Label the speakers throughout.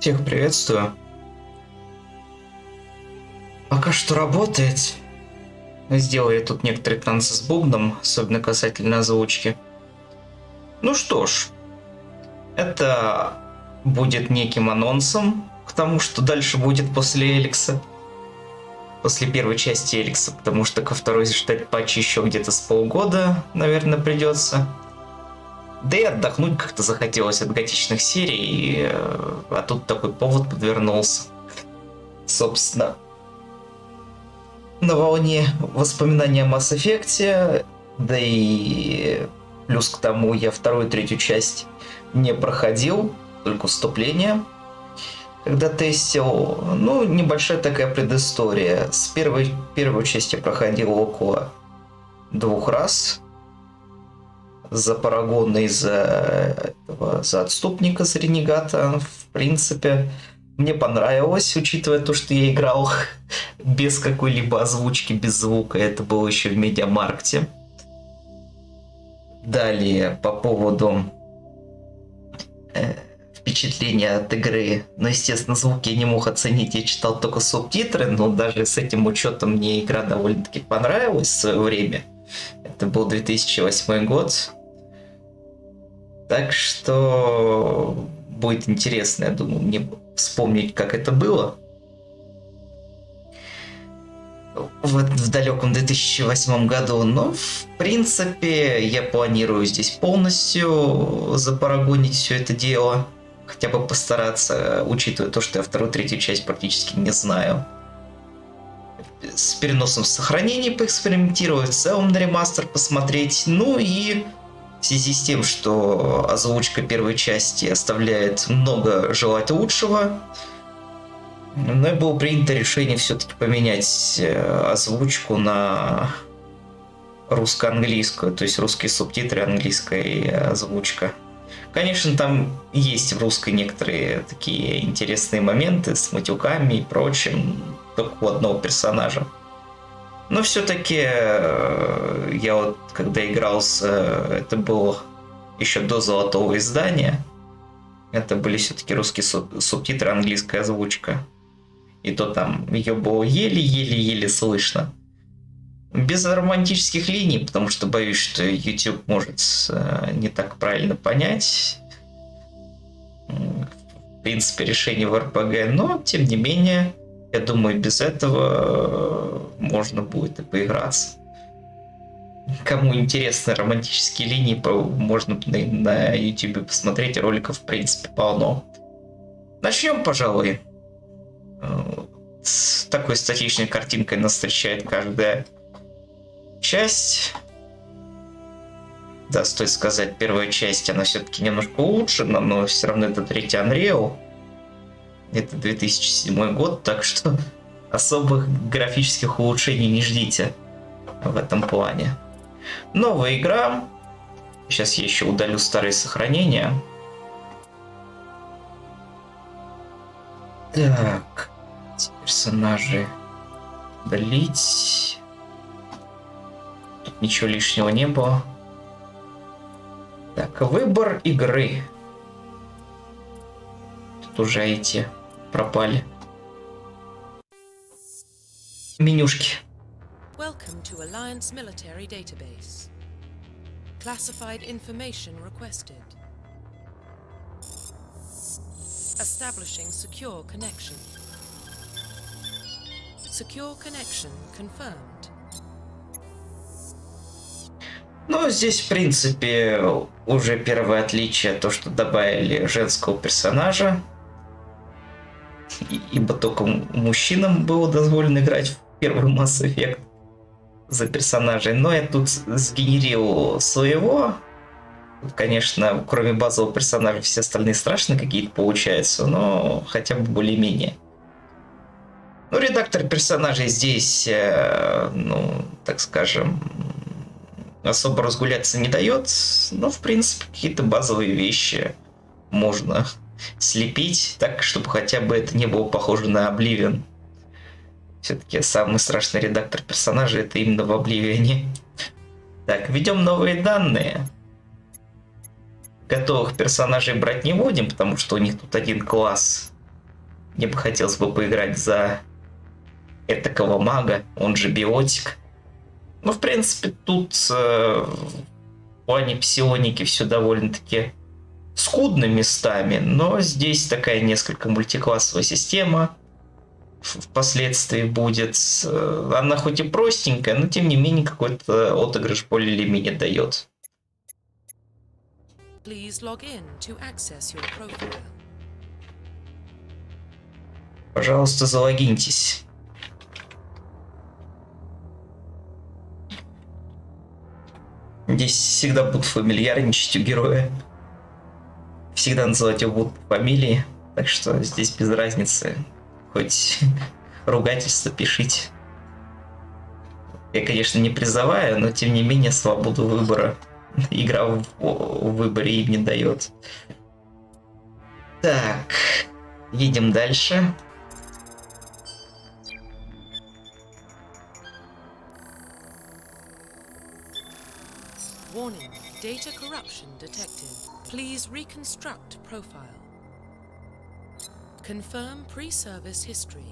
Speaker 1: Всех приветствую. Пока что работает. Сделал я тут некоторые танцы с бубном, особенно касательно озвучки. Ну что ж, это будет неким анонсом к тому, что дальше будет после Эликса. После первой части Эликса, потому что ко второй ждать патчи еще где-то с полгода, наверное, придется. Да и отдохнуть как-то захотелось от готичных серий, а тут такой повод подвернулся. Собственно, на волне воспоминаний о Masseffect, да и плюс к тому я вторую и третью часть не проходил, только вступление, когда тестил. Ну, небольшая такая предыстория. С первой части я проходил около 2 раз. За Парагона и за Отступника, за Ренегата. В принципе, мне понравилось, учитывая то, что я играл без какой-либо озвучки, без звука. Это было еще в Медиамаркте. Далее, по поводу впечатления от игры. Ну, естественно, звук я не мог оценить, я читал только субтитры, но даже с этим учетом мне игра довольно-таки понравилась в свое время. Это был 2008 год. Так что будет интересно, я думаю, мне вспомнить, как это было. В далеком 2008 году. Но, в принципе, я планирую здесь полностью запарагонить все это дело. Хотя бы постараться, учитывая то, что я вторую, третью часть практически не знаю. С переносом сохранений поэкспериментировать, в целом на ремастер посмотреть. Ну и в связи с тем, что озвучка первой части оставляет много желать лучшего, мной было принято решение все-таки поменять озвучку на русско-английскую, то есть русские субтитры, английская озвучка. Конечно, там есть в русской некоторые такие интересные моменты с матюками и прочим, только у одного персонажа. Но все-таки я вот когда игрался, это было еще до золотого издания. Это были все-таки русские субтитры, английская озвучка. И то там ее было еле-еле-еле слышно. Без романтических линий, потому что боюсь, что YouTube может не так правильно понять. В принципе, решение в РПГ, но тем не менее, я думаю, без этого можно будет и поиграться. Кому интересны романтические линии, можно на YouTube посмотреть, роликов в принципе полно. Начнем, пожалуй. С такой статичной картинкой нас встречает каждая часть. Да, стоит сказать, первая часть, она все-таки немножко улучшена, но все равно это третий Unreal. Это 2007 год, так что особых графических улучшений не ждите в этом плане. Новая игра. Сейчас я еще удалю старые сохранения. Так, персонажи удалить. Тут ничего лишнего не было. Так, выбор игры. Тут уже эти пропали. Менюшки.
Speaker 2: Welcome to Alliance Military Database. Classified information requested. Establishing secure connection. Secure connection confirmed.
Speaker 1: Ну, здесь, в принципе, уже первое отличие, то, что добавили женского персонажа. Ибо только мужчинам было дозволено играть в первый Mass Effect за персонажей. Но я тут сгенерил своего. Тут, конечно, кроме базового персонажа, все остальные страшные какие-то получаются, но хотя бы более-менее. Ну, редактор персонажей здесь, ну, так скажем, особо разгуляться не дает, но, в принципе, какие-то базовые вещи можно слепить, так, чтобы хотя бы это не было похоже на Oblivion. Все-таки самый страшный редактор персонажей это именно в Oblivion. Так, введем новые данные. Готовых персонажей брать не будем, потому что у них тут один класс Мне бы хотелось бы поиграть за этакого мага, он же биотик. Ну, в принципе, тут в плане псионики все довольно-таки скудно местами, но здесь такая несколько мультиклассовая система впоследствии будет. Она хоть и простенькая, но тем не менее какой-то отыгрыш более или менее дает.
Speaker 2: Please log in to access your profile.
Speaker 1: Пожалуйста, залогиньтесь. Здесь всегда будут фамильярничать у героя. Всегда называть его будут по фамилии. Так что здесь без разницы. Хоть ругательство пишите. Я, конечно, не призываю, но тем не менее свободу выбора игра в выборе им не дает. Так, едем дальше.
Speaker 2: Warning, data corruption detected. Please reconstruct profile. Confirm pre-service history.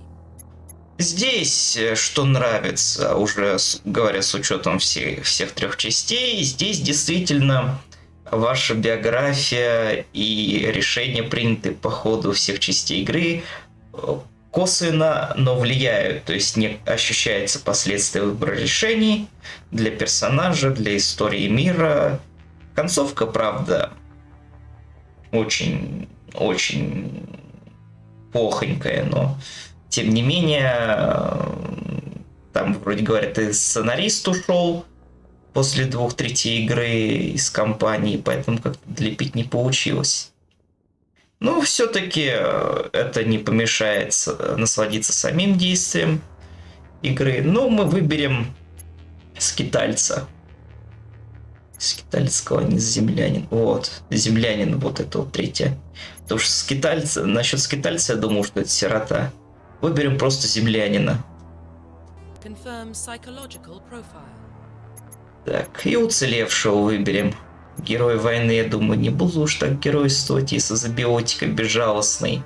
Speaker 1: Здесь, что нравится, уже говоря с учетом всех трех частей, здесь действительно ваша биография и решения, принятые по ходу всех частей игры, косвенно, но влияют. То есть не ощущается последствия выбора решений для персонажа, для истории мира. Концовка, правда, очень плохонькая, но тем не менее, там вроде говорят, и сценарист ушел после 2/3 игры из компании, поэтому как-то долепить не получилось. Но все-таки это не помешает насладиться самим действием игры. Но мы выберем скитальца. Скитальского, не землянин. Вот, землянин, вот это вот третье. Потому что скитальца, насчет скитальца я думал, что это сирота. Выберем просто землянина.
Speaker 2: Confirm psychological profile.
Speaker 1: Так, и уцелевшего выберем. Герой войны, я думаю, не буду уж так геройствовать, если за биотика безжалостный.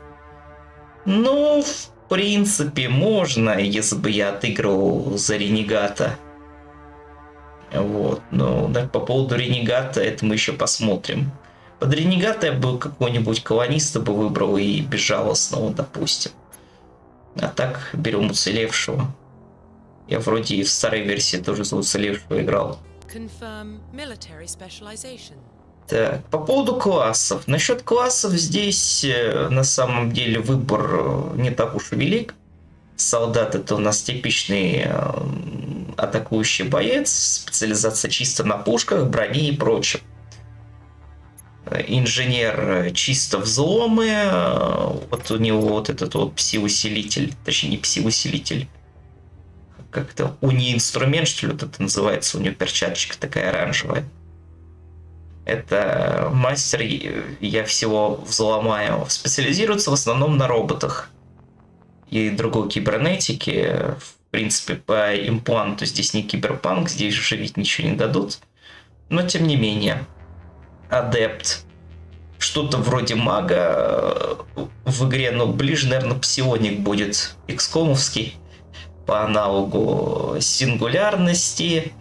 Speaker 1: Ну, в принципе, можно, если бы я отыгрывал за ренегата. Вот, но так, по поводу ренегата, это мы еще посмотрим. Под ренегата я бы какого-нибудь колониста бы выбрал и безжалостного, допустим. А так берем уцелевшего. Я вроде и в старой версии тоже за уцелевшего играл.
Speaker 2: Confirm military specialization.
Speaker 1: Так, по поводу классов. Насчет классов здесь на самом деле выбор не так уж и велик. Солдат — это у нас типичный атакующий боец, специализация чисто на пушках, броне и прочем. Инженер чисто взломы, вот у него вот этот вот пси-усилитель, точнее не пси-усилитель, как-то уни-инструмент, что ли, вот это называется, у него перчаточка такая оранжевая. Это мастер, я всего взломаю, специализируется в основном на роботах и другой кибернетике. В принципе, по импланту здесь не киберпанк, здесь же ведь ничего не дадут, но тем не менее. Адепт. Что-то вроде мага в игре, но ближе, наверное, псионик будет. Икскомовский по аналогу сингулярности.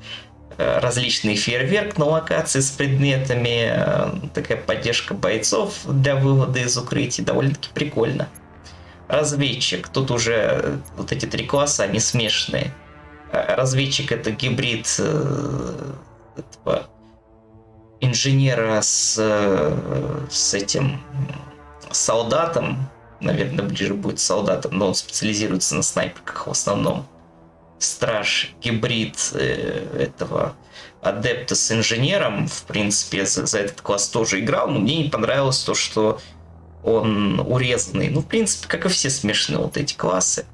Speaker 1: Различный фейерверк на локации с предметами. Такая поддержка бойцов для вывода из укрытий. Довольно-таки прикольно. Разведчик. Тут уже вот эти три класса, они смешанные. Разведчик — это гибрид этого инженера с этим солдатом, наверное, ближе будет солдатом, но он специализируется на снайперках в основном. Страж, гибрид этого адепта с инженером, в принципе, за этот класс тоже играл, но мне не понравилось то, что он урезанный. Ну, в принципе, как и все смешные вот эти классы.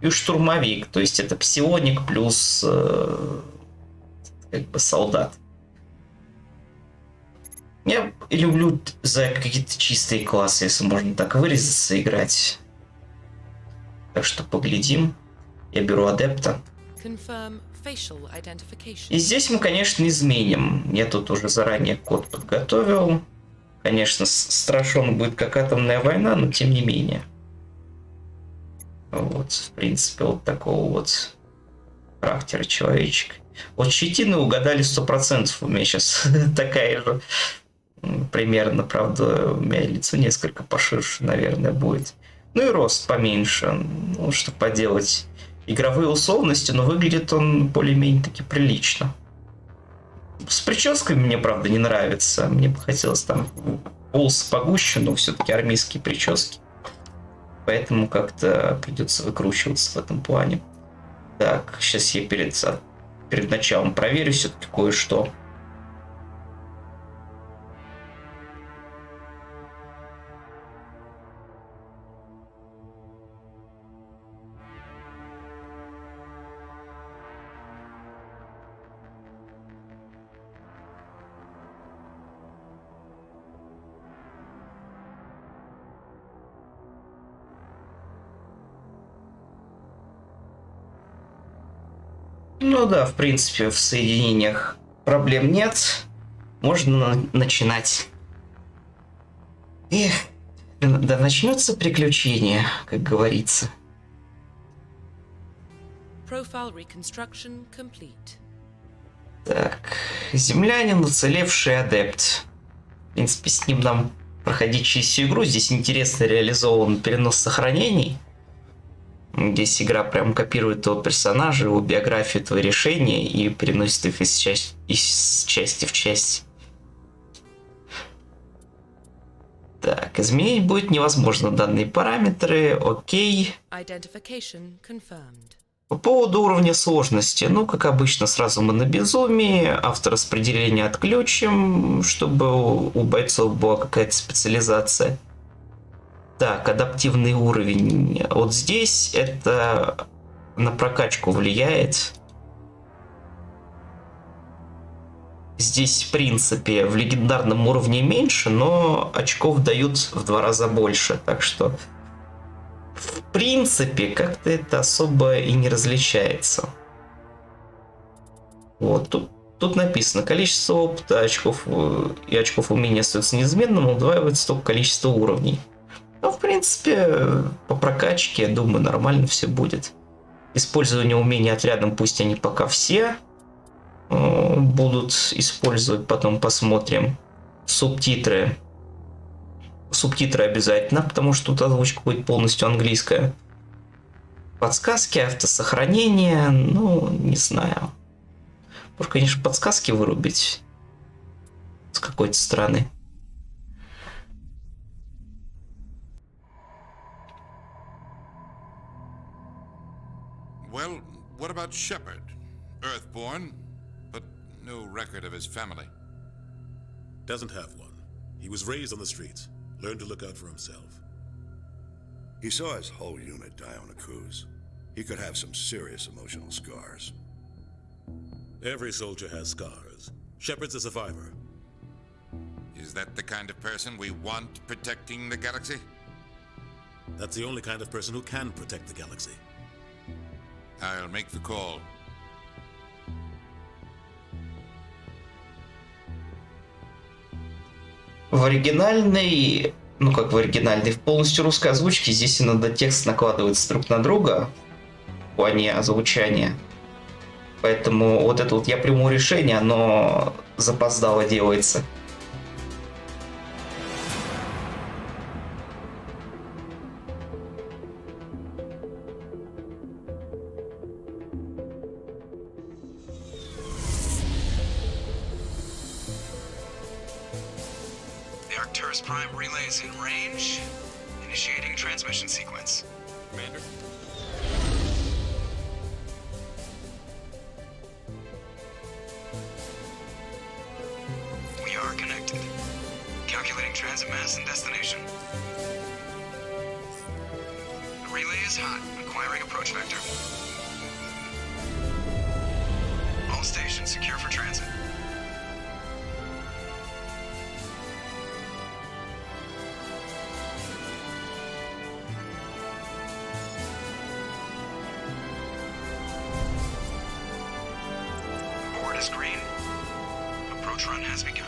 Speaker 1: И штурмовик, то есть это псионик плюс как бы солдат. Я люблю за какие-то чистые классы, если можно так вырезаться, играть. Так что поглядим. Я беру адепта. И здесь мы, конечно, изменим. Я тут уже заранее код подготовил. Конечно, страшен будет как атомная война, но тем не менее. Вот, в принципе, вот такого вот характера человечек. Вот щетины угадали 100%. У меня сейчас такая же примерно, правда, у меня лицо несколько поширше, наверное, будет. Ну и рост поменьше. Ну, что поделать. Игровые условности, но выглядит он более-менее таки прилично. С прическами мне, правда, не нравится. Мне бы хотелось там волосы погуще, но все-таки армейские прически. Поэтому как-то придется выкручиваться в этом плане. Так, сейчас я перед началом проверю все-таки кое-что. Ну да, в принципе, в соединениях проблем нет. Можно начинать. Эх, да начнется приключение, как говорится.
Speaker 2: Profile reconstruction complete.
Speaker 1: Так, землянин, уцелевший адепт. В принципе, с ним нам проходить через всю игру. Здесь интересно реализован перенос сохранений. Здесь игра прям копирует его персонажа, его биографию, твои решения и переносит их из части в часть. Так, изменить будет невозможно данные параметры. Окей.
Speaker 2: Identification confirmed.
Speaker 1: По поводу уровня сложности, ну, как обычно, сразу мы на безумии, автораспределение отключим, чтобы у бойцов была какая-то специализация. Так, адаптивный уровень. Вот здесь это на прокачку влияет. Здесь, в принципе, в легендарном уровне меньше, но очков дают в 2 раза больше. Так что, в принципе, как-то это особо и не различается. Вот, тут написано, количество опыта, очков и очков умения остается неизменным, удваивается только количество уровней. Ну, в принципе, по прокачке, я думаю, нормально все будет. Использование умений отрядом, пусть они пока все будут использовать, потом посмотрим. Субтитры. Субтитры обязательно, потому что тут озвучка будет полностью английская. Подсказки, автосохранение, ну, не знаю. Может, конечно, подсказки вырубить с какой-то стороны.
Speaker 3: Well, what about Shepard? Earthborn, but no record of his family.
Speaker 4: Doesn't have one. He was raised on the streets. Learned to look out for himself.
Speaker 5: He saw his whole unit die on a cruise. He could have some serious emotional scars.
Speaker 4: Every soldier has scars. Shepard's a survivor.
Speaker 3: Is that the kind of person we want protecting the galaxy?
Speaker 4: That's the only kind of person who can protect the galaxy.
Speaker 3: I'll make the call.
Speaker 1: В оригинальной, ну как в оригинальной, в полностью русской озвучке здесь иногда текст накладывается друг на друга в плане озвучания. Поэтому вот это вот я приму решение, оно запоздало делается.
Speaker 6: Prime relays in range. Initiating transmission sequence.
Speaker 4: Commander?
Speaker 6: We are connected. Calculating transit mass and destination. The relay is hot. Acquiring approach vector. All stations secure for transit. Is green. Approach run has begun.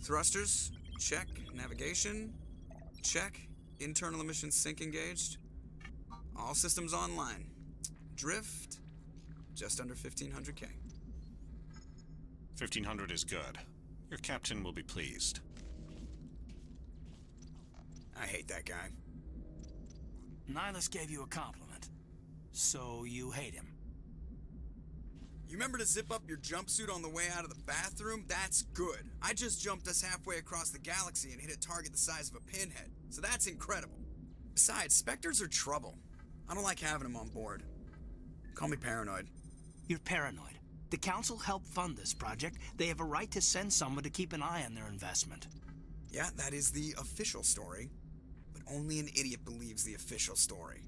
Speaker 6: Thrusters, check. Navigation, check. Internal emissions sync engaged. All systems online. Drift, just under 1500K.
Speaker 7: 1500 is good. Your captain will be pleased.
Speaker 6: I hate that guy.
Speaker 8: Nihilus gave you a compliment. So you hate him.
Speaker 6: You remember to zip up your jumpsuit on the way out of the bathroom? That's good. I just jumped us halfway across the galaxy and hit a target the size of a pinhead. So that's incredible. Besides, Spectres are trouble. I don't like having them on board. Call me paranoid.
Speaker 8: You're paranoid. The Council helped fund this project. They have a right to send someone to keep an eye on their investment.
Speaker 6: Yeah, that is the official story. But only an idiot believes the official story.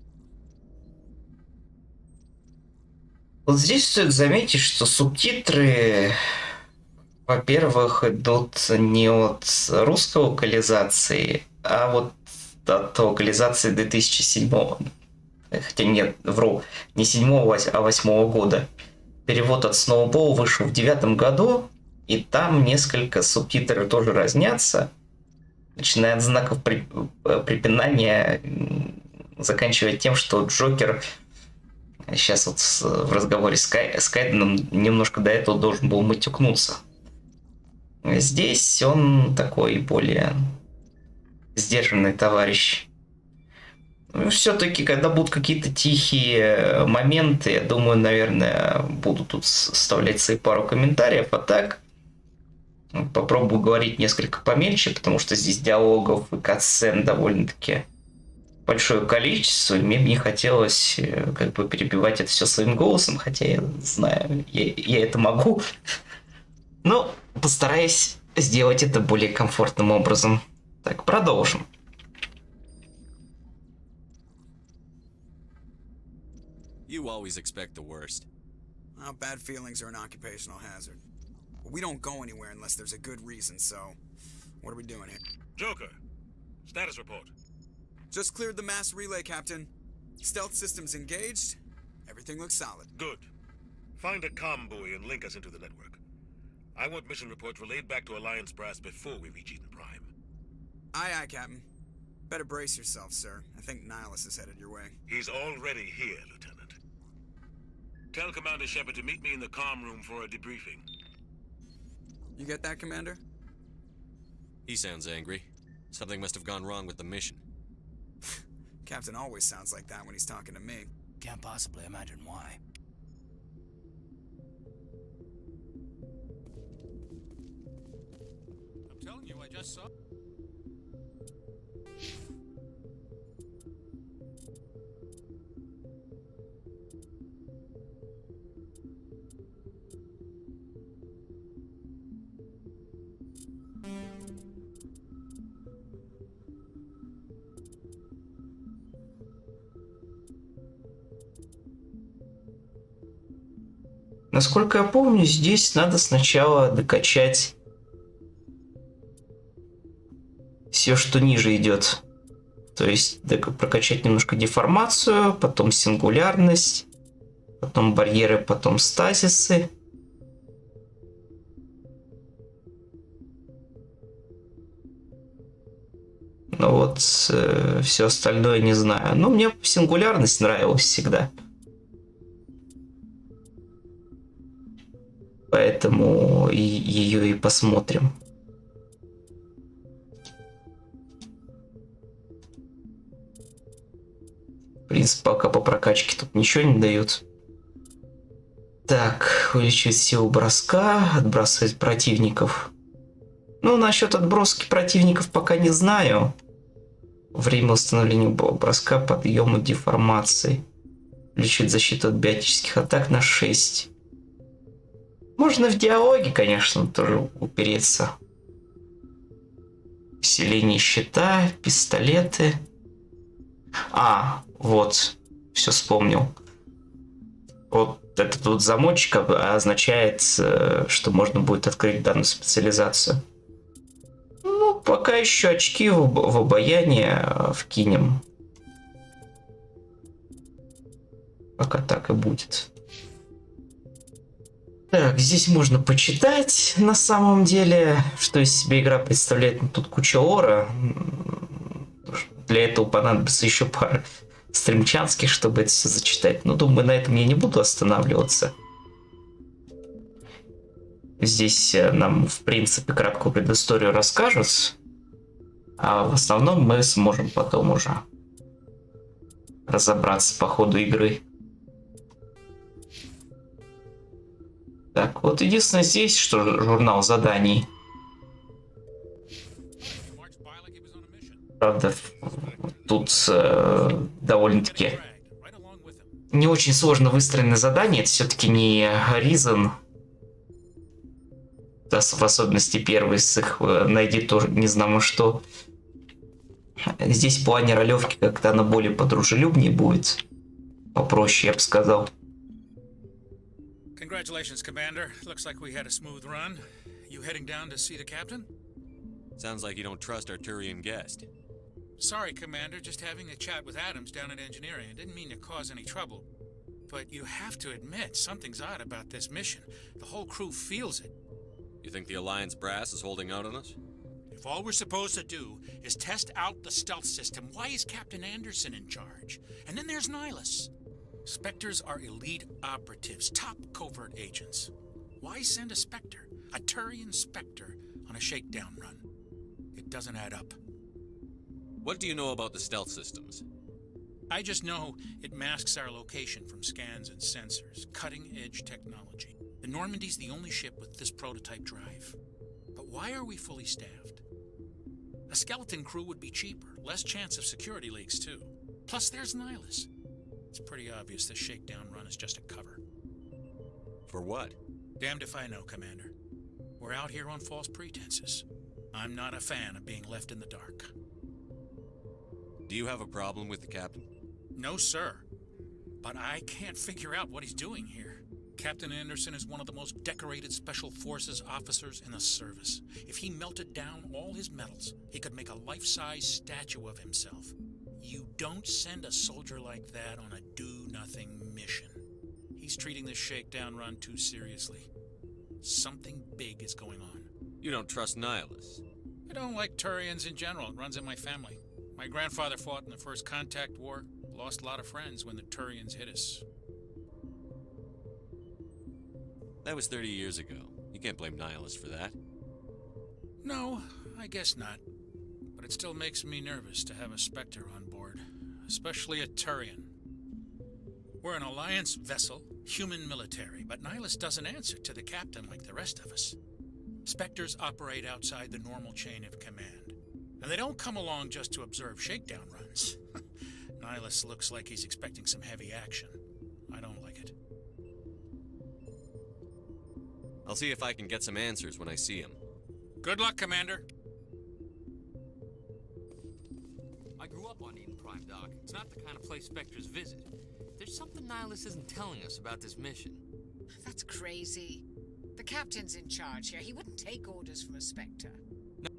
Speaker 1: Вот здесь стоит заметить, что субтитры, во-первых, идут не от русской локализации, а вот от локализации 2007. Хотя нет, вру, не 7-го, а 8-го года. Перевод от Snowball вышел в 9-м году, и там несколько субтитров тоже разнятся, начиная от знаков препинания, заканчивая тем, что Джокер сейчас вот в разговоре с Кайденом немножко до этого должен был матюкнуться. Здесь он такой более сдержанный товарищ. Все-таки, когда будут какие-то тихие моменты, я думаю, наверное, буду тут вставлять свои пару комментариев, а так попробую говорить несколько помельче, потому что здесь диалогов и катсцен довольно-таки большое количество, и мне бы не хотелось как бы перебивать это все своим голосом, хотя я знаю, я это могу, но постараюсь сделать это более комфортным образом. Так, продолжим.
Speaker 9: You always expect the worst.
Speaker 6: Well, bad feelings are an occupational hazard. We don't go anywhere unless there's a good reason, so what are we doing here?
Speaker 4: Joker, status report.
Speaker 6: Just cleared the mass relay, Captain. Stealth systems engaged. Everything looks solid.
Speaker 4: Good. Find a comm buoy and link us into the network. I want mission reports relayed back to Alliance Brass before we reach Eden Prime.
Speaker 6: Aye, aye, Captain. Better brace yourself, sir. I think Nihilus is headed your way.
Speaker 4: He's already here, Lieutenant. Tell Commander Shepard to meet me in the comm room for a debriefing.
Speaker 6: You get that, Commander?
Speaker 9: He sounds angry. Something must have gone wrong with the mission.
Speaker 6: Captain always sounds like that when he's talking to me.
Speaker 8: Can't possibly imagine why.
Speaker 3: I'm telling you, I just saw...
Speaker 1: Насколько я помню, здесь надо сначала докачать все, что ниже идет. То есть прокачать немножко деформацию, потом сингулярность, потом барьеры, потом стазисы. Но вот все остальное не знаю. Но мне сингулярность нравилась всегда. Поэтому ее и посмотрим. В принципе, пока по прокачке тут ничего не дают. Так, увеличивать силу броска, отбрасывать противников. Ну, насчет отброски противников пока не знаю. Время установления броска, подъема деформации. Увеличивает защиту от биотических атак на 6. Можно в диалоге, конечно, тоже упереться. Усиление щита, пистолеты. А, вот, все вспомнил. Вот этот вот замочек означает, что можно будет открыть данную специализацию. Ну, пока еще очки в обаяние вкинем. Пока так и будет. Так, здесь можно почитать на самом деле, что из себя игра представляет. Ну, тут куча лора. Для этого понадобится еще пара стримчанских, чтобы это все зачитать. Но думаю, на этом я не буду останавливаться. Здесь нам, в принципе, краткую предысторию расскажут. А в основном мы сможем потом уже разобраться по ходу игры. Так, вот единственное здесь, что журнал заданий. Правда, тут довольно-таки не очень сложно выстроены задания. Это все-таки не Horizon. Да, в особенности первый с их найди тоже не знамо что. Здесь в плане ролевки как-то она более подружелюбнее будет. Попроще, я бы сказал.
Speaker 10: Congratulations, Commander. Looks like we had a smooth run. You heading down to see the captain?
Speaker 9: Sounds like you don't trust our Turian guest.
Speaker 10: Sorry, Commander. Just having a chat with Adams down at engineering. I didn't mean to cause any trouble. But you have to admit, something's odd about this mission. The whole crew feels it.
Speaker 9: You think the Alliance brass is holding out on us?
Speaker 10: If all we're supposed to do is test out the stealth system, why is Captain Anderson in charge? And then there's Nihilus. Spectres are elite operatives, top covert agents. Why send a Spectre, a Turian Spectre, on a shakedown run? It doesn't add up.
Speaker 9: What do you know about the stealth systems?
Speaker 10: I just know it masks our location from scans and sensors. Cutting-edge technology. The Normandy's the only ship with this prototype drive. But why are we fully staffed? A skeleton crew would be cheaper, less chance of security leaks too. Plus there's Nihilus. It's pretty obvious this shakedown run is just a cover.
Speaker 9: For what?
Speaker 10: Damned if I know, Commander. We're out here on false pretenses. I'm not a fan of being left in the dark.
Speaker 9: Do you have a problem with the captain?
Speaker 10: No, sir. But I can't figure out what he's doing here. Captain Anderson is one of the most decorated Special Forces officers in the service. If he melted down all his medals, he could make a life-size statue of himself. You don't send a soldier like that on a do-nothing mission. He's treating this shakedown run too seriously. Something big is going on.
Speaker 9: You don't trust Nihilus?
Speaker 10: I don't like Turians in general. It runs in my family. My grandfather fought in the First Contact War. Lost a lot of friends when the Turians hit us.
Speaker 9: That was 30 years ago. You can't blame Nihilus for that.
Speaker 10: No, I guess not. But it still makes me nervous to have a Spectre on board. Especially a Turian. We're an Alliance vessel, human military, but Nihilus doesn't answer to the captain like the rest of us. Spectres operate outside the normal chain of command. And they don't come along just to observe shakedown runs. Nihilus looks like he's expecting some heavy action. I don't like it.
Speaker 9: I'll see if I can get some answers when I see him.
Speaker 10: Good luck, Commander.
Speaker 11: I grew up on Eden Prime, Doc. It's not the kind of place Spectres visit. There's something Nihilus isn't telling us about this mission.
Speaker 12: That's crazy. The captain's in charge here. He wouldn't take orders from a Spectre.
Speaker 11: No.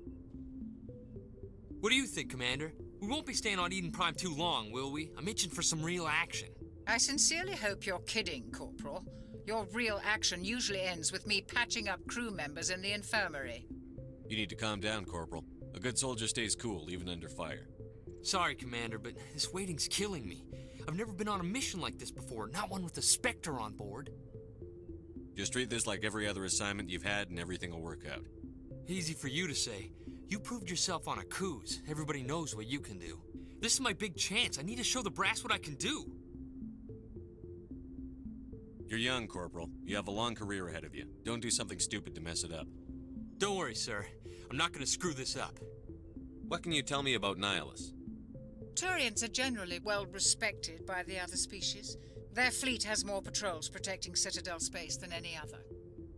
Speaker 11: What do you think, Commander? We won't be staying on Eden Prime too long, will we? I'm itching for some real action.
Speaker 12: I sincerely hope you're kidding, Corporal. Your real action usually ends with me patching up crew members in the infirmary.
Speaker 9: You need to calm down, Corporal. A good soldier stays cool, even under fire.
Speaker 11: Sorry, Commander, but this waiting's killing me. I've never been on a mission like this before, not one with a Spectre on board.
Speaker 9: Just treat this like every other assignment you've had and everything will work out.
Speaker 11: Easy for you to say. You proved yourself on a cruise. Everybody knows what you can do. This is my big chance. I need to show the brass what I can do.
Speaker 9: You're young, Corporal. You have a long career ahead of you. Don't do something stupid to mess it up.
Speaker 11: Don't worry, sir. I'm not gonna screw this up.
Speaker 9: What can you tell me about Nihilus?
Speaker 12: Turians are generally well respected by the other species. Their fleet has more patrols protecting Citadel space than any other.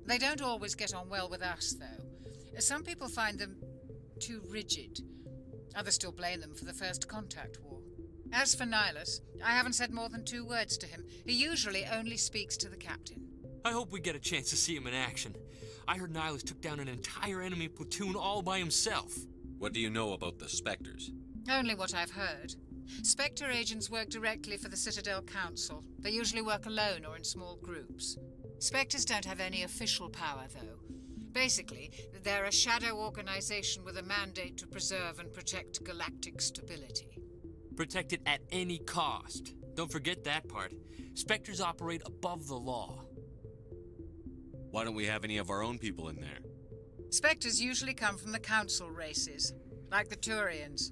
Speaker 12: They don't always get on well with us, though. Some people find them too rigid. Others still blame them for the First Contact War. As for Nihilus, I haven't said more than 2 words to him. He usually only speaks to the captain.
Speaker 11: I hope we get a chance to see him in action. I heard Nihilus took down an entire enemy platoon all by himself.
Speaker 9: What do you know about the Spectres?
Speaker 12: Only what I've heard. Spectre agents work directly for the Citadel Council. They usually work alone or in small groups. Spectres don't have any official power, though. Basically, they're a shadow organization with a mandate to preserve and protect galactic stability.
Speaker 11: Protect it at any cost. Don't forget that part. Spectres operate above the law.
Speaker 9: Why don't we have any of our own people in there?
Speaker 12: Spectres usually come from the Council races, like the Turians.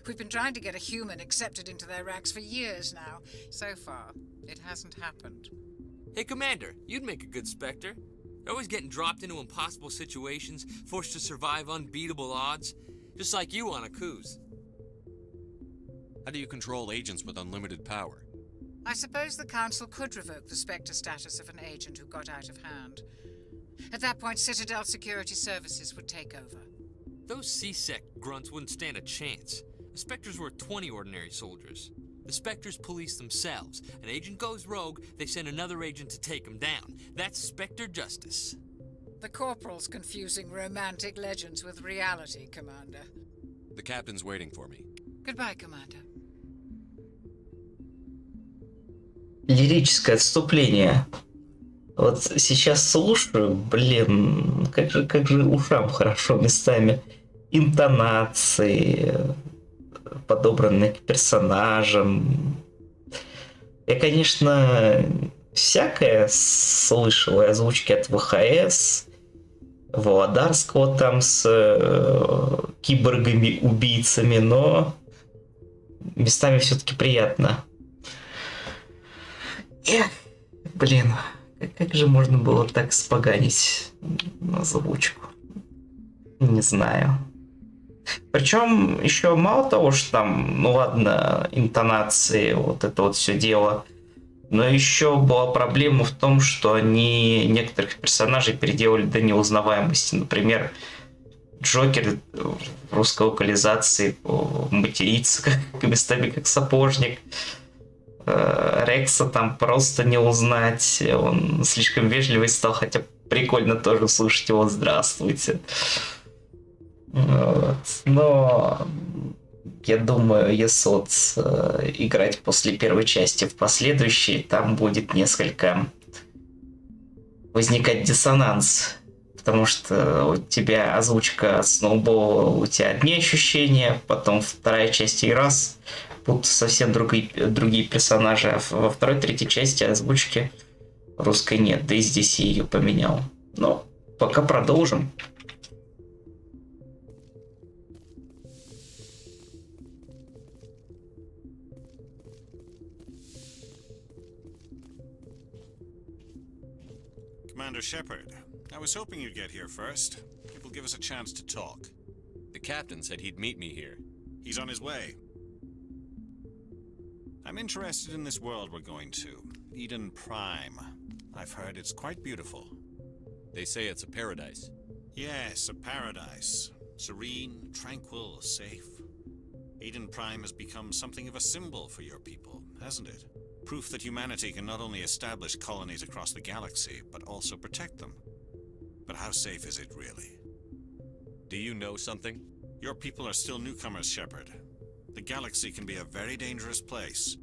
Speaker 12: We've been trying to get a human accepted into their ranks for years now. So far, it hasn't happened.
Speaker 11: Hey, Commander, you'd make a good Spectre. They're always getting dropped into impossible situations, forced to survive unbeatable odds, just like you on a cruise.
Speaker 9: How do you control agents with unlimited power?
Speaker 12: I suppose the Council could revoke the Spectre status of an agent who got out of hand. At that point, Citadel Security Services would take over.
Speaker 11: Those C-Sec grunts wouldn't stand a chance. The Spectres were 20 ordinary soldiers. The Spectres police themselves. An agent goes rogue, they send another agent to take him down. That's Spectre justice.
Speaker 12: The Corporal's confusing romantic legends with reality, Commander.
Speaker 9: The captain's waiting for me.
Speaker 12: Goodbye, Commander.
Speaker 1: Лирическое отступление. Вот сейчас слушаю, блин, как же ушам хорошо местами. Интонации, подобранные к персонажам. Я, конечно, всякое слышал, и озвучки от ВХС, Володарского там с киборгами-убийцами, но местами все-таки приятно. Блин, как же можно было так споганить озвучку? Не знаю. Причем еще мало того, что там, ну ладно, интонации, вот это вот все дело, но еще была проблема в том, что они некоторых персонажей переделали до неузнаваемости. Например, Джокер в русской локализации матерится местами как сапожник. Рекса там просто не узнать, он слишком вежливый стал, хотя прикольно тоже слушать его «Здравствуйте». Вот. Но я думаю, если вот играть после первой части в последующей, там будет несколько возникать диссонанс, потому что у тебя озвучка Сноубола, у тебя одни ощущения, потом вторая часть и раз будут совсем другие персонажи, а во второй, третьей части озвучки русской нет, да и здесь я ее поменял. Но пока продолжим.
Speaker 7: Commander Shepard, I was hoping you'd get here first. It will give us a chance to talk.
Speaker 9: The captain said he'd meet me here.
Speaker 7: He's on his way. I'm interested in this world we're going to, Eden Prime. I've heard it's quite beautiful.
Speaker 9: They say it's a paradise.
Speaker 7: Yes, a paradise. Serene, tranquil, safe. Eden Prime has become something of a symbol for your people, hasn't it? Proof that humanity can not only establish colonies across the galaxy, but also protect them. But how safe is it really?
Speaker 9: Do you know something?
Speaker 7: Your people are still newcomers, Shepard. The galaxy can be a very dangerous place.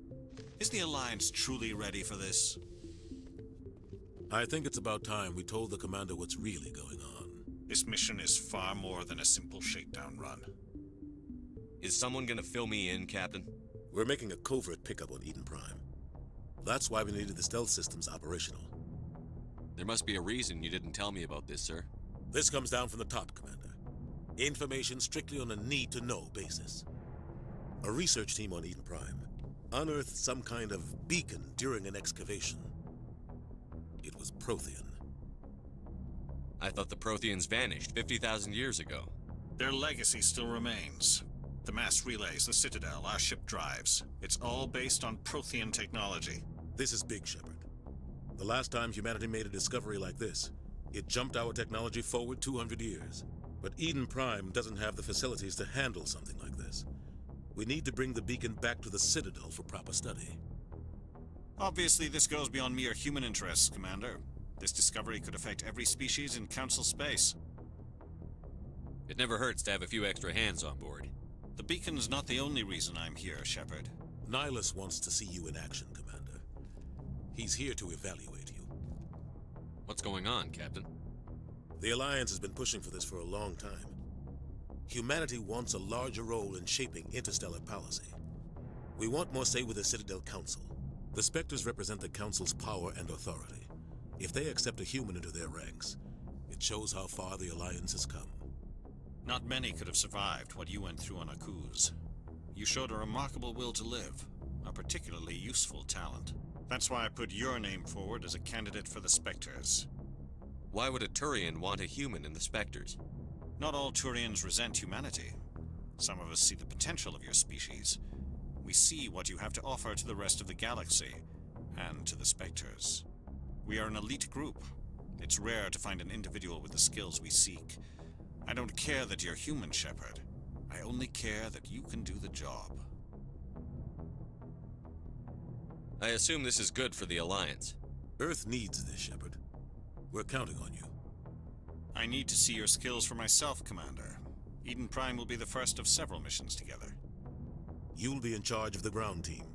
Speaker 7: Is the Alliance truly ready for this?
Speaker 13: I think it's about time we told the commander what's really going on.
Speaker 7: This mission is far more than a simple shakedown run.
Speaker 9: Is someone gonna fill me in, Captain?
Speaker 13: We're making a covert pickup on Eden Prime. That's why we needed the stealth systems operational.
Speaker 9: There must be a reason you didn't tell me about this, sir.
Speaker 13: This comes down from the top, Commander. Information strictly on a need-to-know basis. A research team on Eden Prime unearthed some kind of beacon during an excavation. It was Prothean.
Speaker 9: I thought the Protheans vanished 50,000 years ago.
Speaker 7: Their legacy still remains. The mass relays, the Citadel, our ship drives. It's all based on Prothean technology.
Speaker 13: This is big, Shepard. The last time humanity made a discovery like this, it jumped our technology forward 200 years. But Eden Prime doesn't have the facilities to handle something like this. We need to bring the beacon back to the Citadel for proper study.
Speaker 7: Obviously, this goes beyond mere human interests, Commander. This discovery could affect every species in Council space.
Speaker 9: It never hurts to have a few extra hands on board.
Speaker 7: The beacon's not the only reason I'm here, Shepard.
Speaker 13: Nihilus wants to see you in action, Commander. He's here to evaluate you.
Speaker 9: What's going on, Captain?
Speaker 13: The Alliance has been pushing for this for a long time. Humanity wants a larger role in shaping interstellar policy. We want more say with the Citadel Council. The Spectres represent the Council's power and authority. If they accept a human into their ranks, it shows how far the Alliance has come.
Speaker 7: Not many could have survived what you went through on Akuz. You showed a remarkable will to live, a particularly useful talent. That's why I put your name forward as a candidate for the Spectres.
Speaker 9: Why would a Turian want a human in the Spectres?
Speaker 7: Not all Turians resent humanity. Some of us see the potential of your species. We see what you have to offer to the rest of the galaxy, and to the Spectres. We are an elite group. It's rare to find an individual with the skills we seek. I don't care that you're human, Shepard. I only care that you can do the job.
Speaker 9: I assume this is good for the Alliance.
Speaker 13: Earth needs this, Shepard. We're counting on you.
Speaker 7: I need to see your skills for myself, Commander. Eden Prime will be the first of several missions together.
Speaker 13: You'll be in charge of the ground team.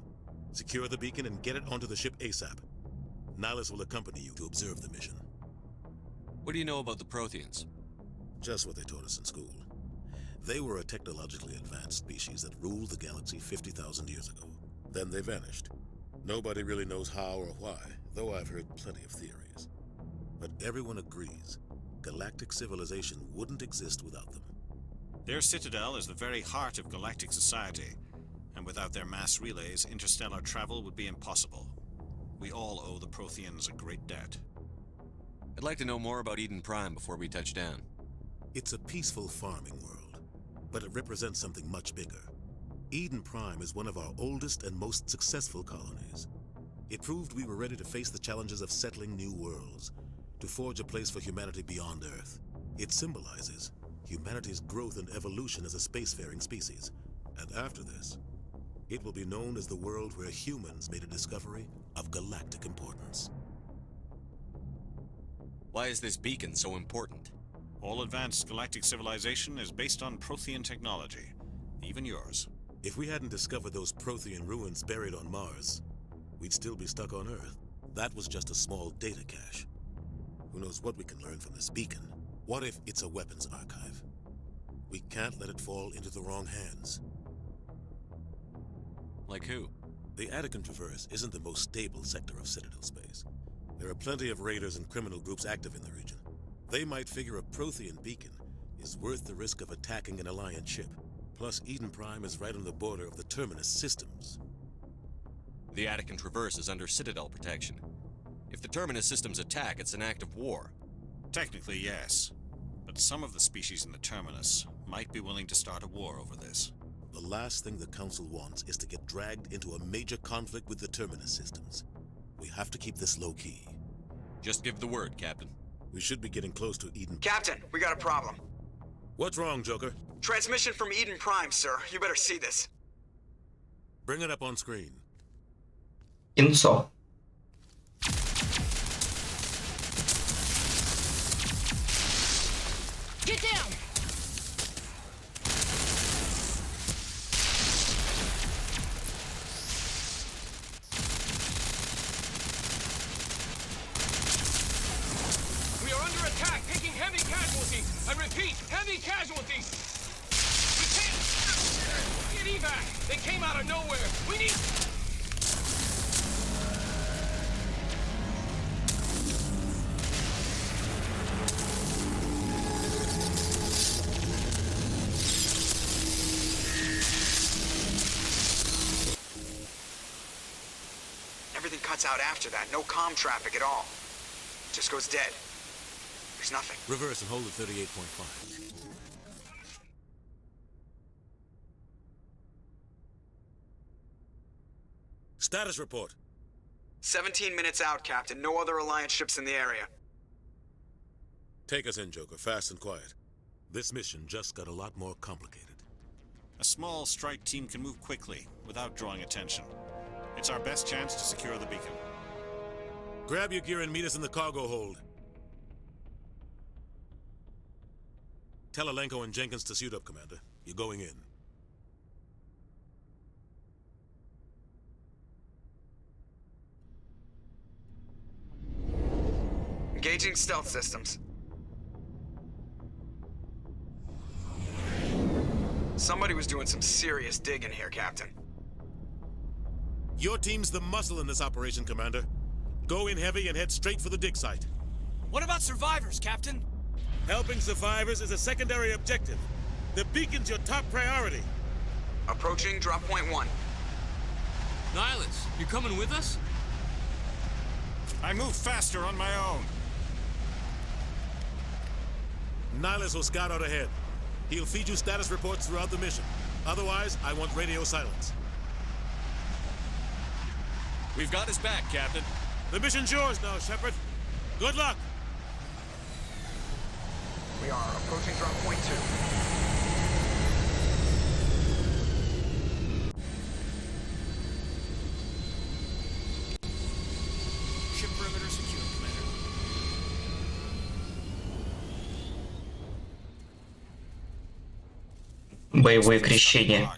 Speaker 13: Secure the beacon and get it onto the ship ASAP. Nihilus will accompany you to observe the mission.
Speaker 9: What do you know about the Protheans?
Speaker 13: Just what they taught us in school. They were a technologically advanced species that ruled the galaxy 50,000 years ago. Then they vanished. Nobody really knows how or why, though I've heard plenty of theories. But everyone agrees, galactic civilization wouldn't exist without them.
Speaker 7: Their citadel is the very heart of galactic society, and without their mass relays, interstellar travel would be impossible. We all owe the Protheans a great debt.
Speaker 9: I'd like to know more about Eden Prime before we touch down.
Speaker 13: It's a peaceful farming world, but it represents something much bigger. Eden Prime is one of our oldest and most successful colonies. It proved we were ready to face the challenges of settling new worlds, to forge a place for humanity beyond Earth. It symbolizes humanity's growth and evolution as a spacefaring species. And after this, it will be known as the world where humans made a discovery of galactic importance.
Speaker 9: Why is this beacon so important?
Speaker 7: All advanced galactic civilization is based on Prothean technology, even yours.
Speaker 13: If we hadn't discovered those Prothean ruins buried on Mars, we'd still be stuck on Earth. That was just a small data cache. Who knows what we can learn from this beacon? What if it's a weapons archive? We can't let it fall into the wrong hands.
Speaker 9: Like who?
Speaker 13: The Attican Traverse isn't the most stable sector of Citadel space. There are plenty of raiders and criminal groups active in the region. They might figure a Prothean beacon is worth the risk of attacking an Alliance ship. Plus, Eden Prime is right on the border of the Terminus systems.
Speaker 9: The Attican Traverse is under Citadel protection. If the Terminus systems attack, it's an act of war.
Speaker 7: Technically, yes. But some of the species in the Terminus might be willing to start a war over this.
Speaker 13: The last thing the Council wants is to get dragged into a major conflict with the Terminus systems. We have to keep this low-key.
Speaker 9: Just give the word, Captain.
Speaker 13: We should be getting close to Eden.
Speaker 6: Captain, we got a problem.
Speaker 13: What's wrong, Joker?
Speaker 6: Transmission from Eden Prime, sir. You better see this.
Speaker 13: Bring it up on screen.
Speaker 1: Кинцо.
Speaker 2: Get down!
Speaker 14: We are under attack, taking heavy casualties. I repeat, heavy casualties. We can't get evac. They came out of nowhere. We need.
Speaker 6: Everything cuts out after that. No comm traffic at all. Just goes dead. There's nothing.
Speaker 13: Reverse and hold at 38.5. Status report.
Speaker 6: 17 minutes out, Captain. No other Alliance ships in the area.
Speaker 13: Take us in, Joker, fast and quiet. This mission just got a lot more complicated.
Speaker 7: A small strike team can move quickly, without drawing attention. It's our best chance to secure the beacon.
Speaker 13: Grab your gear and meet us in the cargo hold. Tell Alenko and Jenkins to suit up, Commander. You're going in.
Speaker 6: Engaging stealth systems. Somebody was doing some serious digging here, Captain.
Speaker 13: Your team's the muscle in this operation, Commander. Go in heavy and head straight for the dig site.
Speaker 8: What about survivors, Captain?
Speaker 13: Helping survivors is a secondary objective. The beacon's your top priority.
Speaker 6: Approaching drop point 1.
Speaker 11: Nihilus, you coming with us?
Speaker 7: I move faster on my own.
Speaker 13: Nihilus will scout out ahead. He'll feed you status reports throughout the mission. Otherwise, I want radio silence.
Speaker 9: We've got his back, Captain.
Speaker 13: The mission's yours now, Shepard. Good luck!
Speaker 6: We are approaching drop point 2.
Speaker 8: Ship perimeter secure, Commander.
Speaker 1: Боевое крещение.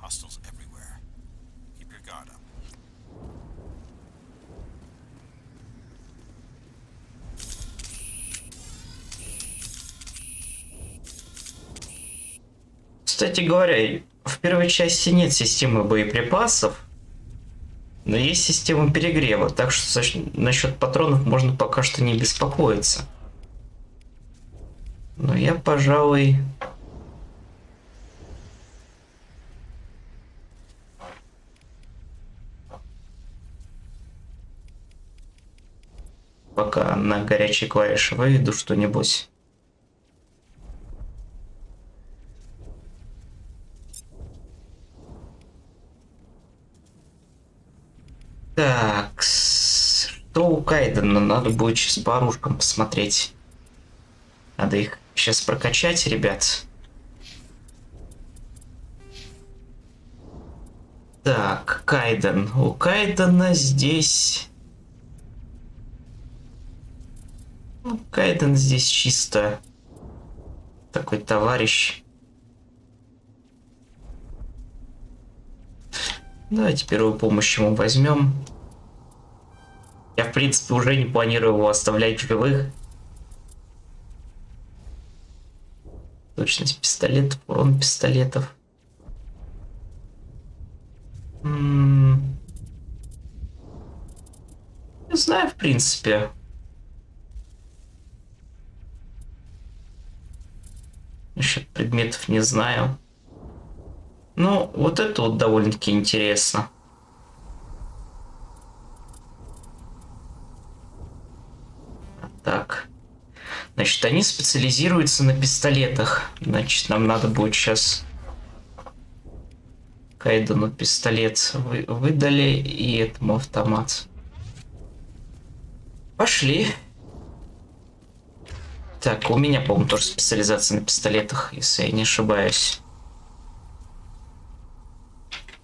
Speaker 7: Hostiles everywhere. Keep your guard up.
Speaker 1: Кстати говоря, в первой части нет системы боеприпасов, но есть система перегрева, так что насчет патронов можно пока что не беспокоиться. Но я, пожалуй... пока на горячей клавише выведу что-нибудь. Так, что у Кайдена? Надо будет сейчас по оружкам посмотреть. Надо их сейчас прокачать, ребят. Так, Кайден. У Кайдена здесь... Ну, Кайден здесь чисто такой товарищ. Давайте первую помощь ему возьмем. Я, в принципе, уже не планирую его оставлять в живых. Точность пистолетов, урон пистолетов. Не знаю, в принципе. Насчет предметов не знаю. Ну, вот это вот довольно-таки интересно. Так. Значит, они специализируются на пистолетах. Значит, нам надо будет сейчас Кайдену пистолет выдали и этому автомат. Пошли. Так, у меня, по-моему, тоже специализация на пистолетах, если я не ошибаюсь.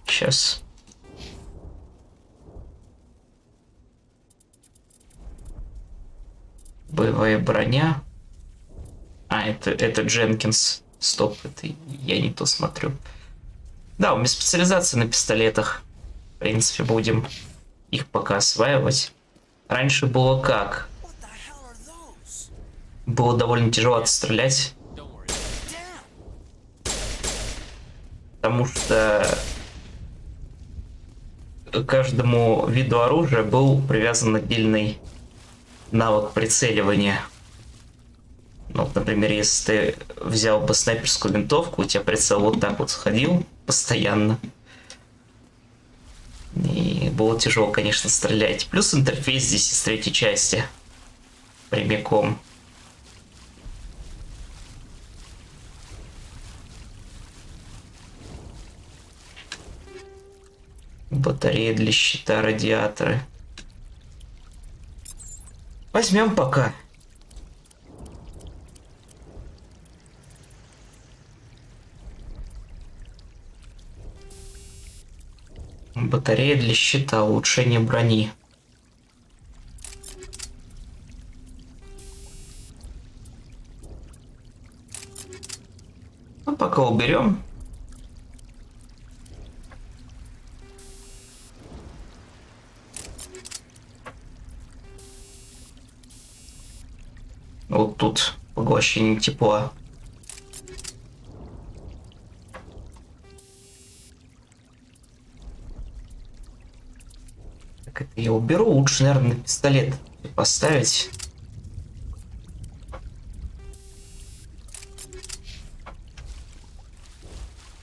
Speaker 1: Сейчас. Боевая броня. А, это Дженкинс. Стоп, это я не то смотрю. Да, у меня специализация на пистолетах. В принципе, будем их пока осваивать. Раньше было как? Было довольно тяжело отстрелять. Потому что к каждому виду оружия был привязан отдельный навык прицеливания. Ну, вот, например, если ты взял бы снайперскую винтовку, у тебя прицел вот так вот сходил постоянно. И было тяжело, конечно, стрелять. Плюс интерфейс здесь из третьей части. Прямиком. Батарея для щита, радиаторы. Возьмем пока. Батарея для щита, улучшение брони. Ну, пока уберем. ощущение тепла. Так, это я уберу. Лучше, наверное, на пистолет поставить.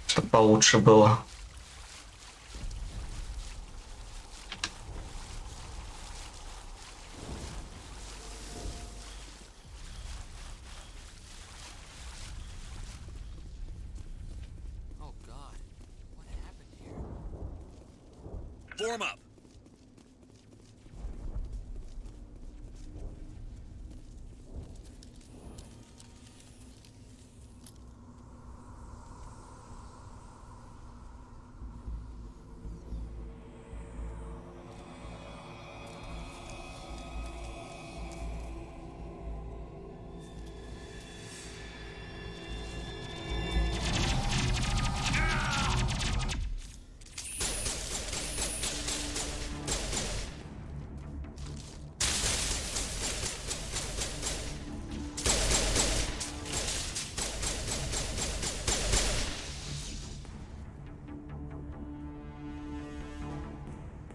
Speaker 1: Чтобы получше было.
Speaker 6: Form up.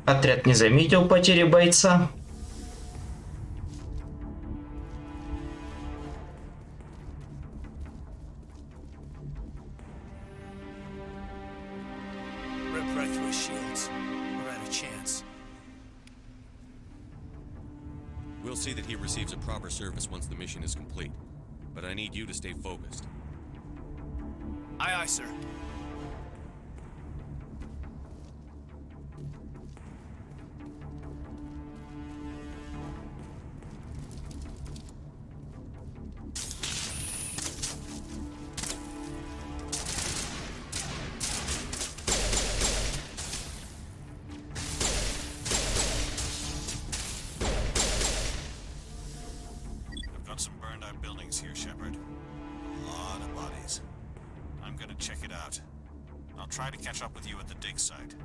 Speaker 1: Отряд не заметил потери бойца.
Speaker 8: Rip right through his shields. We're out of chance.
Speaker 9: We'll see that he receives a proper service once the mission is complete. But I need you to stay focused.
Speaker 8: Aye, aye, sir.
Speaker 7: I've got some burned out buildings here, Shepard. A lot of bodies. I'm gonna check it out. I'll try to catch up with you at the dig site.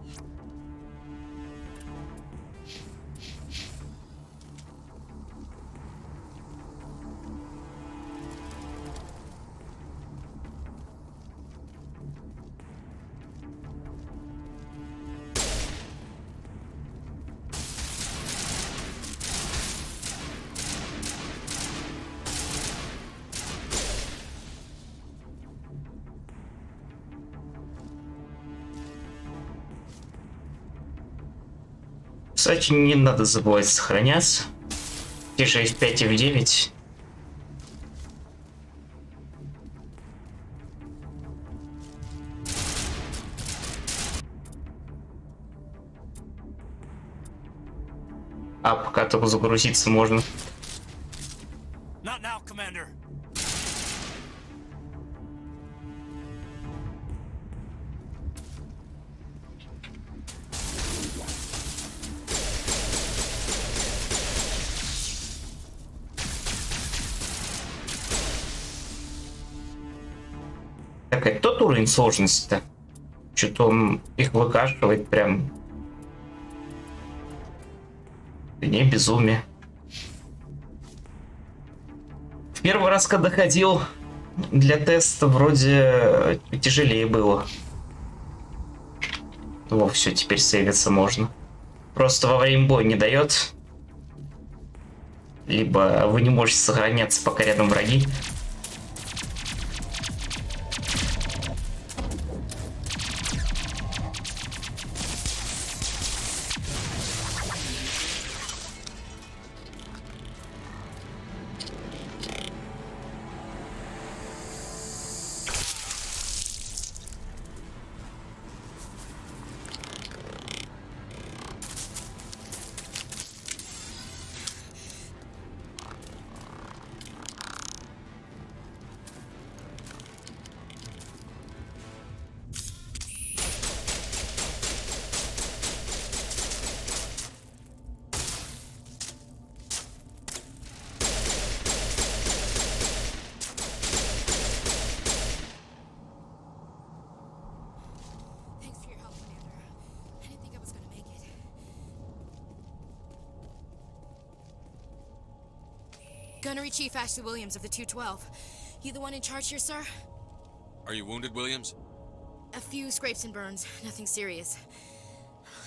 Speaker 1: Кстати, не надо забывать сохраняться. Те же F5 и F9. А пока только загрузиться можно.
Speaker 8: Not now, Commander.
Speaker 1: Так, это тот уровень сложности-то. Что-то он их выкашивает прям. Да не, безумие. В первый раз, когда ходил для теста, вроде тяжелее было. О, все, теперь сейвиться можно. Просто во время боя не дает. Либо вы не можете сохраняться, пока рядом враги.
Speaker 15: Gunnery Chief Ashley Williams of the 212. You the one in charge here, sir?
Speaker 9: Are you wounded, Williams?
Speaker 15: A few scrapes and burns, nothing serious.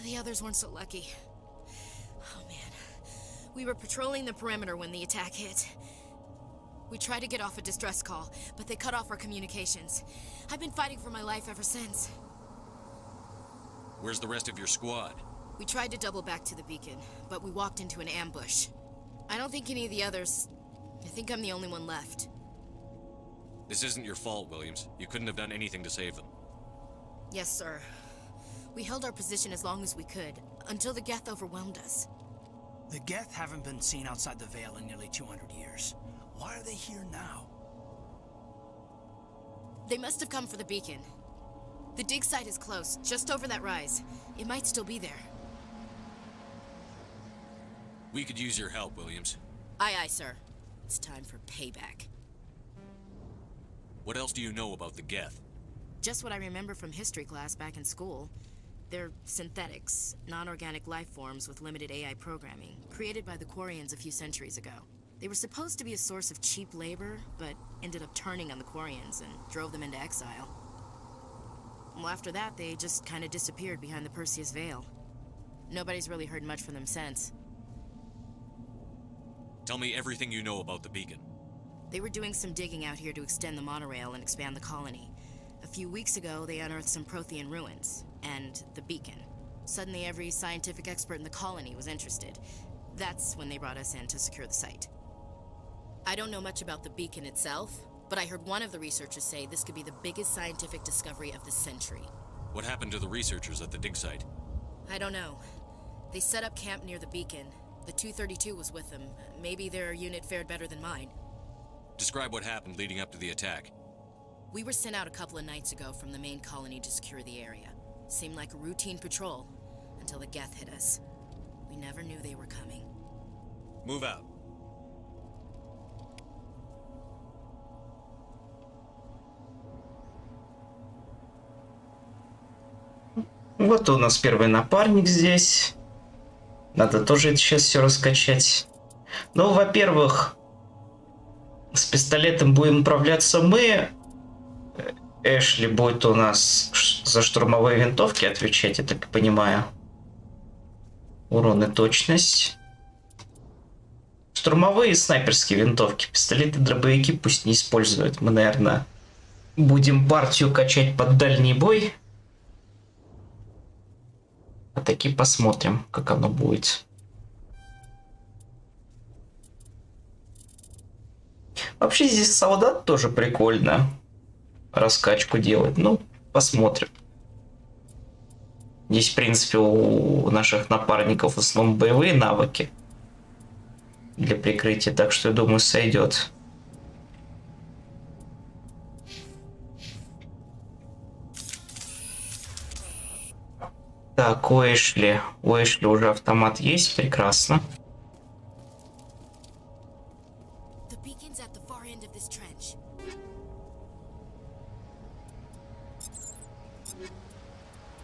Speaker 15: The others weren't so lucky. Oh man. We were patrolling the perimeter when the attack hit. We tried to get off a distress call, but they cut off our communications. I've been fighting for my life ever since.
Speaker 9: Where's the rest of your squad?
Speaker 15: We tried to double back to the beacon, but we walked into an ambush. I don't think any of the others... I think I'm the only one left.
Speaker 9: This isn't your fault, Williams. You couldn't have done anything to save them.
Speaker 15: Yes, sir. We held our position as long as we could, until the Geth overwhelmed us.
Speaker 8: The Geth haven't been seen outside the Veil in nearly 200 years. Why are they here now?
Speaker 15: They must have come for the beacon. The dig site is close, just over that rise. It might still be there.
Speaker 9: We could use your help, Williams.
Speaker 15: Aye, aye, sir. It's time for payback.
Speaker 9: What else do you know about the Geth?
Speaker 15: Just what I remember from history class back in school. They're synthetics, non-organic life forms with limited AI programming, created by the Quarians a few centuries ago. They were supposed to be a source of cheap labor, but ended up turning on the Quarians and drove them into exile. Well, after that, they just kind of disappeared behind the Perseus Veil. Nobody's really heard much from them since.
Speaker 9: Tell me everything you know about the beacon.
Speaker 15: They were doing some digging out here to extend the monorail and expand the colony. A few weeks ago, they unearthed some Prothean ruins, and the beacon. Suddenly, every scientific expert in the colony was interested. That's when they brought us in to secure the site. I don't know much about the beacon itself, but I heard one of the researchers say this could be the biggest scientific discovery of the century.
Speaker 9: What happened to the researchers at the dig site?
Speaker 15: I don't know. They set up camp near the beacon. The 232 was with them. Maybe their unit fared better than mine.
Speaker 9: Describe what happened leading up to the attack.
Speaker 15: We were sent out a couple of nights ago from the main colony to secure the area. Seemed like a routine patrol, until the Geth hit us. We never knew they were coming.
Speaker 9: Move out.
Speaker 1: Вот у нас первый напарник здесь. Надо тоже сейчас все раскачать. Ну, во-первых, с пистолетом будем управляться мы. Эшли будет у нас за штурмовые винтовки отвечать, я так понимаю. Урон и точность. Штурмовые и снайперские винтовки. Пистолеты, дробовики пусть не используют. Мы, наверное, будем партию качать под дальний бой. А таки посмотрим, как оно будет. Вообще здесь солдат тоже прикольно. Раскачку делать. Ну, посмотрим. Здесь, в принципе, у наших напарников в основном боевые навыки для прикрытия, так что, я думаю, сойдет. Так, у Эшли уже автомат есть, прекрасно.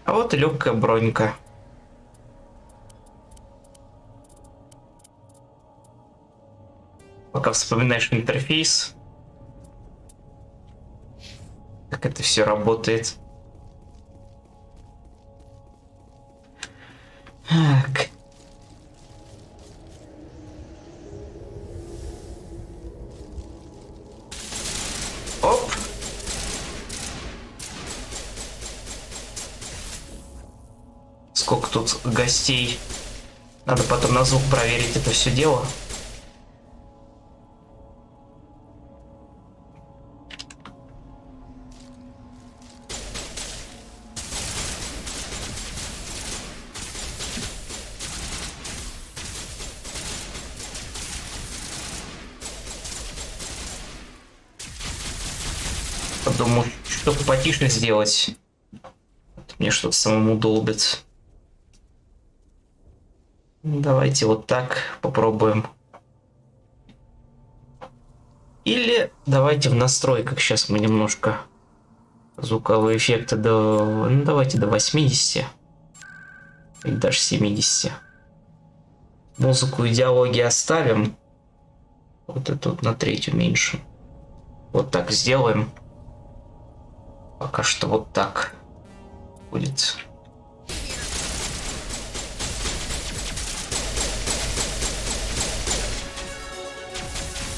Speaker 1: А вот и легкая бронька. Пока вспоминаешь интерфейс, как это все работает. Так. Оп. Сколько тут гостей. Надо потом на звук проверить это все дело. Подумаю, что-то потише сделать. Мне что-то самому долбит. Давайте вот так попробуем. Или давайте в настройках. Сейчас мы немножко звуковые эффекты до... Ну, давайте до 80. Или даже 70. Музыку и диалоги оставим. Вот это вот на треть уменьшим. Вот так сделаем. Пока что вот так будет.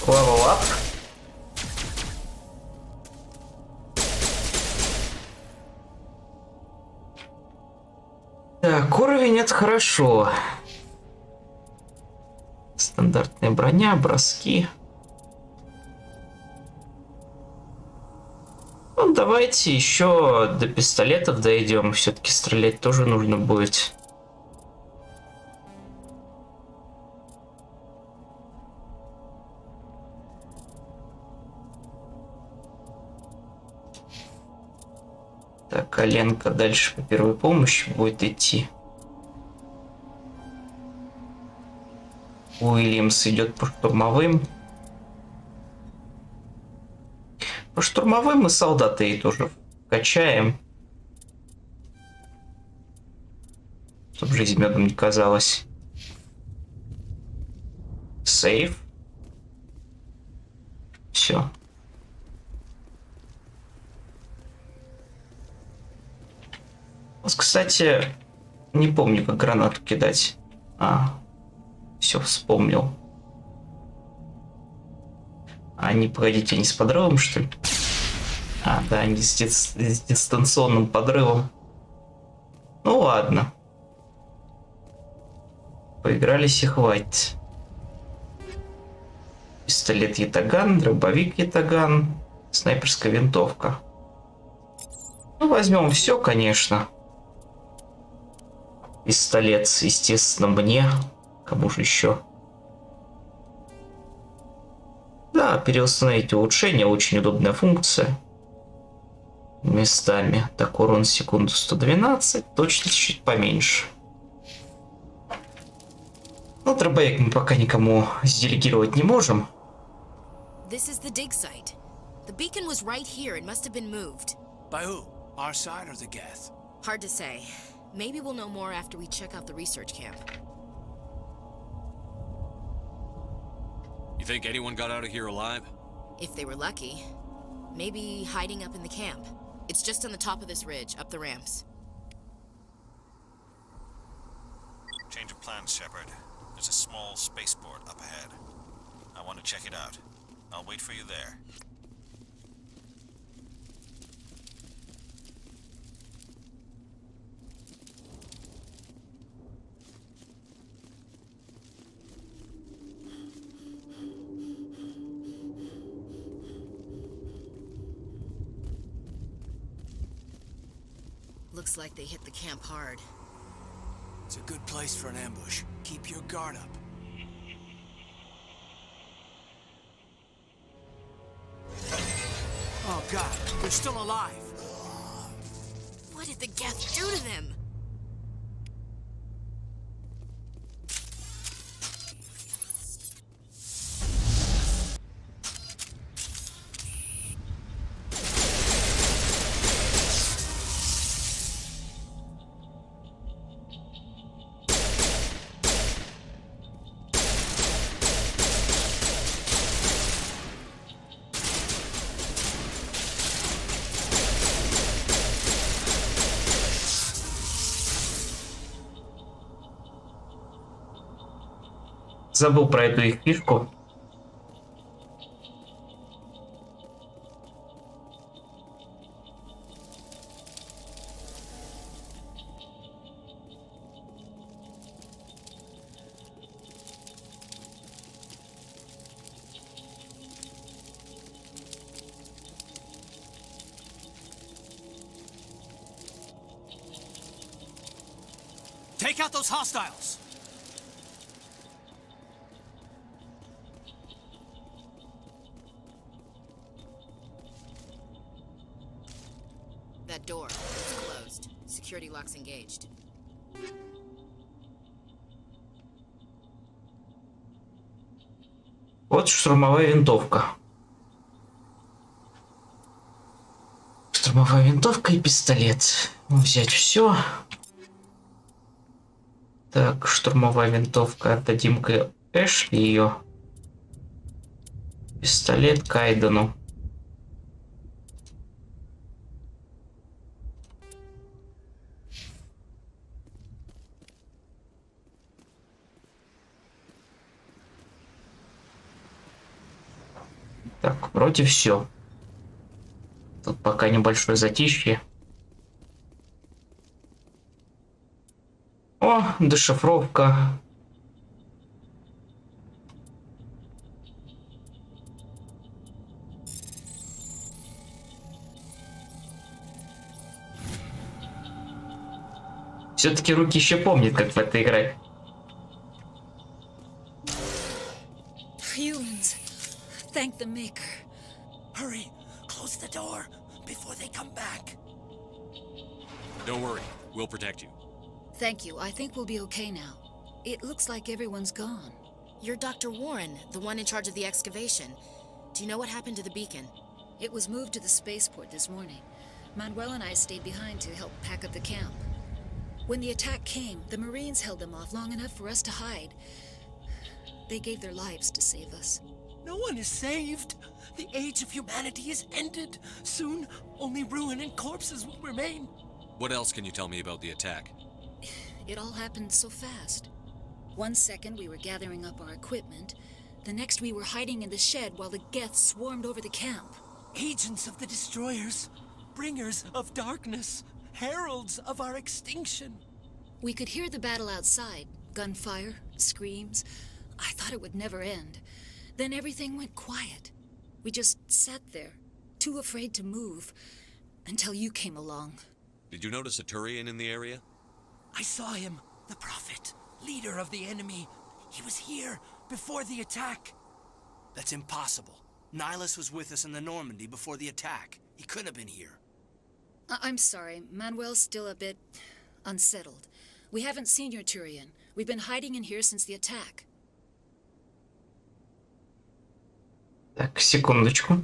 Speaker 1: Level up. Так, уровень — это хорошо. Стандартная броня, броски. Ну, давайте еще до пистолетов дойдем. Все-таки стрелять тоже нужно будет. Так, коленка дальше по первой помощи будет идти. Уильямс идет по штурмовым. По штурмовым мы солдаты и тоже качаем. Чтоб жизнь медом не казалась. Сейф. Все. Кстати, не помню, как гранату кидать. Все, вспомнил. Они, погодите, они с подрывом, что ли? Да, они с дистанционным подрывом. Ну ладно. Поигрались и хватит. Пистолет ятаган, дробовик ятаган, снайперская винтовка. Ну, возьмем все, конечно. Пистолет, естественно, мне. Кому же еще? Да, переустановить улучшение. Очень удобная функция. Местами. Так, урон в секунду 112. Точность чуть поменьше. Ну, дробовик мы пока никому сделегировать не можем.
Speaker 15: This is the dig site. The beacon was right here. It must have been moved.
Speaker 8: By who? Our side or the Geth?
Speaker 15: Hard to say. Maybe we'll know more after we check out the research camp.
Speaker 9: You think anyone got out of here alive?
Speaker 15: If they were lucky. Maybe hiding up in the camp. It's just on the top of this ridge, up the ramps.
Speaker 7: Change of plans, Shepard. There's a small spaceport up ahead. I want to check it out. I'll wait for you there.
Speaker 15: Looks like they hit the camp hard.
Speaker 8: It's a good place for an ambush. Keep your guard up. Oh god, they're still alive!
Speaker 15: What did the Geth do to them?
Speaker 1: Забыл про эту их фишку.
Speaker 8: Take out those hostiles!
Speaker 15: That door is closed. Security locks engaged.
Speaker 1: Вот штурмовая винтовка. Штурмовая винтовка и пистолет. Взять все. Так, штурмовая винтовка. Отдадим-ка Эшли ее. Пистолет Кайдену. Так, вроде все. Тут пока небольшое затишье. О, дешифровка. Все-таки руки еще помнят, как в этой игре.
Speaker 16: Humans, thank the Maker. Hurry, close the door before they come back.
Speaker 9: Don't worry, we'll protect you.
Speaker 16: Thank you. I think we'll be okay now. It looks like everyone's gone.
Speaker 15: You're Dr. Warren, the one in charge of the excavation. Do you know what happened to the beacon?
Speaker 16: It was moved to the spaceport this morning. Manuel and I stayed behind to help pack up the camp. When the attack came, the Marines held them off long enough for us to hide. They gave their lives to save us.
Speaker 8: No one is saved. The age of humanity is ended. Soon, only ruin and corpses will remain.
Speaker 9: What else can you tell me about the attack?
Speaker 16: It all happened so fast. 1 second we were gathering up our equipment. The next we were hiding in the shed while the Geth swarmed over the camp.
Speaker 8: Agents of the destroyers. Bringers of darkness. Heralds of our extinction.
Speaker 16: We could hear the battle outside. Gunfire, screams. I thought it would never end. Then everything went quiet. We just sat there, too afraid to move, until you came along.
Speaker 9: Did you notice a Turian in the area?
Speaker 8: I saw him, the Prophet, leader of the enemy. He was here before the attack.
Speaker 6: That's impossible. Nihilus was with us in the Normandy before the attack. He couldn't have been here.
Speaker 16: I'm sorry, Manuel's still a bit unsettled. We haven't seen your Turian. We've been hiding in here since the attack.
Speaker 1: Так, секундочку.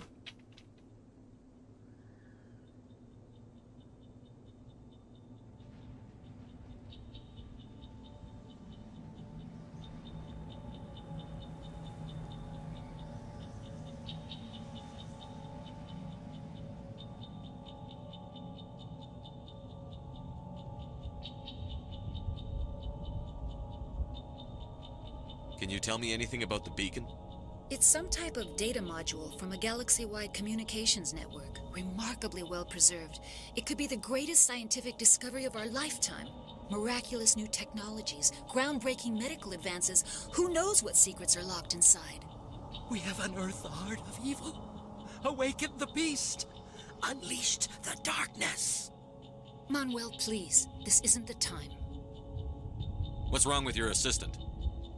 Speaker 9: Can you tell me anything about the beacon?
Speaker 16: It's some type of data module from a galaxy-wide communications network. Remarkably well preserved. It could be the greatest scientific discovery of our lifetime. Miraculous new technologies, groundbreaking medical advances. Who knows what secrets are locked inside?
Speaker 8: We have unearthed the heart of evil. Awakened the beast. Unleashed the darkness.
Speaker 16: Manuel, please. This isn't the time.
Speaker 9: What's wrong with your assistant?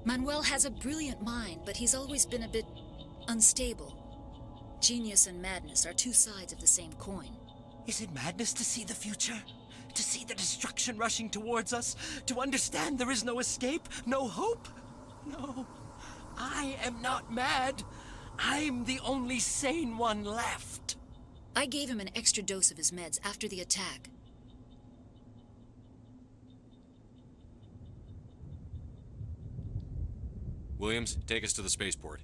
Speaker 16: Manuel has a brilliant mind, but he's always been a bit unstable. Genius and madness are two sides of the same coin.
Speaker 8: Is it madness to see the future? To see the destruction rushing towards us? To understand there is no escape? No hope? No. I am not mad. I'm the only sane one left.
Speaker 16: I gave him an extra dose of his meds after the attack.
Speaker 9: Williams, take us to the spaceport.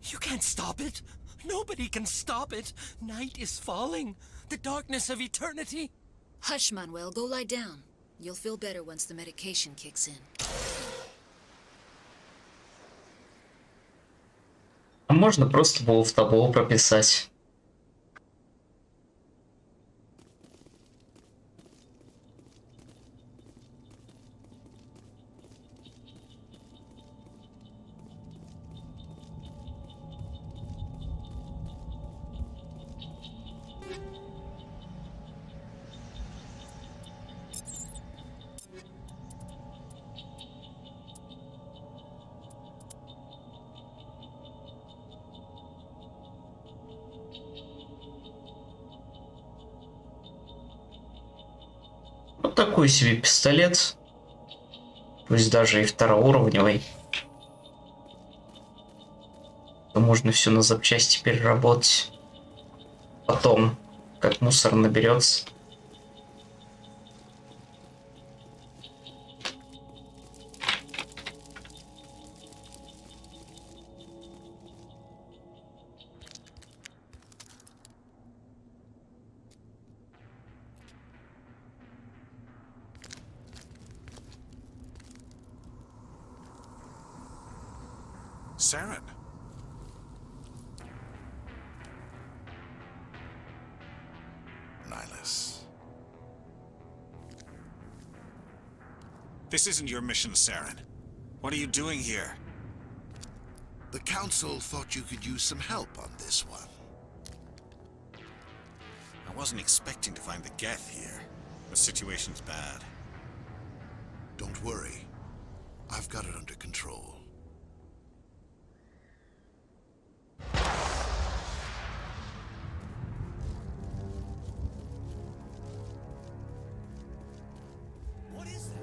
Speaker 8: You can't stop it. Nobody can stop it. Night is falling. The darkness of eternity.
Speaker 16: Hush, Manuel. Go lie down. You'll feel better once the medication kicks in.
Speaker 1: А можно просто было в табло прописать. Вот такой себе пистолет, пусть даже и второуровневый. То можно все на запчасти переработать. Потом, как мусор наберется.
Speaker 7: Saren. Nihilus. This isn't your mission, Saren. What are you doing here?
Speaker 5: The Council thought you could use some help on this one.
Speaker 7: I wasn't expecting to find the Geth here. The situation's bad.
Speaker 5: Don't worry. I've got it under control.
Speaker 8: What is that?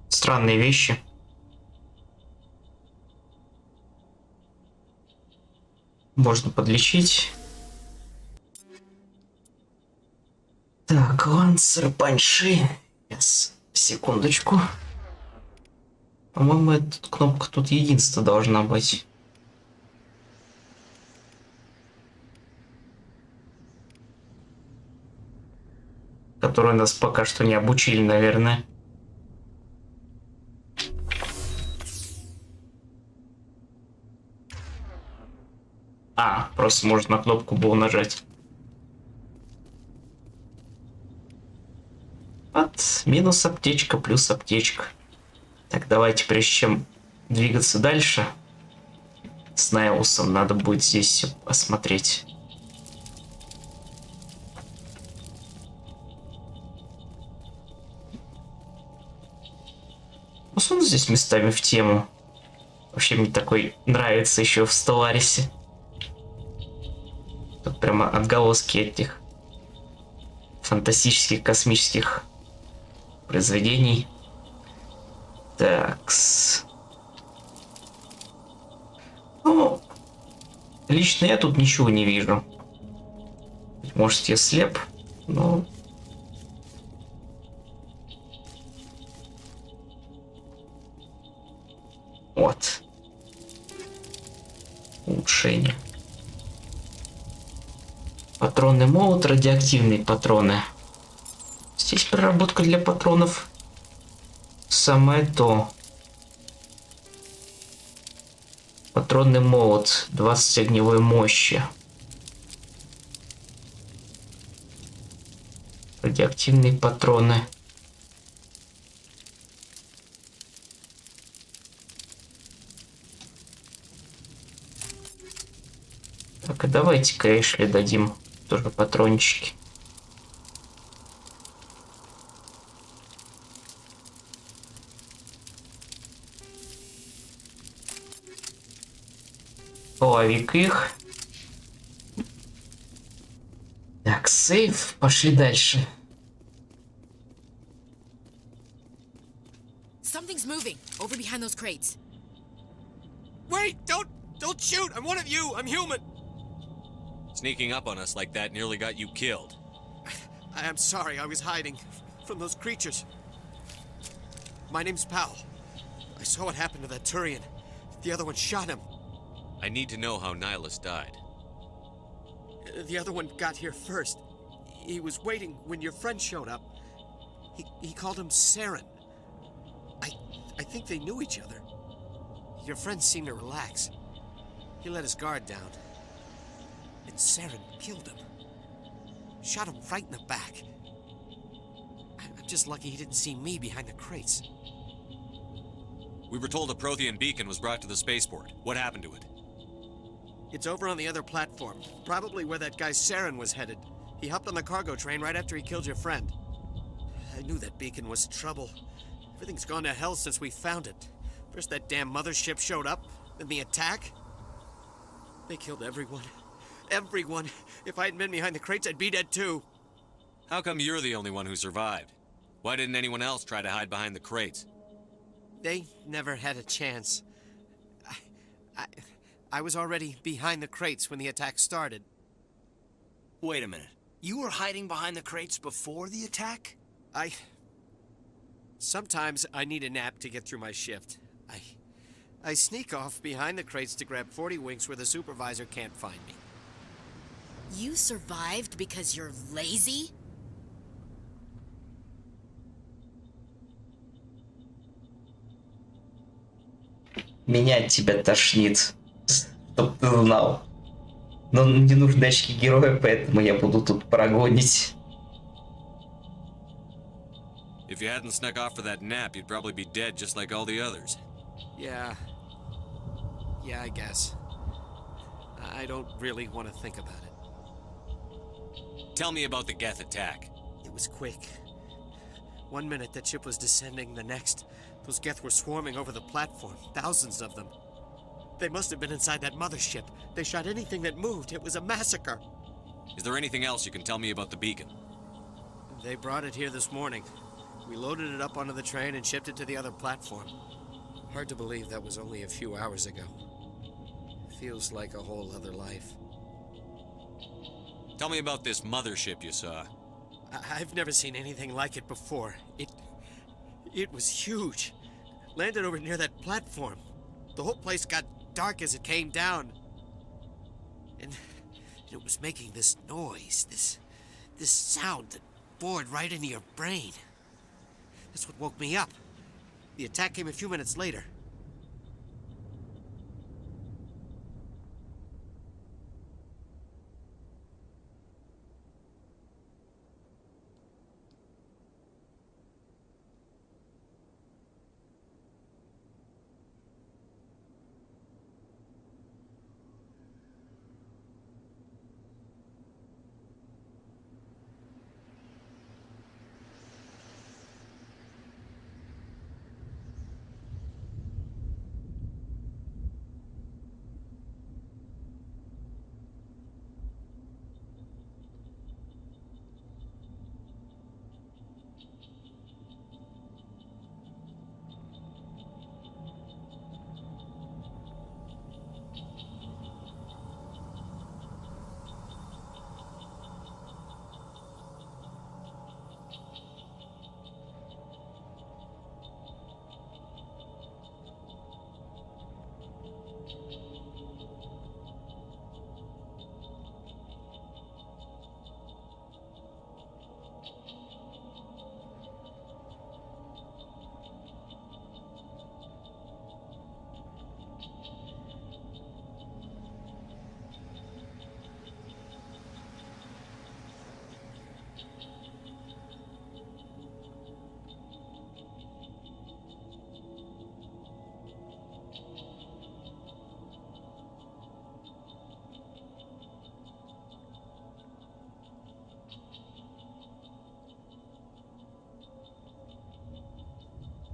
Speaker 1: Странные вещи. Можно подлечить. Так, лансер, панши. Сейчас, секундочку. По-моему, эта кнопка тут единство должна быть. Которую нас пока что не обучили, наверное. А, просто можно на кнопку было нажать. Вот, минус аптечка, плюс аптечка. Так, давайте, прежде чем двигаться дальше, с Найлусом надо будет здесь все осмотреть. Он здесь местами в тему. Вообще мне такой нравится еще в Stellaris. Тут прямо отголоски этих фантастических космических произведений. Такс. Ну, лично я тут ничего не вижу. Может, я слеп, но... Вот. Улучшение. Патронный молот, радиоактивные патроны. Здесь переработка для патронов. Самое то. Патронный молот, 20 огневой мощи. Радиоактивные патроны. Так, а давайте-ка Эшли дадим тоже патрончики. Половик их. Так, сейф. Пошли дальше.
Speaker 15: Something's moving over behind those crates.
Speaker 8: Wait! Don't shoot! I'm one of you! I'm human!
Speaker 9: Sneaking up on us like that nearly got you killed.
Speaker 8: I'm sorry, I was hiding from those creatures. My name's Powell. I saw what happened to that Turian. The other one shot him.
Speaker 9: I need to know how Nihilus died.
Speaker 8: The other one got here first. He was waiting when your friend showed up. He called him Saren. I think they knew each other. Your friend seemed to relax. He let his guard down. And Saren killed him. Shot him right in the back. I'm just lucky he didn't see me behind the crates.
Speaker 9: We were told a Prothean beacon was brought to the spaceport. What happened to it?
Speaker 8: It's over on the other platform. Probably where that guy Saren was headed. He hopped on the cargo train right after he killed your friend. I knew that beacon was trouble. Everything's gone to hell since we found it. First that damn mothership showed up, then the attack. They killed everyone. Everyone. If I hadn't been behind the crates, I'd be dead too.
Speaker 9: How come you're the only one who survived? Why didn't anyone else try to hide behind the crates?
Speaker 8: They never had a chance. I was already behind the crates when the attack started.
Speaker 17: Wait a minute. You were hiding behind the crates before the attack?
Speaker 8: Sometimes I need a nap to get through my shift. I sneak off behind the crates to grab 40 winks where the supervisor can't find me.
Speaker 15: You survived because you're lazy?
Speaker 1: Меня от тебя тошнит, чтоб ты знал. Но не нужны очки героя, поэтому я буду тут прогонить.
Speaker 9: If you hadn't snuck off for that nap, you'd probably be dead just like all the others.
Speaker 8: Yeah, I guess. I don't really want to think about it.
Speaker 9: Tell me about the Geth attack.
Speaker 8: It was quick. 1 minute that ship was descending, the next, those Geth were swarming over the platform, thousands of them. They must have been inside that mothership. They shot anything that moved. It was a massacre.
Speaker 9: Is there anything else you can tell me about the beacon?
Speaker 8: They brought it here this morning. We loaded it up onto the train and shipped it to the other platform. Hard to believe that was only a few hours ago. Feels like a whole other life.
Speaker 9: Tell me about this mothership you saw.
Speaker 8: I've never seen anything like it before. It was huge. Landed over near that platform. The whole place got dark as it came down. And it was making this noise, this sound that bored right into your brain. That's what woke me up. The attack came a few minutes later.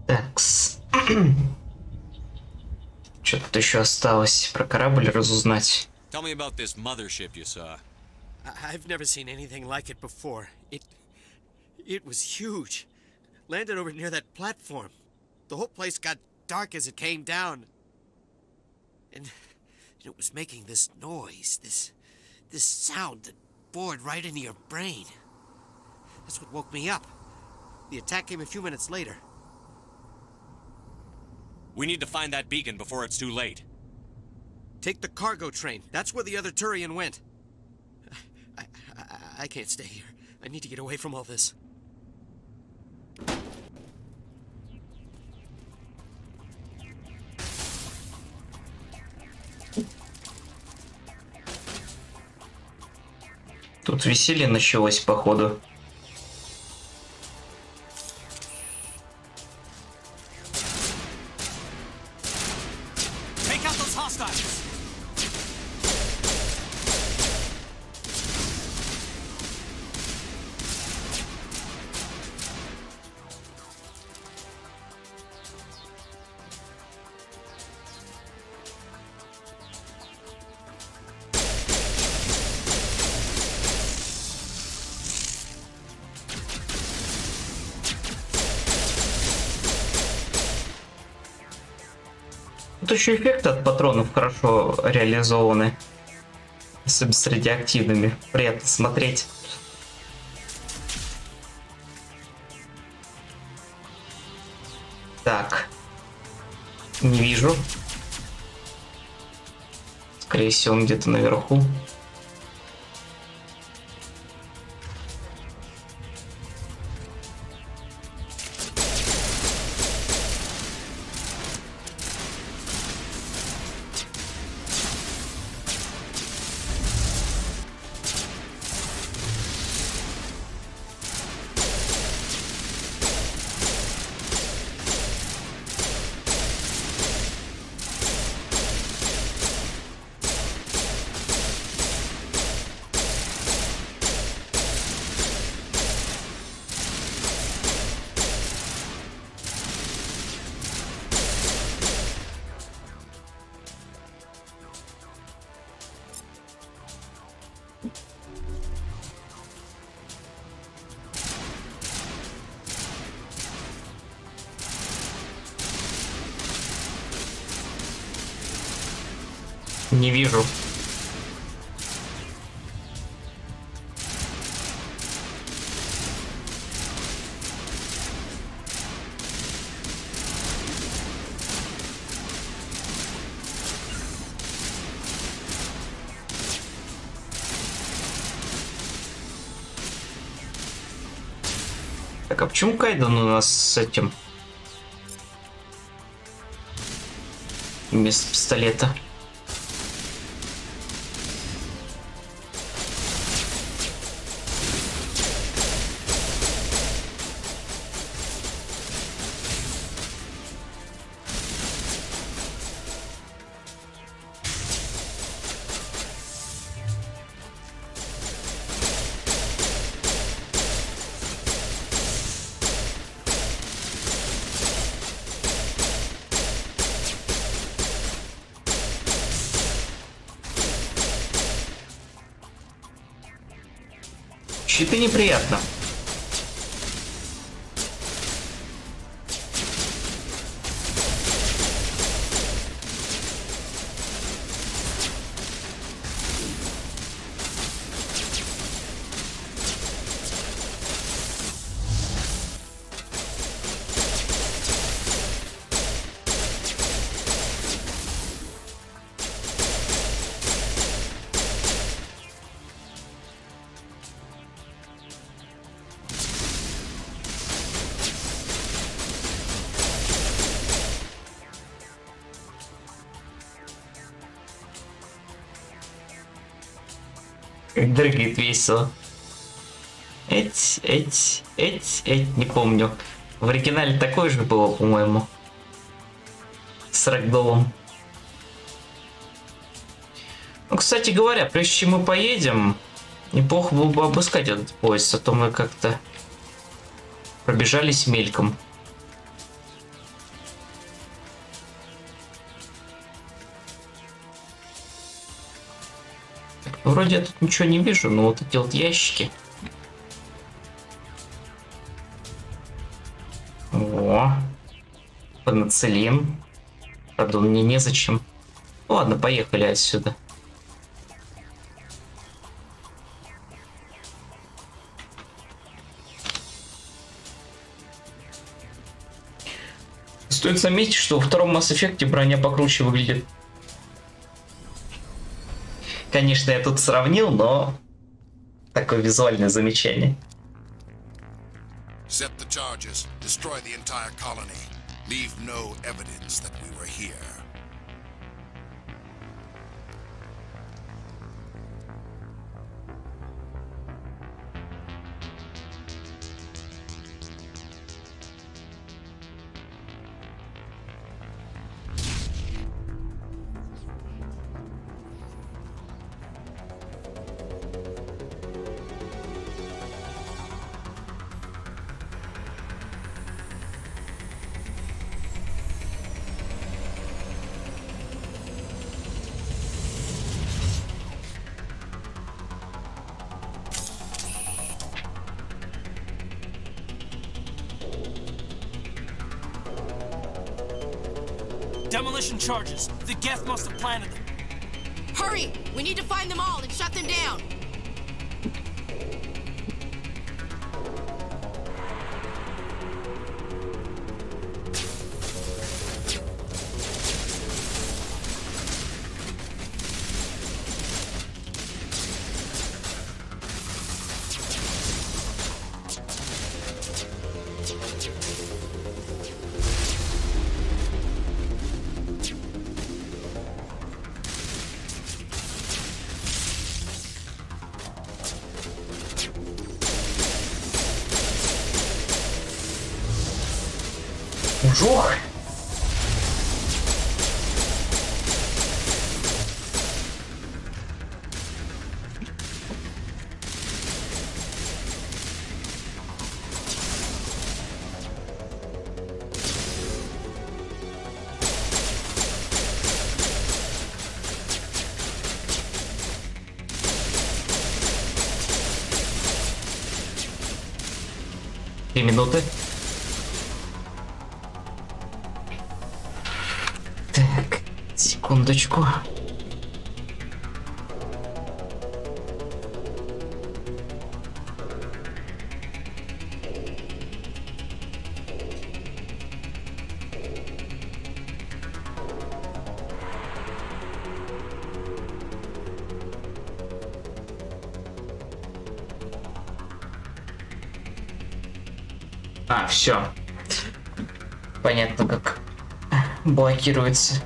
Speaker 1: Такс. Что тут еще осталось про корабль разузнать?
Speaker 9: Tell me about this mothership you saw.
Speaker 8: I've never seen anything like it before. It was huge. Landed over near that platform. The whole place got dark as it came down. And it was making this noise, this sound that bored right into your brain.
Speaker 17: That's what woke me up. The attack came a few minutes later.
Speaker 9: We need to find that beacon before it's too late.
Speaker 17: Take the cargo train. That's where the other Turian went. I can't stay here. I need to get away from all this.
Speaker 1: Тут веселье началось, походу.
Speaker 17: Take out those hostiles.
Speaker 1: Тут еще эффекты от патронов хорошо реализованы. Особенно с радиоактивными. Приятно смотреть. Так. Не вижу. Скорее всего, он где-то наверху. Не вижу. Так, а почему Кайден у нас с этим? Вместо пистолета. Щиты неприятно. Как дрыгает весело. Не помню. В оригинале такое же было, по-моему. С рэгдолом. Ну, кстати говоря, прежде чем мы поедем, неплохо было бы обыскать этот поезд, а то мы как-то пробежались мельком. Вроде я тут ничего не вижу, но вот эти вот ящики. О, пенициллин. Правда, он мне незачем. Ладно, поехали отсюда. Стоит заметить, что во втором Mass Effect броня покруче выглядит. Конечно, я тут сравнил, но такое визуальное замечание.
Speaker 3: Set the charges. Destroy the entire colony. Leave no evidence that we were here.
Speaker 17: Demolition charges. The Geth must have planted them.
Speaker 15: Hurry! We need to find them all and shut them down!
Speaker 1: Жух. Три минуты. Так, секундочку. А, все. Понятно, как блокируется.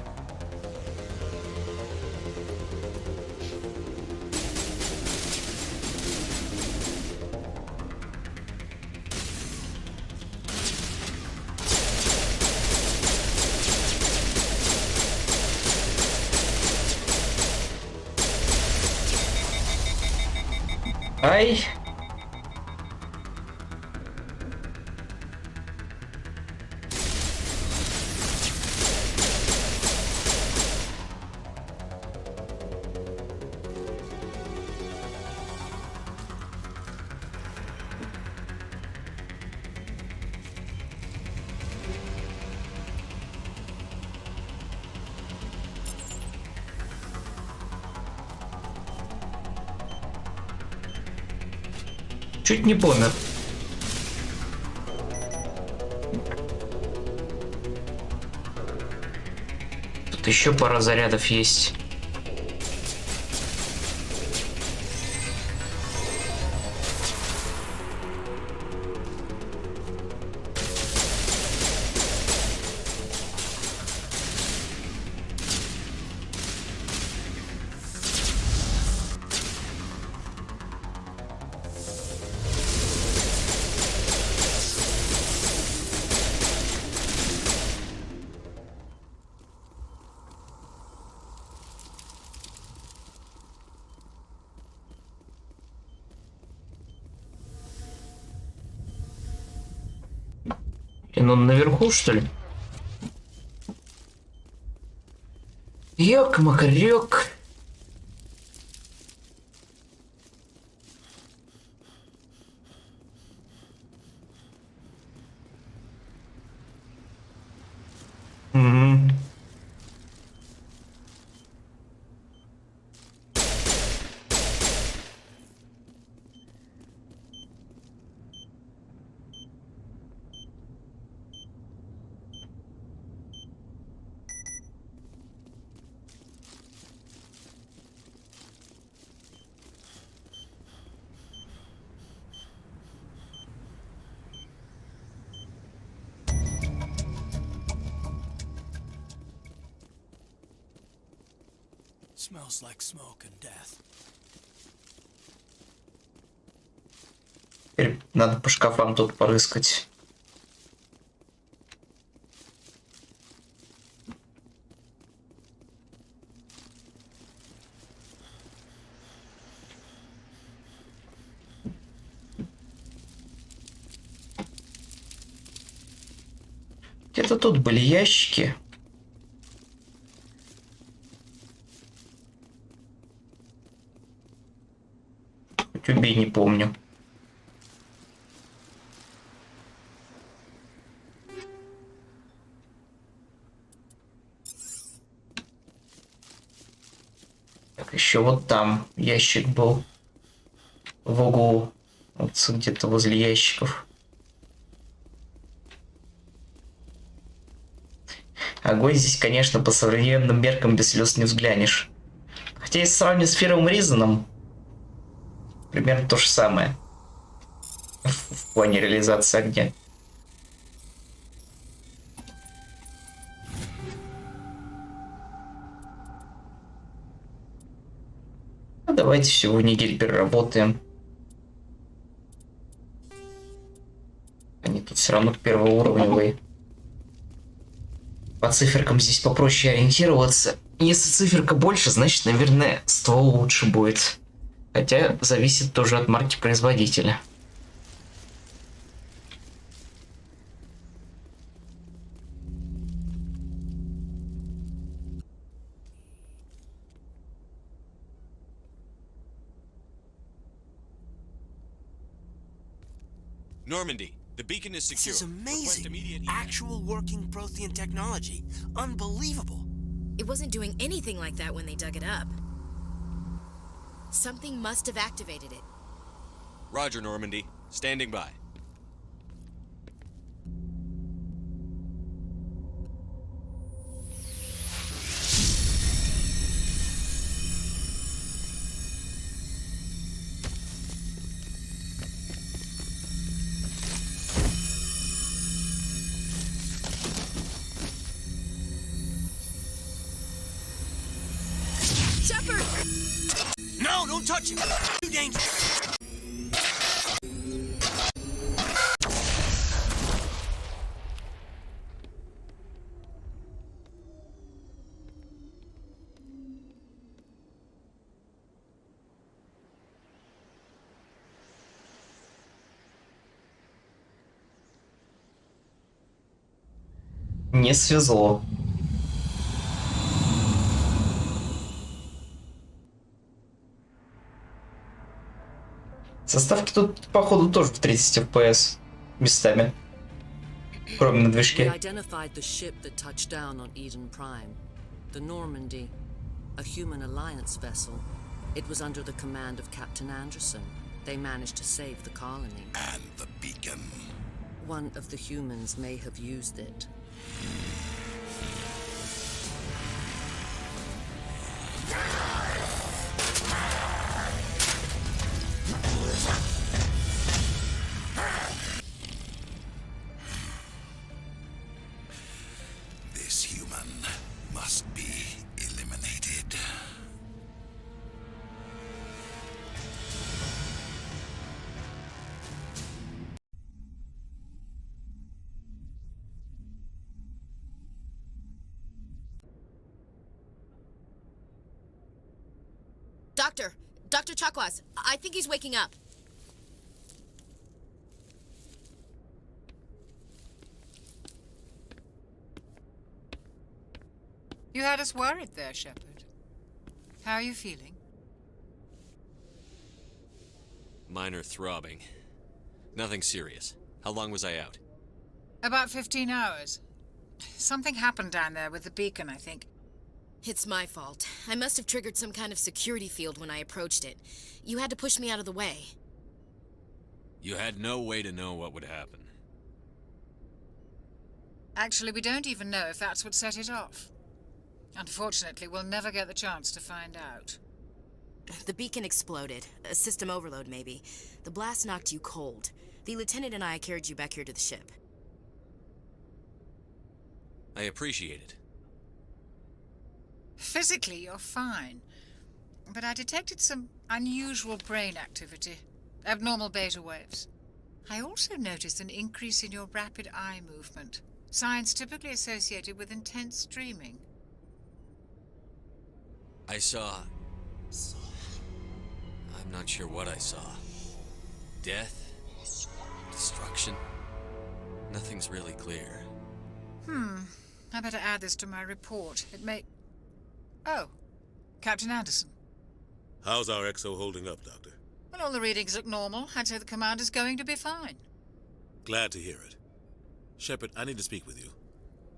Speaker 1: Ай. Чуть не помер. Тут еще пара зарядов есть. Ну, наверху, что ли? Ёк-макарёк. Угу.
Speaker 17: Smells like smoke and death.
Speaker 1: Теперь надо по шкафам тут порыскать. Где-то тут были ящики. Хоть убей, не помню. Так, еще вот там ящик был. В углу. Вот где-то возле ящиков. Огонь здесь, конечно, по современным меркам без слез не взглянешь. Хотя если сравнивать с первым Ризаном, примерно то же самое. В плане реализации огня. Ну, давайте всего неделю переработаем. Они тут все равно первоуровневые. По циферкам здесь попроще ориентироваться. Если циферка больше, значит, наверное, ствол лучше будет. Хотя зависит тоже от марки производителя.
Speaker 9: Normandy, the beacon is secure.
Speaker 17: This is amazing. Actual working Prothean technology. Unbelievable.
Speaker 15: It wasn't doing anything like that when they dug it up. Something must have activated it.
Speaker 9: Roger, Normandy. Standing by.
Speaker 17: No, don't touch him. Too dangerous.
Speaker 1: Не свезло. Заставки тут, походу, тоже в 30 FPS местами. Кроме на движке.
Speaker 2: We identified the ship that touched down on Eden Prime. The Normandy, a human alliance vessel. It was under the command of Captain Anderson. They managed to save the colony.
Speaker 5: And the beacon.
Speaker 2: One of the humans may have used it.
Speaker 5: This human must be eliminated.
Speaker 15: Dr. Chakwas, I think he's waking up.
Speaker 12: You had us worried there, Shepard. How are you feeling?
Speaker 9: Minor throbbing. Nothing serious. How long was I out?
Speaker 12: About 15 hours. Something happened down there with the beacon, I think.
Speaker 15: It's my fault. I must have triggered some kind of security field when I approached it. You had to push me out of the way.
Speaker 9: You had no way to know what would happen.
Speaker 12: Actually, we don't even know if that's what set it off. Unfortunately, we'll never get the chance to find out.
Speaker 15: The beacon exploded. A system overload, maybe. The blast knocked you cold. The lieutenant and I carried you back here to the ship.
Speaker 9: I appreciate it.
Speaker 12: Physically, you're fine. but I detected some unusual brain activity, abnormal beta waves. I also noticed an increase in your rapid eye movement, signs typically associated with intense streaming.
Speaker 9: I saw... I'm not sure what I saw. Death? Destruction? Nothing's really clear.
Speaker 12: I better add this to my report. It may... Oh, Captain Anderson.
Speaker 13: How's our XO holding up, Doctor?
Speaker 12: Well, all the readings look normal. I'd say the commander's going to be fine.
Speaker 13: Glad to hear it. Shepard, I need to speak with you.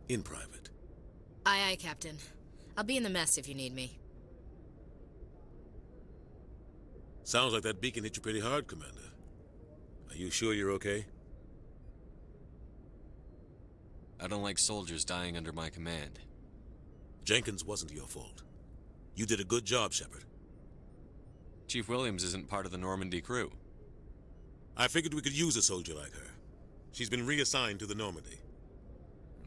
Speaker 13: In private.
Speaker 15: Aye, aye, Captain. I'll be in the mess if you need me.
Speaker 13: Sounds like that beacon hit you pretty hard, Commander. Are you sure you're okay?
Speaker 9: I don't like soldiers dying under my command.
Speaker 13: Jenkins wasn't your fault. You did a good job, Shepard.
Speaker 9: Chief Williams isn't part of the Normandy crew.
Speaker 13: I figured we could use a soldier like her. She's been reassigned to the Normandy.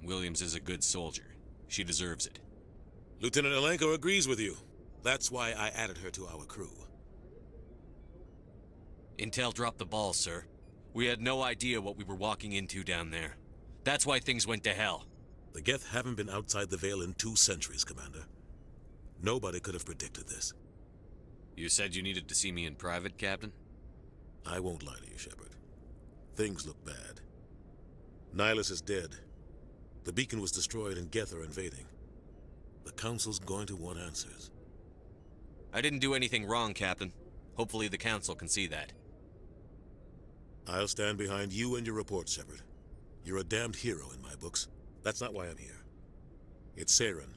Speaker 9: Williams is a good soldier. She deserves it.
Speaker 13: Lieutenant Alenko agrees with you. That's why I added her to our crew.
Speaker 9: Intel dropped the ball, sir. We had no idea what we were walking into down there. That's why things went to hell.
Speaker 13: The Geth haven't been outside the Veil in 2 centuries, Commander. Nobody could have predicted this.
Speaker 9: You said you needed to see me in private, Captain?
Speaker 13: I won't lie to you, Shepard. Things look bad. Nihilus is dead. The beacon was destroyed and Geth are invading. The Council's going to want answers.
Speaker 9: I didn't do anything wrong, Captain. Hopefully the Council can see that.
Speaker 13: I'll stand behind you and your report, Shepard. You're a damned hero in my books. That's not why I'm here. It's Saren,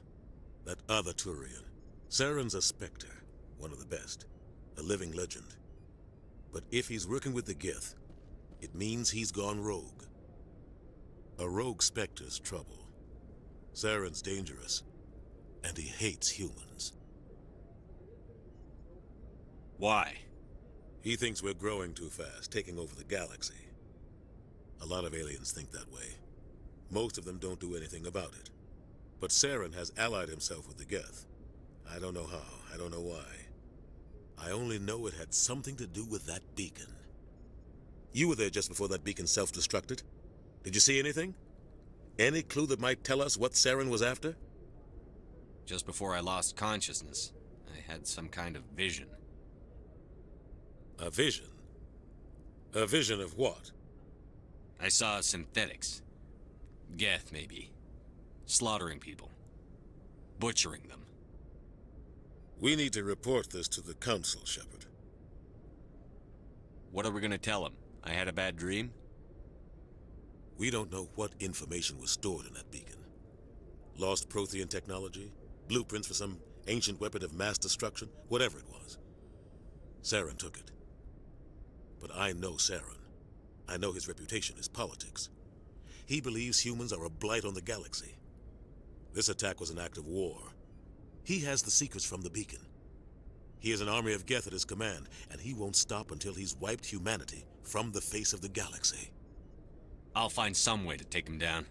Speaker 13: that other Turian. Saren's a Spectre, one of the best, a living legend. But if he's working with the Geth, it means he's gone rogue. A rogue Spectre's trouble. Saren's dangerous, and he hates humans.
Speaker 9: Why?
Speaker 13: He thinks we're growing too fast, taking over the galaxy. A lot of aliens think that way. Most of them don't do anything about it. But Saren has allied himself with the Geth. I don't know how, I don't know why. I only know it had something to do with that beacon. You were there just before that beacon self-destructed. Did you see anything? Any clue that might tell us what Saren was after?
Speaker 9: Just before I lost consciousness, I had some kind of vision.
Speaker 13: A vision? A vision of what?
Speaker 9: I saw synthetics. Geth, maybe. Slaughtering people. Butchering them.
Speaker 13: We need to report this to the Council, Shepard.
Speaker 9: What are we gonna tell them? I had a bad dream?
Speaker 13: We don't know what information was stored in that beacon. Lost Prothean technology? Blueprints for some ancient weapon of mass destruction? Whatever it was. Saren took it. But I know Saren. I know his reputation is politics. He believes humans are a blight on the galaxy. This attack was an act of war. He has the secrets from the beacon. He has an army of Geth at his command, and he won't stop until he's wiped humanity from the face of the galaxy.
Speaker 9: I'll find some way to take him down.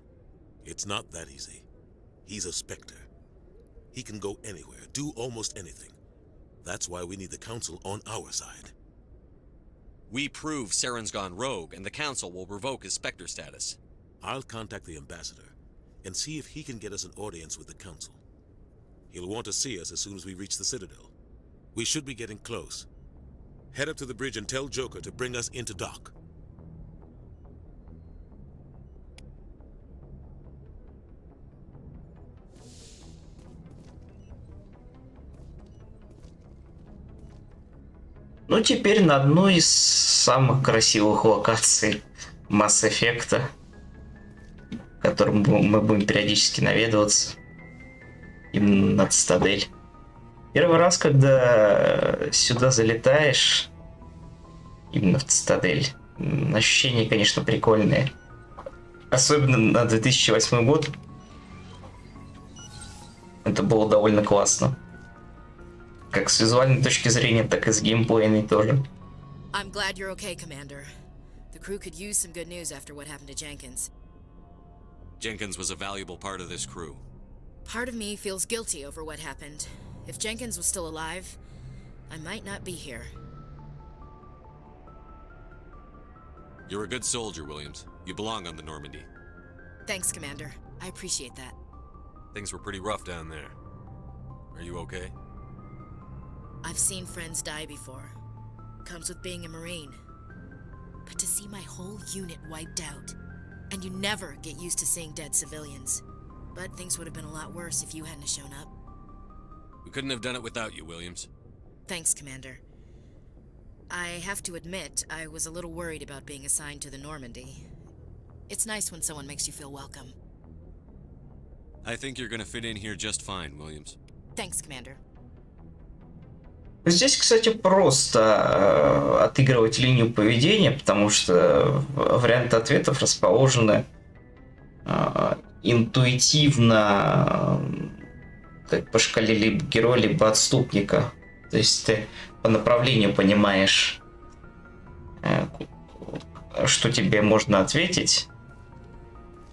Speaker 13: It's not that easy. He's a Spectre. He can go anywhere, do almost anything. That's why we need the Council on our side.
Speaker 9: We prove Saren's gone rogue, and the Council will revoke his Spectre status.
Speaker 13: I'll contact the Ambassador and see if he can get us an audience with the Council. He'll want to see us as soon as we reach the Citadel. We should be getting close. Head up to the bridge and tell Joker to bring us into dock.
Speaker 1: Ну, теперь на одной из самых красивых локаций Masseffect, в котором мы будем периодически наведываться. Именно на Цитадель. Первый раз, когда сюда залетаешь, именно в Цитадель, ощущения, конечно, прикольные. Особенно на 2008 год. Это было довольно классно. Как с визуальной точки зрения, так и с геймплейной тоже.
Speaker 15: I'm glad you're okay, Commander. The crew could use some good news after what happened to Jenkins.
Speaker 9: Jenkins was a valuable part of this crew.
Speaker 15: Part of me feels guilty over what happened. If Jenkins was still alive, I might not be here.
Speaker 9: You're a good soldier, Williams. You belong on the Normandy.
Speaker 15: Thanks, Commander. I appreciate that.
Speaker 9: Things were pretty rough down there. Are you okay?
Speaker 15: I've seen friends die before. Comes with being a Marine. But to see my whole unit wiped out, and you never get used to seeing dead civilians. But things would have been a lot worse if you hadn't shown up.
Speaker 9: We couldn't have done it without you, Williams.
Speaker 15: Thanks, Commander. I have to admit, I was a little worried about being assigned to the Normandy. It's nice when someone makes you feel welcome.
Speaker 9: I think you're gonna fit in here just fine, Williams.
Speaker 15: Thanks, Commander.
Speaker 1: Здесь, кстати, просто отыгрывать линию поведения, потому что варианты ответов расположены интуитивно, так, по шкале либо героя, либо отступника. То есть ты по направлению понимаешь, что тебе можно ответить.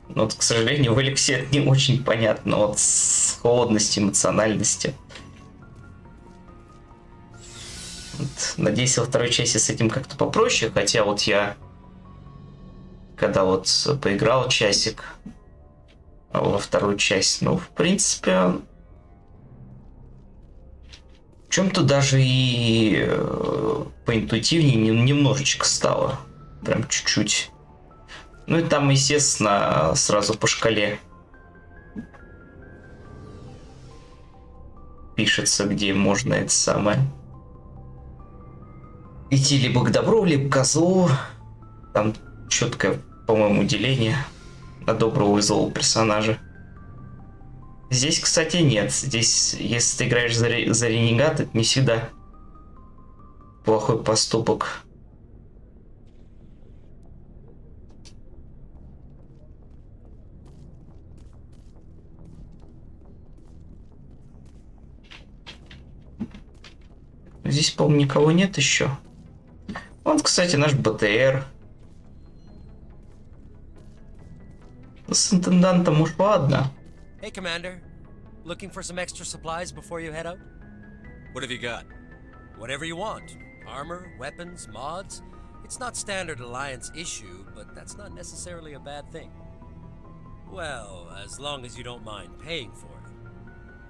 Speaker 1: Но, вот, к сожалению, в Эликсе это не очень понятно. Вот с холодностью, эмоциональностью. Вот, надеюсь, во второй части с этим как-то попроще. Хотя вот я, когда вот поиграл часик во вторую часть, ну, в принципе, в чем-то даже и поинтуитивнее немножечко стало. Прям чуть-чуть. Ну и там, естественно, сразу по шкале пишется, где можно это самое идти либо к добру, либо к злу. Там четкое, по-моему, деление на доброго и злого персонажа. Здесь, кстати, нет. Здесь, если ты играешь за ренегат, это не всегда плохой поступок. Здесь, по-моему, никого нет еще. Вот, кстати, наш БТР. С интендантом уж ладно.
Speaker 8: Hey, Commander. Looking for some extra supplies before you head out?
Speaker 9: What have you got?
Speaker 8: Whatever you want. Armor, weapons, mods. It's not standard Alliance issue, but that's not necessarily a bad thing. Well, as long as you don't mind paying for it.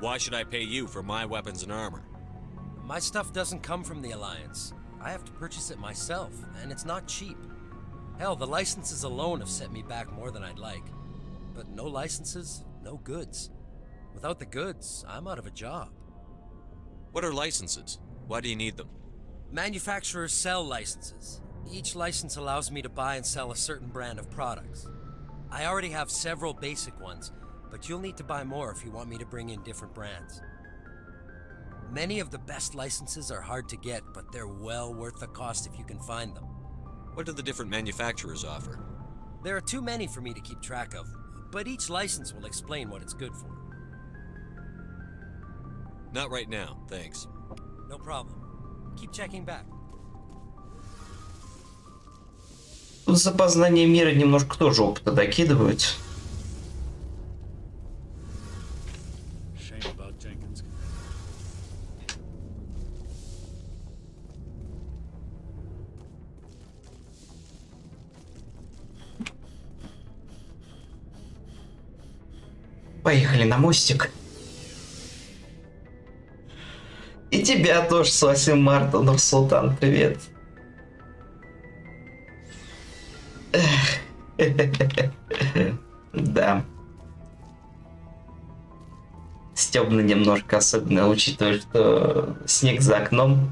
Speaker 9: Why should I pay you for my weapons and armor?
Speaker 8: My stuff doesn't come from the Alliance. I have to purchase it myself, and it's not cheap. Hell, the licenses alone have set me back more than I'd like. But no licenses, no goods. Without the goods, I'm out of a job.
Speaker 9: What are licenses? Why do you need them?
Speaker 8: Manufacturers sell licenses. Each license allows me to buy and sell a certain brand of products. I already have several basic ones, but you'll need to buy more if you want me to bring in different brands. Many of the best licenses are hard to get, but they're well worth the cost if you can find them.
Speaker 9: What do the different manufacturers offer?
Speaker 8: There are too many for me to keep track of, but each license will explain what it's good for.
Speaker 9: Not right now, thanks.
Speaker 8: No problem. Keep checking back.
Speaker 1: Тут за познание мира немножко тоже опыта докидывают. Поехали на мостик. И тебя тоже с 8 марта, Нурсултан, привет. Да. Стёбно немножко, особенно учитывая, что снег за окном.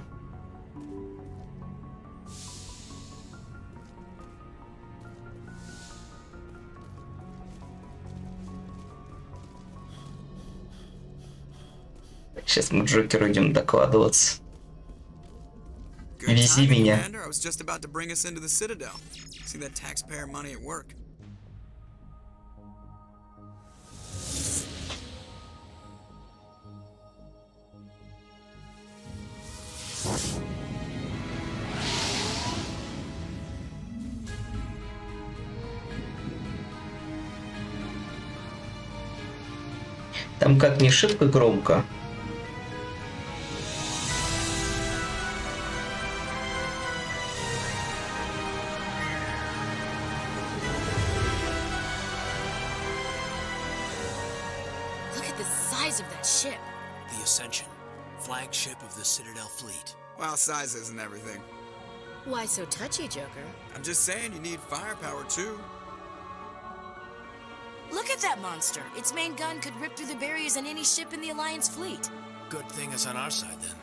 Speaker 1: Сейчас мы Джокеру идем докладываться. Вези меня.
Speaker 6: I was just about to bring us into the Citadel. See that taxpayer money at work.
Speaker 1: Там как не шибко громко.
Speaker 15: size of that ship?
Speaker 17: The Ascension, flagship of the Citadel fleet.
Speaker 6: Well, size isn't everything.
Speaker 15: Why so touchy, Joker?
Speaker 6: I'm just saying you need firepower too.
Speaker 15: Look at that monster. Its main gun could rip through the barriers in any ship in the Alliance fleet.
Speaker 17: Good thing it's on our side then.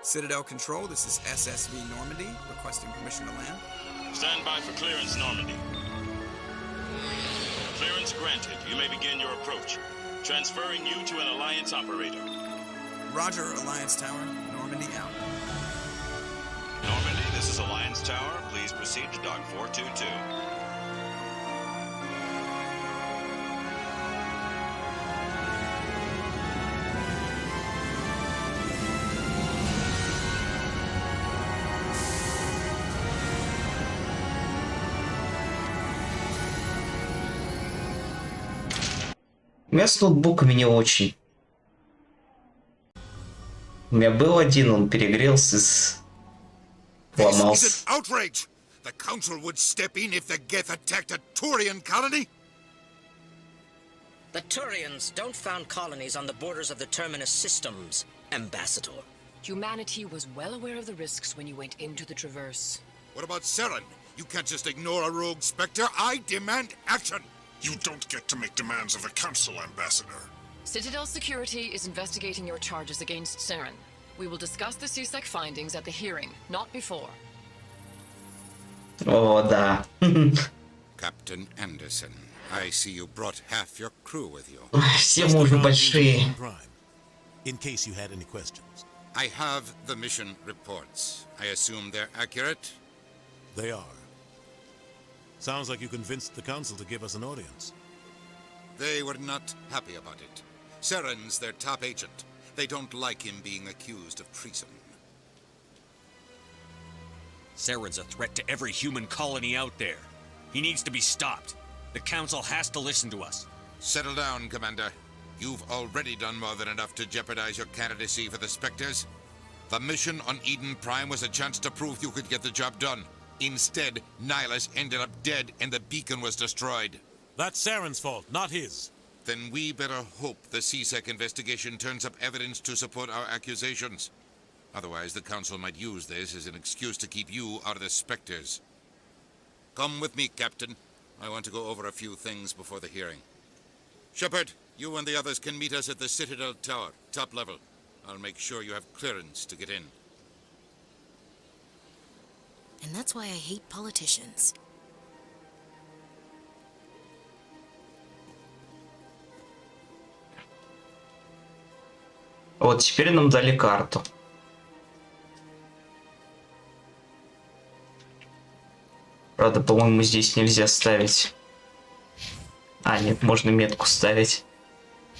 Speaker 6: Citadel Control, this is SSV Normandy, requesting permission to land.
Speaker 18: Stand by for clearance, Normandy. Clearance granted. You may begin your approach. Transferring you to an Alliance operator.
Speaker 6: Roger, Alliance Tower. Normandy out.
Speaker 18: Normandy, this is Alliance Tower. Please proceed to Dock 422.
Speaker 1: У меня с ноутбуками не очень. У меня был один, он перегрелся, сломался.
Speaker 5: This is an outrage! The Council would step in if the Geth attacked a Turian colony?
Speaker 19: The Turians don't found colonies on the borders of the Terminus systems, Ambassador.
Speaker 20: Humanity was well aware of the risks when you went into the Traverse.
Speaker 5: What about Saren? You can't just ignore a rogue Spectre. I demand action!
Speaker 21: You don't get to make demands of the Council, Ambassador.
Speaker 20: Citadel Security is investigating your charges against Saren. We will discuss the CSEC findings at the hearing, not before.
Speaker 1: О, да.
Speaker 3: Captain Anderson, I see you brought half your crew with you.
Speaker 1: Все мы уже большие.
Speaker 13: In case you had any questions.
Speaker 3: I have the mission reports. I assume they're accurate?
Speaker 13: They are. Sounds like you convinced the Council to give us an audience.
Speaker 3: They were not happy about it. Saren's their top agent. They don't like him being accused of treason.
Speaker 22: Saren's a threat to every human colony out there. He needs to be stopped. The Council has to listen to us.
Speaker 3: Settle down, Commander. You've already done more than enough to jeopardize your candidacy for the Spectres. The mission on Eden Prime was a chance to prove you could get the job done. Instead, Nihilus ended up dead and the beacon was destroyed.
Speaker 13: That's Saren's fault, not his.
Speaker 3: Then we better hope the CSEC investigation turns up evidence to support our accusations. Otherwise, the Council might use this as an excuse to keep you out of the Spectres. Come with me, Captain. I want to go over a few things before the hearing. Shepard, you and the others can meet us at the Citadel Tower, top level. I'll make sure you have clearance to get in.
Speaker 15: And that's why I hate politicians.
Speaker 1: Вот теперь нам дали карту. Правда, по-моему, здесь нельзя ставить. А, нет, можно метку ставить.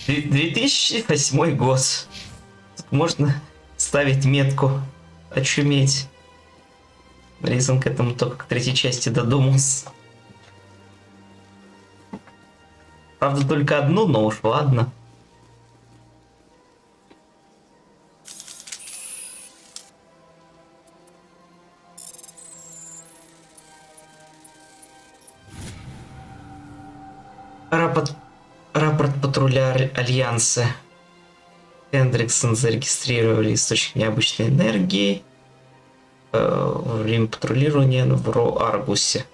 Speaker 1: 2008 год. Тут можно ставить метку. Очуметь. Ризан к этому только к третьей части додумался. Правда, только одну, но уж ладно. Рапорт патруля Альянса. Хендриксон зарегистрировали источник необычной энергии во время патрулирования в Аргусе.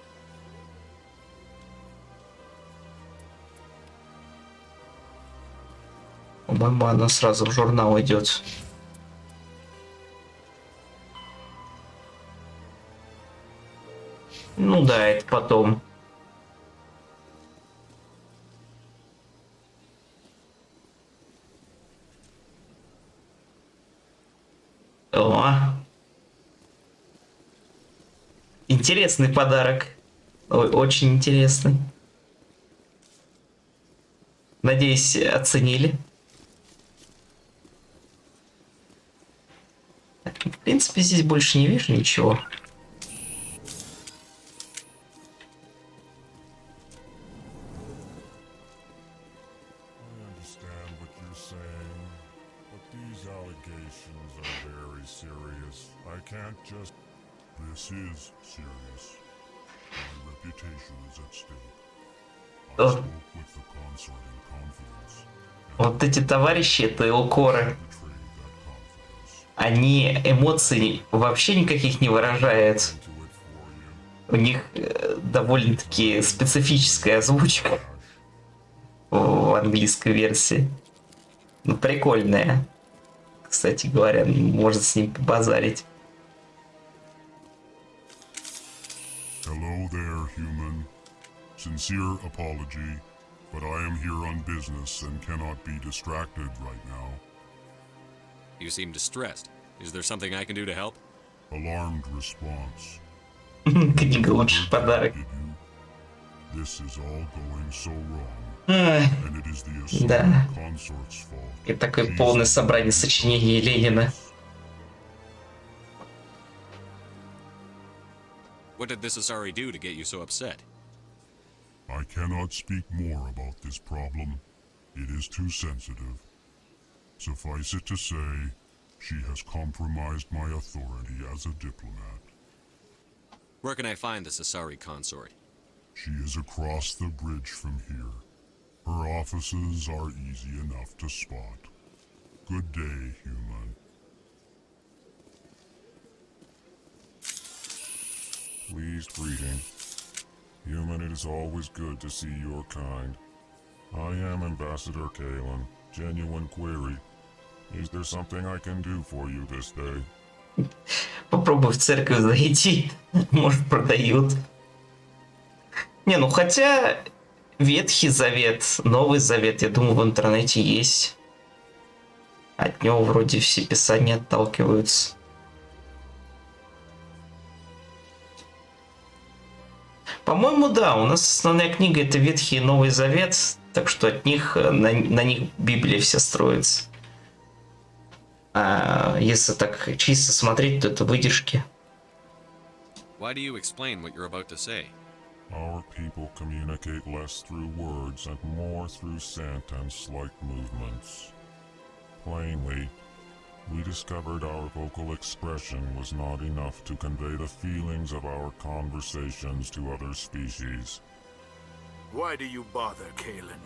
Speaker 1: По-моему, она сразу в журнал идет. Ну да, это потом. О! Интересный подарок. Ой, очень интересный. Надеюсь, оценили. В принципе, здесь больше не вижу ничего.
Speaker 23: This is serious. My reputation is at stake. I
Speaker 1: Oh.
Speaker 23: spoke with the consort in confidence,
Speaker 1: Вот эти товарищи, это Alcor, они эмоций вообще никаких не выражают. У них довольно-таки специфическая озвучка в английской версии. Ну, прикольная. Кстати говоря, можно с ним побазарить.
Speaker 23: Hello there, human. Sincere apology, but I am here on business and cannot be distracted right now.
Speaker 22: You seem distressed. Is there something I can do to help?
Speaker 23: Alarmed response.
Speaker 1: Книга лучший подарок.
Speaker 23: This is all going so wrong.
Speaker 1: And
Speaker 23: it is the Asari
Speaker 1: Да.
Speaker 23: Consort's fault.
Speaker 1: И такое полное собрание сочинений Ленина.
Speaker 22: What did this Asari do to get you so upset?
Speaker 23: I cannot speak more about this problem. It is too sensitive. Suffice it to say, she has compromised my authority as a diplomat.
Speaker 22: Where can I find this Asari Consort?
Speaker 23: She is across the bridge from here. Her offices are easy enough to spot. Good day, human. Pleased greeting. Human, it is always good to see your kind. I am Ambassador Kalen. Genuine query. Is there something I can do for you this day?
Speaker 1: Попробуй в церковь зайти. Может, продают. Не, ну хотя Ветхий Завет, Новый Завет, я думаю, в интернете есть. От него вроде все писания отталкиваются. По-моему, да, у нас основная книга это Ветхий и Новый Завет, так что от них на них Библия вся строится. А если так чисто смотреть, то это выдержки.
Speaker 22: Why do you explain what you're about to say?
Speaker 23: Our people communicate less through words and more through scent and slight movements. Plainly, we discovered our vocal expression was not enough to convey the feelings of our conversations to other species.
Speaker 4: Why do you bother, Kalen?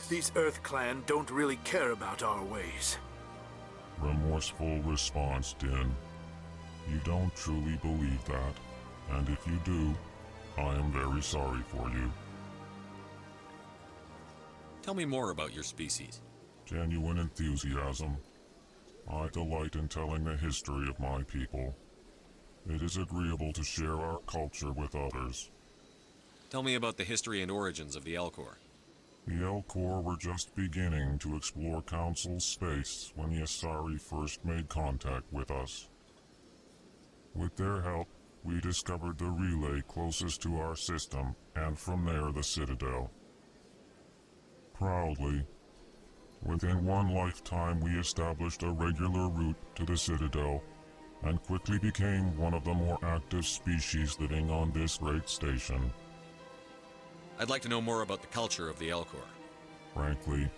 Speaker 4: These Earth Clan don't really care about our ways.
Speaker 23: Remorseful response, Din. You don't truly believe that, and if you do, I am very sorry for you.
Speaker 22: Tell me more about your species.
Speaker 23: Genuine enthusiasm. I delight in telling the history of my people. It is agreeable to share our culture with others.
Speaker 22: Tell me about the history and origins of the Alcor.
Speaker 23: The Alcor were just beginning to explore Council space when the Asari first made contact with us. With their help, we discovered the relay closest to our system, and from there the Citadel. Proudly, within one lifetime we established a regular route to the Citadel, and quickly became one of the more active species living on this great station.
Speaker 22: I'd like to know more about the culture of the Alcor.
Speaker 23: Frankly,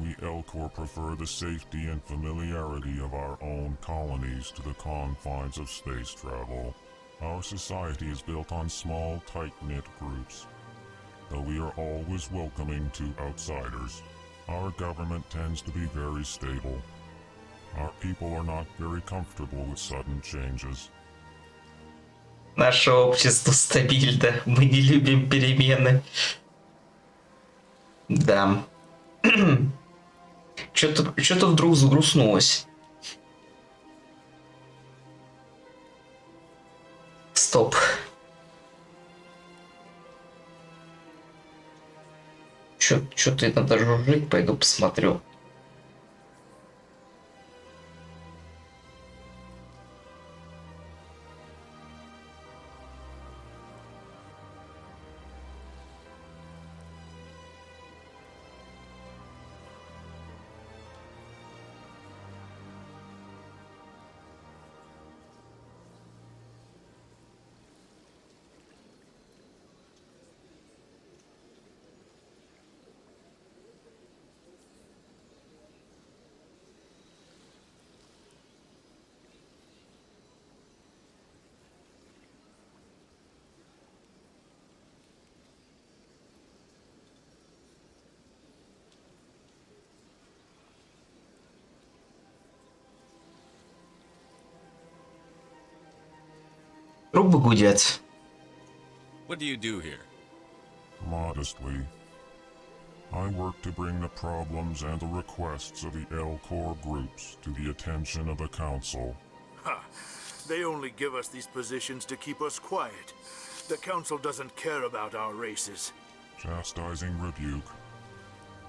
Speaker 23: we Alcor prefer the safety and familiarity of our own colonies to the confines of space travel. Our society is built on small, tight-knit groups. Though we are always welcoming to outsiders, our government tends to be very stable. Our people are not very comfortable with sudden changes.
Speaker 1: Наше общество стабильно, мы не любим перемены. Да. Что-то вдруг загрустнулось. Стоп. Что-то надо жужжить, пойду посмотрю. трубы гудят.
Speaker 9: What do you do here?
Speaker 23: Modestly, I work to bring the problems and the requests of the Alcor groups to the attention of the Council.
Speaker 4: Ha! They only give us these positions to keep us quiet. The Council doesn't care about our races.
Speaker 23: Chastising rebuke.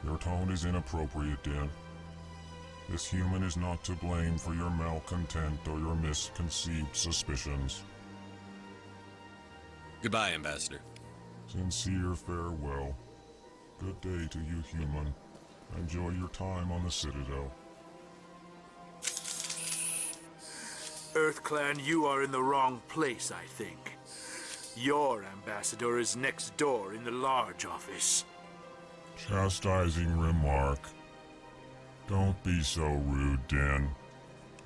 Speaker 23: Your tone is inappropriate, Din. This human is not to blame for your malcontent or your misconceived suspicions.
Speaker 9: Goodbye, Ambassador.
Speaker 23: Sincere farewell. Good day to you, human. Enjoy your time on the Citadel.
Speaker 4: EarthClan, you are in the wrong place, I think. Your ambassador is next door in the large office.
Speaker 23: Chastising remark. Don't be so rude, Din.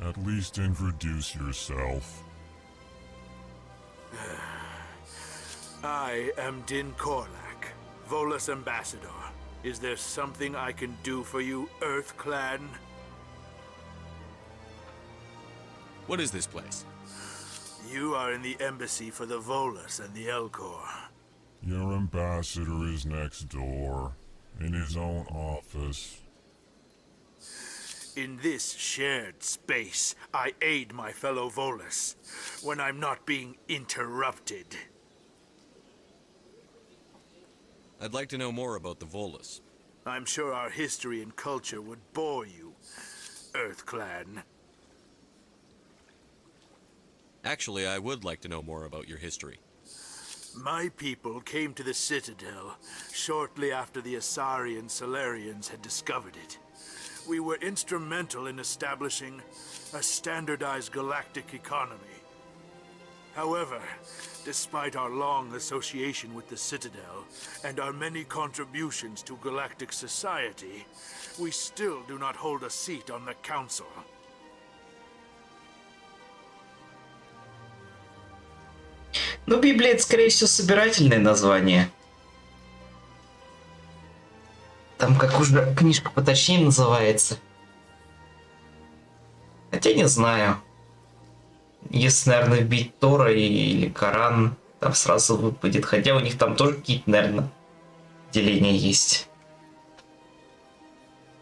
Speaker 23: At least introduce yourself.
Speaker 4: I am Din Korlak, Volus ambassador. Is there something I can do for you, EarthClan?
Speaker 9: What is this place?
Speaker 4: You are in the embassy for the Volus and the Alcor.
Speaker 23: Your ambassador is next door, in his own office.
Speaker 4: In this shared space, I aid my fellow Volus when I'm not being interrupted.
Speaker 9: I'd like to know more about the Volus.
Speaker 4: I'm sure our history and culture would bore you, EarthClan.
Speaker 9: Actually, I would like to know more about your history.
Speaker 4: My people came to the Citadel shortly after the Asari and Solarians had discovered it. We were instrumental in establishing a standardized galactic economy. However, despite our long association with the Citadel and our many contributions to galactic society, we still do not hold a seat on the Council.
Speaker 1: Ну, Библия — это, скорее всего, собирательное название. Там как уже книжка поточнее называется. Хотя не знаю. Если, наверное, вбить Тора или Коран, там сразу выпадет. Хотя у них там тоже какие-то, наверное, деления есть.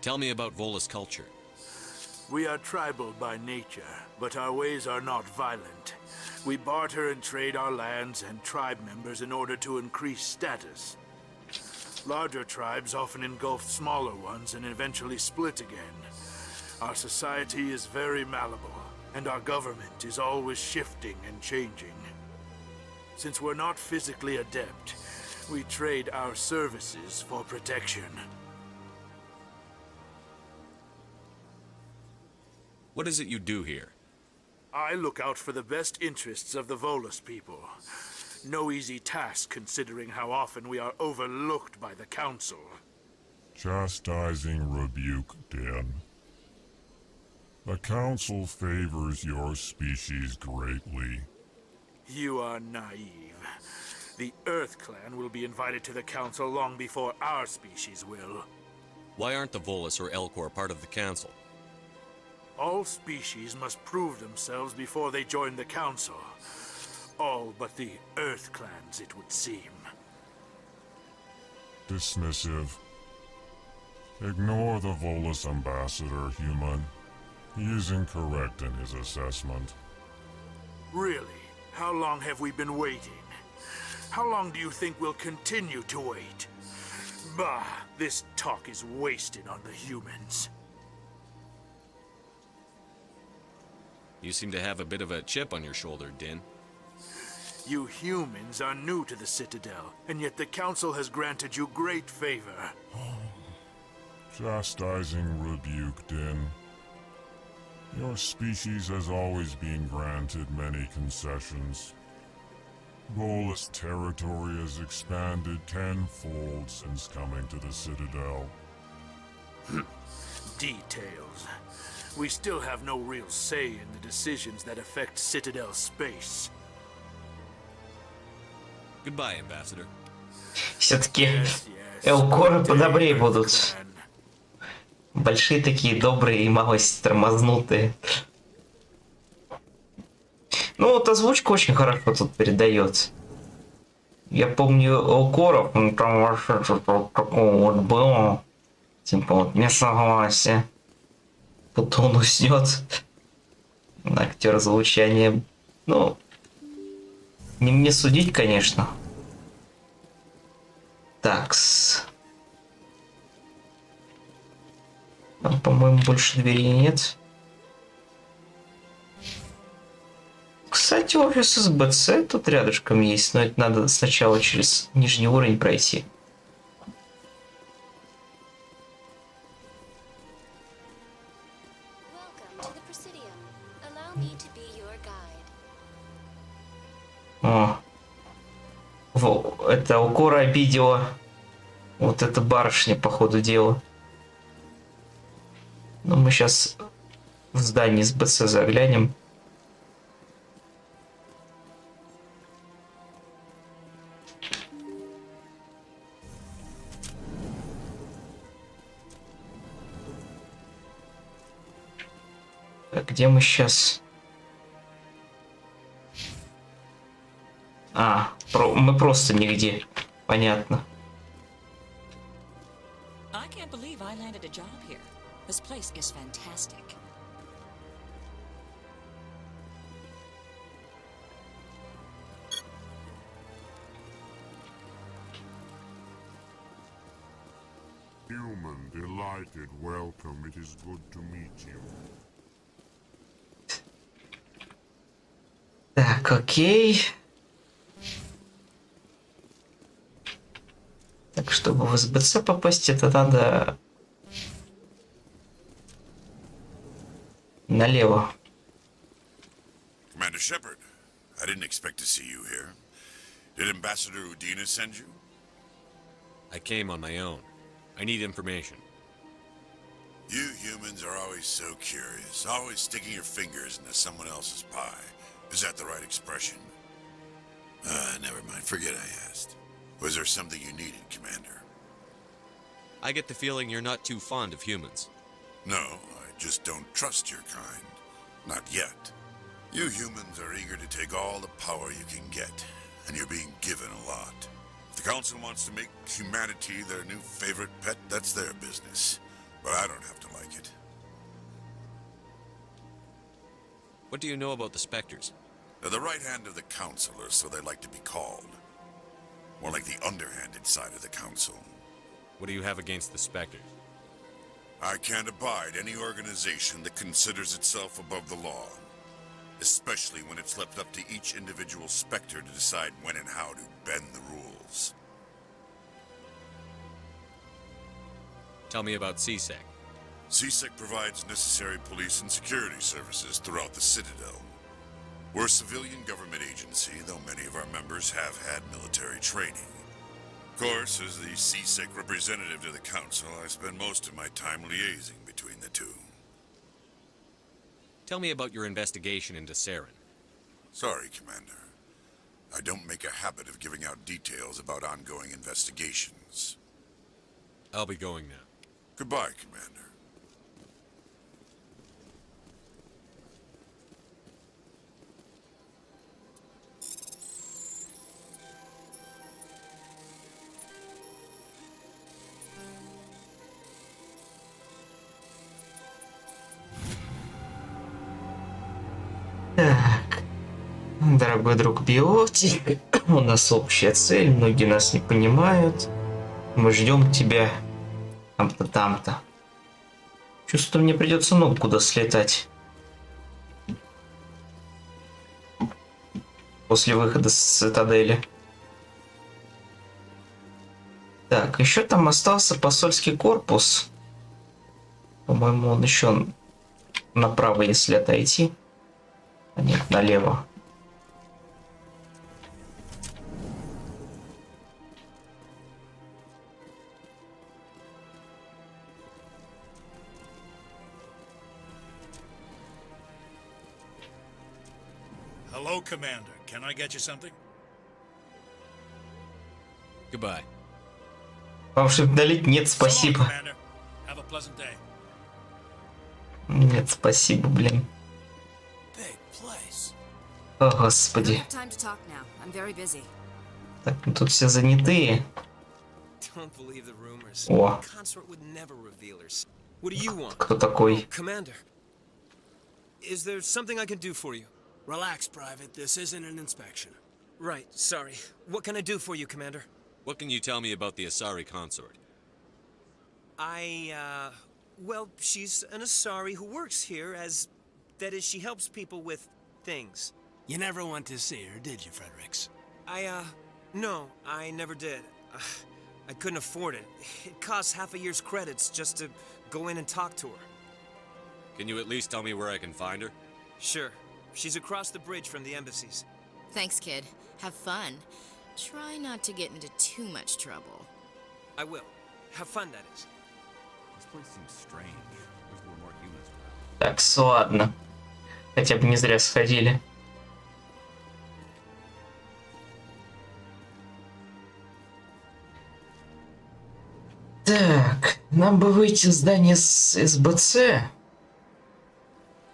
Speaker 9: Tell me about Volus culture.
Speaker 4: We are tribal by nature, but our ways are not violent. We barter and trade our lands and tribe members in order to increase status. Larger tribes often engulf smaller ones and eventually split again. Our society is very malleable, and our government is always shifting and changing. Since we're not physically adept, we trade our services for protection.
Speaker 9: What is it you do here?
Speaker 4: I look out for the best interests of the Volus people. No easy task considering how often we are overlooked by the Council.
Speaker 23: Chastising rebuke, Din. The Council favors your species greatly.
Speaker 4: You are naive. The EarthClan will be invited to the Council long before our species will.
Speaker 9: Why aren't the Volus or Alcor part of the Council?
Speaker 4: All species must prove themselves before they join the Council. All but the EarthClans, it would seem.
Speaker 23: Dismissive. Ignore the Volus ambassador, human. He is incorrect in his assessment.
Speaker 4: Really? How long have we been waiting? How long do you think we'll continue to wait? Bah, this talk is wasted on the humans.
Speaker 9: You seem to have a bit of a chip on your shoulder, Din.
Speaker 4: You humans are new to the Citadel, and yet the Council has granted you great favor.
Speaker 23: Chastising rebuke, Din. Your species has always been granted many concessions. Volus territory has expanded tenfold since coming to the Citadel.
Speaker 4: Details. We still have no real say in the decisions that affect Citadel space.
Speaker 9: Goodbye, Ambassador.
Speaker 1: Все-таки Элкоры подобрее будут. Большие такие, добрые и малость тормознутые. Ну вот озвучка очень хорошо тут передает. Я помню Alcor, он там вообще что-то такого вот было. Типа вот не согласие. Тут он уснет. Актер звучания. Ну, не мне судить, конечно. Такс. Там, по-моему, больше дверей нет. Кстати, офис СБЦ тут рядышком есть, но это надо сначала через нижний уровень пройти. О, это Alcor обидела. Вот эта барышня, по ходу дела. Но мы сейчас в здание СБЦ заглянем. Так, где мы сейчас? Мы просто нигде. Понятно.
Speaker 10: I can't believe I landed a job here. This place is fantastic.
Speaker 23: Human, delighted, welcome. It is good to meet you.
Speaker 1: Так, окей. Так, чтобы в СБЦ попасть, это надо налево.
Speaker 3: Commander Shepard, I didn't expect to see you here. Did Ambassador Udina send you?
Speaker 22: I came on my own. I need information.
Speaker 3: You humans are always so curious, always sticking your fingers into someone else's pie. Is that the right expression? Never mind. Forget I asked. Was there something you needed, Commander?
Speaker 22: I get the feeling you're not too fond of humans.
Speaker 3: No, I just don't trust your kind. Not yet. You humans are eager to take all the power you can get, and you're being given a lot. If the Council wants to make humanity their new favorite pet, that's their business. But I don't have to like it.
Speaker 22: What do you know about the Spectres?
Speaker 3: They're the right hand of the Council, or so they like to be called. More like the underhanded side of the Council.
Speaker 22: What do you have against the Spectres?
Speaker 3: I can't abide any organization that considers itself above the law. Especially when it's left up to each individual Spectre to decide when and how to bend the rules.
Speaker 22: Tell me about CSEC.
Speaker 3: CSEC provides necessary police and security services throughout the Citadel. We're a civilian government agency, though many of our members have had military training. Of course, as the CSEC representative to the Council, I spend most of my time liaising between the two.
Speaker 22: Tell me about your investigation into Saren.
Speaker 3: Sorry, Commander. I don't make a habit of giving out details about ongoing investigations.
Speaker 22: I'll be going now.
Speaker 3: Goodbye, Commander.
Speaker 1: Так, дорогой друг биотик, у нас общая цель, многие нас не понимают. Мы ждем тебя там-то, там-то. Чувствую, мне придется много куда слетать. После выхода с Цитадели. Так, еще там остался посольский корпус. По-моему, он еще направо, если отойти. А нет, налево.
Speaker 11: Hello, Commander. Can I get you something?
Speaker 22: Goodbye.
Speaker 1: Вам что-то налить? Нет, спасибо.
Speaker 11: Have a pleasant day.
Speaker 1: Нет, спасибо, блин.
Speaker 17: Big place.
Speaker 1: О,
Speaker 15: I don't
Speaker 1: господи.
Speaker 15: have time to talk now. I'm very busy.
Speaker 1: Так, ну тут все занятые.
Speaker 7: Don't believe the rumors.
Speaker 1: О.
Speaker 7: Consort would never reveal her. What do you want?
Speaker 1: Кто такой?
Speaker 7: Commander. Is there something I can do for you?
Speaker 17: Relax, Private. This isn't an inspection.
Speaker 7: Right, sorry. What can I do for you, Commander?
Speaker 9: What can you tell me about the Asari Consort?
Speaker 7: Well, she's an Asari who works here as... That is, she helps people with things.
Speaker 17: You never went to see her, did you, Fredericks?
Speaker 7: No, I never did. I couldn't afford it. It costs half a year's credits just to go in and talk to her.
Speaker 9: Can you at least tell me where I can find her?
Speaker 7: Sure. She's across the bridge from the embassies.
Speaker 15: Thanks, kid. Have fun. Try not to get into too much trouble.
Speaker 7: I will. Have fun, that is.
Speaker 22: This place seems strange. Wish there were more humans around.
Speaker 1: Так, ладно. Хотя бы не зря сходили. Так, нам бы выйти в здание с СБЦ.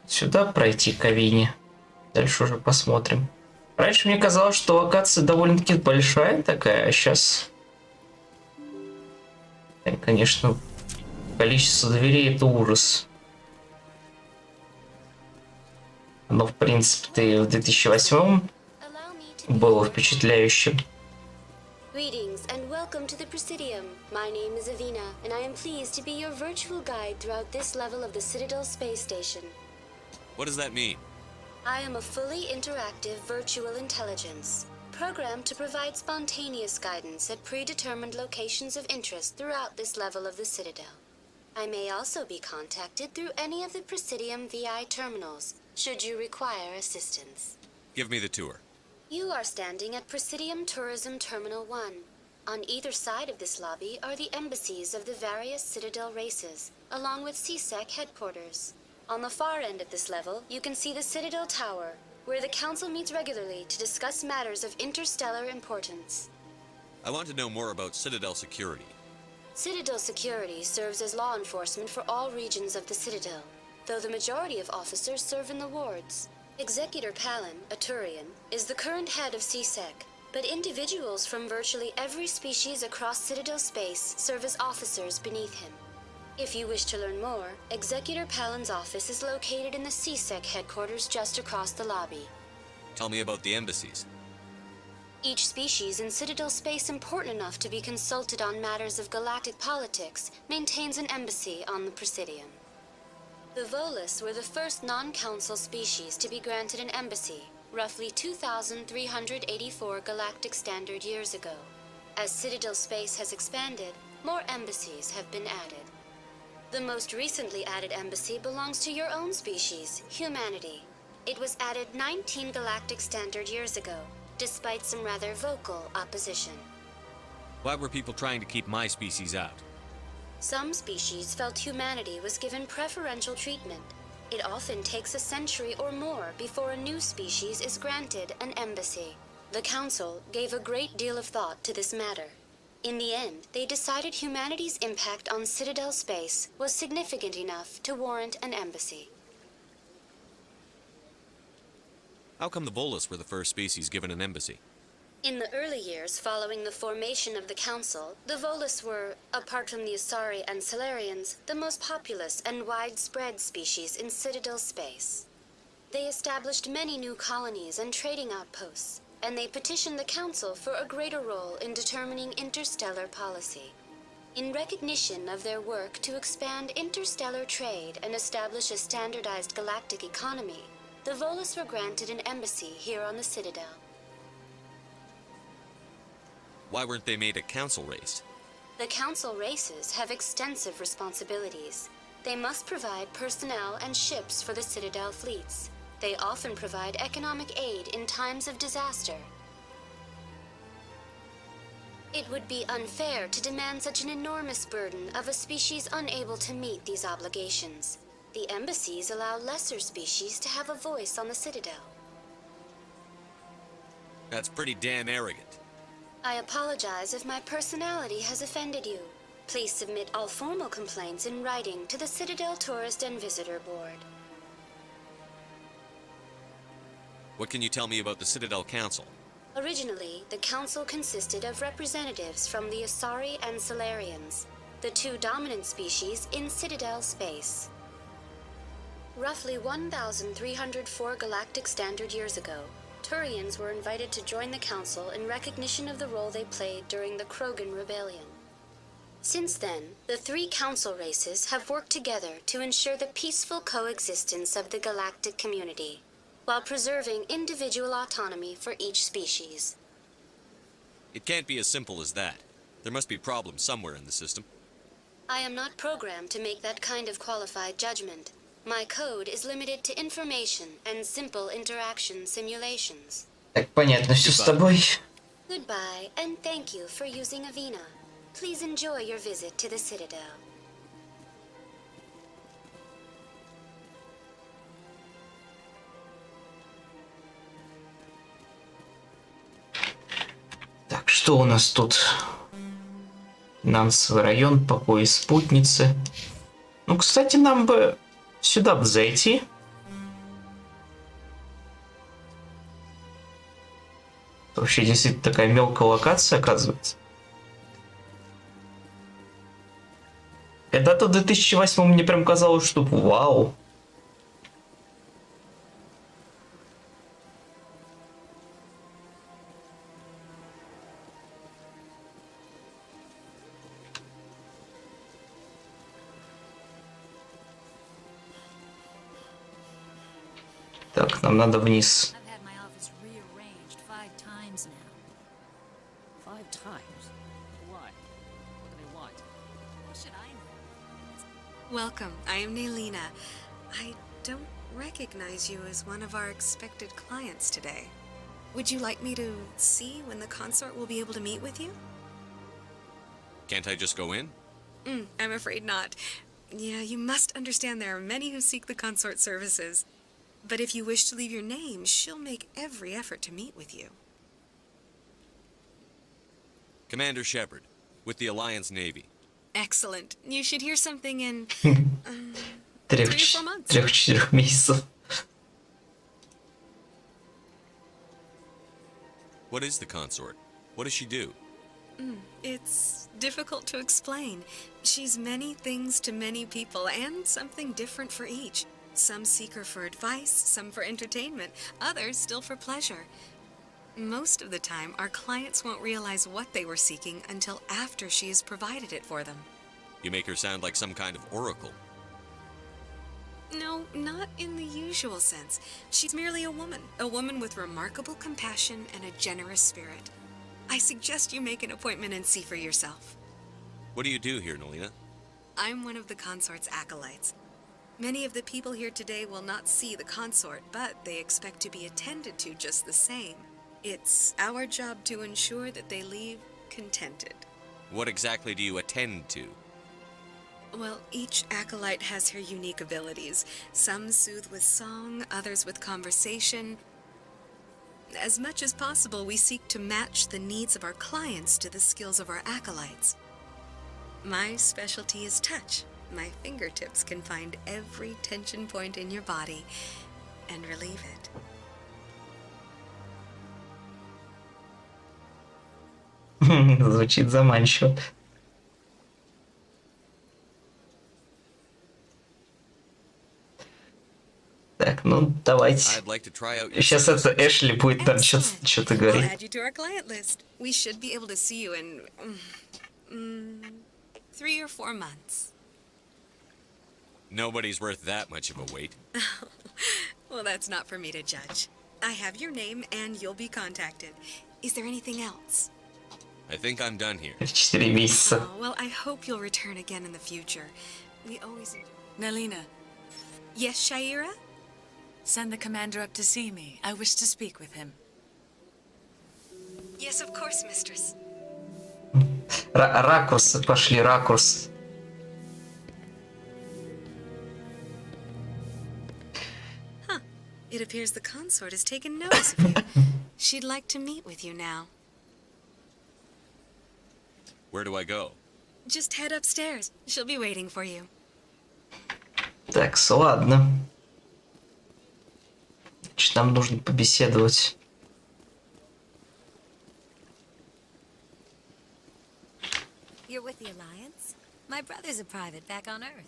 Speaker 1: Сюда пройти к Авине. Дальше уже посмотрим. Раньше мне казалось, что локация довольно-таки большая такая, а сейчас... Конечно, количество дверей — это ужас. Но, в принципе-то, и в 2008 было впечатляющим.
Speaker 14: Greetings and welcome to the Presidium. My name is Avina, and I am pleased to be your virtual guide throughout this level of the Citadel Space Station.
Speaker 9: What does that mean?
Speaker 14: I am a fully interactive virtual intelligence, programmed to provide spontaneous guidance at predetermined locations of interest throughout this level of the Citadel. I may also be contacted through any of the Presidium VI terminals, should you require assistance.
Speaker 9: Give me the tour.
Speaker 14: You are standing at Presidium Tourism Terminal 1. On either side of this lobby are the embassies of the various Citadel races, along with CSEC headquarters. On the far end of this level, you can see the Citadel Tower, where the Council meets regularly to discuss matters of interstellar importance.
Speaker 9: I want to know more about Citadel security.
Speaker 14: Citadel security serves as law enforcement for all regions of the Citadel, though the majority of officers serve in the wards. Executor Palin, a Turian, is the current head of CSEC, but individuals from virtually every species across Citadel space serve as officers beneath him. If you wish to learn more, Executor Palin's office is located in the CSEC headquarters just across the lobby.
Speaker 9: Tell me about the embassies.
Speaker 14: Each species in Citadel space important enough to be consulted on matters of galactic politics maintains an embassy on the Presidium. The Volus were the first non-council species to be granted an embassy, roughly 2,384 galactic standard years ago. As Citadel space has expanded, more embassies have been added. The most recently added embassy belongs to your own species, humanity. It was added 19 galactic standard years ago, despite some rather vocal opposition.
Speaker 9: Why were people trying to keep my species out?
Speaker 14: Some species felt humanity was given preferential treatment. It often takes a century or more before a new species is granted an embassy. The Council gave a great deal of thought to this matter. In the end, they decided humanity's impact on Citadel space was significant enough to warrant an embassy.
Speaker 9: How come the Volus were the first species given an embassy?
Speaker 14: In the early years following the formation of the Council, the Volus were, apart from the Asari and Salarians, the most populous and widespread species in Citadel space. They established many new colonies and trading outposts, and they petitioned the Council for a greater role in determining interstellar policy. In recognition of their work to expand interstellar trade and establish a standardized galactic economy, the Volus were granted an embassy here on the Citadel.
Speaker 9: Why weren't they made a council race?
Speaker 14: The Council races have extensive responsibilities. They must provide personnel and ships for the Citadel fleets. They often provide economic aid in times of disaster. It would be unfair to demand such an enormous burden of a species unable to meet these obligations. The embassies allow lesser species to have a voice on the Citadel.
Speaker 9: That's pretty damn arrogant.
Speaker 14: I apologize if my personality has offended you. Please submit all formal complaints in writing to the Citadel Tourist and Visitor Board.
Speaker 22: What can you tell me about the Citadel Council?
Speaker 14: Originally, the council consisted of representatives from the Asari and Solarians, the two dominant species in Citadel space. Roughly 1,304 galactic standard years ago, Turians were invited to join the council in recognition of the role they played during the Krogan Rebellion. Since then, the three council races have worked together to ensure the peaceful coexistence of the galactic community, while preserving individual autonomy for each species.
Speaker 22: It can't be as simple as that. There must be problems somewhere in the system.
Speaker 14: I am not programmed to make that kind of qualified judgment. My code is limited to information and simple interaction simulations.
Speaker 1: Так, понятно, все с тобой.
Speaker 14: Goodbye, and thank you for using Avina. Please enjoy your visit to the Citadel.
Speaker 1: Так, что у нас тут? Финансовый район, покой спутницы. Ну, кстати, нам бы сюда бы зайти. Вообще действительно такая мелкая локация, оказывается. Когда-то в 2008 мне прям казалось, что вау. Так, нам надо вниз.
Speaker 2: Welcome, I am Nelina. I don't recognize you as one of our expected clients today. Would you like me to see when the consort will be able to meet with you?
Speaker 22: Can't I just go in?
Speaker 2: I'm afraid not. Yeah, you must understand there are many who seek the consort services. But if you wish to leave your name, she'll make every effort to meet with you.
Speaker 22: Commander Shepard, with the Alliance Navy.
Speaker 2: Excellent. You should hear something in 3 or 4 months.
Speaker 1: 3-4 месяцев.
Speaker 22: What is the consort? What does she do?
Speaker 2: It's difficult to explain. She's many things to many people, and something different for each. Some seek her for advice, some for entertainment, others still for pleasure. Most of the time, our clients won't realize what they were seeking until after she has provided it for them.
Speaker 22: You make her sound like some kind of oracle.
Speaker 2: No, not in the usual sense. She's merely a woman with remarkable compassion and a generous spirit. I suggest you make an appointment and see for yourself.
Speaker 22: What do you do here, Nelina?
Speaker 2: I'm one of the consort's acolytes. Many of the people here today will not see the consort, but they expect to be attended to just the same. It's our job to ensure that they leave contented.
Speaker 22: What exactly do you attend to?
Speaker 2: Well, each acolyte has her unique abilities. Some soothe with song, others with conversation. As much as possible, we seek to match the needs of our clients to the skills of our acolytes. My specialty is touch. My fingertips can find every tension point in your body and relieve it.
Speaker 1: Звучит заманчиво. Так, ну давайте. Сейчас это Эшли будет там что-то говорить.
Speaker 2: I'll add you to our client list. We should be able to see you in 3 or 4 months.
Speaker 22: Nobody's worth that much of a wait.
Speaker 2: Well, that's not for me to judge. I have your name and you'll be contacted. Is there anything else?
Speaker 22: I think I'm done here.
Speaker 1: 4 месяца.
Speaker 2: Oh, well, I hope you'll return again in the future. We always...
Speaker 12: Nelina.
Speaker 2: Yes, Shaira?
Speaker 12: Send the commander up to see me. I wish to speak with him.
Speaker 2: Yes, of course, mistress.
Speaker 1: Ракурсы пошли, ракурс.
Speaker 2: It appears the consort has taken notice of you. She'd like to meet with you now.
Speaker 22: Where do I go?
Speaker 2: Just head upstairs. She'll be waiting for you.
Speaker 1: Так, ладно. Значит, нам нужно побеседовать.
Speaker 6: You're with the Alliance? My brother's a private back on Earth.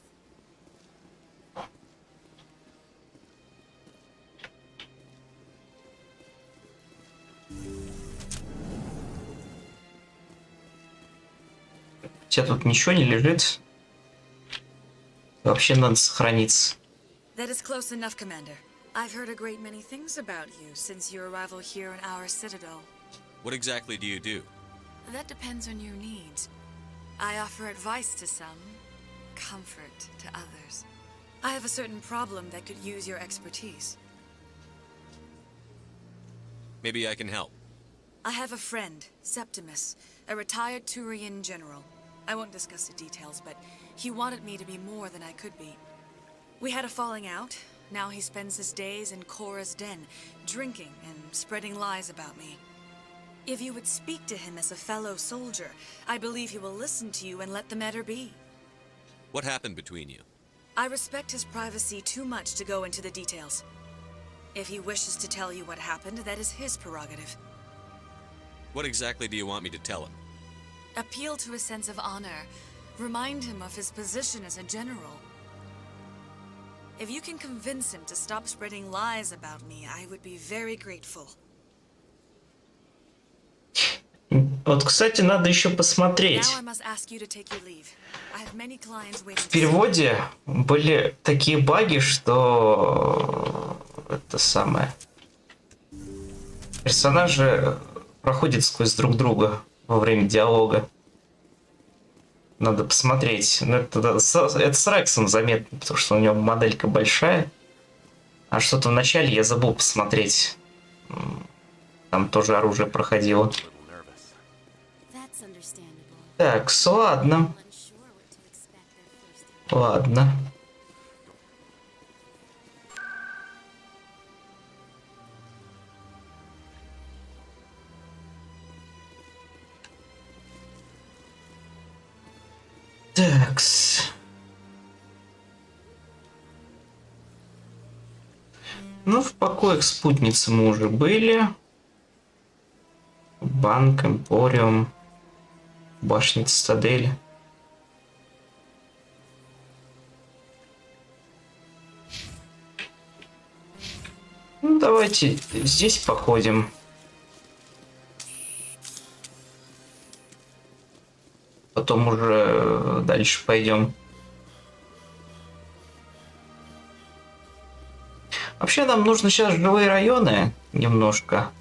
Speaker 1: У тебя тут ничего не лежит? Вообще надо сохраниться.
Speaker 12: That is close enough, Commander. I've heard a great many things about you since your arrival here in our Citadel.
Speaker 22: What exactly do you do?
Speaker 12: That depends on your needs. I offer advice to some, comfort to others. I have a certain problem that could use your expertise.
Speaker 22: Maybe I can help.
Speaker 12: I have a friend, Septimus, a retired Turian general. I won't discuss the details, but he wanted me to be more than I could be. We had a falling out. Now he spends his days in Korra's den, drinking and spreading lies about me. If you would speak to him as a fellow soldier, I believe he will listen to you and let the matter be.
Speaker 22: What happened between you?
Speaker 12: I respect his privacy too much to go into the details. If he wishes to tell you what happened, that is his prerogative.
Speaker 22: What exactly do you want me to tell him?
Speaker 12: Appeal to his sense of honor. Remind him of his position as a general. If you can convince him to stop spreading lies about me, I would be very grateful.
Speaker 1: Вот, кстати, надо еще посмотреть.
Speaker 12: Now I must ask you to take your leave. I have many clients waiting.
Speaker 1: В переводе были такие баги, что это самое. Персонажи проходят сквозь друг друга во время диалога. Надо посмотреть. Но это с Рексом заметно, потому что у него моделька большая. А что-то в начале я забыл посмотреть. Там тоже оружие проходило. Так, ладно. Ладно. Такс. Ну, в покоях спутницы мы уже были. Банк, Эмпориум, башня Цитадели. Ну, давайте здесь походим. Потом уже дальше пойдем. Вообще нам нужно сейчас жилые районы немножко.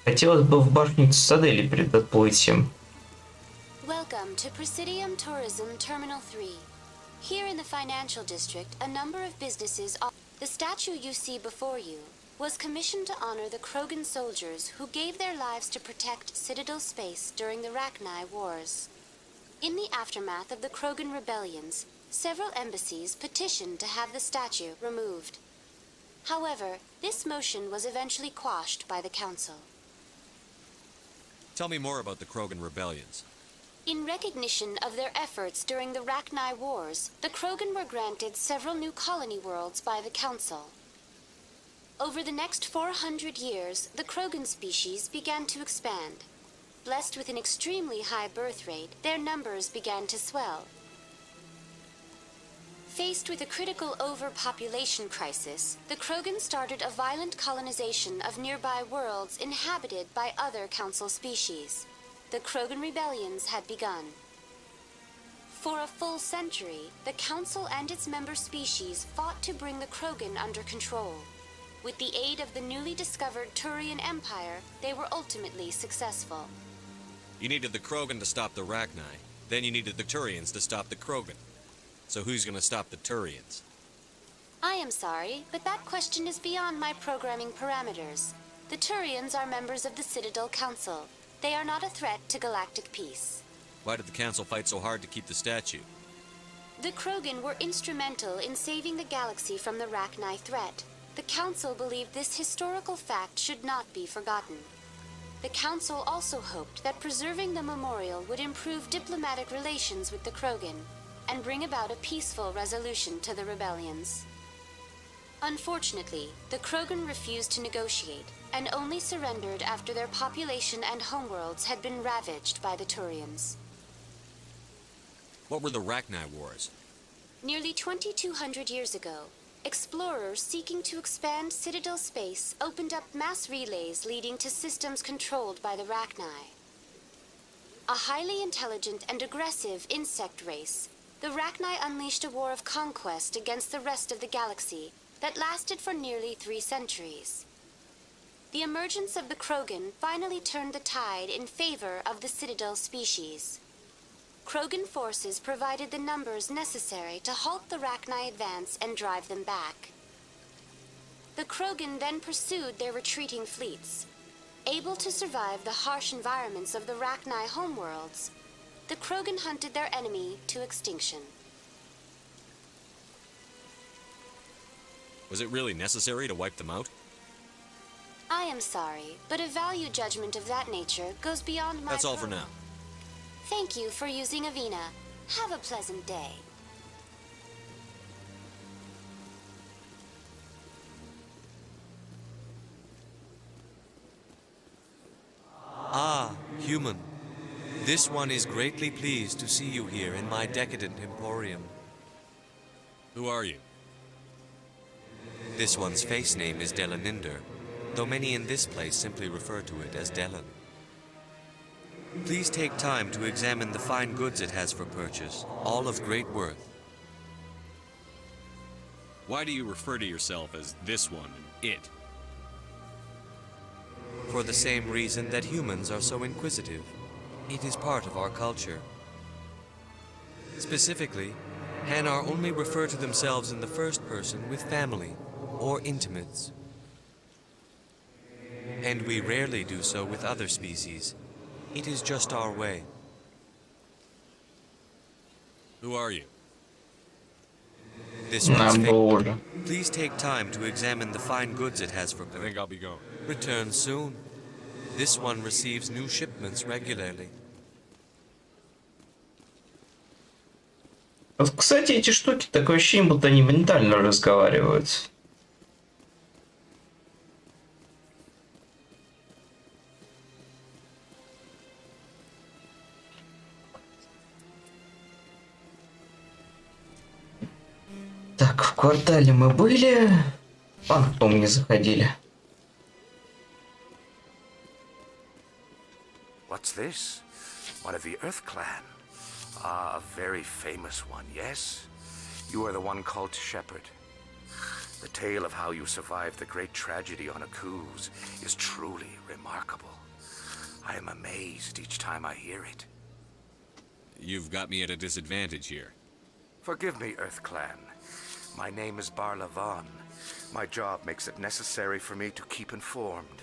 Speaker 1: Хотелось бы в башню Цитадели перед отплытием.
Speaker 14: Welcome to Presidium Tourism Terminal 3. Here in the financial district, a number of businesses. The statue you see before you was commissioned to honor the Krogan soldiers who gave their lives to protect Citadel space during the Rachni Wars. In the aftermath of the Krogan rebellions, several embassies petitioned to have the statue removed. However, this motion was eventually quashed by the Council.
Speaker 22: Tell me more about the Krogan rebellions.
Speaker 14: In recognition of their efforts during the Rachni Wars, the Krogan were granted several new colony worlds by the Council. Over the next 400 years, the Krogan species began to expand. Blessed with an extremely high birth rate, their numbers began to swell. Faced with a critical overpopulation crisis, the Krogan started a violent colonization of nearby worlds inhabited by other Council species. The Krogan rebellions had begun. For a full century, the Council and its member species fought to bring the Krogan under control. With the aid of the newly discovered Turian Empire, they were ultimately successful.
Speaker 22: You needed the Krogan to stop the Rachni, then you needed the Turians to stop the Krogan. So who's gonna stop the Turians?
Speaker 14: I am sorry, but that question is beyond my programming parameters. The Turians are members of the Citadel Council. They are not a threat to galactic peace.
Speaker 22: Why did the Council fight so hard to keep the statue?
Speaker 14: The Krogan were instrumental in saving the galaxy from the Rachni threat. The Council believed this historical fact should not be forgotten. The Council also hoped that preserving the memorial would improve diplomatic relations with the Krogan and bring about a peaceful resolution to the rebellions. Unfortunately, the Krogan refused to negotiate, and only surrendered after their population and homeworlds had been ravaged by the Turians.
Speaker 22: What were the Rachni Wars?
Speaker 14: Nearly 2,200 years ago, explorers seeking to expand Citadel space opened up mass relays leading to systems controlled by the Rachni. A highly intelligent and aggressive insect race, the Rachni unleashed a war of conquest against the rest of the galaxy that lasted for nearly 3 centuries. The emergence of the Krogan finally turned the tide in favor of the Citadel species. Krogan forces provided the numbers necessary to halt the Rachni advance and drive them back. The Krogan then pursued their retreating fleets. Able to survive the harsh environments of the Rachni homeworlds, the Krogan hunted their enemy to extinction.
Speaker 22: Was it really necessary to wipe them out?
Speaker 14: I am sorry, but a value judgment of that nature goes beyond my...
Speaker 22: That's all for now.
Speaker 14: Thank you for using Avina. Have a pleasant day.
Speaker 8: Ah, human. This one is greatly pleased to see you here in my decadent emporium.
Speaker 22: Who are you?
Speaker 8: This one's face name is Delaninder, though many in this place simply refer to it as Delan. Please take time to examine the fine goods it has for purchase, all of great worth.
Speaker 22: Why do you refer to yourself as this one and it?
Speaker 8: For the same reason that humans are so inquisitive. It is part of our culture. Specifically, Hanar only refer to themselves in the first person with family or intimates. And we rarely do so with other species. It is just our way.
Speaker 22: Who are you?
Speaker 8: This one's fake. Please take time to examine the fine goods it has for purchase.
Speaker 22: I think I'll be going.
Speaker 8: Return soon. This one receives new shipments regularly.
Speaker 1: Вот, кстати, эти штуки, такое ощущение, будто они ментально разговаривают. Так, в квартале мы были, фантом не заходили.
Speaker 16: What's this? One of the Earth Clan. Ah, a very famous one, yes? You are the one called Shepherd. The tale of how you survived the great tragedy on Akuz is truly remarkable. I am amazed each time I hear it.
Speaker 22: You've got me at a disadvantage here.
Speaker 16: Forgive me, Earth Clan. My name is Barla Vaughn. My job makes it necessary for me to keep informed.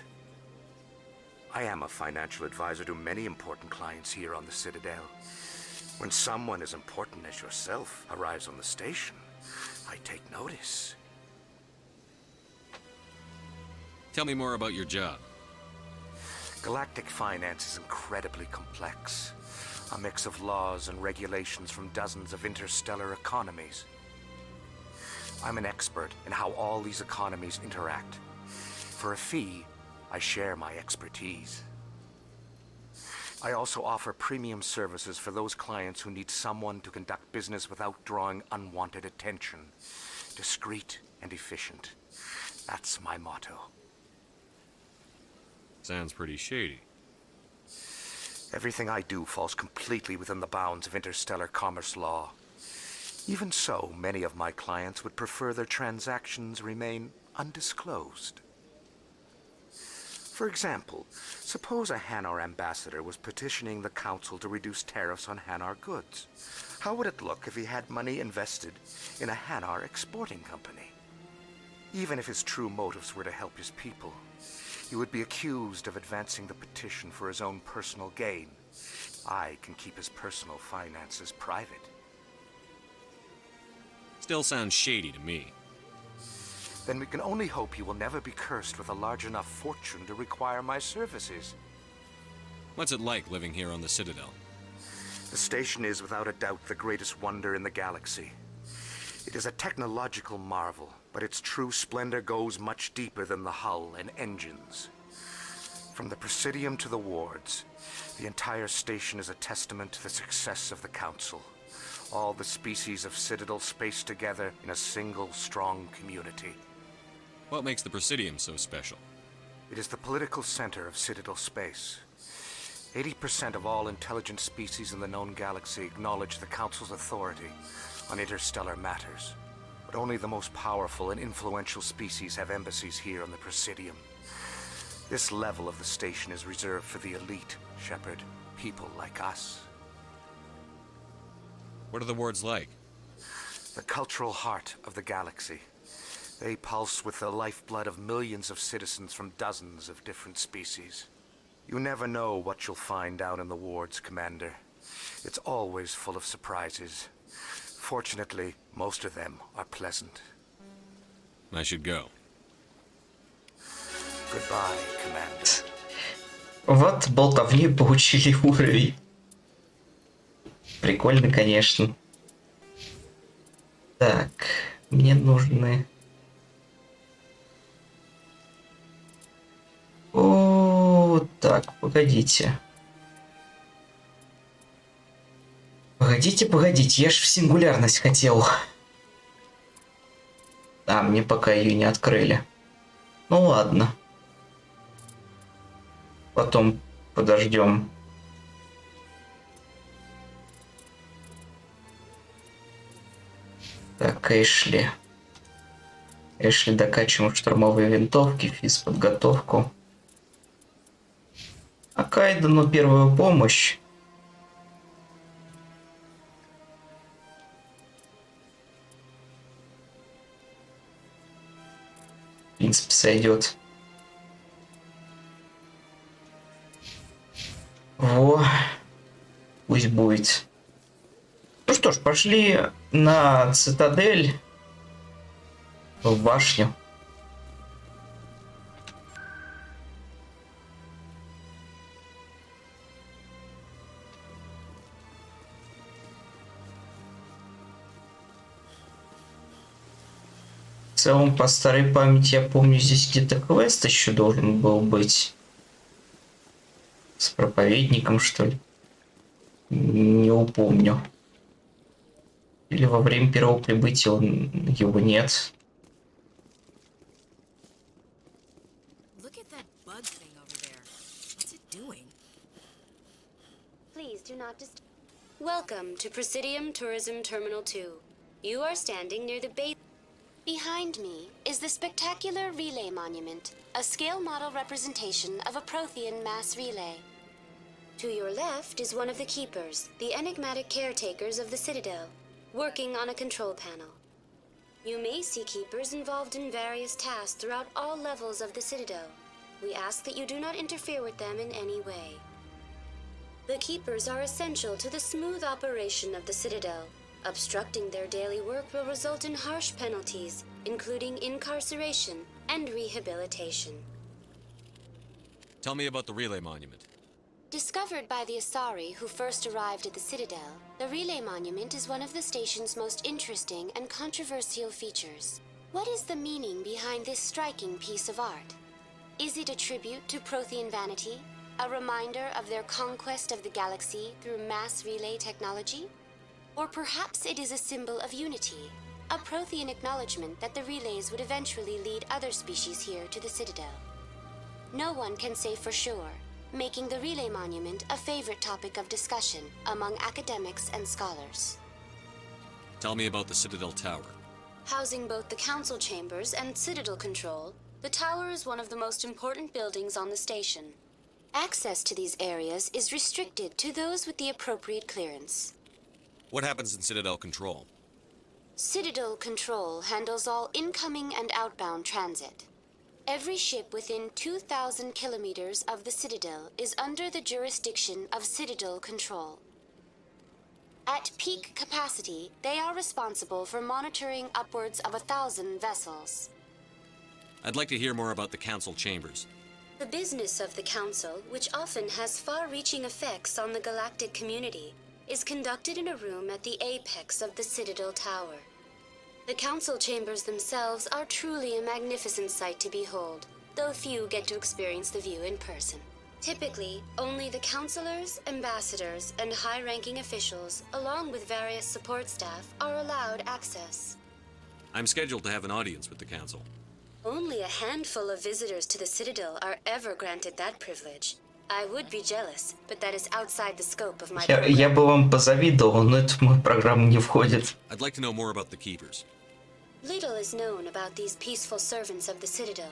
Speaker 16: I am a financial advisor to many important clients here on the Citadel. When someone as important as yourself arrives on the station, I take notice.
Speaker 22: Tell me more about your job.
Speaker 16: Galactic finance is incredibly complex. A mix of laws and regulations from dozens of interstellar economies. I'm an expert in how all these economies interact. For a fee, I share my expertise. I also offer premium services for those clients who need someone to conduct business without drawing unwanted attention. Discreet and efficient. That's my motto.
Speaker 22: Sounds pretty shady.
Speaker 16: Everything I do falls completely within the bounds of interstellar commerce law. Even so, many of my clients would prefer their transactions remain undisclosed. For example, suppose a Hanar ambassador was petitioning the Council to reduce tariffs on Hanar goods. How would it look if he had money invested in a Hanar exporting company? Even if his true motives were to help his people, he would be accused of advancing the petition for his own personal gain. I can keep his personal finances private.
Speaker 22: Still sounds shady to me.
Speaker 16: Then we can only hope you will never be cursed with a large enough fortune to require my services.
Speaker 22: What's it like living here on the Citadel?
Speaker 16: The station is without a doubt the greatest wonder in the galaxy. It is a technological marvel, But its true splendor goes much deeper than the hull and engines. From the Presidium to the wards, the entire station is a testament to the success of the Council. All the species of Citadel spaced together in a single, strong community.
Speaker 22: What makes the Presidium so special?
Speaker 16: It is the political center of Citadel space. 80% of all intelligent species in the known galaxy acknowledge the Council's authority on interstellar matters. But only the most powerful and influential species have embassies here on the Presidium. This level of the station is reserved for the elite, Shepard. People like us.
Speaker 22: What are the wards like?
Speaker 16: The cultural heart of the galaxy. They pulse with the lifeblood of millions of citizens from dozens of different species. You never know what you'll find down in the wards, Commander. It's always full of surprises. Fortunately, most of them are pleasant.
Speaker 22: I should go.
Speaker 16: Goodbye, Commander.
Speaker 1: Вот болтовни получили уровень. Прикольно, конечно. Так, мне нужны... О, так, погодите. Погодите, я ж в сингулярность хотел. А, мне пока ее не открыли. Ну ладно. Потом подождем. Так, Эшли. Эшли докачиваем штурмовые винтовки, физподготовку. А Кайдену первую помощь. В принципе, сойдет. Во. Пусть будет. Ну что ж, пошли на Цитадель. В башню. В целом, по старой памяти, я помню, здесь где-то квест еще должен был быть. С проповедником, что ли? Не упомню. Или во время первого прибытия его нет.
Speaker 14: Welcome to Presidium Tourism Terminal 2. You are standing near the base. Behind me is the spectacular relay monument, a scale model representation of a Prothean mass relay. To your left is one of the keepers, the enigmatic caretakers of the Citadel, working on a control panel. You may see keepers involved in various tasks throughout all levels of the Citadel. We ask that you do not interfere with them in any way. The keepers are essential to the smooth operation of the Citadel. Obstructing their daily work will result in harsh penalties, including incarceration and rehabilitation.
Speaker 22: Tell me about the relay monument.
Speaker 14: Discovered by the Asari who first arrived at the Citadel, the relay monument is one of the station's most interesting and controversial features. What is the meaning behind this striking piece of art? Is it a tribute to Prothean vanity? A reminder of their conquest of the galaxy through mass relay technology? Or perhaps it is a symbol of unity, a Prothean acknowledgement that the relays would eventually lead other species here to the Citadel. No one can say for sure, making the relay monument a favorite topic of discussion among academics and scholars.
Speaker 22: Tell me about the Citadel Tower.
Speaker 14: Housing both the council chambers and Citadel control, the tower is one of the most important buildings on the station. Access to these areas is restricted to those with the appropriate clearance.
Speaker 22: What happens in Citadel Control?
Speaker 14: Citadel Control handles all incoming and outbound transit. Every ship within 2,000 kilometers of the Citadel is under the jurisdiction of Citadel Control. At peak capacity, they are responsible for monitoring upwards of 1,000 vessels.
Speaker 22: I'd like to hear more about the Council Chambers.
Speaker 14: The business of the Council, which often has far-reaching effects on the galactic community, is conducted in a room at the apex of the Citadel Tower. The council chambers themselves are truly a magnificent sight to behold, though few get to experience the view in person. Typically, only the councilors, ambassadors, and high-ranking officials, along with various support staff, are allowed access.
Speaker 22: I'm scheduled to have an audience with the council.
Speaker 14: Only a handful of visitors to the Citadel are ever granted that privilege. I would be jealous, but that is outside the scope of my program.
Speaker 1: Я бы вам позавидовал, но это в мою программу не входит.
Speaker 22: I'd like to know more about the Keepers.
Speaker 14: Little is known about these peaceful servants of the Citadel,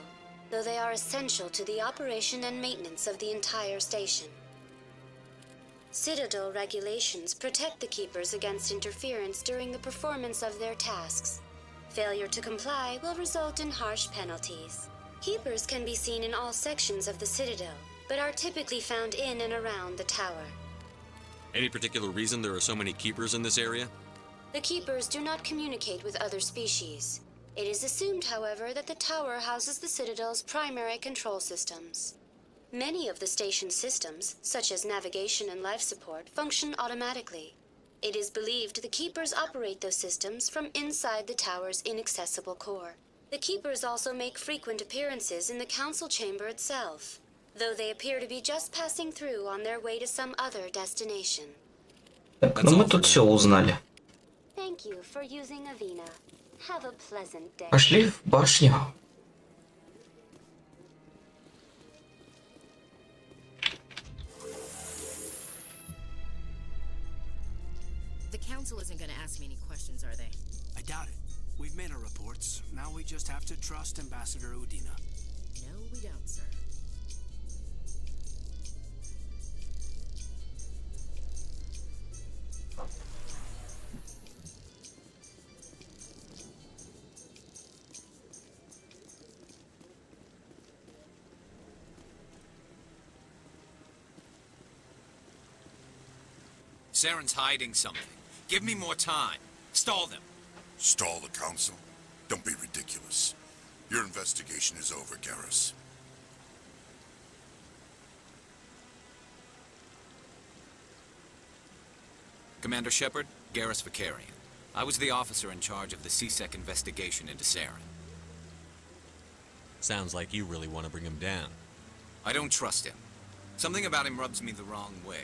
Speaker 14: though they are essential to the operation and maintenance of the entire station. Citadel regulations protect the Keepers against interference during the performance of their tasks. Failure to comply will result in harsh penalties. Keepers can be seen in all sections of the Citadel, but are typically found in and around the tower.
Speaker 22: Any particular reason there are so many Keepers in this area?
Speaker 14: The Keepers do not communicate with other species. It is assumed, however, that the tower houses the Citadel's primary control systems. Many of the station's systems, such as navigation and life support, function automatically. It is believed the Keepers operate those systems from inside the tower's inaccessible core. The Keepers also make frequent appearances in the council chamber itself, though they appear to be just passing through on their way to some other destination.
Speaker 1: Так, ну мы тут все узнали.
Speaker 14: Thank you for using Avina. Have a pleasant day.
Speaker 1: Пошли в башню.
Speaker 15: The council isn't going to ask me any questions, are they?
Speaker 17: I doubt it. We've made our reports. Now we just have to trust Ambassador Udina.
Speaker 15: No, we don't, sir.
Speaker 5: Saren's hiding something. Give me more time. Stall them.
Speaker 21: Stall the council? Don't be ridiculous. Your investigation is over, Garrus.
Speaker 5: Commander Shepard, Garrus Vicarian. I was the officer in charge of the CSEC investigation into Saren.
Speaker 22: Sounds like you really want to bring him down.
Speaker 5: I don't trust him. Something about him rubs me the wrong way.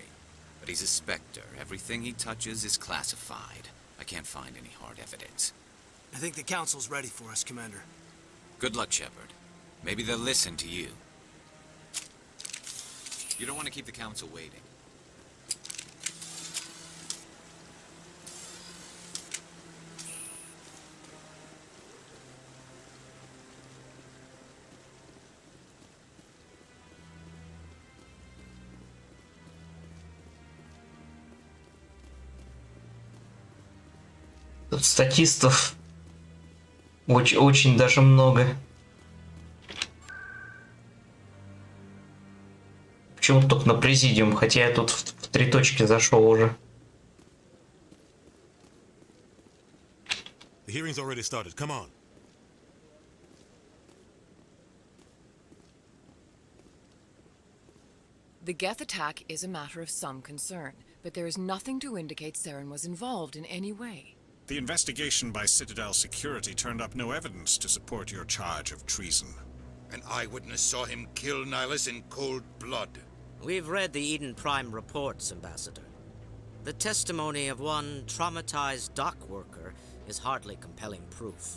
Speaker 5: But he's a Spectre. Everything he touches is classified. I can't find any hard evidence.
Speaker 17: I think the council's ready for us, Commander.
Speaker 5: Good luck, Shepard. Maybe they'll listen to you. You don't want to keep the council waiting.
Speaker 1: Тут статистов очень даже много. Почему-то только на президиум, хотя я тут в 3 точки зашел уже.
Speaker 13: The hearing's already started. Come on.
Speaker 20: The Geth attack is a matter of some concern, but there is nothing to indicate Saren was involved in any way.
Speaker 21: The investigation by Citadel Security turned up no evidence to support your charge of treason.
Speaker 3: An eyewitness saw him kill Nihilus in cold blood.
Speaker 18: We've read the Eden Prime reports, Ambassador. The testimony of one traumatized dock worker is hardly compelling proof.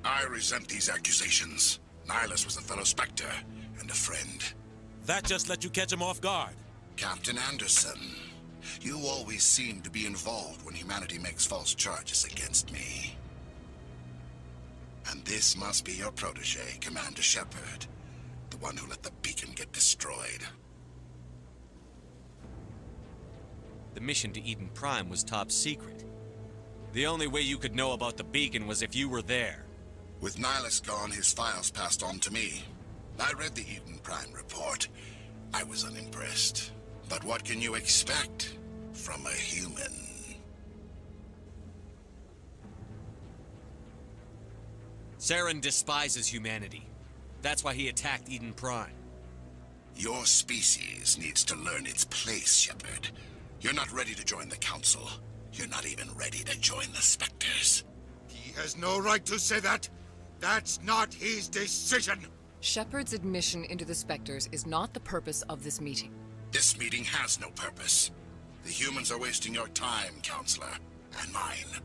Speaker 21: I resent these accusations. Nihilus was a fellow Spectre and a friend.
Speaker 13: That just let you catch him off guard.
Speaker 21: Captain Anderson, you always seem to be involved when humanity makes false charges against me. And this must be your protege, Commander Shepard, the one who let the beacon get destroyed.
Speaker 22: The mission to Eden Prime was top secret. The only way you could know about the beacon was if you were there.
Speaker 21: With Nihilus gone, his files passed on to me. I read the Eden Prime report. I was unimpressed. But what can you expect from a human?
Speaker 22: Saren despises humanity. That's why he attacked Eden Prime.
Speaker 21: Your species needs to learn its place, Shepard. You're not ready to join the Council. You're not even ready to join the Spectres.
Speaker 3: He He has no right to say that. That's not his decision.
Speaker 20: Shepard's admission into the Spectres is not the purpose of this meeting.
Speaker 21: This meeting has no purpose. The humans are wasting your time, Counselor, and mine.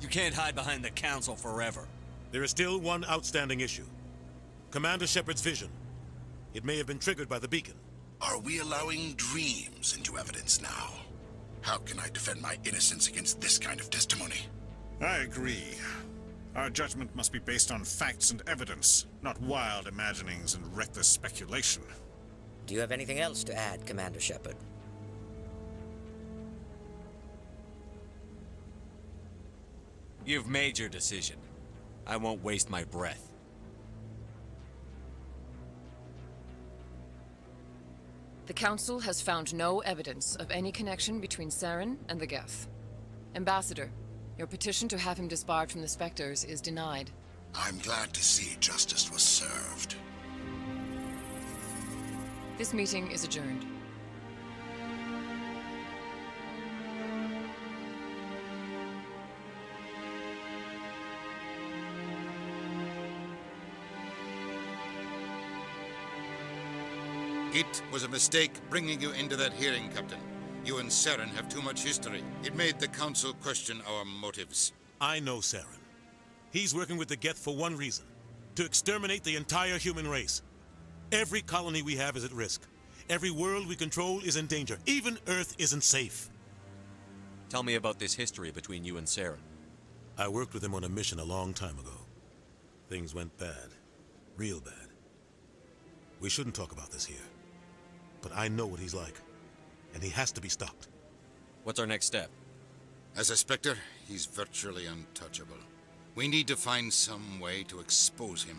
Speaker 22: You can't hide behind the Council forever.
Speaker 13: There is still one outstanding issue. Commander Shepard's vision. It may have been triggered by the beacon.
Speaker 21: Are we allowing dreams into evidence now? How can I defend my innocence against this kind of testimony?
Speaker 4: I agree. Our judgment must be based on facts and evidence, not wild imaginings and reckless speculation.
Speaker 18: Do you have anything else to add, Commander Shepard?
Speaker 22: You've made your decision. I won't waste my breath.
Speaker 20: The Council has found no evidence of any connection between Saren and the Geth. Ambassador, your petition to have him disbarred from the Spectres is denied.
Speaker 21: I'm glad to see justice was served.
Speaker 20: This meeting is adjourned.
Speaker 3: It was a mistake bringing you into that hearing, Captain. You and Saren have too much history. It made the Council question our motives.
Speaker 13: I know Saren. He's working with the Geth for one reason. To exterminate the entire human race. Every colony we have is at risk. Every world we control is in danger. Even Earth isn't safe.
Speaker 22: Tell me about this history between you and Saren.
Speaker 13: I worked with him on a mission a long time ago. Things went bad. Real bad. We shouldn't talk about this here. But I know what he's like. And he has to be stopped.
Speaker 22: What's our next step?
Speaker 3: As a Spectre, he's virtually untouchable. We need to find some way to expose him.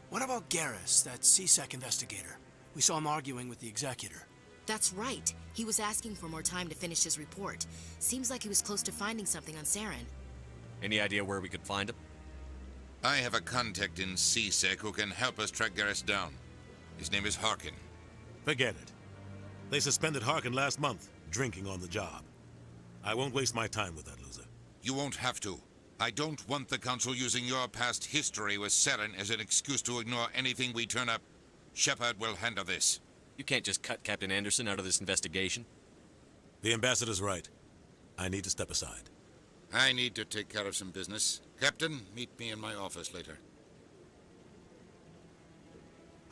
Speaker 17: What about Garrus, that CSEC investigator? We saw him arguing with the Executor.
Speaker 15: That's right. He was asking for more time to finish his report. Seems like he was close to finding something on Saren.
Speaker 22: Any idea where we could find him?
Speaker 3: I have a contact in CSEC who can help us track Garrus down. His name is Harkin.
Speaker 13: Forget it. They suspended Harkin last month, drinking on the job. I won't waste my time with that loser.
Speaker 3: You won't have to. I don't want the Council using your past history with Saren as an excuse to ignore anything we turn up. Shepard will handle this.
Speaker 22: You can't just cut Captain Anderson out of this investigation.
Speaker 13: The Ambassador's right. I need to step aside.
Speaker 3: I need to take care of some business. Captain, meet me in my office later.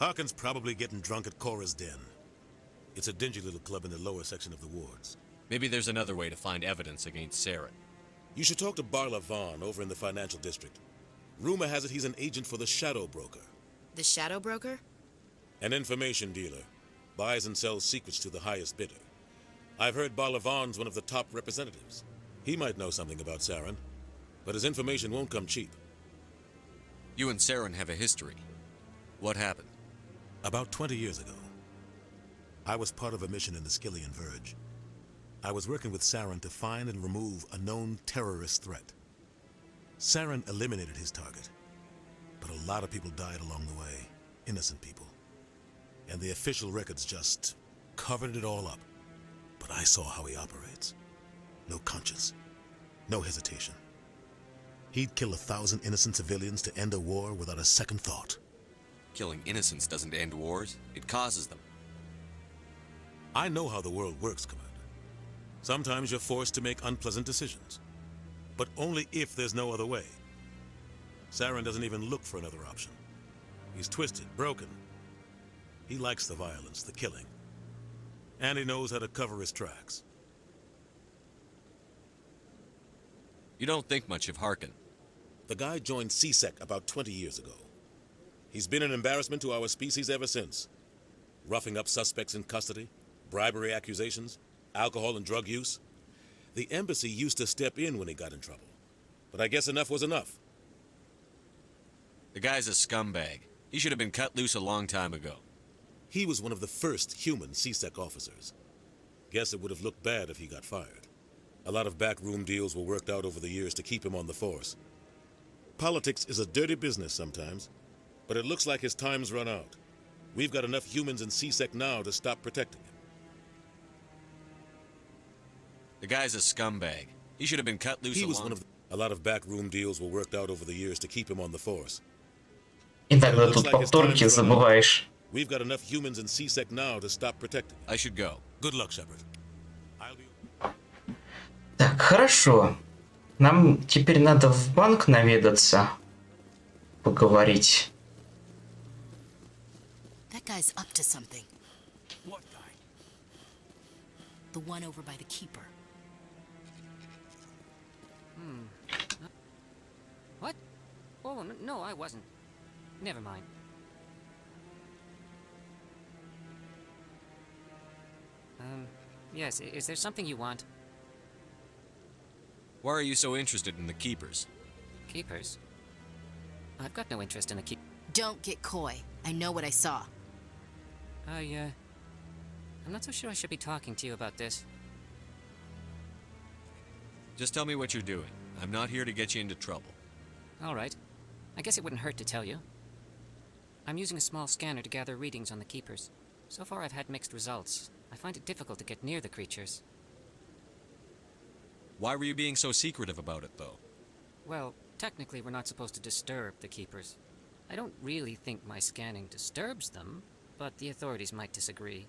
Speaker 13: Harkin's probably getting drunk at Cora's Den. It's a dingy little club in the lower section of the wards.
Speaker 22: Maybe there's another way to find evidence against Saren.
Speaker 13: You should talk to Barla Vaughn over in the financial district. Rumor has it he's an agent for the Shadow Broker.
Speaker 15: The Shadow Broker?
Speaker 13: An information dealer. Buys and sells secrets to the highest bidder. I've heard Barla Vaughn's one of the top representatives. He might know something about Saren, but his information won't come cheap.
Speaker 22: You and Saren have a history. What happened?
Speaker 13: About 20 years ago, I was part of a mission in the Skillian Verge. I was working with Saren to find and remove a known terrorist threat. Saren eliminated his target, but a lot of people died along the way, innocent people. And the official records just covered it all up. But I saw how he operates. No conscience, no hesitation. He'd kill 1,000 innocent civilians to end a war without a second thought.
Speaker 22: Killing innocents doesn't end wars, it causes them.
Speaker 13: I know how the world works, Commander. Sometimes you're forced to make unpleasant decisions, but only if there's no other way. Saren doesn't even look for another option. He's twisted, broken. He likes the violence, the killing, and he knows how to cover his tracks.
Speaker 22: You don't think much of Harkin.
Speaker 13: The guy joined CSEC about 20 years ago. He's been an embarrassment to our species ever since. Roughing up suspects in custody, bribery accusations, alcohol and drug use. The embassy used to step in when he got in trouble. But I guess enough was enough.
Speaker 22: The guy's a scumbag. He should have been cut loose a long time ago.
Speaker 13: He was one of the first human CSEC officers. Guess it would have looked bad if he got fired. A lot of backroom deals were worked out over the years to keep him on the force. Politics is a dirty business sometimes, but it looks like his time's run out. We've got enough humans in CSEC now to stop protecting him.
Speaker 22: The guy's a scumbag. He should have been cut loose
Speaker 13: He was
Speaker 22: along.
Speaker 13: one of a lot of backroom deals were worked out over the years to keep him on the force.
Speaker 1: Иногда тут повторки забываешь.
Speaker 13: We've got enough humans in CSEC now to stop protecting.
Speaker 22: I should go.
Speaker 13: Good luck, Shepard.
Speaker 1: Так, хорошо. Нам теперь надо в банк наведаться, поговорить.
Speaker 15: That guy's up to something. What guy? The one over by the keeper.
Speaker 10: What? Oh, no, I wasn't. Never mind. Yes, is there something you want?
Speaker 22: Why are you so interested in the Keepers?
Speaker 10: Keepers? I've got no interest in the keep.
Speaker 15: Don't get coy. I know what I saw.
Speaker 10: I'm not so sure I should be talking to you about this.
Speaker 22: Just tell me what you're doing. I'm not here to get you into trouble.
Speaker 10: All right. I guess it wouldn't hurt to tell you. I'm using a small scanner to gather readings on the Keepers. So far I've had mixed results. I find it difficult to get near the creatures.
Speaker 22: Why were you being so secretive about it, though?
Speaker 10: Well, technically we're not supposed to disturb the Keepers. I don't really think my scanning disturbs them, but the authorities might disagree.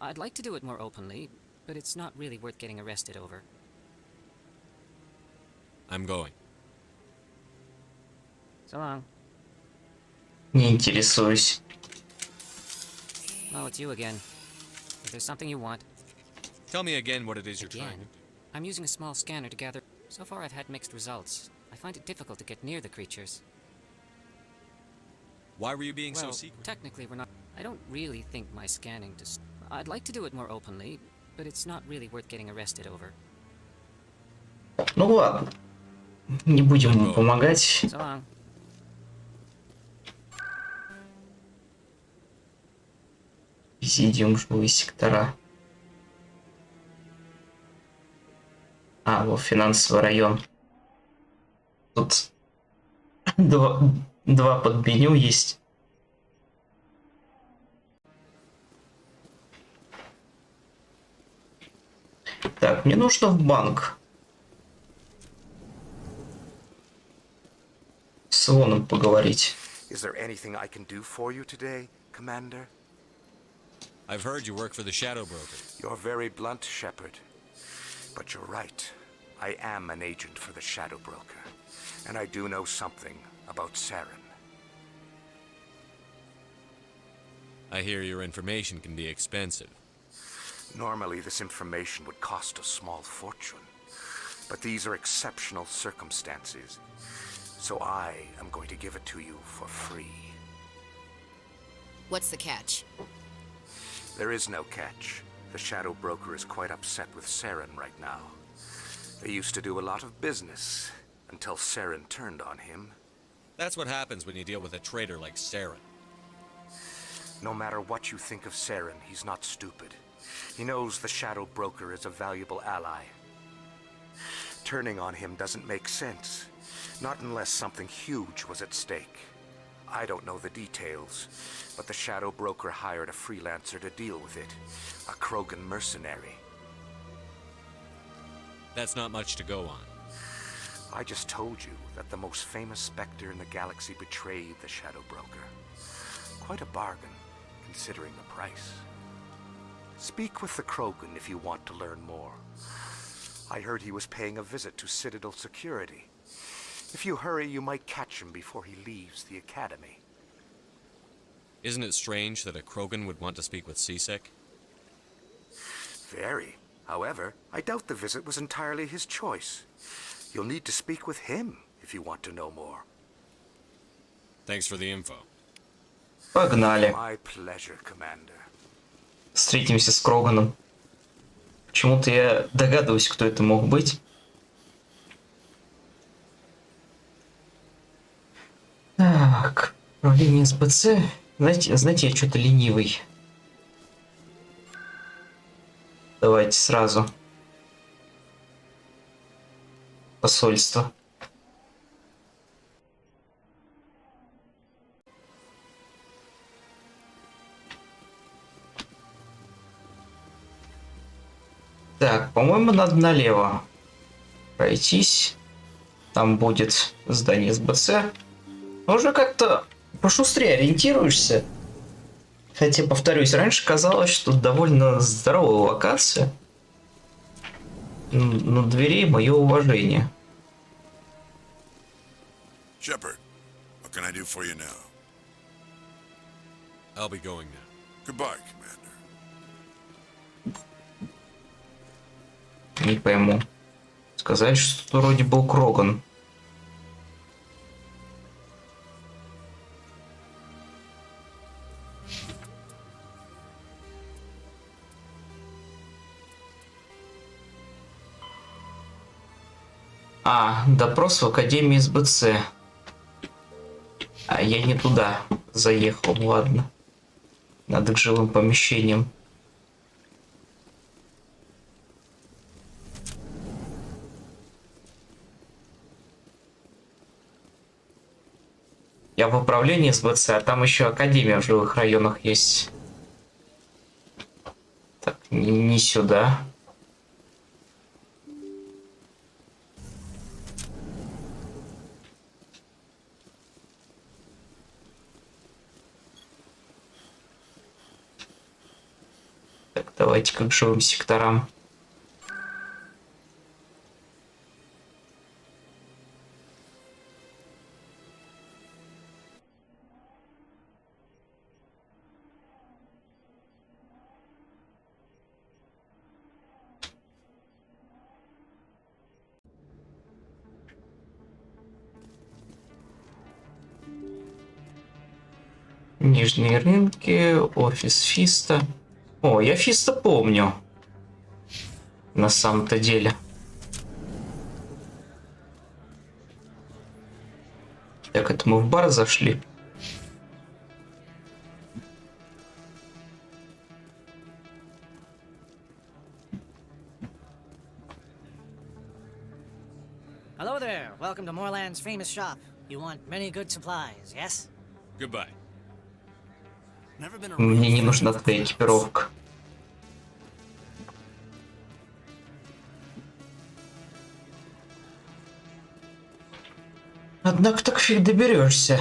Speaker 10: I'd like to do it more openly, but it's not really worth getting arrested over.
Speaker 22: I'm going.
Speaker 10: So long.
Speaker 1: Не интересуюсь.
Speaker 10: Oh, it's you again. If there's something you want.
Speaker 22: Tell me again what it is you're trying.
Speaker 10: I'm using a small scanner to gather. So far I've had mixed results. I find it difficult to get near the creatures.
Speaker 22: Why were you being so
Speaker 10: Well,
Speaker 22: secretive?
Speaker 10: technically we're not. I don't really think my scanning I'd like to do it more openly, but it's not really worth getting arrested over.
Speaker 1: Ну ладно. Не будем ему помогать.
Speaker 10: So long.
Speaker 1: Президиум, жилые сектора. А, вот финансовый район. Тут два подменю есть. Так, мне нужно в банк. С Илоном поговорить.
Speaker 16: Is there anything I can do for you today, Commander?
Speaker 22: I've heard you work for the Shadow Broker.
Speaker 16: You're very blunt, Shepard. But you're right. I am an agent for the Shadow Broker. And I do know something about Saren.
Speaker 22: I hear your information can be expensive.
Speaker 16: Normally, this information would cost a small fortune. But these are exceptional circumstances. So I am going to give it to you for free.
Speaker 15: What's the catch?
Speaker 16: There is no catch. The Shadow Broker is quite upset with Saren right now. They used to do a lot of business until Saren turned on him.
Speaker 22: That's what happens when you deal with a traitor like Saren.
Speaker 16: No matter what you think of Saren, he's not stupid. He knows the Shadow Broker is a valuable ally. Turning on him doesn't make sense. Not unless something huge was at stake. I don't know the details, but the Shadow Broker hired a freelancer to deal with it. A Krogan mercenary.
Speaker 22: That's not much to go on.
Speaker 16: I just told you that the most famous Spectre in the galaxy betrayed the Shadow Broker. Quite a bargain, considering the price. Speak with the Krogan if you want to learn more. I heard he was paying a visit to Citadel security. If you hurry, you might catch him before he leaves the Academy.
Speaker 22: Isn't it strange that a Krogan would want to speak with CSEC?
Speaker 16: Very. However, I doubt the visit was entirely his choice. You'll need to speak with him if you want to know more.
Speaker 22: Thanks for the info.
Speaker 1: Погнали.
Speaker 16: My pleasure, Commander.
Speaker 1: Встретимся с Кроганом. Почему-то я догадываюсь, кто это мог быть. Так, управление СБЦ. Знаете, я что-то ленивый. Давайте сразу. Посольство. Так, по-моему, надо налево. пройтись. Там будет здание СБЦ. Но уже как-то пошустрее ориентируешься. Хотя, повторюсь, раньше казалось, что довольно здоровая локация. Но дверей мое уважение.
Speaker 21: Shepard, what can I do for you now?
Speaker 22: I'll be going now.
Speaker 21: Goodbye, Commander.
Speaker 1: Не пойму. Сказали, что тут вроде был Кроган. А, допрос в Академии СБЦ. А я не туда заехал, ладно. Надо к жилым помещениям. Я в управлении СБЦ, а там еще Академия в жилых районах есть. Так, не сюда. Так, давайте-ка к жилым секторам. Нижние рынки, офис Фиста. О, я Фиста помню. На самом-то деле. Так, это мы в бар зашли.
Speaker 11: Hello there. Welcome to Moorland's famous shop. You want many good supplies, yes?
Speaker 22: Goodbye.
Speaker 1: Мне не нужна твоя экипировка. Однако так фиг доберешься.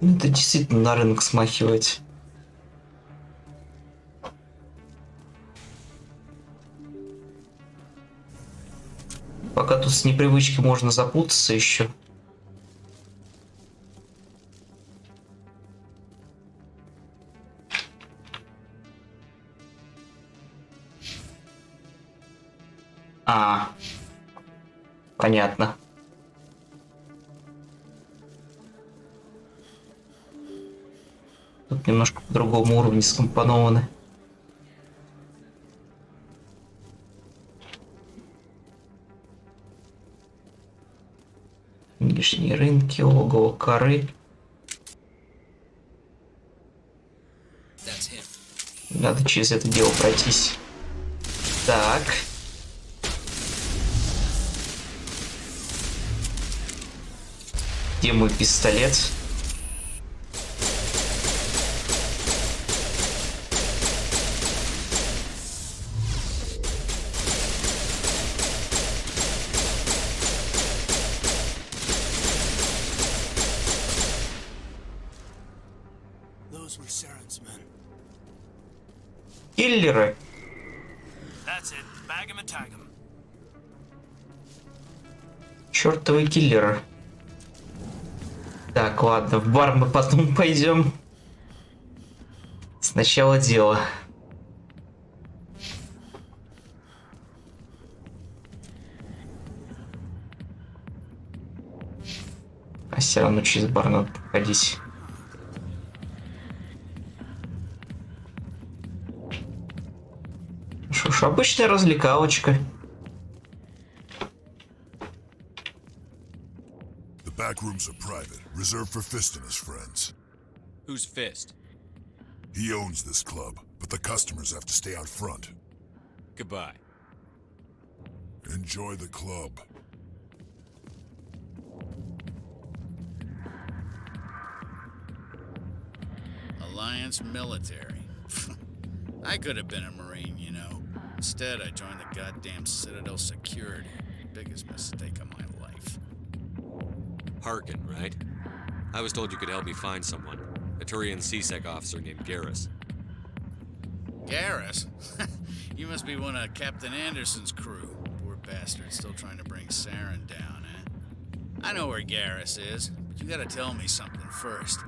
Speaker 1: Это действительно на рынок смахивает. Пока тут с непривычки можно запутаться еще. А, понятно. Тут немножко по другому уровню скомпонованы. Нижние рынки, логово коры. Надо через это дело пройтись. Так. Где мой пистолет? Киллеры. Чёртовы киллеры. Так, ладно, в бар мы потом пойдем. Сначала дело. А все равно через бар надо проходить. Что ж, обычная развлекалочка.
Speaker 21: The back rooms are private, reserved for Fist and his friends.
Speaker 22: Who's Fist?
Speaker 21: He owns this club, but the customers have to stay out front.
Speaker 22: Goodbye.
Speaker 21: Enjoy the club.
Speaker 19: Alliance military. I could have been a Marine, you know.
Speaker 7: Instead, I joined the goddamn Citadel security. Biggest mistake of my life.
Speaker 22: Harkin, right? I was told you could help me find someone. A Turian CSEC officer named Garrus.
Speaker 7: Garrus? You must be one of Captain Anderson's crew. Poor bastard, still trying to bring Saren down, eh? I know where Garrus is, but you gotta tell me something first.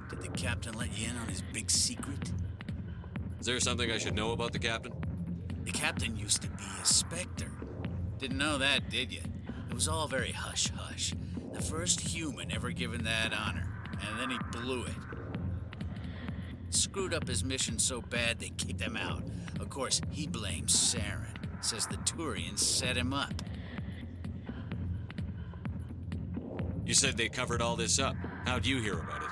Speaker 7: Did the captain let you in on his big secret?
Speaker 22: Is there something I should know about the captain?
Speaker 7: The captain used to be a Spectre. Didn't know that, did you? It was all very hush-hush. The first human ever given that honor, and then he blew it. Screwed up his mission so bad they kicked him out. Of course, he blames Saren. Says the Turians set him up.
Speaker 22: You said they covered all this up. How'd you hear about it?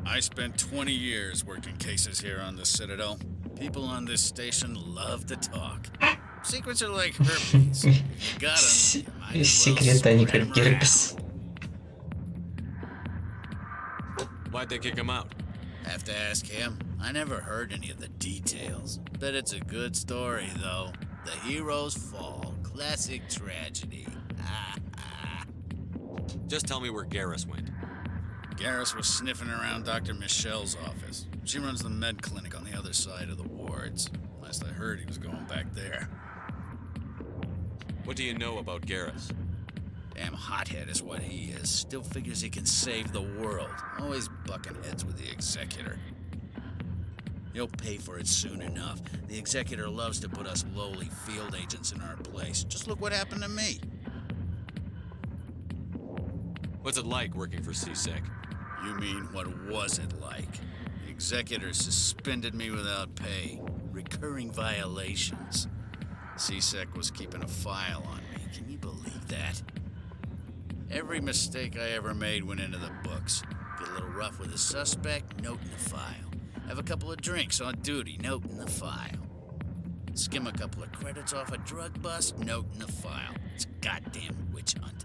Speaker 7: I spent 20 years working cases here on the Citadel. People on this station love to talk. Secrets are like herpes. If you got them, you might as well
Speaker 1: Секреты, они
Speaker 7: spread
Speaker 1: как
Speaker 7: 'em
Speaker 1: герпес.
Speaker 22: Why'd they kick him out?
Speaker 7: Have to ask him. I never heard any of the details. Bet it's a good story, though. The heroes fall. Classic tragedy.
Speaker 22: Just tell me where Garrus went.
Speaker 7: Garrus was sniffing around Dr. Michelle's office. She runs the med clinic on the other side of the wards. Last I heard, he was going back there.
Speaker 22: What do you know about Garrus?
Speaker 7: Damn hothead is what he is. Still figures he can save the world. Always bucking heads with the Executor. He'll pay for it soon enough. The Executor loves to put us lowly field agents in our place. Just look what happened to me.
Speaker 22: What's it like working for CSEC?
Speaker 7: You mean, what was it like? The Executor suspended me without pay. Recurring violations. CSEC was keeping a file on me. Can you believe that? Every mistake I ever made went into the books. Get a little rough with a suspect, note in the file. Have a couple of drinks on duty, note in the file. Skim a couple of credits off a drug bust, note in the file. It's a goddamn witch hunt.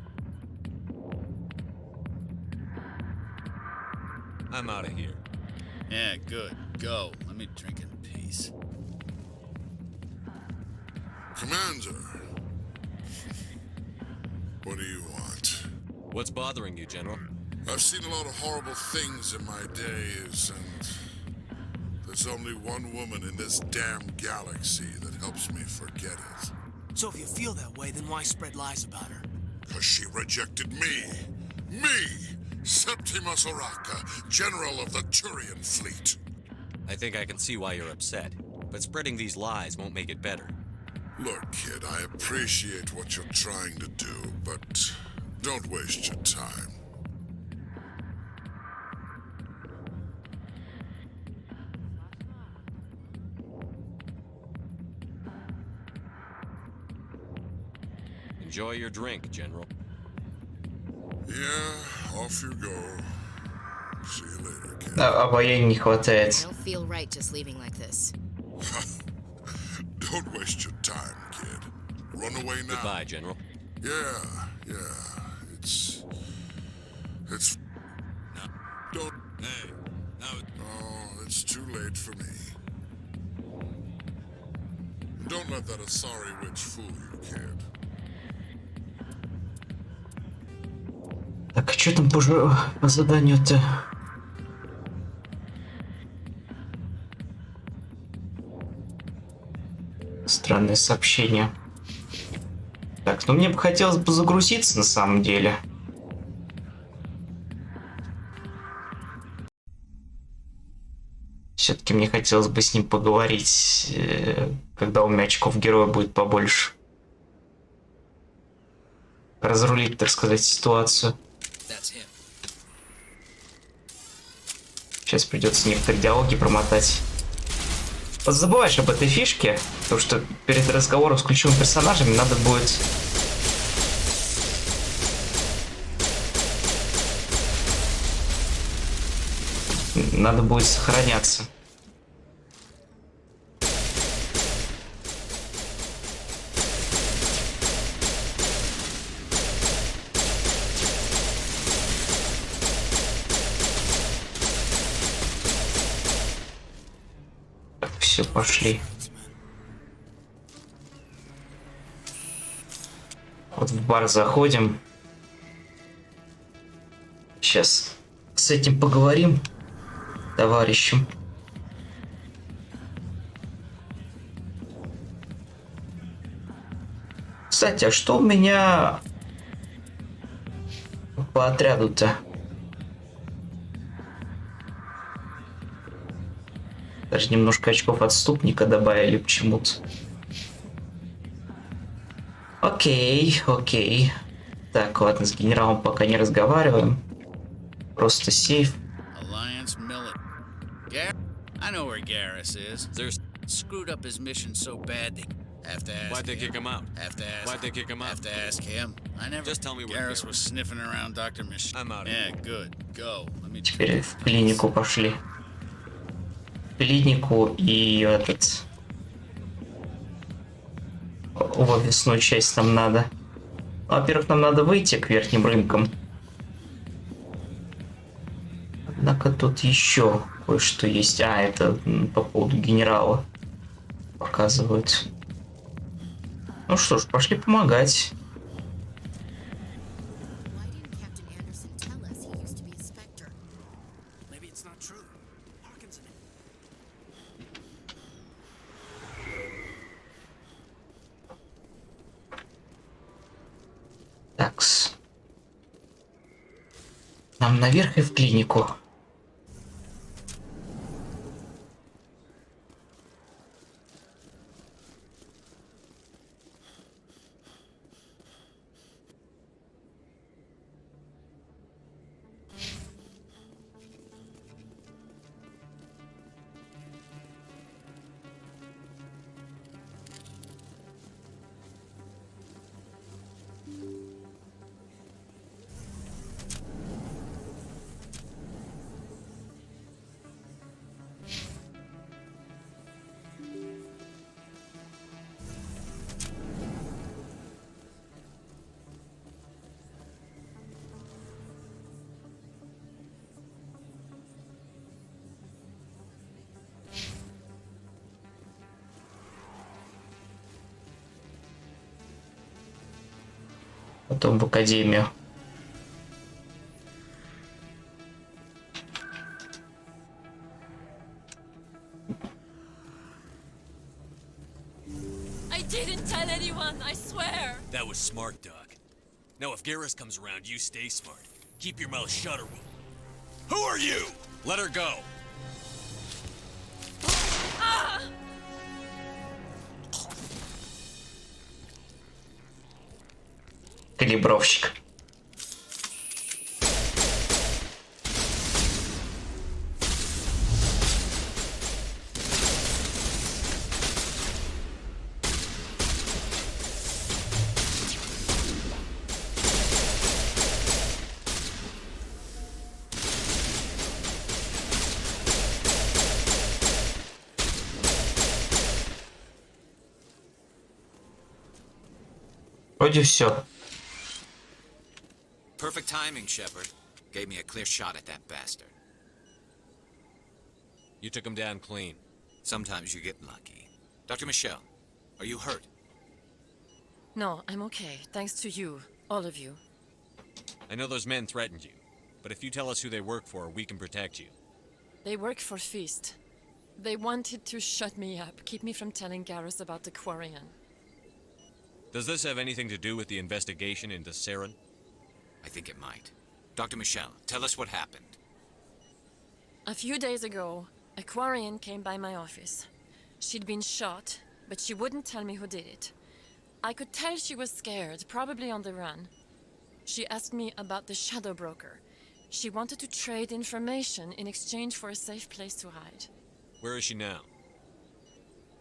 Speaker 22: I'm out of here.
Speaker 7: Yeah, good. Go. Let me drink in peace.
Speaker 21: Commander. What do you want?
Speaker 22: What's bothering you, General?
Speaker 21: I've seen a lot of horrible things in my days, and there's only one woman in this damn galaxy that helps me forget it.
Speaker 17: So if you feel that way, then why spread lies about her?
Speaker 21: Because she rejected me! Me! Septimus Oraka, General of the Turian Fleet.
Speaker 22: I think I can see why you're upset, but spreading these lies won't make it better.
Speaker 21: Look, kid, I appreciate what you're trying to do, but don't waste your time.
Speaker 22: Enjoy your drink, General.
Speaker 21: Yeah, off you go. See you later, kid.
Speaker 1: Обаяния не хватает.
Speaker 15: I don't feel right just leaving like this.
Speaker 21: Don't waste your time, kid. Run away now.
Speaker 22: Goodbye, General.
Speaker 21: Yeah. It's...
Speaker 7: No.
Speaker 21: Don't...
Speaker 7: Hey, no.
Speaker 21: Oh, it's too late for me. Don't let that Asari witch fool you, kid.
Speaker 1: Так, а что там по заданию-то? Странное сообщение. Так, ну мне бы хотелось бы загрузиться на самом деле. Все-таки мне хотелось бы с ним поговорить, когда у меня очков героя будет побольше. Разрулить, так сказать, ситуацию. Сейчас придется некоторые диалоги промотать. Вот забываешь об этой фишке, потому что перед разговором с ключевыми персонажами надо будет... Надо будет сохраняться. Все, пошли. вот в бар заходим. Сейчас с этим поговорим, товарищем. Кстати, а что у меня по отряду-то? Даже немножко очков отступника добавили почему-то. Окей, окей. Так, ладно, с генералом пока не разговариваем. Просто сейф.
Speaker 7: Alliance military. I know where Garrus is. There's screwed up his mission so bad they have to ask.
Speaker 22: Why'd they
Speaker 7: him.
Speaker 22: kick him out?
Speaker 7: Have to ask.
Speaker 22: Why'd they kick him out?
Speaker 7: Have to ask him. I never.
Speaker 22: Just tell me where
Speaker 7: Garrus was sniffing around Dr. Michelle.
Speaker 22: I'm out.
Speaker 7: Yeah, good. Go. Let me.
Speaker 1: Теперь в клинику пошли. В клинику и этот... В офисную часть нам надо. Во-первых, нам надо выйти к верхним рынкам. Однако тут еще кое-что есть. А, это по поводу генерала показывают. Ну что ж, пошли помогать. Такс. Нам наверх и в клинику. Потом в академию.
Speaker 9: I didn't tell anyone, I swear.
Speaker 22: That was smart, Doc. Now if Garrus comes around, you stay smart. Keep your mouth shut or we'll... Who are you? Let her go.
Speaker 9: Ah!
Speaker 1: Калибровщик. Вроде все.
Speaker 5: Perfect timing, Shepard. Gave me a clear shot at that bastard.
Speaker 22: You took him down clean.
Speaker 5: Sometimes you get lucky. Dr. Michelle, are you hurt?
Speaker 20: No, I'm okay. Thanks to you. All of you.
Speaker 22: I know those men threatened you, but if you tell us who they work for, we can protect you.
Speaker 20: They work for Feast. They wanted to shut me up, keep me from telling Garrus about the Quarian.
Speaker 22: Does this have anything to do with the investigation into Saren?
Speaker 5: I think it might. Dr. Michelle, tell us what happened.
Speaker 20: A few days ago, a Quarian came by my office. She'd been shot, but she wouldn't tell me who did it. I could tell she was scared, probably on the run. She asked me about the Shadow Broker. She wanted to trade information in exchange for a safe place to hide.
Speaker 22: Where is she now?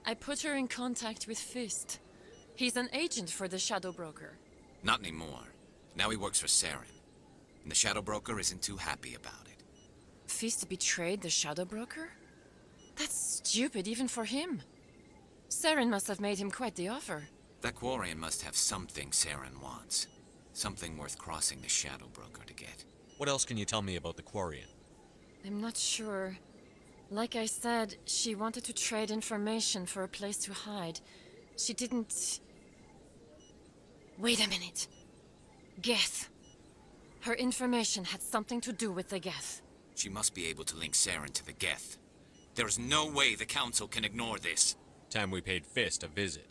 Speaker 20: I put her in contact with Fist. He's an agent for the Shadow Broker.
Speaker 5: Not anymore. Now he works for Saren. And the Shadow Broker isn't too happy about it.
Speaker 20: Fist betrayed the Shadow Broker? That's stupid even for him. Saren must have made him quite the offer.
Speaker 5: That Quarian must have something Saren wants. Something worth crossing the Shadow Broker to get.
Speaker 22: What else can you tell me about the Quarian?
Speaker 20: I'm not sure. Like I said, she wanted to trade information for a place to hide. She didn't Wait a minute. Geth. Her information had something to do with the Geth.
Speaker 5: She must be able to link Saren to the Geth. There is no way the Council can ignore this.
Speaker 22: Time we paid Fist a visit.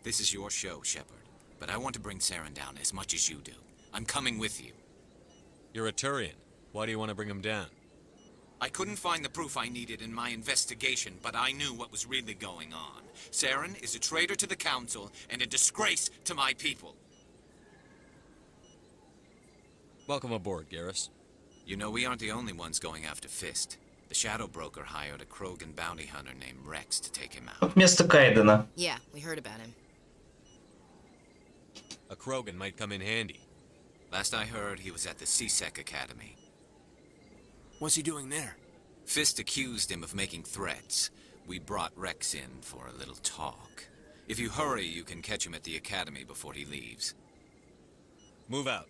Speaker 5: This is your show, Shepard. But I want to bring Saren down as much as you do. I'm coming with you.
Speaker 22: You're a Turian. Why do you want to bring him down?
Speaker 5: I couldn't find the proof I needed in my investigation, but I knew what was really going on. Saren is a traitor to the Council and a disgrace to my people.
Speaker 22: Welcome aboard, Garrus.
Speaker 5: You know, we aren't the only ones going after Fist. The Shadow Broker hired a Krogan bounty hunter named Rex to take him out.
Speaker 1: Вместо Кайдена.
Speaker 15: Yeah, we heard about him.
Speaker 22: A Krogan might come in handy.
Speaker 5: Last I heard, he was at the CSEC Academy.
Speaker 17: What's he doing there?
Speaker 5: Fist accused him of making threats. We brought Rex in for a little talk. If you hurry, you can catch him at the Academy before he leaves.
Speaker 22: Move out.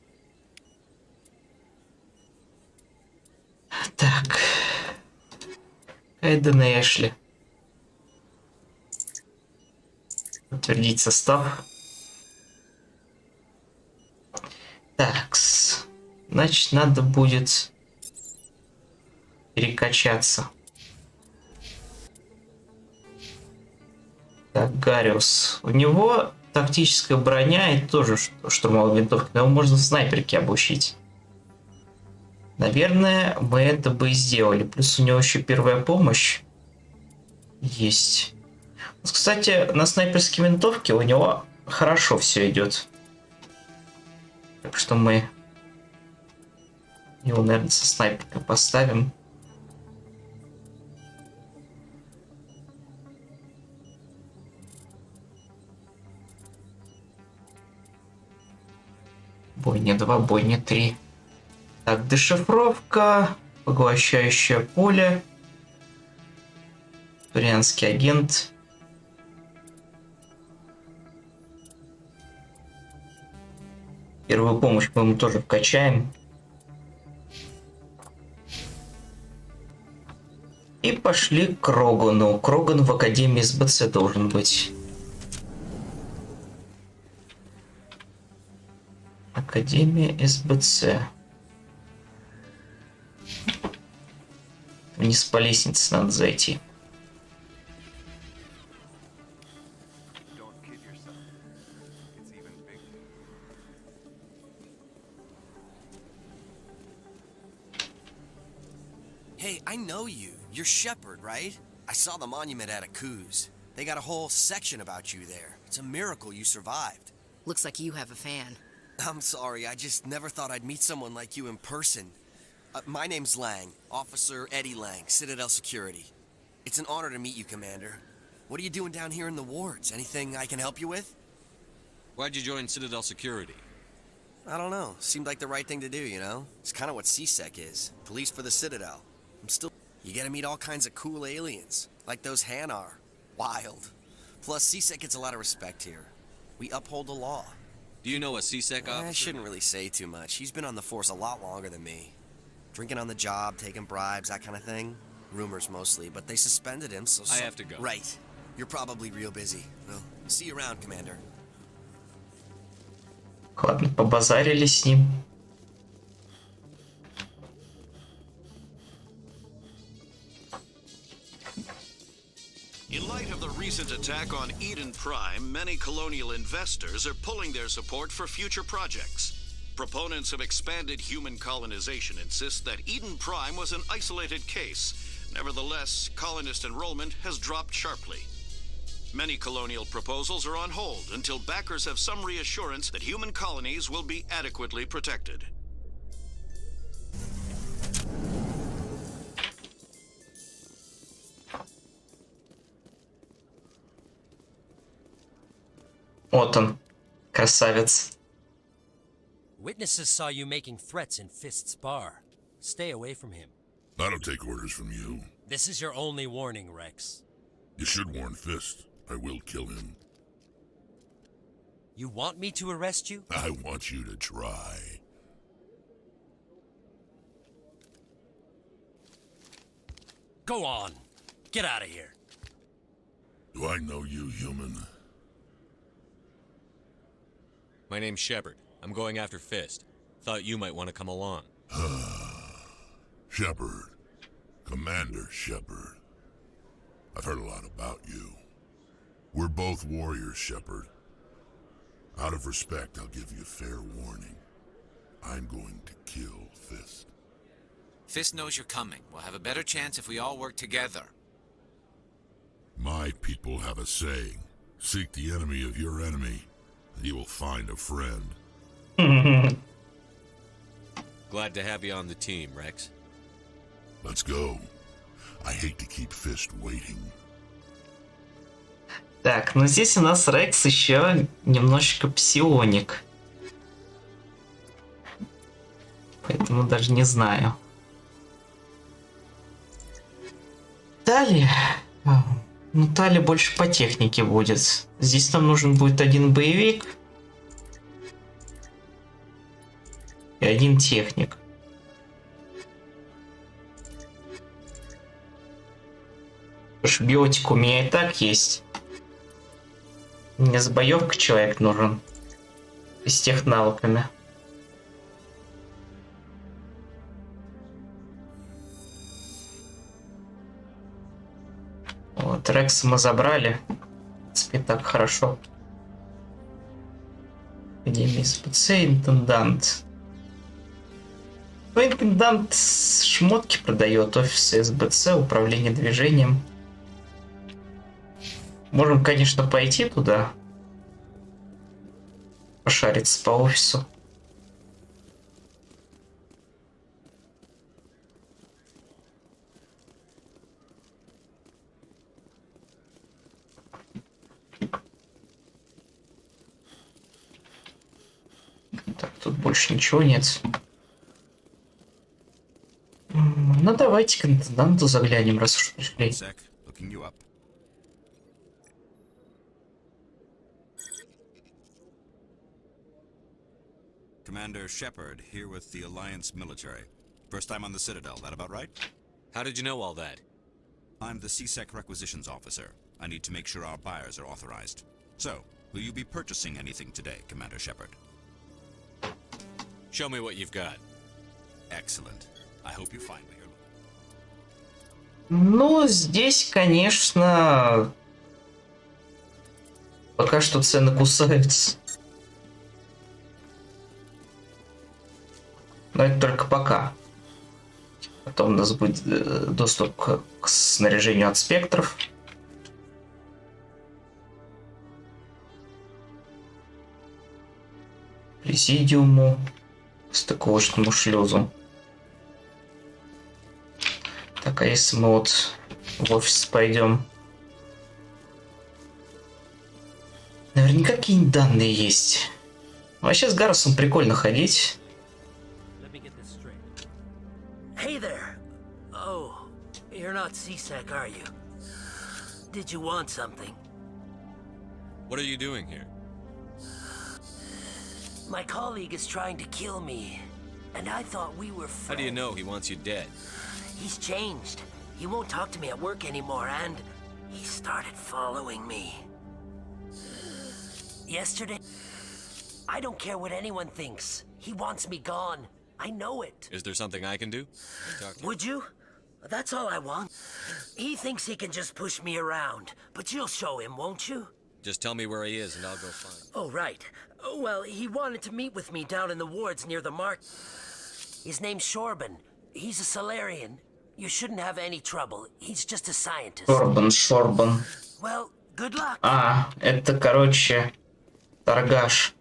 Speaker 1: Так. Кайден и Эшли. Подтвердить состав. Такс. Значит, надо будет перекачаться. Так, Гариус. У него тактическая броня и тоже штурмовая винтовка, но его можно в снайперке обучить. Наверное, мы это бы и сделали. Плюс у него еще первая помощь есть. Вот, кстати, на снайперской винтовке у него хорошо все идет. Так что мы его, наверное, со снайперкой поставим. Бойня 2, бойня 3. Так, дешифровка, поглощающее поле, турианский агент. Первую помощь мы ему тоже вкачаем. И пошли к Рогану. Кроган в Академии СБЦ должен быть. Академия СБЦ. Вниз по лестнице надо зайти.
Speaker 17: Hey, I know you. You're Shepard, right? I saw the monument at Akuz. They got a whole section about you there. It's a miracle you survived.
Speaker 15: Looks like you have a fan.
Speaker 17: I'm sorry, I just never thought I'd meet someone like you in person. My name's Lang, Officer Eddie Lang, Citadel Security. It's an honor to meet you, Commander. What are you doing down here in the wards? Anything I can help you with?
Speaker 22: Why'd you join Citadel Security?
Speaker 17: I don't know. Seemed like the right thing to do, you know? It's kind of what CSEC is. Police for the Citadel. You get to meet all kinds of cool aliens, like those Hanar. Wild. Plus, CSEC gets a lot of respect here. We uphold the law.
Speaker 22: Do you know a CSEC officer?
Speaker 17: I shouldn't really say too much. He's been on the force a lot longer than me. Drinking on the job, taking bribes, that kind of thing. Rumors mostly, but they suspended him, so...
Speaker 22: I have to go.
Speaker 17: Right. You're probably real busy. Well, see you around, Commander.
Speaker 1: Ладно, побазарили с ним.
Speaker 2: In light of the recent attack on Eden Prime, many colonial investors are pulling their support for future projects. Proponents of expanded human colonization insist that Eden Prime was an isolated case. Nevertheless, colonist enrollment has dropped sharply. Many colonial proposals are on hold until backers have some reassurance that human colonies will be adequately protected.
Speaker 1: Вот он, красавец.
Speaker 19: Witnesses saw you making threats in Fist's bar. Stay away from him.
Speaker 23: I don't take orders from you.
Speaker 19: This is your only warning, Rex.
Speaker 23: You should warn Fist. I will kill him.
Speaker 19: You want me to arrest you?
Speaker 23: I want you to try.
Speaker 19: Go on. Get out of here.
Speaker 23: Do I know you, human?
Speaker 22: My name's Shepard. I'm going after Fist. Thought you might want to come along.
Speaker 23: Shepard. Commander Shepard. I've heard a lot about you. We're both warriors, Shepard. Out of respect, I'll give you fair warning. I'm going to kill Fist.
Speaker 5: Fist knows you're coming. We'll have a better chance if we all work together.
Speaker 23: My people have a saying. Seek the enemy of your enemy, and you will find a friend.
Speaker 22: Glad to have you on the team, Rex.
Speaker 23: Let's go. I hate to keep Fist waiting.
Speaker 1: Так, ну здесь у нас Рекс еще немножечко псионик. Поэтому даже не знаю. Тали. Ну, Тали больше по технике будет. Здесь нам нужен будет один боевик. И один техник. Потому что биотик у меня и так есть. Мне с боевкой человек нужен. И с тех навыками. Вот, Рекса мы забрали. В принципе, так хорошо. Академия СПЦ, интендант. Ну, интендант шмотки продает, офисы СБЦ, управление движением. Можем, конечно, пойти туда. Пошариться по офису. Так, тут больше ничего нет. Ну, давайте к интенданту заглянем, раз уж пришли.
Speaker 6: Commander Shepard, here with the Alliance military. First time on the Citadel, that about right?
Speaker 22: How did you know all that?
Speaker 6: I'm the CSEC requisitions officer. I need to make sure our buyers are authorized. So, will you be purchasing anything today, Commander Shepard?
Speaker 22: Show me what you've got.
Speaker 6: Excellent. I hope you find what you're
Speaker 1: Ну, здесь, конечно, пока что цены кусаются. Но это только пока. Потом у нас будет доступ к снаряжению от спектров. Президиуму, стыковочному шлюзу. Так, а если мы вот в офис пойдем? Наверняка какие-нибудь данные есть. Вообще с Гаррусом прикольно ходить.
Speaker 8: Hey there. Oh, you're not CSEC, are you? Did you want something?
Speaker 22: What are you doing here?
Speaker 8: My colleague is trying to kill me, and I thought we were friends.
Speaker 22: How do you know he wants you dead?
Speaker 8: He's changed. He won't talk to me at work anymore, and he started following me. Yesterday, I don't care what anyone thinks. He wants me gone. I know it.
Speaker 22: Is there something I can do?
Speaker 8: Would you? That's all I want. He thinks he can just push me around, but you'll show him, won't you?
Speaker 22: Just tell me where he is and I'll go find him.
Speaker 8: Oh, right. Well, he wanted to meet with me down in the wards near the mark. His name's Shorban. He's a Solarian. You shouldn't have any trouble. He's just a scientist.
Speaker 1: Шорбан.
Speaker 8: Well, good luck.
Speaker 1: А, это, короче, торгаш.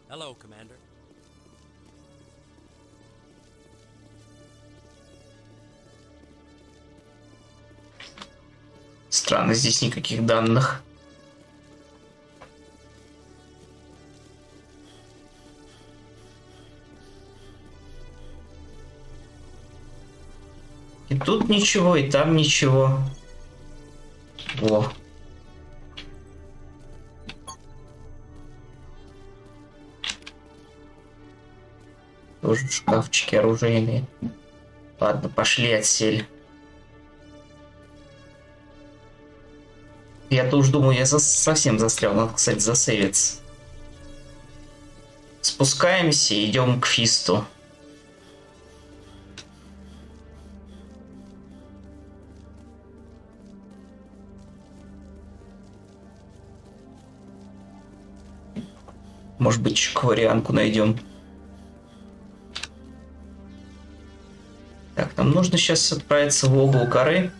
Speaker 19: Hello, Commander.
Speaker 1: Странно, здесь никаких данных. И тут ничего, и там ничего. Во. Тоже шкафчики оружейные. Ладно, пошли отсель. Я-то уж думаю, я совсем застрял. Надо, кстати, засейвиться. Спускаемся и идем к Фисту. Может быть, еще кварианку найдем. Так, нам нужно сейчас отправиться в угол горы.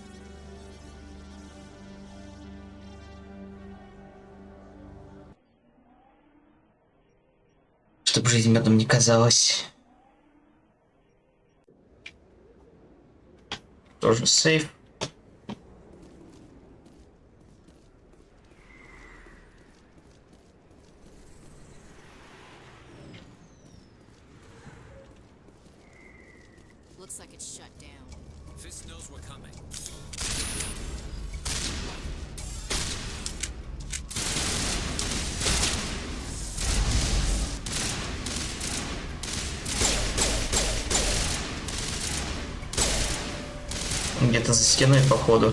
Speaker 1: Чтобы жизнь медом не казалась. Тоже сейф.
Speaker 15: Looks like it's shut down.
Speaker 5: Fist knows we're coming.
Speaker 1: Где-то за стеной, походу.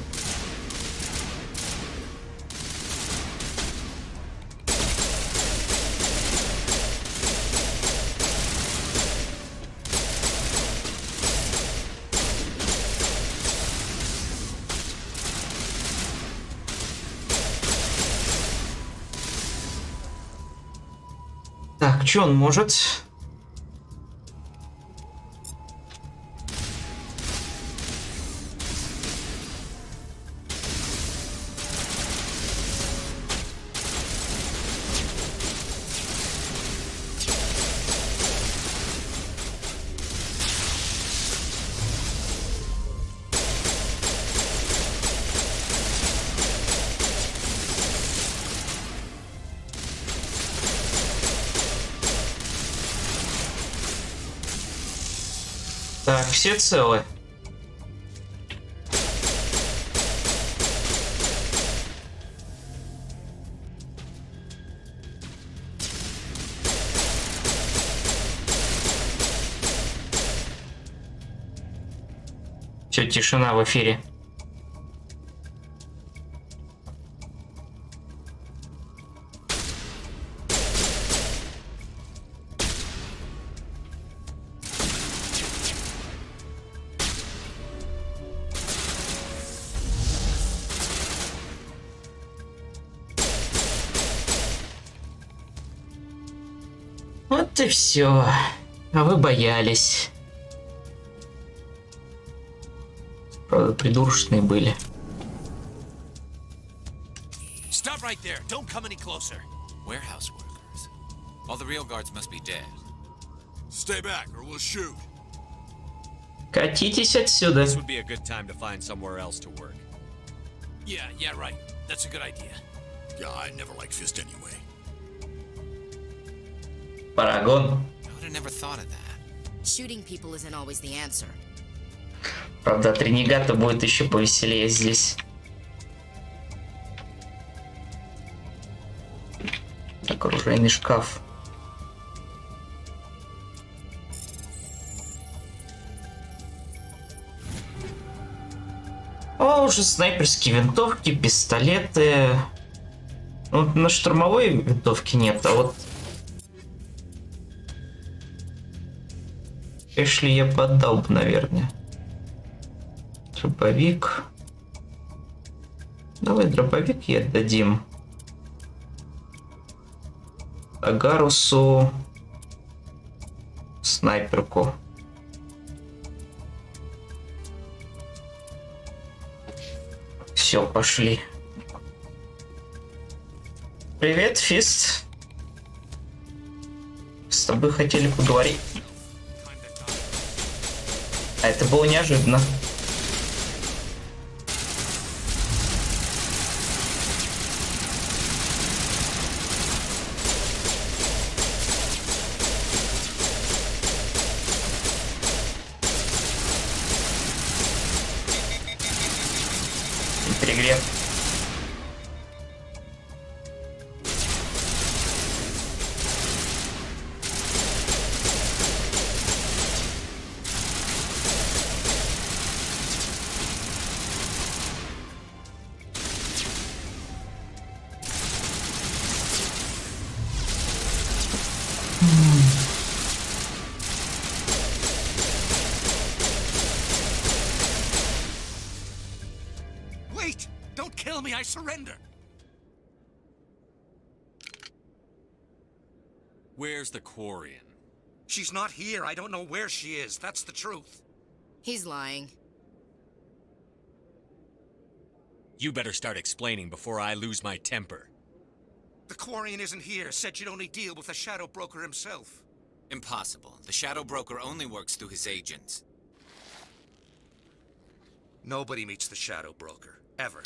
Speaker 1: Так, что он может? Так, все целы. Все, тишина в эфире. Вот и все. А вы боялись. Правда, придурочные были.
Speaker 5: Stop right there. Don't come any closer. Warehouse workers. All the real guards must be dead.
Speaker 23: Stay back or we'll shoot.
Speaker 1: Катитесь отсюда.
Speaker 22: This would be a good time to find somewhere else to work.
Speaker 5: Yeah, right. That's a good idea.
Speaker 23: Yeah, I never liked Fist anyway.
Speaker 1: Парагон.
Speaker 5: I would have never thought of that.
Speaker 15: Shooting people isn't always the answer.
Speaker 1: Правда, от ренегата будет еще повеселее здесь. Так, оружейный шкаф. О, уже снайперские винтовки, пистолеты. Ну, на штурмовой винтовки нет, а вот Эшли я поддал бы, наверное. Дробовик. Давай дробовик ей отдадим. Агарусу снайперку. Все, пошли. Привет, Фист. С тобой хотели поговорить. А это было неожиданно. Перегрев.
Speaker 16: kill me, I surrender.
Speaker 22: Where's the Quarian?
Speaker 16: She's not here. I don't know where she is. That's the truth.
Speaker 15: He's lying.
Speaker 22: You better start explaining before I lose my temper.
Speaker 16: The Quarian isn't here. Said you'd only deal with the Shadow Broker himself.
Speaker 5: Impossible. The Shadow Broker only works through his agents.
Speaker 16: Nobody meets the Shadow Broker, ever.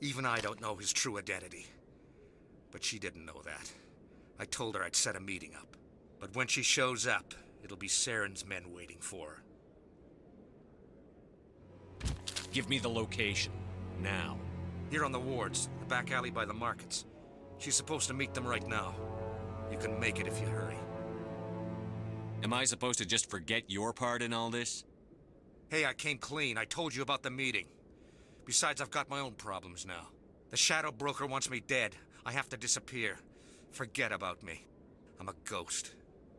Speaker 16: Even I don't know his true identity. But she didn't know that. I told her I'd set a meeting up. But when she shows up, it'll be Saren's men waiting for her.
Speaker 22: Give me the location. Now.
Speaker 16: Here on the wards, the back alley by the markets. She's supposed to meet them right now. You can make it if you hurry.
Speaker 22: Am I supposed to just forget your part in all this?
Speaker 16: Hey, I came clean. I told you about the meeting. Besides, I've got my own problems now. The Shadow Broker wants me dead. I have to disappear. Forget about me. I'm a ghost.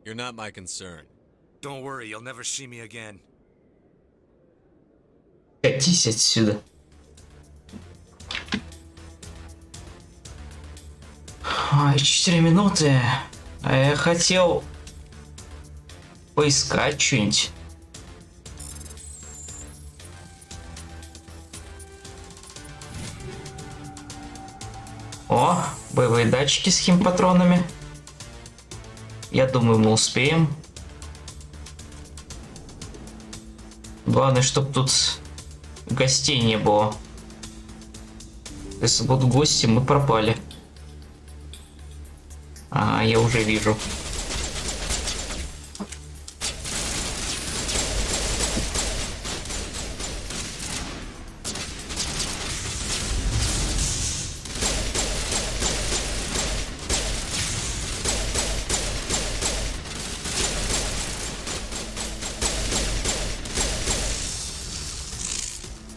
Speaker 22: You're not my concern.
Speaker 16: Don't worry, you'll never see me again.
Speaker 1: Катись отсюда. 4 минуты. А я хотел поискать что-нибудь. О, боевые датчики с химпатронами. Я думаю, мы успеем. Главное, чтобы тут гостей не было. Если будут гости, мы пропали. А, я уже вижу.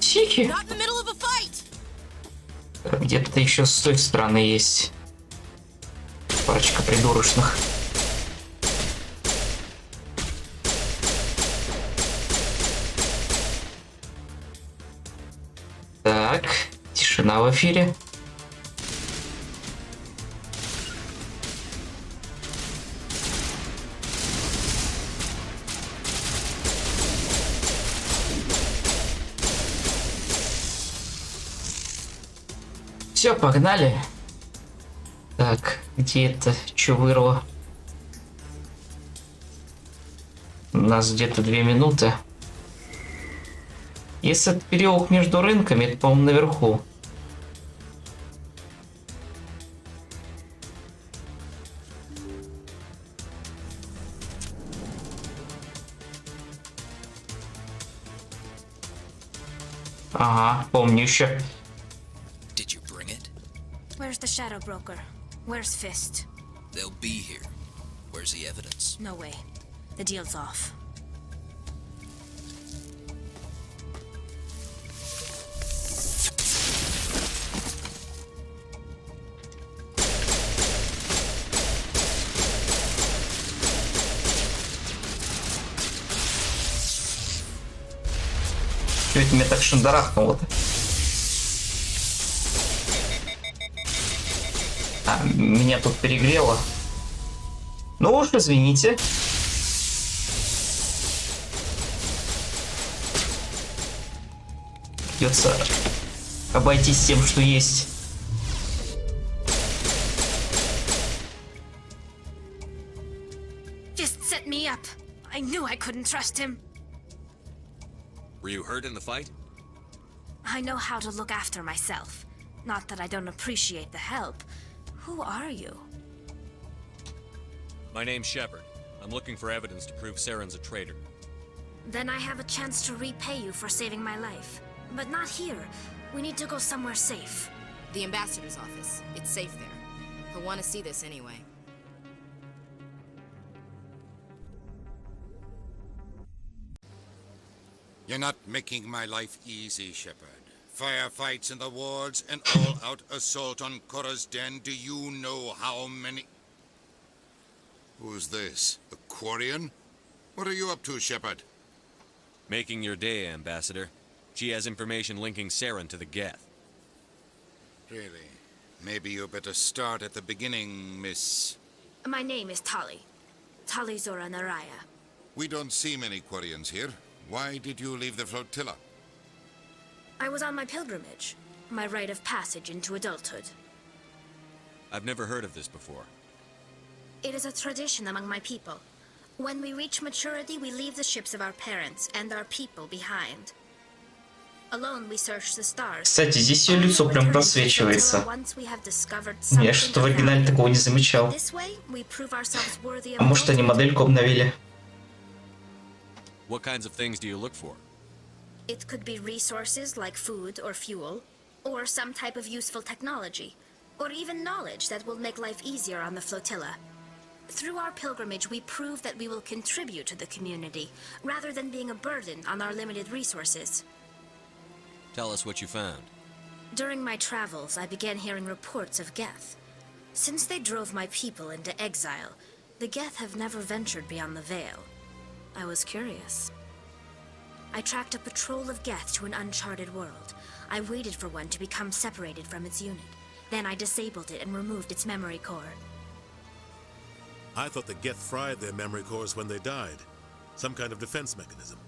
Speaker 1: Тихи. Где-то еще с той стороны есть парочка придурочных. Так, тишина в эфире. Все, погнали. Так, где это? Чё вырвало? У нас где-то 2 минуты. Если это переулок между рынками, это, по-моему, наверху. Ага, помню еще.
Speaker 4: Where's the Shadow Broker? Where's Fist?
Speaker 12: They'll be here. Where's the evidence?
Speaker 4: No way. The deal's off.
Speaker 1: Чё это меня так шандарахнуло-то? А, меня тут перегрело. Ну уж извините. Придется обойтись тем, что есть.
Speaker 4: Just set me up. I knew I couldn't trust him.
Speaker 22: Were you hurt in the fight?
Speaker 4: I know how to look after myself. Not that I don't appreciate the help. Who are you?
Speaker 22: My name's Shepard. I'm looking for evidence to prove Saren's a traitor.
Speaker 4: Then I have a chance to repay you for saving my life. But not here. We need to go somewhere safe.
Speaker 15: The ambassador's office. It's safe there. He'll want to see this anyway.
Speaker 3: You're not making my life easy, Shepard. Firefights in the wards, an all-out assault on Korra's den. Do you know how many... Who's this? The Quarian? What are you up to, Shepard?
Speaker 22: Making your day, Ambassador. She has information linking Saren to the Geth.
Speaker 3: Really? Maybe you better start at the beginning, Miss...
Speaker 4: My name is Tali. Tali Zora Naraya.
Speaker 3: We don't see many Quarians here. Why did you leave the flotilla?
Speaker 4: I was on my pilgrimage. My rite of passage into adulthood.
Speaker 22: I've never heard of this before.
Speaker 4: It is a tradition among my people. When we reach maturity, we leave the ships of our parents and our people behind. Alone we search the stars.
Speaker 1: Кстати, здесь ее лицо прям просвечивается. Я что-то в оригинале такого не замечал. А может, они модельку обновили?
Speaker 22: What kinds of things do you look for?
Speaker 4: It could be resources like food or fuel, or some type of useful technology, or even knowledge that will make life easier on the flotilla. Through our pilgrimage, we prove that we will contribute to the community, rather than being a burden on our limited resources.
Speaker 22: Tell us what you found.
Speaker 4: During my travels, I began hearing reports of Geth. Since they drove my people into exile, the Geth have never ventured beyond the Veil. I was curious. I tracked a patrol of Geth to an uncharted world. I waited for one to become separated from its unit. Then I disabled it and removed its memory core.
Speaker 13: I thought the Geth fried their memory cores when they died. Some kind of defense mechanism.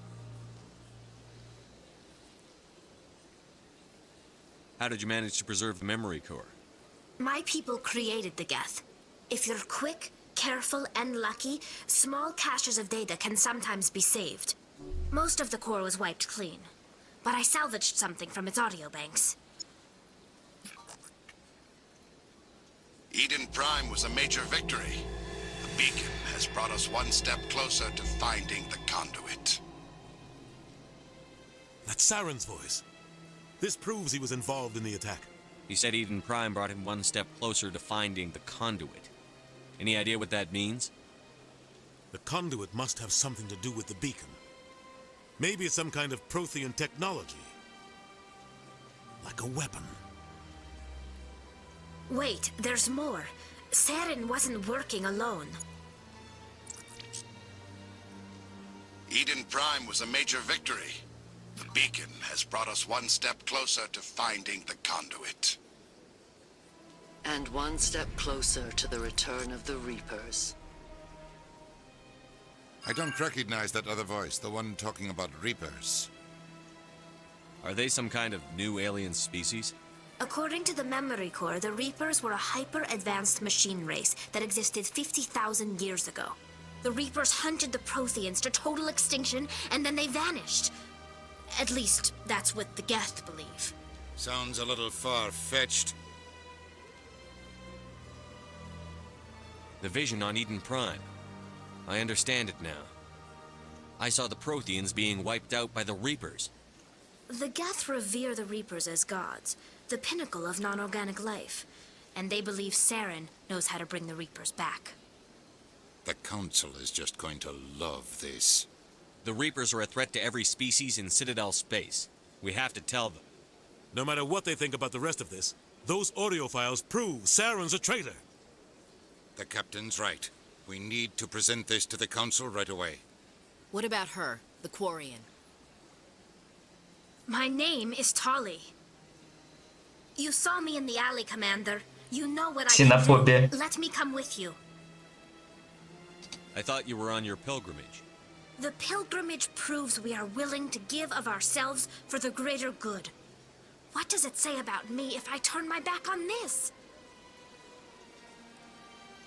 Speaker 22: How did you manage to preserve the memory core?
Speaker 4: My people created the Geth. If you're quick, careful, and lucky, small caches of data can sometimes be saved. Most of the core was wiped clean, but I salvaged something from its audio banks.
Speaker 21: Eden Prime was a major victory. The beacon has brought us one step closer to finding the conduit.
Speaker 13: That's Saren's voice. This proves he was involved in the attack.
Speaker 22: He said Eden Prime brought him one step closer to finding the conduit. Any idea what that means?
Speaker 13: The conduit must have something to do with the beacon. Maybe it's some kind of Prothean technology. Like a weapon.
Speaker 4: Wait, there's more. Saren wasn't working alone.
Speaker 21: Eden Prime was a major victory. The beacon has brought us one step closer to finding the conduit.
Speaker 14: And one step closer to the return of the Reapers.
Speaker 3: I don't recognize that other voice, the one talking about Reapers.
Speaker 22: Are they some kind of new alien species?
Speaker 4: According to the memory core, the Reapers were a hyper-advanced machine race that existed 50,000 years ago. The Reapers hunted the Protheans to total extinction, and then they vanished. At least, that's what the Geth believe.
Speaker 3: Sounds a little far-fetched.
Speaker 22: The vision on Eden Prime. I understand it now. I saw the Protheans being wiped out by the Reapers.
Speaker 4: The Geth revere the Reapers as gods, the pinnacle of non-organic life, and they believe Saren knows how to bring the Reapers back.
Speaker 3: The Council is just going to love this.
Speaker 22: The Reapers are a threat to every species in Citadel space. We have to tell them.
Speaker 13: No matter what they think about the rest of this, those audio files prove Saren's a traitor.
Speaker 3: The Captain's right. We need to present this to the Council right away.
Speaker 15: What about her, the Quarian?
Speaker 4: My name is Tali. You saw me in the alley, Commander. You know what I can do. Let me come with you.
Speaker 22: I thought you were on your pilgrimage.
Speaker 4: The pilgrimage proves we are willing to give of ourselves for the greater good. What does it say about me if I turn my back on this?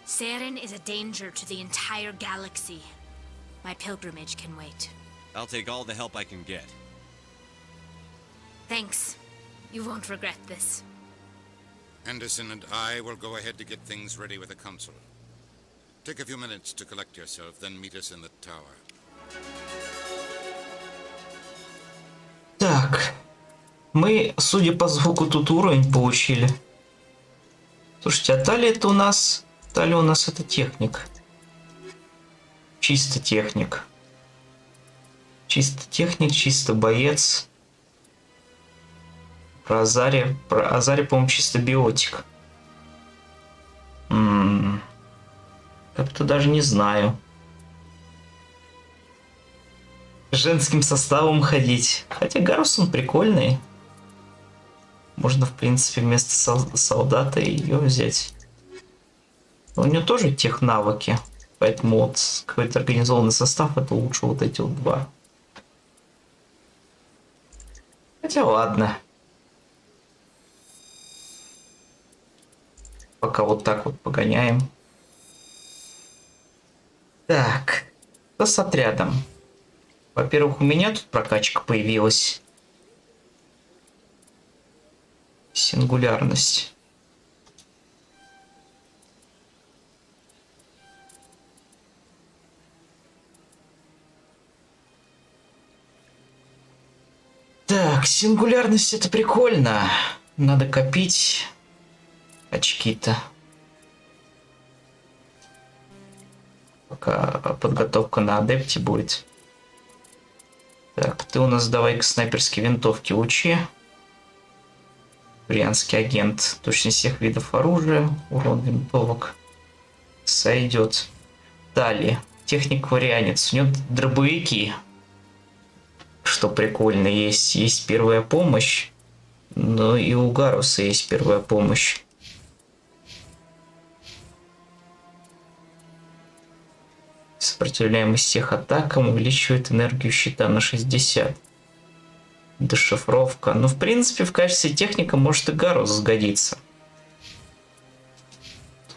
Speaker 4: Saren is a danger to the entire galaxy. My pilgrimage can wait.
Speaker 22: I'll take all the help I can get.
Speaker 4: Thanks. You won't regret this.
Speaker 3: Anderson and I will go ahead to get things ready with the Council. Take a few minutes to collect yourself, then meet us in the tower.
Speaker 1: Так. Мы, судя по звуку, тут уровень получили. Слушайте, а Тали это у нас... Тали у нас это техник. Чисто техник. Чисто техник, чисто боец. Про Азари, по-моему, чисто биотик. Как-то даже не знаю. Женским составом ходить. Хотя Гарусон прикольный. Можно, в принципе, вместо солдата ее взять. Но у нее тоже тех навыки. Поэтому вот какой-то организованный состав это лучше вот эти вот два. Хотя ладно. Пока вот так вот погоняем. Так. Что с отрядом? Во-первых, у меня тут прокачка появилась. Сингулярность. Так, сингулярность это прикольно. Надо копить очки-то. Пока подготовка на адепте будет. Так, ты у нас давай-ка снайперские винтовки учи. Брянский агент. Точность всех видов оружия. Урон винтовок. Сойдет. Далее. Техник-варианец. У него дробовики. Что прикольно. Есть первая помощь. Но и у Гаруса есть первая помощь. Сопротивляемость всех атакам увеличивает энергию щита на 60. Дешифровка. Ну, в принципе, в качестве техника может и Гарус сгодиться.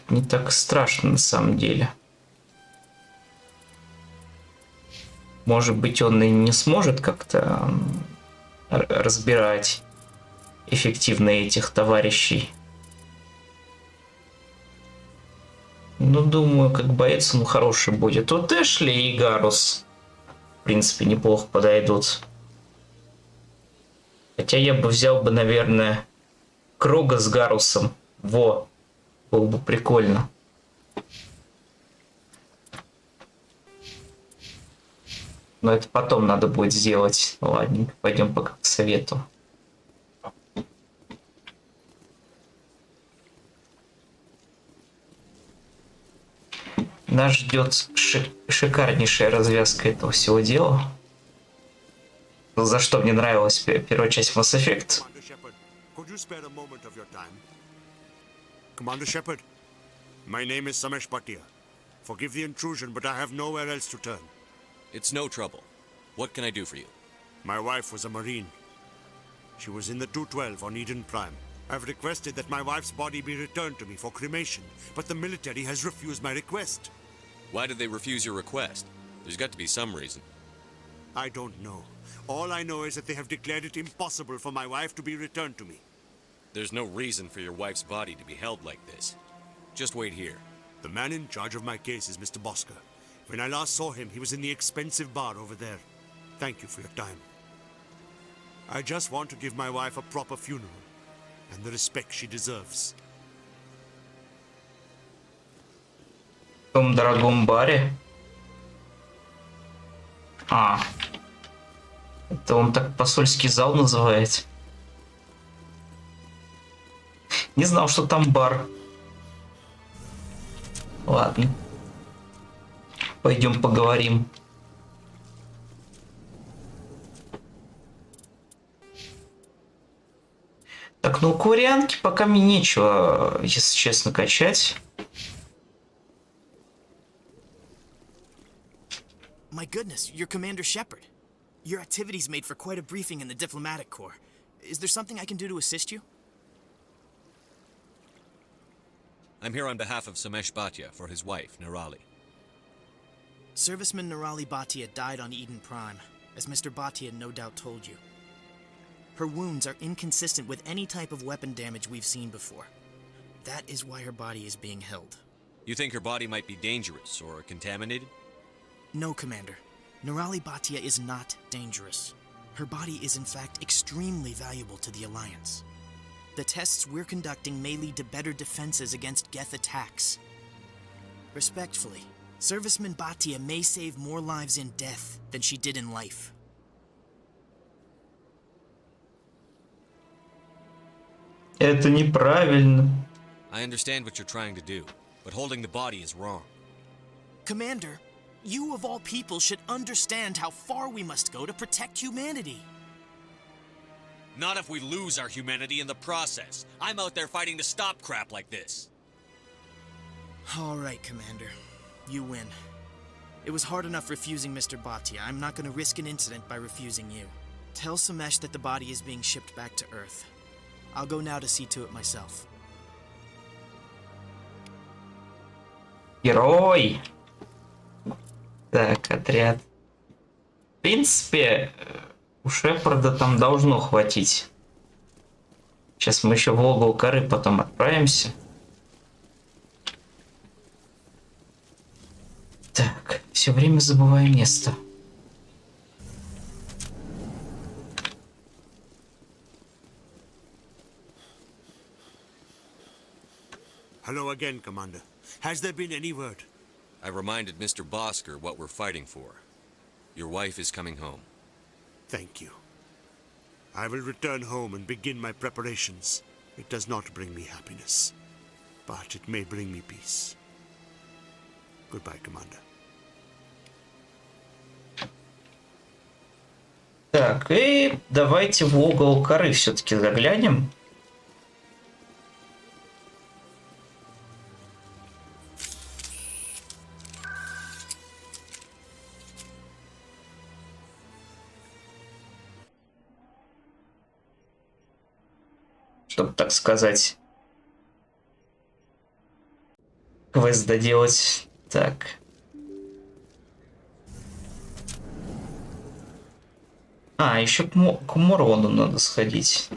Speaker 1: Не так страшно на самом деле. Может быть, он и не сможет как-то разбирать эффективно этих товарищей. Ну, думаю, как боец он хороший будет. Вот Эшли и Гарус, в принципе, неплохо подойдут. Хотя я бы взял бы, наверное, Крога с Гарусом. Во, было бы прикольно. Но это потом надо будет сделать. Ладненько, пойдем пока к совету. Нас ждет шикарнейшая развязка этого всего дела. За что мне нравилась первая часть Masseffect.
Speaker 10: Commander Shepard, my name is Samesh Bhatia. Forgive the intrusion, but I have nowhere else to turn.
Speaker 22: It's no trouble. What can I do for you?
Speaker 10: My wife was a Marine. She was in the 212 on Eden Prime. I've requested that my wife's body be returned to me for cremation, but the military has refused my request.
Speaker 22: Why did they refuse your request? There's got to be some reason.
Speaker 10: I don't know. All I know is that they have declared it impossible for my wife to be returned to me.
Speaker 22: There's no reason for your wife's body to be held like this. Just wait here.
Speaker 10: The man in charge of my case is Mr. Bosker. When I last saw him, he was in the expensive bar over there. Thank you for your time. I just want to give my wife a proper funeral and the respect she deserves.
Speaker 1: В том дорогом баре? А, это он так посольский зал называет. Не знал, что там бар. Ладно. Пойдем поговорим. Так, ну у кварианки пока мне нечего, если честно, качать.
Speaker 11: My goodness, you're Commander Shepard. Your activities made for quite a briefing in the diplomatic corps. Is there something I can do to assist you?
Speaker 22: I'm here on behalf of Samesh Bhatia for his wife, Nirali.
Speaker 11: Serviceman Nirali Bhatia died on Eden Prime, as Mr. Bhatia no doubt told you. Her wounds are inconsistent with any type of weapon damage we've seen before. That is why her body is being held.
Speaker 22: You think her body might be dangerous or contaminated?
Speaker 11: No, Commander. Nirali Bhatia is not dangerous. Her body is in fact extremely valuable to the Alliance. The tests we're conducting may lead to better defenses against Geth attacks. Respectfully, Serviceman Bhatia may save more lives in death than she did in life.
Speaker 1: Это неправильно.
Speaker 22: I understand what you're trying to do, but holding the body is wrong.
Speaker 11: Commander, you of all people should understand how far we must go to protect humanity.
Speaker 22: Not if we lose our humanity in the process. I'm out there fighting to stop crap like this.
Speaker 11: All right, Commander. You win. It was hard enough refusing Mr. Bhatia. I'm not going to risk an incident by refusing you. Tell Samesh that the body is being shipped back to Earth. I'll go now to see to it myself.
Speaker 1: Герой! Так, отряд. В принципе, у Шепарда там должно хватить. Сейчас мы еще в логово коры потом отправимся. Так, все время забываю место.
Speaker 10: Hello again, Commander. Has there been any word?
Speaker 22: I reminded Mr. Bosker what we're fighting for. Your wife is coming home.
Speaker 10: Thank you. I will return home and begin my preparations. It does not bring me happiness, but it may bring me peace. Goodbye, Commander.
Speaker 1: Так, и давайте в угол коры все-таки заглянем. Чтобы, так сказать, квест доделать. Так. А, еще к Мурону надо сходить.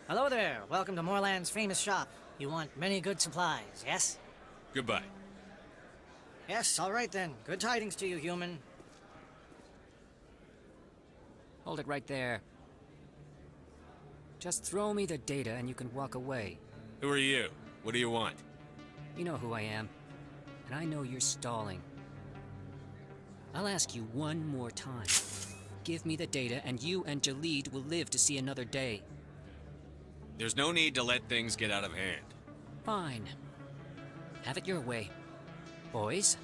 Speaker 7: Hello there. Welcome to Moorland's famous shop. You want many good supplies, yes?
Speaker 22: Goodbye.
Speaker 7: Yes, all right then. Good tidings to you, human.
Speaker 9: Hold it right there. Just throw me the data and you can walk away.
Speaker 22: Who are you? What do you want?
Speaker 9: You know who I am. And I know you're stalling. I'll ask you one more time. Give me the data and you and Jalid will live to see another day.
Speaker 22: There's no need to let things get out of hand.
Speaker 9: Fine. Have it your way. Boys?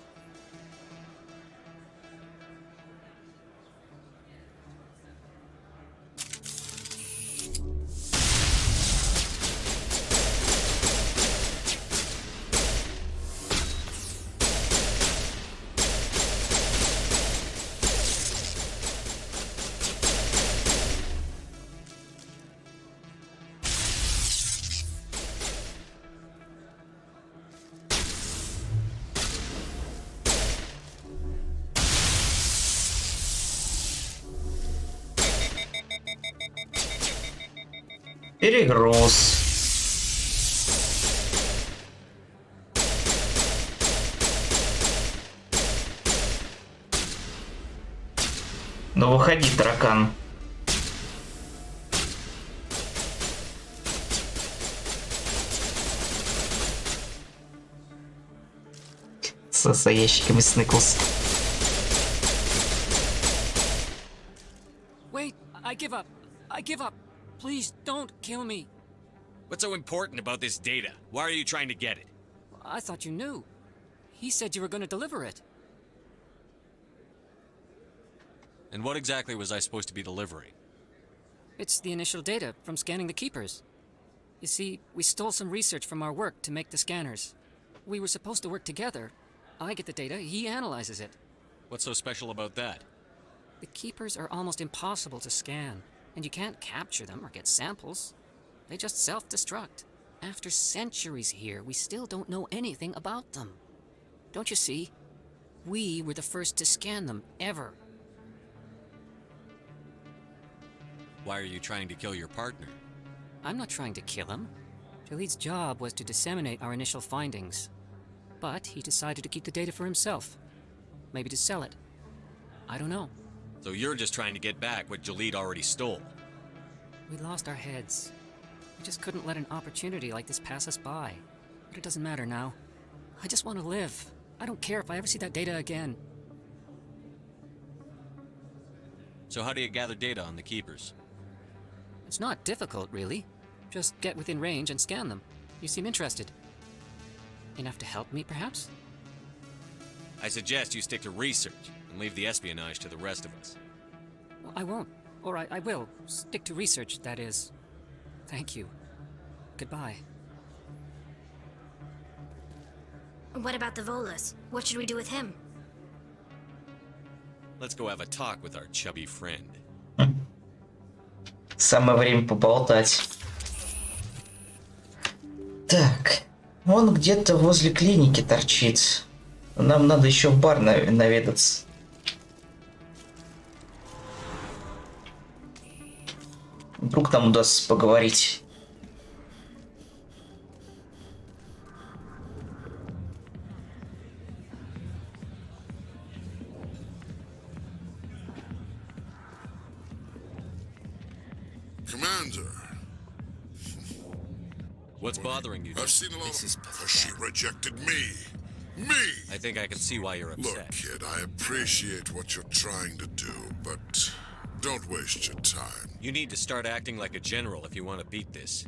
Speaker 1: Перегруз. Ну выходи, таракан. Со ящиками сныкался.
Speaker 9: Wait, I give up. I give up. Please don't kill me.
Speaker 22: What's so important about this data? Why are you trying to get it?
Speaker 9: I thought you knew. He said you were going to deliver it.
Speaker 22: And what exactly was I supposed to be delivering?
Speaker 9: It's the initial data from scanning the Keepers. You see, we stole some research from our work to make the scanners. We were supposed to work together. I get the data, he analyzes it.
Speaker 22: What's so special about that?
Speaker 9: The Keepers are almost impossible to scan, and you can't capture them or get samples. They just self-destruct. After centuries here, we still don't know anything about them. Don't you see? We were the first to scan them, ever.
Speaker 22: Why are you trying to kill your partner?
Speaker 9: I'm not trying to kill him. Jalid's job was to disseminate our initial findings. But he decided to keep the data for himself. Maybe to sell it. I don't know.
Speaker 22: So you're just trying to get back what Jalid already stole.
Speaker 9: We lost our heads. We just couldn't let an opportunity like this pass us by. But it doesn't matter now. I just want to live. I don't care if I ever see that data again.
Speaker 22: So how do you gather data on the Keepers?
Speaker 9: It's not difficult, really. Just get within range and scan them. You seem interested. Enough to help me, perhaps?
Speaker 22: I suggest you stick to research and leave the espionage to the rest of us.
Speaker 9: I won't. Or I will. Stick to research, that is. Thank you. Goodbye.
Speaker 4: What about the Volus? What should we do with him?
Speaker 22: Let's go have a talk with our chubby friend.
Speaker 1: Самое время поболтать. Так, он где-то возле клиники торчит. Нам надо еще в бар наведаться. Вдруг там удастся поговорить.
Speaker 21: Commander.
Speaker 22: What's bothering you?
Speaker 21: I've seen a lot of... She rejected me. Me!
Speaker 22: I think I can see why you're upset.
Speaker 21: Look, kid, I appreciate what you're trying to do, but don't waste your time.
Speaker 22: You need to start acting like a general if you want to beat this.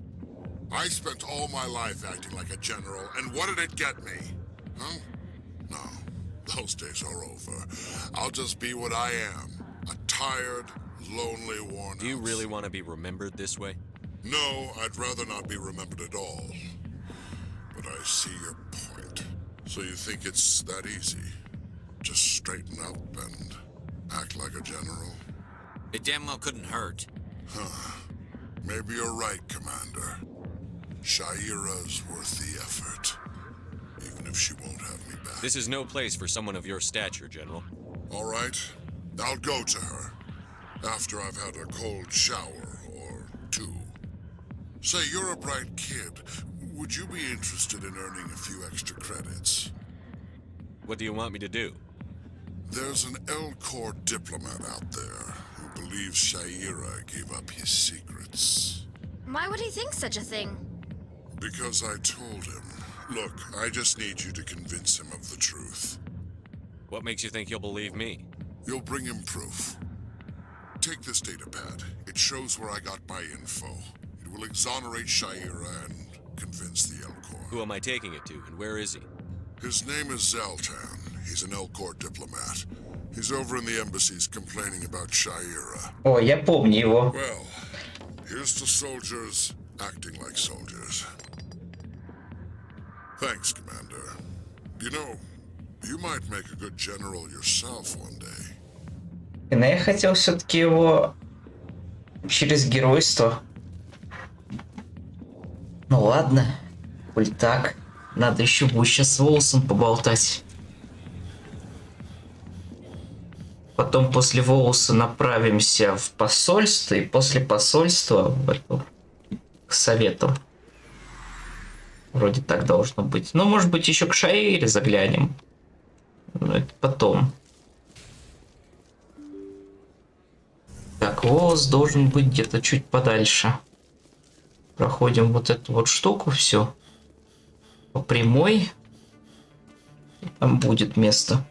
Speaker 21: I spent all my life acting like a general, and what did it get me? Huh? No, those days are over. I'll just be what I am. A tired, lonely, worn out.
Speaker 22: Do you really want to be remembered this way?
Speaker 21: No, I'd rather not be remembered at all. But I see your point. So you think it's that easy? Just straighten up and act like a general?
Speaker 5: It damn well couldn't hurt.
Speaker 21: Huh. Maybe you're right, Commander. Shaira's worth the effort. Even if she won't have me back.
Speaker 22: This is no place for someone of your stature, General.
Speaker 21: All right. I'll go to her. After I've had a cold shower or two. Say, you're a bright kid. Would you be interested in earning a few extra credits?
Speaker 22: What do you want me to do?
Speaker 21: There's an Alcor diplomat out there who believes Shaira gave up his secrets.
Speaker 4: Why would he think such a thing?
Speaker 21: Because I told him. Look, I just need you to convince him of the truth.
Speaker 22: What makes you think he'll believe me?
Speaker 21: You'll bring him proof. Take this datapad. It shows where I got my info. It will exonerate Shaira and convince the Alcor.
Speaker 22: Who am I taking it to, and where is he?
Speaker 21: His name is Zaltan. He's an Alcor diplomat. He's over in the embassies complaining about Shaira.
Speaker 1: О, я помню его.
Speaker 21: Well, here's to soldiers acting like soldiers. Thanks, Commander. You know, you might make a good general yourself one day.
Speaker 1: Но я хотел все-таки его через геройство. Ну ладно, коль так, надо еще будет сейчас с Волосом поболтать. Потом после Волоса направимся в посольство, и после посольства к совету. Вроде так должно быть. Ну, может быть, еще к Шаире заглянем. Но это потом. Так, Волос должен быть где-то чуть подальше. Проходим вот эту вот штуку, все. По прямой. И там будет место.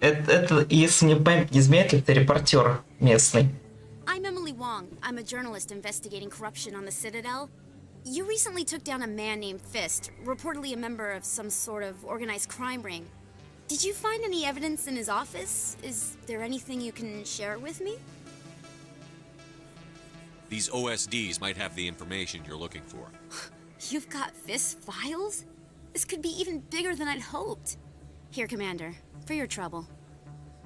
Speaker 1: Это, если мне память не изменяет, это репортер местный.
Speaker 17: I'm Emily Wong. I'm a journalist investigating corruption on the Citadel. You recently took down a man named Fist, reportedly a member of some sort of organized crime ring. Did you find any evidence in his office? Is there anything you can share with me?
Speaker 22: These OSDs might have the information you're looking for.
Speaker 17: You've got Fist files? This could be even bigger than I'd hoped. Here, Commander, for your trouble.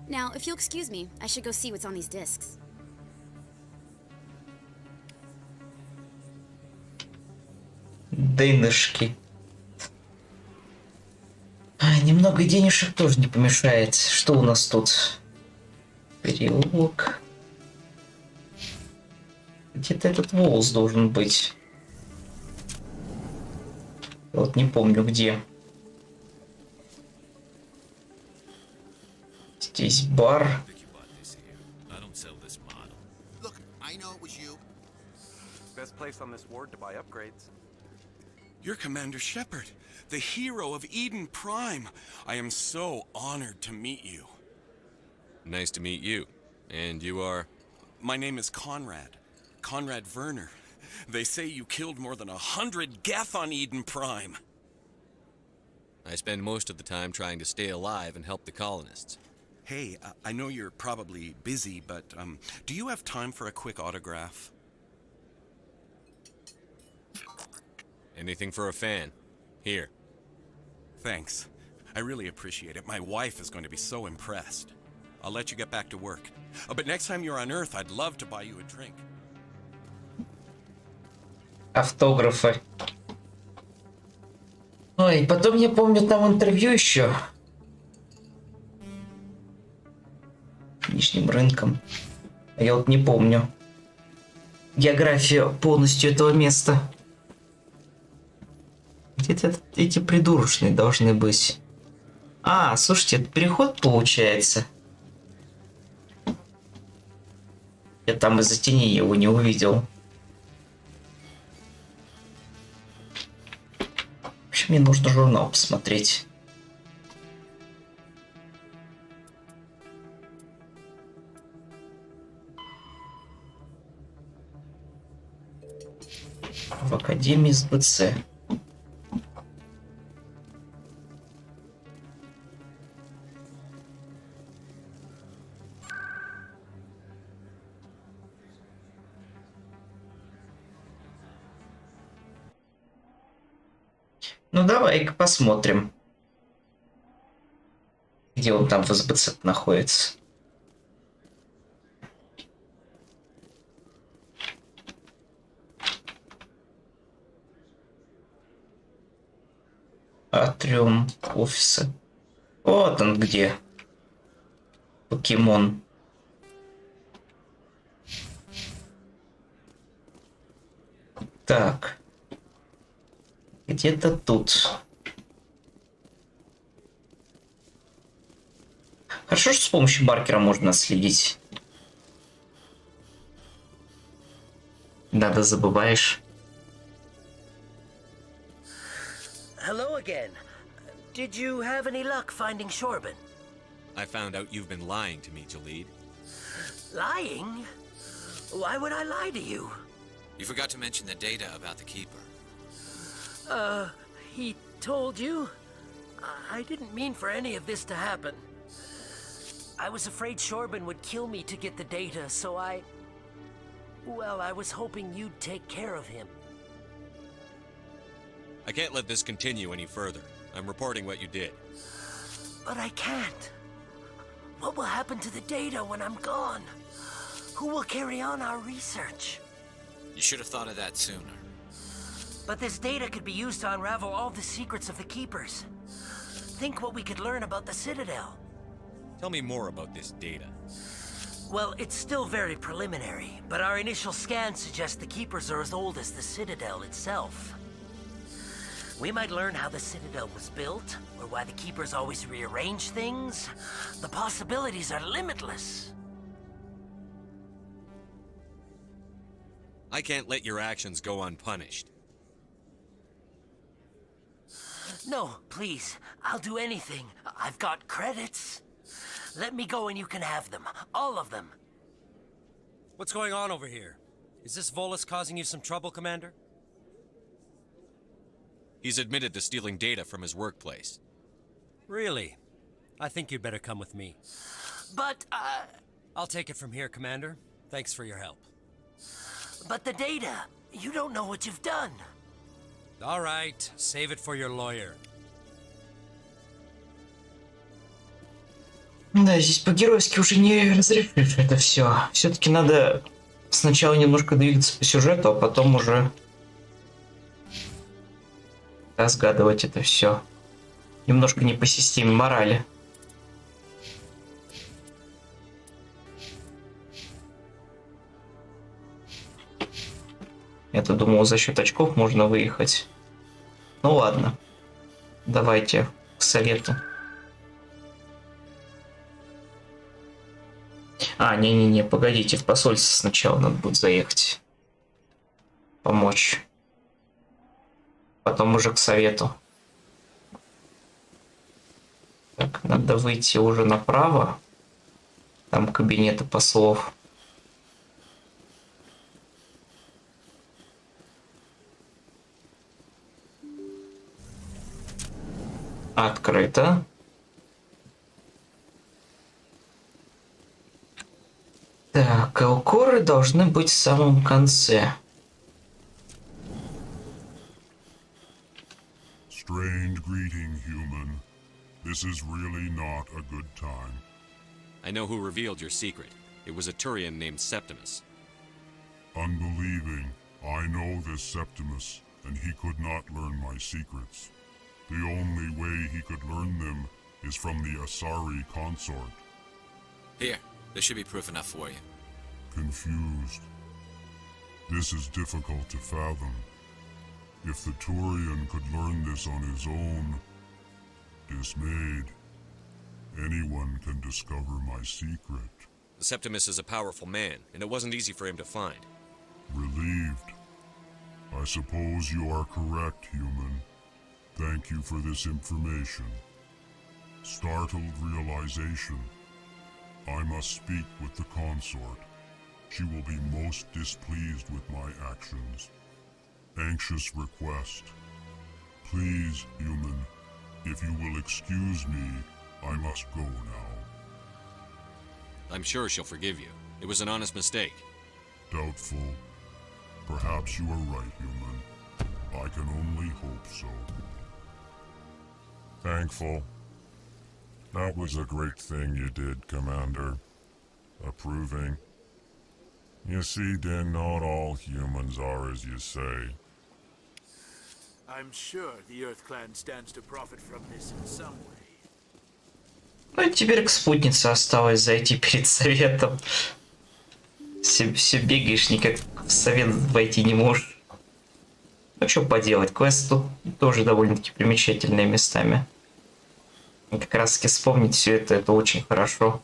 Speaker 17: Now, if you'll excuse me, I should go see what's on these discs.
Speaker 1: Дынышки. Немного денежек тоже не помешает. Что у нас тут? Переулок. Где-то этот Волос должен быть. Вот не помню где. Здесь бар.
Speaker 2: You're Commander Shepard, the hero of Eden Prime. I am so honored to meet you.
Speaker 22: Nice to meet you. And you are?
Speaker 2: My name is Conrad. Conrad Werner. They say you killed more than 100 Geth on Eden Prime.
Speaker 22: I spend most of the time trying to stay alive and help the colonists.
Speaker 2: Hey, I know you're probably busy, but do you have time for a quick autograph?
Speaker 22: Anything for a fan. Here.
Speaker 2: Thanks. I really appreciate it. My wife is going to be so impressed. I'll let you get back to work. But next time you're on Earth, I'd love to buy you a drink.
Speaker 1: Автографы. Ой, потом я помню там интервью еще. Нижним рынком. Я вот не помню географию полностью этого места. Где-то эти придурочные должны быть. А, слушайте, это переход получается. Я там из-за тени его не увидел. В общем, мне нужно журнал посмотреть. В Академии СБЦ. Ну давай-ка посмотрим, где он там в СБЦ находится. Атриум офиса. Вот он где. Покемон. Так. Где-то тут. Хорошо, что с помощью маркера можно следить. Надо забываешь.
Speaker 8: Hello again. Did you have any luck finding Shorben?
Speaker 22: I found out you've been lying to me, Jalid.
Speaker 8: Lying? Why would I lie to you?
Speaker 5: You forgot to mention the data about the Keeper.
Speaker 8: He told you? I didn't mean for any of this to happen. I was afraid Shorben would kill me to get the data, so well, I was hoping you'd take care of him.
Speaker 22: I can't let this continue any further. I'm reporting what you did.
Speaker 8: But I can't. What will happen to the data when I'm gone? Who will carry on our research?
Speaker 5: You should have thought of that sooner.
Speaker 8: But this data could be used to unravel all the secrets of the Keepers. Think what we could learn about the Citadel.
Speaker 22: Tell me more about this data.
Speaker 8: Well, it's still very preliminary, but our initial scans suggest the Keepers are as old as the Citadel itself. We might learn how the Citadel was built, or why the Keepers always rearrange things. The possibilities are limitless.
Speaker 22: I can't let your actions go unpunished.
Speaker 8: No, please. I'll do anything. I've got credits. Let me go and you can have them. All of them.
Speaker 19: What's going on over here? Is this Volus causing you some trouble, Commander?
Speaker 22: He's admitted to stealing data from his workplace.
Speaker 19: Really? I think you'd better come with me.
Speaker 8: But,
Speaker 19: I'll take it from here, Commander. Thanks for your help.
Speaker 8: But the data, you don't know what you've done.
Speaker 19: All right, save it for your lawyer.
Speaker 1: Да, здесь по-геройски уже не разрешишь это все. Все-таки надо сначала немножко двигаться по сюжету, а потом уже разгадывать это все. Немножко не по системе морали. Я-то думал, за счет очков можно выехать. Ну ладно. Давайте к совету. А, не-не-не, погодите, в посольство сначала надо будет заехать. Помочь. потом уже к совету. Так, надо выйти уже направо. Там кабинеты послов. Открыто. Так, Alcor должны быть в самом конце.
Speaker 23: Strange greeting, human. This is really not a good time.
Speaker 22: I know who revealed your secret. It was a Turian named Septimus.
Speaker 23: Unbelieving, I know this Septimus, and he could not learn my secrets. The only way he could learn them is from the Asari Consort.
Speaker 5: Here, this should be proof enough for you.
Speaker 23: Confused. This is difficult to fathom. If the Turian could learn this on his own, dismayed, anyone can discover my secret.
Speaker 22: Septimus is a powerful man, and it wasn't easy for him to find.
Speaker 23: Relieved. I suppose you are correct, human. Thank you for this information. Startled realization. I must speak with the consort. She will be most displeased with my actions. Anxious request. Please, human, if you will excuse me, I must go now.
Speaker 22: I'm sure she'll forgive you. It was an honest mistake.
Speaker 23: Doubtful. Perhaps you are right, human. I can only hope so. Thankful. That was a great thing you did, Commander. Approving. You see, Din, not all humans are as you say.
Speaker 6: I'm sure the Earth Clan stands to profit from this in some way.
Speaker 1: Ну и теперь к спутнице осталось зайти перед советом. Все бегаешь, никак в совет войти не можешь. Ну что поделать, квест тут тоже довольно-таки примечательные местами. И как раз таки вспомнить все это очень хорошо.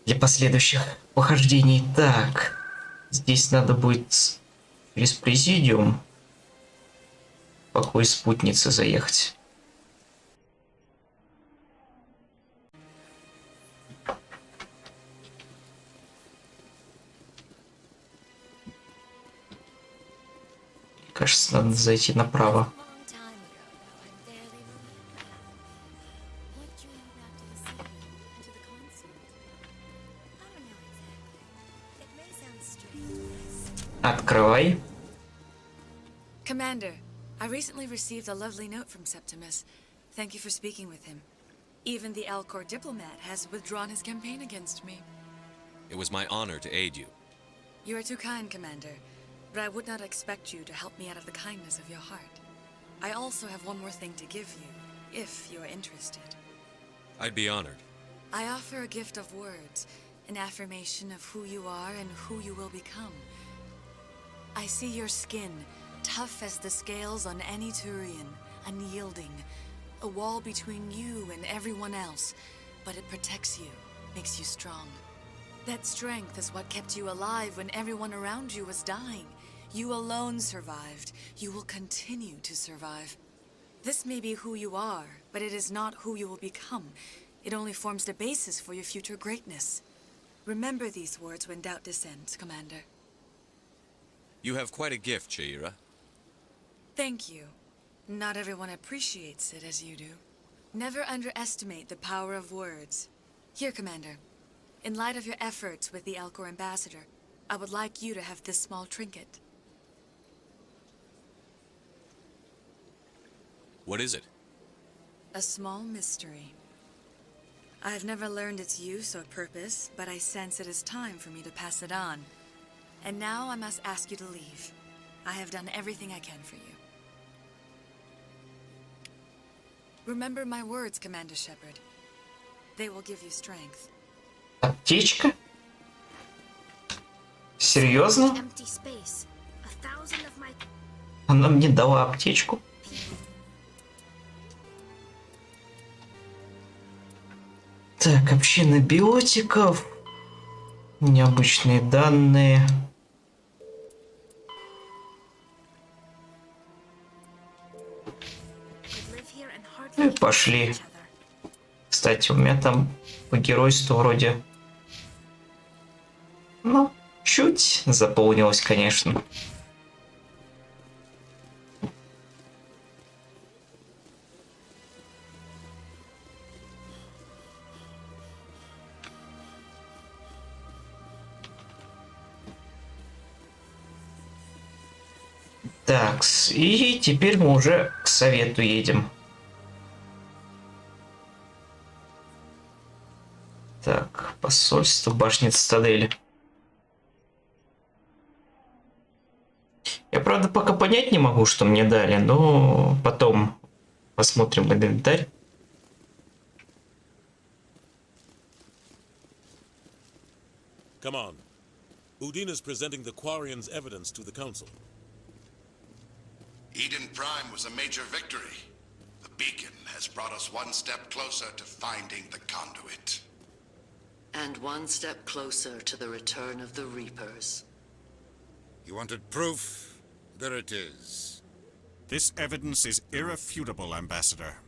Speaker 1: Для последующих похождений. Так, здесь надо будет через президиум в покой спутницы заехать. Кажется, надо зайти направо. Открывай.
Speaker 18: Commander, I recently received a lovely note from Septimus. Thank you for speaking with him. Even the Alcor diplomat has withdrawn his campaign against me.
Speaker 22: It was my honor to aid you.
Speaker 18: You are too kind, Commander, but I would not expect you to help me out of the kindness of your heart. I also have one more thing to give you, if you are interested.
Speaker 22: I'd be honored.
Speaker 18: I offer a gift of words, an affirmation of who you are and who you will become. I see your skin, tough as the scales on any Turian, unyielding, a wall between you and everyone else, but it protects you, makes you strong. That strength is what kept you alive when everyone around you was dying. You alone survived. You will continue to survive. This may be who you are, but it is not who you will become. It only forms the basis for your future greatness. Remember these words when doubt descends, Commander.
Speaker 22: You have quite a gift, Shaira.
Speaker 18: Thank you. Not everyone appreciates it as you do. Never underestimate the power of words. Here, Commander. In light of your efforts with the Alcor ambassador, I would like you to have this small trinket.
Speaker 22: What is it?
Speaker 18: A small mystery. I have never learned its use or purpose, but I sense it is time for me to pass it on. And now I must ask you to leave. I have done everything I can for you. Remember my words, Commander Shepard. They will give you strength.
Speaker 1: Аптечка? Серьезно? Она мне дала аптечку? Так, община биотиков. Необычные данные. Ну и пошли. Кстати, у меня там по геройству вроде... Ну, чуть заполнилось, конечно. Такс, и теперь мы уже к совету едем. Так, посольство, башня Цитадели. Я, правда, пока понять не могу, что мне дали, но потом посмотрим инвентарь.
Speaker 13: Come on. Udin is presenting the Quarians' evidence to the Council.
Speaker 21: Eden Prime was a major victory. The beacon has brought us one step closer to finding the conduit.
Speaker 14: And one step closer to the return of the Reapers.
Speaker 3: You wanted proof? There it is.
Speaker 12: This evidence is irrefutable, Ambassador.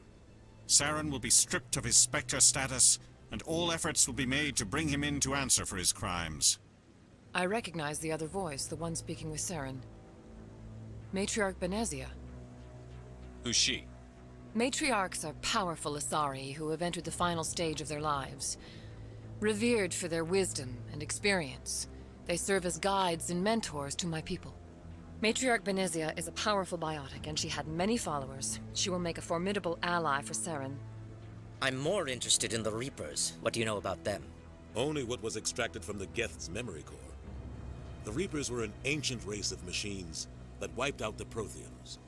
Speaker 12: Saren will be stripped of his Spectre status, and all efforts will be made to bring him in to answer for his crimes.
Speaker 16: I recognize the other voice, the one speaking with Saren. Matriarch Benezia.
Speaker 22: Who's she?
Speaker 16: Matriarchs are powerful Asari who have entered the final stage of their lives. Revered for their wisdom and experience, they serve as guides and mentors to my people. Matriarch Benezia is a powerful biotic, and she had many followers. She will make a formidable ally for Saren.
Speaker 20: I'm more interested in the Reapers. What do you know about them?
Speaker 13: Only what was extracted from the Geth's memory core. The Reapers were an ancient race of machines that wiped out the Protheans.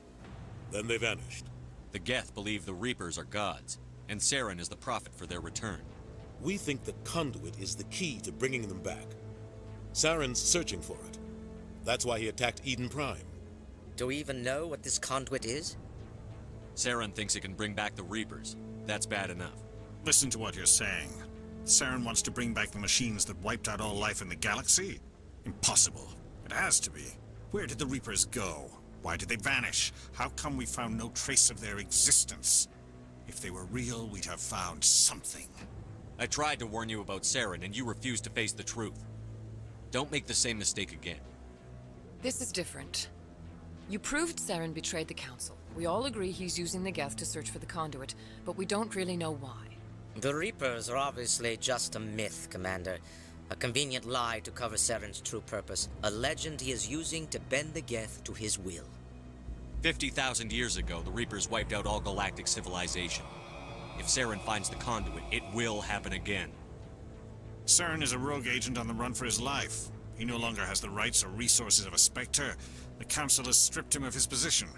Speaker 13: Then they vanished.
Speaker 22: The Geth believe the Reapers are gods, and Saren is the prophet for their return.
Speaker 13: We think the conduit is the key to bringing them back. Saren's searching for it. That's why he attacked Eden Prime.
Speaker 20: Do we even know what this conduit is?
Speaker 22: Saren thinks it can bring back the Reapers. That's bad enough.
Speaker 12: Listen to what you're saying. Saren wants to bring back the machines that wiped out all life in the galaxy? Impossible. It has to be. Where did the Reapers go? Why did they vanish? How come we found no trace of their existence? If they were real, we'd have found something.
Speaker 22: I tried to warn you about Saren, and you refused to face the truth. Don't make the same mistake again.
Speaker 16: This is different. You proved Saren betrayed the Council. We all agree he's using the Geth to search for the conduit, but we don't really know why.
Speaker 20: The Reapers are obviously just a myth, Commander. A convenient lie to cover Saren's true purpose. A legend he is using to bend the Geth to his will.
Speaker 22: 50,000 years ago, the Reapers wiped out all galactic civilization. If Saren finds the conduit, it will happen again.
Speaker 12: Saren is a rogue agent on the run for his life. He no longer has the rights or resources of a Spectre. The Council has stripped him of his position.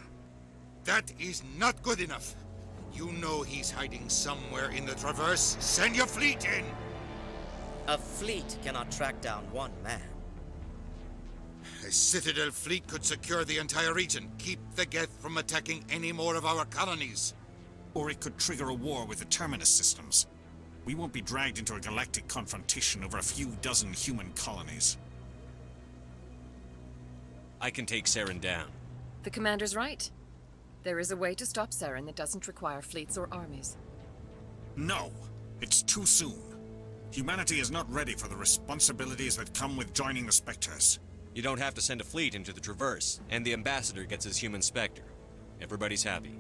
Speaker 3: That is not good enough. You know he's hiding somewhere in the Traverse. Send your fleet in!
Speaker 20: A fleet cannot track down one man.
Speaker 3: A Citadel fleet could secure the entire region, keep the Geth from attacking any more of our colonies.
Speaker 12: Or it could trigger a war with the Terminus systems. We won't be dragged into a galactic confrontation over a few dozen human colonies.
Speaker 22: I can take Saren down.
Speaker 16: The Commander's right. There is a way to stop Saren that doesn't require fleets or armies.
Speaker 12: No! It's too soon. Humanity is not ready for the responsibilities that come with joining the Spectres.
Speaker 22: You don't have to send a fleet into the Traverse, and the Ambassador gets his human Spectre. Everybody's happy.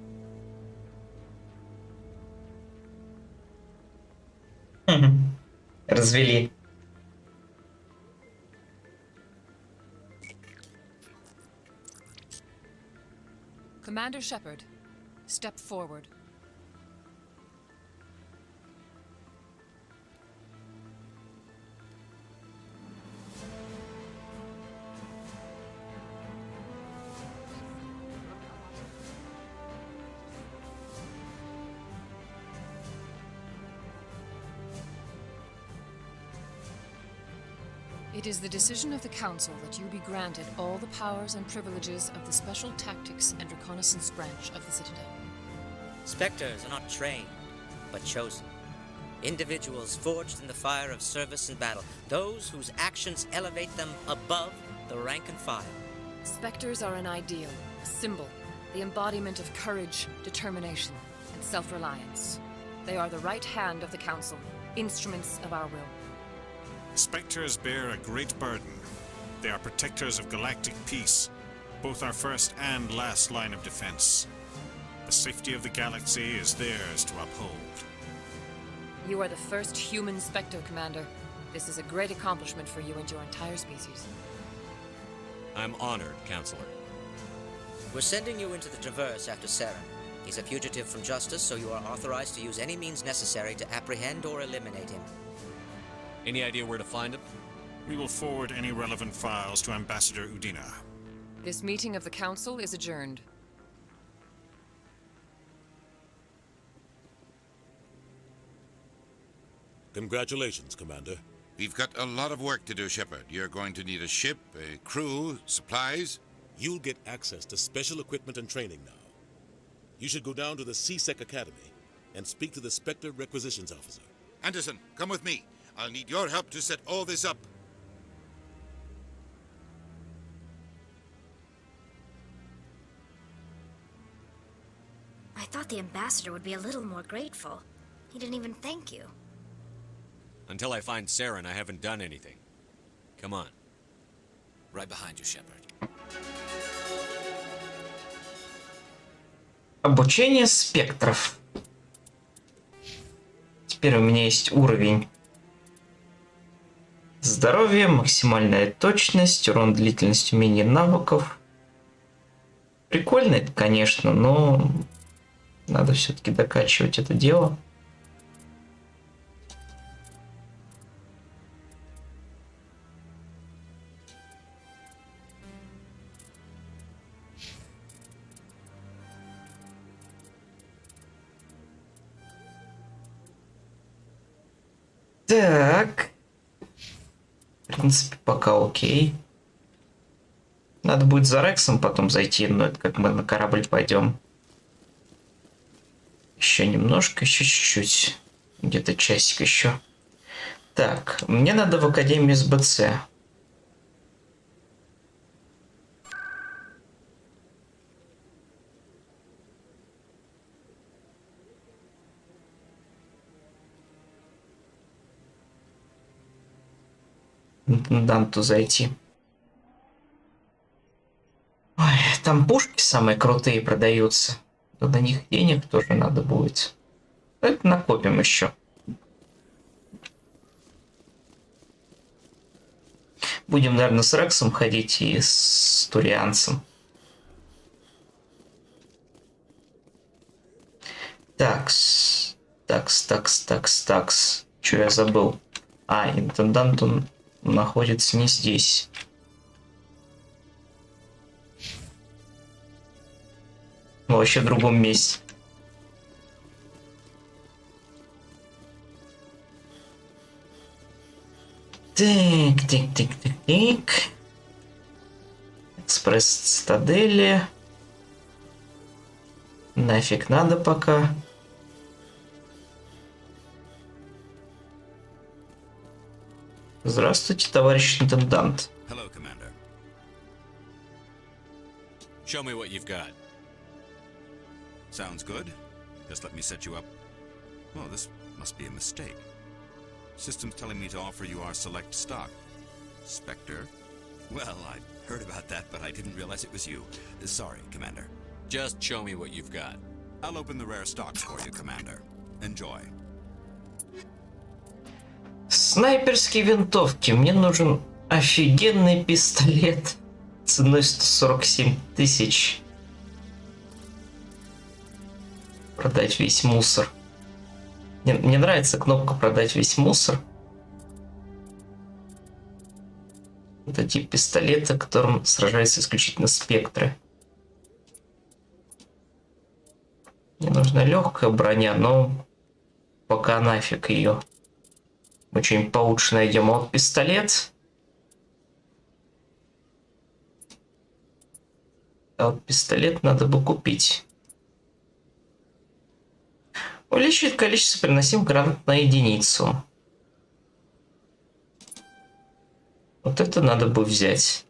Speaker 1: Развели.
Speaker 16: Commander Shepard, step forward. It is the decision of the Council that you be granted all the powers and privileges of the Special Tactics and Reconnaissance Branch of the Citadel.
Speaker 20: Spectres are not trained, but chosen. Individuals forged in the fire of service and battle. Those whose actions elevate them above the rank and file.
Speaker 16: Spectres are an ideal, a symbol, the embodiment of courage, determination, and self-reliance. They are the right hand of the Council, instruments of our will.
Speaker 12: Spectres bear a great burden. They are protectors of galactic peace, both our first and last line of defense. The safety of the galaxy is theirs to uphold.
Speaker 16: You are the first human Spectre, Commander. This is a great accomplishment for you and your entire species.
Speaker 22: I'm honored, Counselor.
Speaker 20: We're sending you into the Traverse after Saren. He's a fugitive from justice, so you are authorized to use any means necessary to apprehend or eliminate him.
Speaker 22: Any idea where to find him?
Speaker 12: We will forward any relevant files to Ambassador Udina.
Speaker 16: This meeting of the Council is adjourned.
Speaker 13: Congratulations, Commander.
Speaker 3: We've got a lot of work to do, Shepard. You're going to need a ship, a crew, supplies.
Speaker 13: You'll get access to special equipment and training now. You should go down to the CSEC Academy and speak to the Spectre Requisitions Officer.
Speaker 3: Anderson, come with me. I'll need your help to set all this up.
Speaker 4: I thought the ambassador would be a little more grateful. He didn't even thank you.
Speaker 22: Until I find Saren, I haven't done anything. Come on.
Speaker 5: Right behind you, Shepard.
Speaker 1: Обучение спектров. Теперь у меня есть уровень здоровья, максимальная точность, урон, длительность умений, навыков. Прикольно это, конечно, но надо все-таки докачивать это дело. Так. В принципе, пока окей. Надо будет за Рексом потом зайти, но это как мы на корабль пойдем. Еще немножко, еще чуть-чуть. Где-то часик еще. Так, мне надо в Академию СБЦ. Данту зайти. Ой, там пушки самые крутые продаются. Но на них денег тоже надо будет. Это накопим еще. Будем, наверное, с Рексом ходить и с Турианцем. Такс. Такс. Что я забыл? А, интендант, он находится не здесь. Но вообще в другом месте. Так. Экспресс Цитадели. Нафиг надо пока. Здравствуйте, товарищ интендант.
Speaker 2: Hello, Commander.
Speaker 22: Show me what you've got.
Speaker 2: Sounds good. Just let me set you up. Well, this must be a mistake. System's telling me to offer you our select stock. Spectre? Well, I heard about that, but I didn't realize it was you. Sorry, Commander.
Speaker 22: Just show me what you've got.
Speaker 2: I'll open the rare stocks for you, Commander. Enjoy.
Speaker 1: Снайперские винтовки. Мне нужен офигенный пистолет ценой 147 тысяч. Продать весь мусор. Мне нравится кнопка продать весь мусор. Это тип пистолета, которым сражаются исключительно спектры. Мне нужна легкая броня, но пока нафиг ее. Мы что-нибудь получше найдем. А вот пистолет. А вот пистолет надо бы купить. Увеличивает количество переносимых гранат на единицу. Вот это надо бы взять.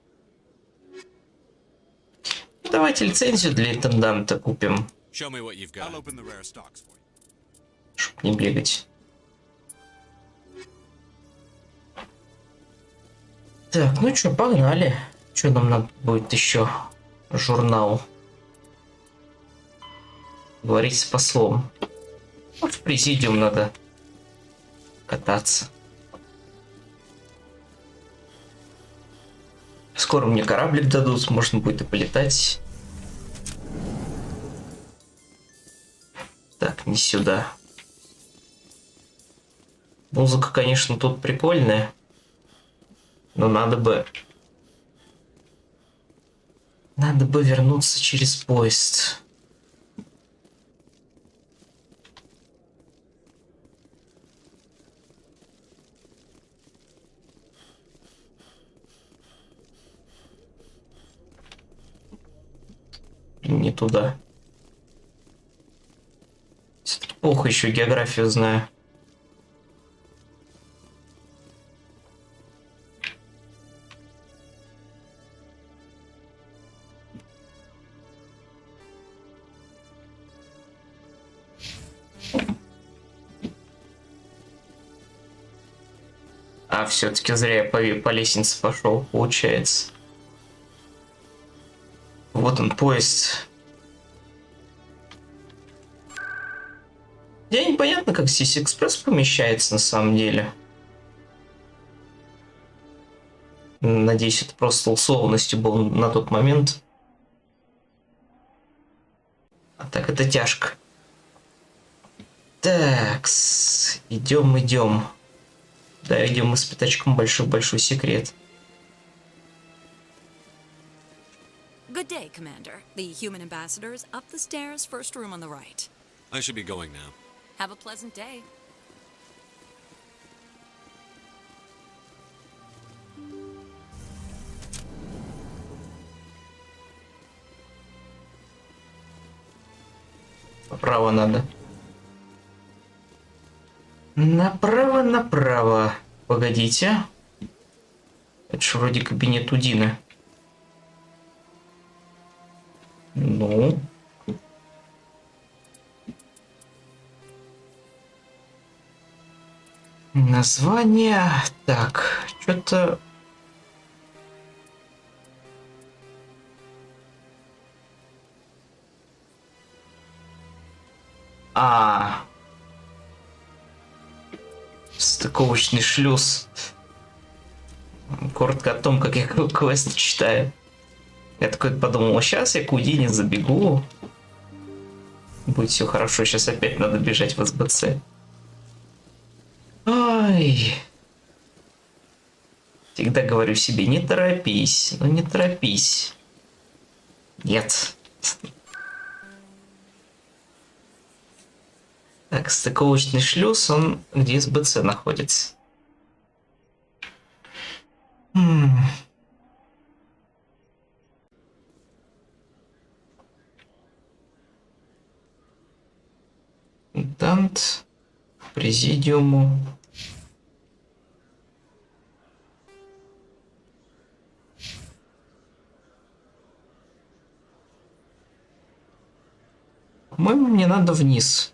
Speaker 1: Давайте лицензию для интенданта купим.
Speaker 22: Show me what you've got.
Speaker 2: I'll open the rare stocks for you.
Speaker 1: Чтоб не бегать. Так, ну что, погнали. Что нам надо будет еще? Журнал. Говорить с послом. Вот в президиум надо кататься. Скоро мне кораблик дадут, можно будет и полетать. Так, не сюда. Музыка, конечно, тут прикольная. Но надо бы вернуться через поезд. Не туда. Все-таки плохо еще географию знаю. А, все-таки зря я по лестнице пошел, получается. Вот он, поезд. Я непонятно, как здесь экспресс помещается на самом деле. Надеюсь, это просто условностью был на тот момент. А так это тяжко. Так, идем. Да, идем мы с пятачком, большой секрет.
Speaker 18: Good day, Commander. The human ambassador is up the stairs, first room on the right.
Speaker 22: I should be going now.
Speaker 18: Have a pleasant day.
Speaker 1: Направо надо. Направо. Погодите. Это же вроде кабинет у Дины. Ну. Название. Так, что-то. Стыковочный шлюз. Коротко о том, как я квест читаю. Я такой подумал, сейчас я к Удине забегу. Будет все хорошо, сейчас опять надо бежать в СБЦ. Ай. Всегда говорю себе, не торопись, ну не торопись. Нет. Так, стыковочный шлюз, он где СБЦ находится? Дант, президиуму. По-моему, мне надо вниз.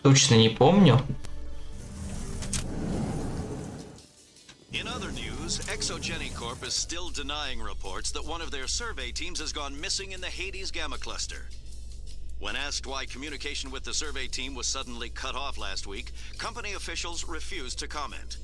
Speaker 1: Точно не помню.
Speaker 10: In other news, Exogeny Corp is still denying reports that one of their survey teams has gone missing in the Hades Gamma Cluster. When asked why communication with the survey team was suddenly cut off last week, company officials refused to comment.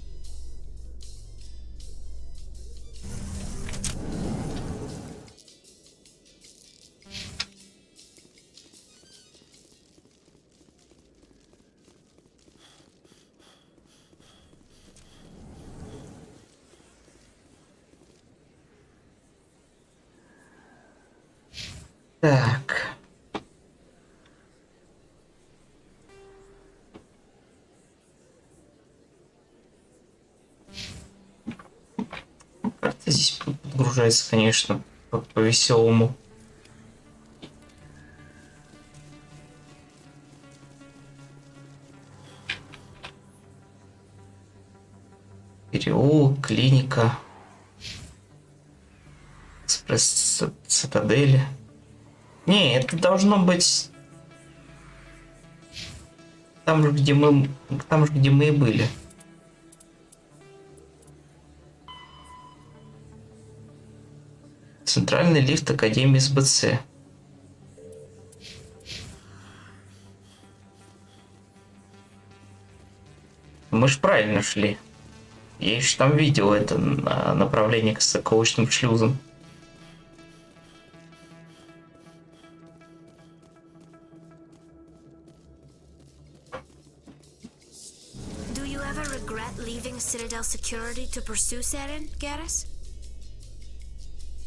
Speaker 1: Так. Карта здесь подгружается, конечно, по-веселому. Переулок, клиника. Экспресс Цитадели. Не, это должно быть там же, где мы и были. Центральный лифт Академии СБЦ. Мы ж правильно шли. Я еще там видел это направление к стыковочным шлюзам.
Speaker 4: Do you ever regret leaving Citadel security to pursue Saren, Garrus?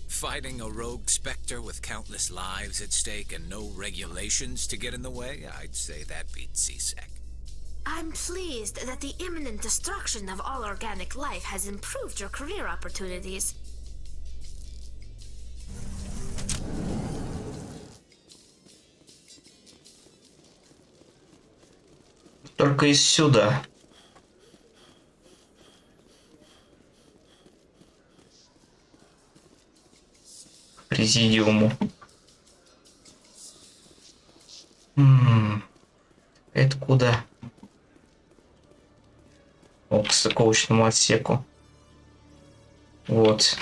Speaker 5: Fighting a rogue Spectre with countless lives at stake and no regulations to get in the way? I'd say that beats CSEC.
Speaker 4: I'm pleased that the imminent destruction of all organic life has improved your career opportunities.
Speaker 1: Только из сюда. К президиуму. Это куда? О, к стыковочному отсеку. Вот.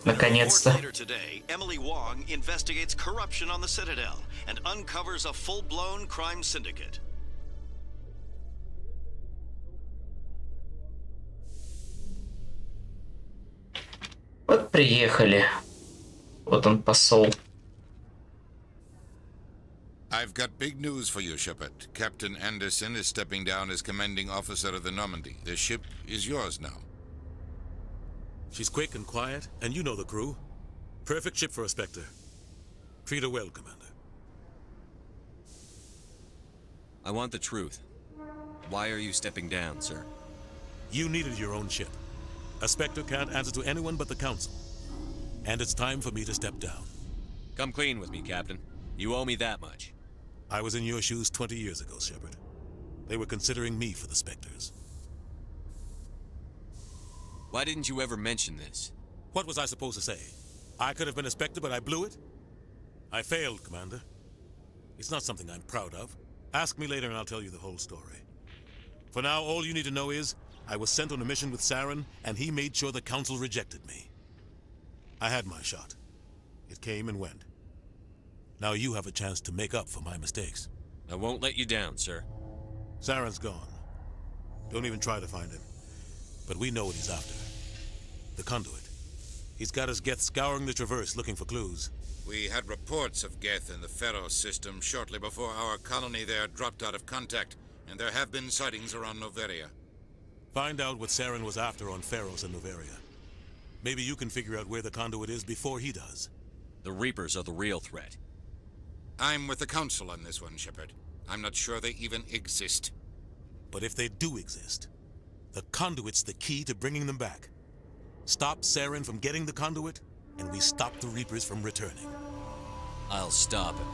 Speaker 1: Наконец-то.
Speaker 10: Later today, Emily Wong investigates corruption on the Citadel and uncovers a full-blown crime syndicate.
Speaker 1: Вот приехали. Вот он, посол.
Speaker 3: I've got big news for you, Shepard. Captain Anderson is stepping down as commanding officer of the Normandy. The ship is yours now.
Speaker 13: She's quick and quiet, and you know the crew. Perfect ship for a Spectre. Treat her well, Commander.
Speaker 22: I want the truth. Why are you stepping down, sir?
Speaker 13: You needed your own ship. A Spectre can't answer to anyone but the Council. And it's time for me to step down.
Speaker 22: Come clean with me, Captain. You owe me that much.
Speaker 13: I was in your shoes 20 years ago, Shepard. They were considering me for the Spectres.
Speaker 22: Why didn't you ever mention this?
Speaker 13: What was I supposed to say? I could have been a Spectre, but I blew it? I failed, Commander. It's not something I'm proud of. Ask me later and I'll tell you the whole story. For now, all you need to know is, I was sent on a mission with Saren, and he made sure the Council rejected me. I had my shot. It came and went. Now you have a chance to make up for my mistakes.
Speaker 22: I won't let you down, sir.
Speaker 13: Saren's gone. Don't even try to find him. But we know what he's after. The conduit. He's got his Geth scouring the Traverse looking for clues.
Speaker 3: We had reports of Geth in the Pharos system shortly before our colony there dropped out of contact, and there have been sightings around Noveria.
Speaker 13: Find out what Saren was after on Pharos and Noveria. Maybe you can figure out where the conduit is before he does.
Speaker 22: The Reapers are the real threat.
Speaker 3: I'm with the Council on this one, Shepard. I'm not sure they even exist.
Speaker 13: But if they do exist, the conduit's the key to bringing them back. Stop Saren from getting the conduit, and we stop the Reapers from returning.
Speaker 22: I'll stop him.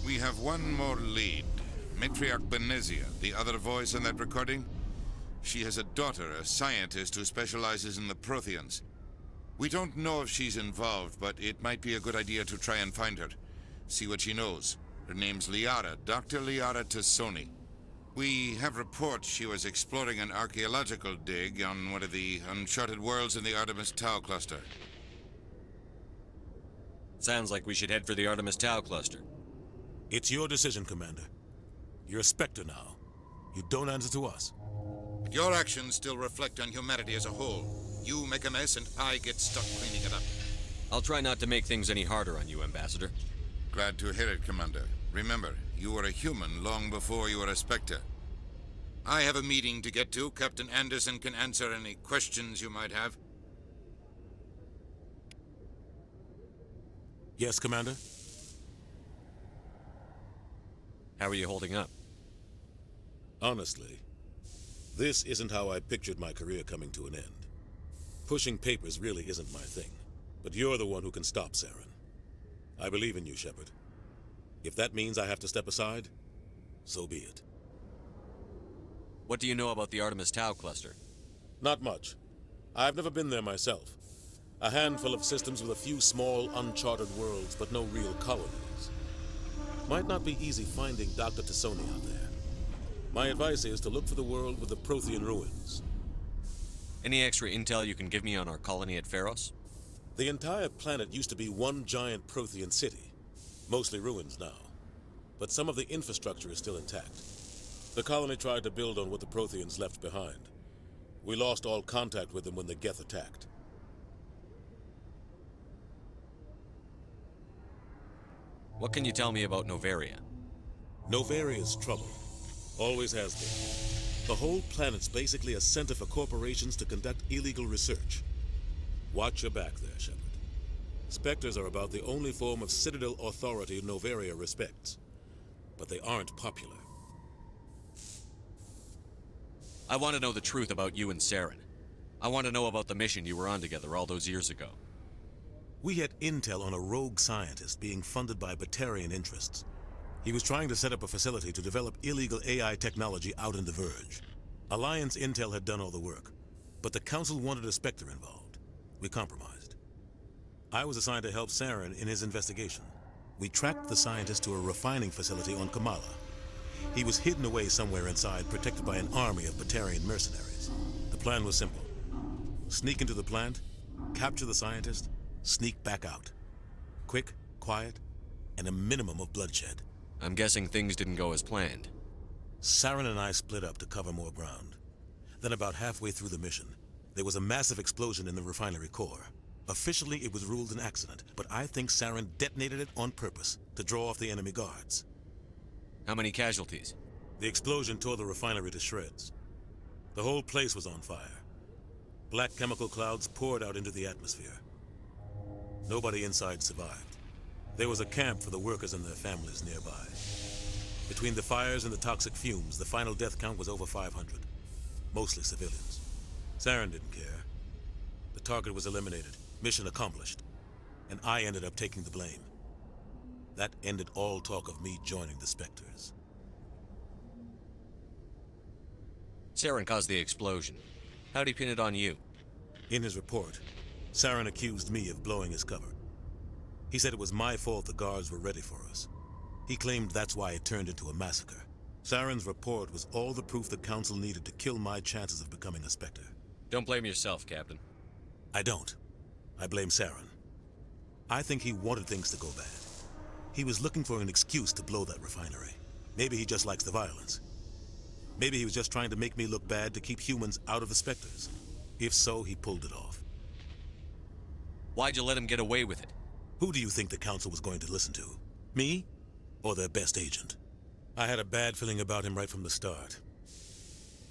Speaker 3: We have one more lead. Matriarch Benezia, the other voice in that recording. She has a daughter, a scientist who specializes in the Protheans. We don't know if she's involved, but it might be a good idea to try and find her. See what she knows. Her name's Liara, Dr. Liara Tassoni. We have reports she was exploring an archaeological dig on one of the uncharted worlds in the Artemis Tau cluster.
Speaker 22: Sounds like we should head for the Artemis Tau cluster.
Speaker 13: It's your decision, Commander. You're a Spectre now. You don't answer to us.
Speaker 3: But your actions still reflect on humanity as a whole. You make a mess and I get stuck cleaning it up.
Speaker 22: I'll try not to make things any harder on you, Ambassador.
Speaker 3: Glad to hear it, Commander. Remember, you were a human long before you were a Spectre. I have a meeting to get to. Captain Anderson can answer any questions you might have.
Speaker 13: Yes, Commander?
Speaker 22: How are you holding up?
Speaker 13: Honestly, this isn't how I pictured my career coming to an end. Pushing papers really isn't my thing, but you're the one who can stop Saren. I believe in you, Shepard. If that means I have to step aside, so be it.
Speaker 22: What do you know about the Artemis Tau cluster?
Speaker 13: Not much. I've never been there myself. A handful of systems with a few small, uncharted worlds, but no real colonies. Might not be easy finding Dr. Tassoni out there. My advice is to look for the world with the Prothean ruins.
Speaker 22: Any extra intel you can give me on our colony at Pharos?
Speaker 13: The entire planet used to be one giant Prothean city. Mostly ruins now. But some of the infrastructure is still intact. The colony tried to build on what the Protheans left behind. We lost all contact with them when the Geth attacked.
Speaker 22: What can you tell me about Noveria?
Speaker 13: Novaria's trouble. Always has been. The whole planet's basically a center for corporations to conduct illegal research. Watch your back there, Shepard. Spectres are about the only form of Citadel authority Noveria respects. But they aren't popular.
Speaker 22: I want to know the truth about you and Saren. I want to know about the mission you were on together all those years ago.
Speaker 13: We had intel on a rogue scientist being funded by Batarian interests. He was trying to set up a facility to develop illegal AI technology out in the Verge. Alliance intel had done all the work, but the Council wanted a Spectre involved. We compromised. I was assigned to help Saren in his investigation. We tracked the scientist to a refining facility on Kamala. He was hidden away somewhere inside, protected by an army of Batarian mercenaries. The plan was simple. Sneak into the plant, capture the scientist, sneak back out. Quick, quiet, and a minimum of bloodshed.
Speaker 22: I'm guessing things didn't go as planned.
Speaker 13: Saren and I split up to cover more ground. Then about halfway through the mission, there was a massive explosion in the refinery core. Officially, it was ruled an accident, but I think Saren detonated it on purpose to draw off the enemy guards.
Speaker 22: How many casualties?
Speaker 13: The explosion tore the refinery to shreds. The whole place was on fire. Black chemical clouds poured out into the atmosphere. Nobody inside survived. There was a camp for the workers and their families nearby. Between the fires and the toxic fumes, the final death count was over 500. Mostly civilians. Saren didn't care. The target was eliminated, mission accomplished. And I ended up taking the blame. That ended all talk of me joining the Spectres.
Speaker 22: Saren caused the explosion. How'd he pin it on you?
Speaker 13: In his report, Saren accused me of blowing his cover. He said it was my fault the guards were ready for us. He claimed that's why it turned into a massacre. Saren's report was all the proof the Council needed to kill my chances of becoming a Spectre.
Speaker 22: Don't blame yourself, Captain.
Speaker 13: I don't. I blame Saren. I think he wanted things to go bad. He was looking for an excuse to blow that refinery. Maybe he just likes the violence. Maybe he was just trying to make me look bad to keep humans out of the Spectres. If so, he pulled it off.
Speaker 22: Why'd you let him get away with it?
Speaker 13: Who do you think the Council was going to listen to? Me? Or their best agent? I had a bad feeling about him right from the start.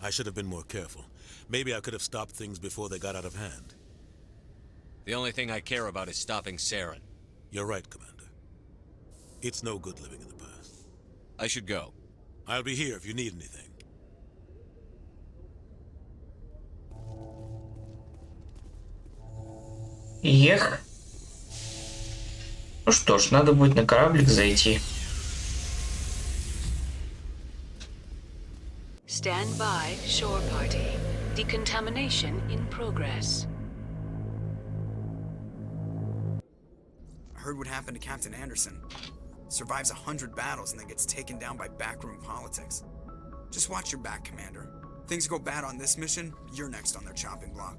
Speaker 13: I should have been more careful. Maybe I could have stopped things before they got out of hand.
Speaker 22: The only thing I care about is stopping Saren.
Speaker 13: You're right, Commander. It's no good living in the past.
Speaker 22: I should go.
Speaker 13: I'll be here if you need anything.
Speaker 1: Ех. Ну что ж, надо будет на кораблик зайти.
Speaker 7: Stand by, shore party. Decontamination in progress.
Speaker 11: I heard what happened to Captain Anderson. Survives 100 battles and then gets taken down by backroom politics. Just watch your back, Commander. Things go bad on this mission, you're next on their chopping block.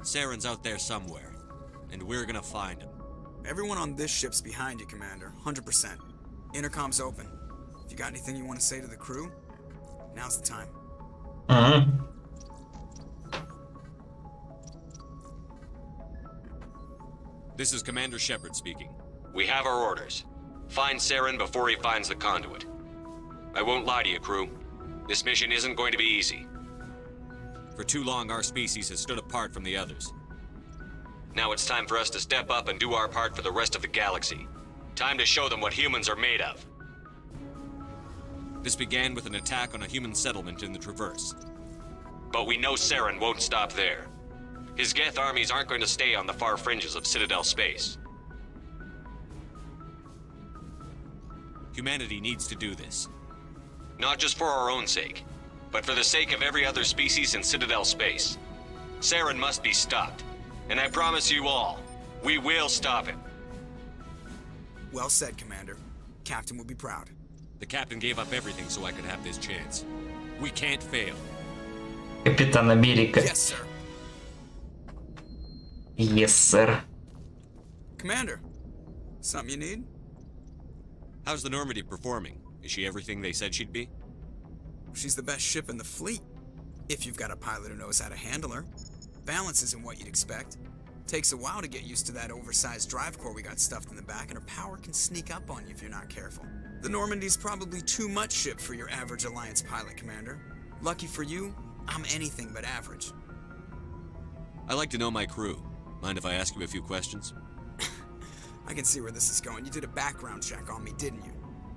Speaker 22: Saren's out there somewhere, and we're gonna find him.
Speaker 11: Everyone on this ship's behind you, Commander. 100%. Intercom's open. If you got anything you want to say to the crew, now's the time.
Speaker 22: This is Commander Shepard speaking. We have our orders. Find Saren before he finds the conduit. I won't lie to you, crew. This mission isn't going to be easy. For too long, our species has stood apart from the others. Now it's time for us to step up and do our part for the rest of the galaxy. Time to show them what humans are made of. This began with an attack on a human settlement in the Traverse. But we know Saren won't stop there. His Geth armies aren't going to stay on the far fringes of Citadel space. Humanity needs to do this. Not just for our own sake, but for the sake of every other species in Citadel space. Saren must be stopped, and I promise you all, we will stop him.
Speaker 11: Well said, Commander. Captain would be proud.
Speaker 22: The captain gave up everything so I could have this chance. We can't fail.
Speaker 1: Капитан Америка.
Speaker 11: Yes, sir.
Speaker 1: Yes, sir.
Speaker 11: Commander, something you need?
Speaker 22: How's the Normandy performing? Is she everything they said she'd be?
Speaker 11: She's the best ship in the fleet, if you've got a pilot who knows how to handle her. Balance isn't what you'd expect. Takes a while to get used to that oversized drive core we got stuffed in the back, and her power can sneak up on you if you're not careful. The Normandy's probably too much ship for your average Alliance pilot, Commander. Lucky for you, I'm anything but average.
Speaker 22: I like to know my crew. Mind if I ask you a few questions?
Speaker 11: I can see where this is going. You did a background check on me, didn't you?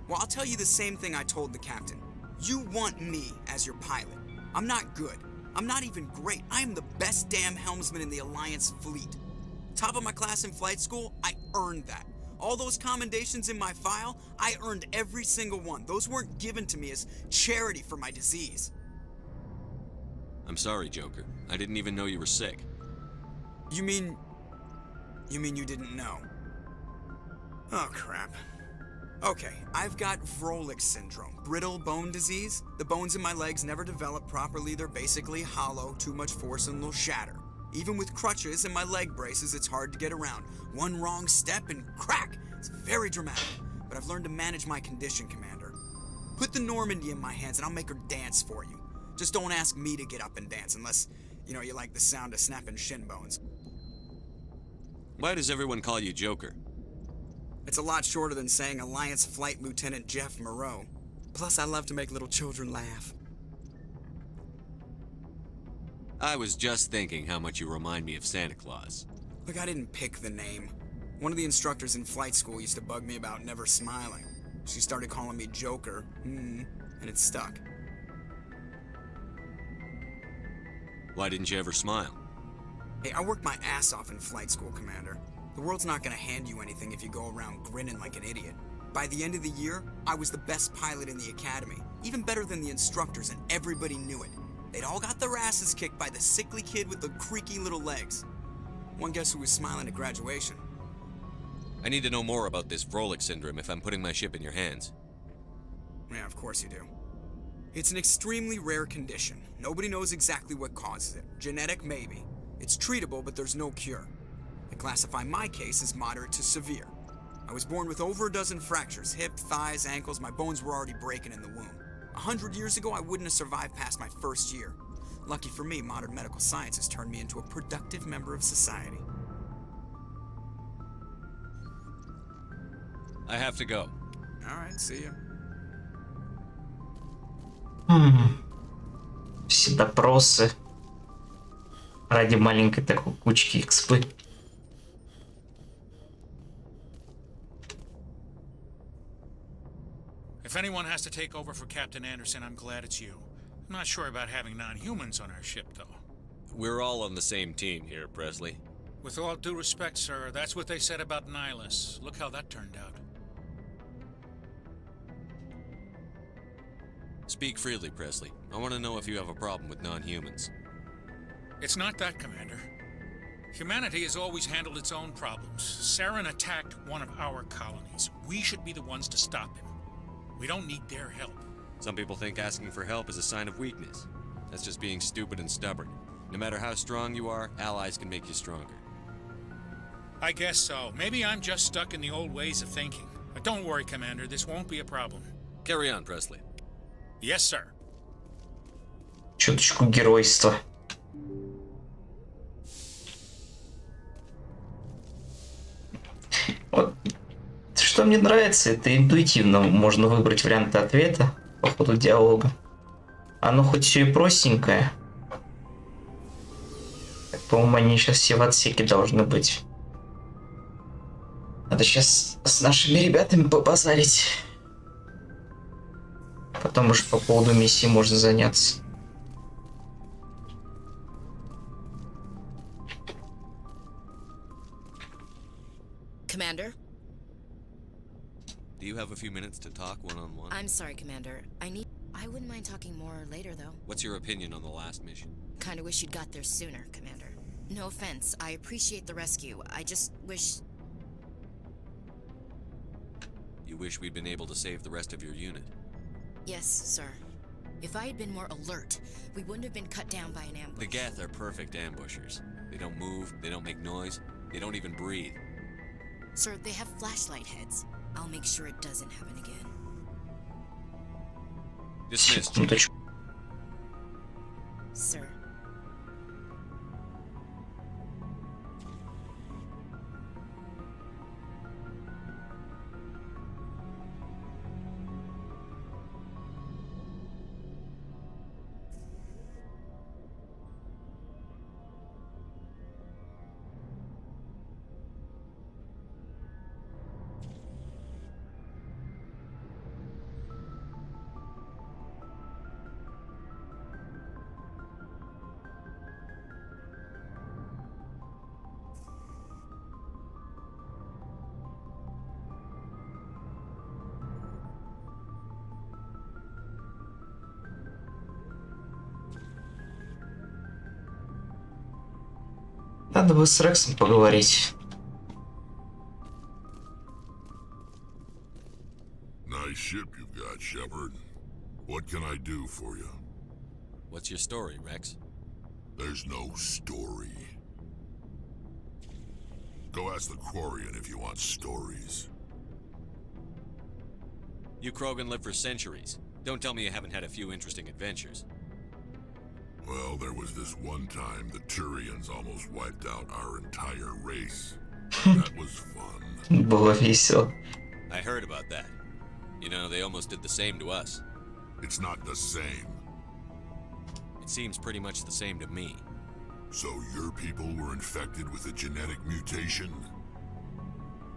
Speaker 11: Well, I'll tell you the same thing I told the captain. You want me as your pilot. I'm not good. I'm not even great. I am the best damn helmsman in the Alliance fleet. Top of my class in flight school, I earned that. All those commendations in my file, I earned every single one. Those weren't given to me as charity for my disease.
Speaker 22: I'm sorry, Joker. I didn't even know you were sick.
Speaker 11: You mean you didn't know? Oh, crap. Okay, I've got Vrolik syndrome, brittle bone disease. The bones in my legs never develop properly. They're basically hollow, too much force and they'll shatter. Even with crutches and my leg braces, it's hard to get around. One wrong step and crack! It's very dramatic, but I've learned to manage my condition, Commander. Put the Normandy in my hands and I'll make her dance for you. Just don't ask me to get up and dance unless, you like the sound of snapping shin bones.
Speaker 22: Why does everyone call you Joker?
Speaker 11: It's a lot shorter than saying Alliance Flight Lieutenant Jeff Moreau. Plus, I love to make little children laugh.
Speaker 22: I was just thinking how much you remind me of Santa Claus.
Speaker 11: Look, I didn't pick the name. One of the instructors in flight school used to bug me about never smiling. She started calling me Joker, and it stuck.
Speaker 22: Why didn't you ever smile?
Speaker 11: Hey, I worked my ass off in flight school, Commander. The world's not gonna hand you anything if you go around grinning like an idiot. By the end of the year, I was the best pilot in the academy, even better than the instructors, and everybody knew it. They'd all got their asses kicked by the sickly kid with the creaky little legs. One guess who was smiling at graduation?
Speaker 22: I need to know more about this Vrolik syndrome if I'm putting my ship in your hands.
Speaker 11: Yeah, of course you do. It's an extremely rare condition. Nobody knows exactly what causes it. Genetic, maybe. It's treatable, but there's no cure. I classify my case as moderate to severe. I was born with over a dozen fractures, hip, thighs, ankles. My bones were already breaking in the womb. 100 years ago, I wouldn't have survived past my first year. Lucky for me, modern medical science has turned me into a productive member of society.
Speaker 22: I have to go.
Speaker 11: Alright, see ya.
Speaker 1: Все допросы ради маленькой такой кучки экспы.
Speaker 6: If anyone has to take over for Captain Anderson, I'm glad it's you. I'm not sure about having non-humans on our ship, though.
Speaker 22: We're all on the same team here, Presley.
Speaker 6: With all due respect, sir, that's what they said about Nihilus. Look how that turned out.
Speaker 22: Speak freely, Presley. I want to know if you have a problem with non-humans.
Speaker 6: It's not that, Commander. Humanity has always handled its own problems. Saren attacked one of our colonies. We should be the ones to stop him. We don't need their help.
Speaker 22: Some people think asking for help is a sign of weakness. That's just being stupid and stubborn. No matter how strong you are, allies can make you stronger.
Speaker 6: I guess so. Maybe I'm just stuck in the old ways of thinking. But don't worry, Commander. This won't be a problem.
Speaker 22: Carry on, Presley.
Speaker 6: Yes, sir.
Speaker 1: Чуточку геройства. Вот. Что мне нравится, это интуитивно можно выбрать варианты ответа по ходу диалога. Оно хоть все и простенькое. По-моему, они сейчас все в отсеке должны быть. Надо сейчас с нашими ребятами побазарить. Потом уже по поводу миссии можно заняться.
Speaker 9: Commander?
Speaker 22: Do you have a few minutes to talk one-on-one?
Speaker 9: I'm sorry, Commander. I wouldn't mind talking more later, though.
Speaker 22: What's your opinion on the last mission?
Speaker 9: Kinda wish you'd got there sooner, Commander. No offense, I appreciate the rescue. I just wish...
Speaker 22: You wish we'd been able to save the rest of your unit?
Speaker 9: Yes, sir. If I had been more alert, we wouldn't have been cut down by an ambush.
Speaker 22: The Geth are perfect ambushers. They don't move, they don't make noise, they don't even breathe.
Speaker 9: Sir, they have flashlight heads. I'll make sure it doesn't happen again.
Speaker 22: Dismissed.
Speaker 9: Sir.
Speaker 1: Надо бы с Рексом поговорить.
Speaker 21: Nice ship you've got, Shepard. What can I do for you?
Speaker 22: What's your story, Rex?
Speaker 21: There's no story. Go ask the Quarian if you want stories.
Speaker 22: You Krogan live for centuries. Don't tell me you haven't had a few interesting adventures.
Speaker 21: Well, there was this one time the Turians almost wiped out our entire race. That was fun.
Speaker 1: Было весело.
Speaker 22: I heard about that. You know, they almost did the same to us.
Speaker 21: It's not the same.
Speaker 22: It seems pretty much the same to me.
Speaker 21: So your people were infected with a genetic mutation?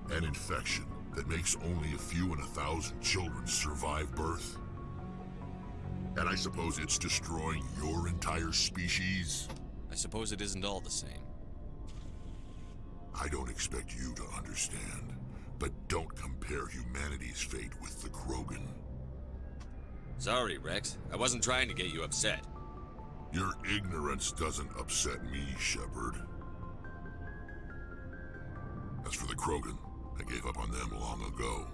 Speaker 21: An infection that makes only a few in 1,000 children survive birth? And I suppose it's destroying your entire species?
Speaker 22: I suppose it isn't all the same.
Speaker 21: I don't expect you to understand, but don't compare humanity's fate with the Krogan.
Speaker 22: Sorry, Rex. I wasn't trying to get you upset.
Speaker 21: Your ignorance doesn't upset me, Shepard. As for the Krogan, I gave up on them long ago.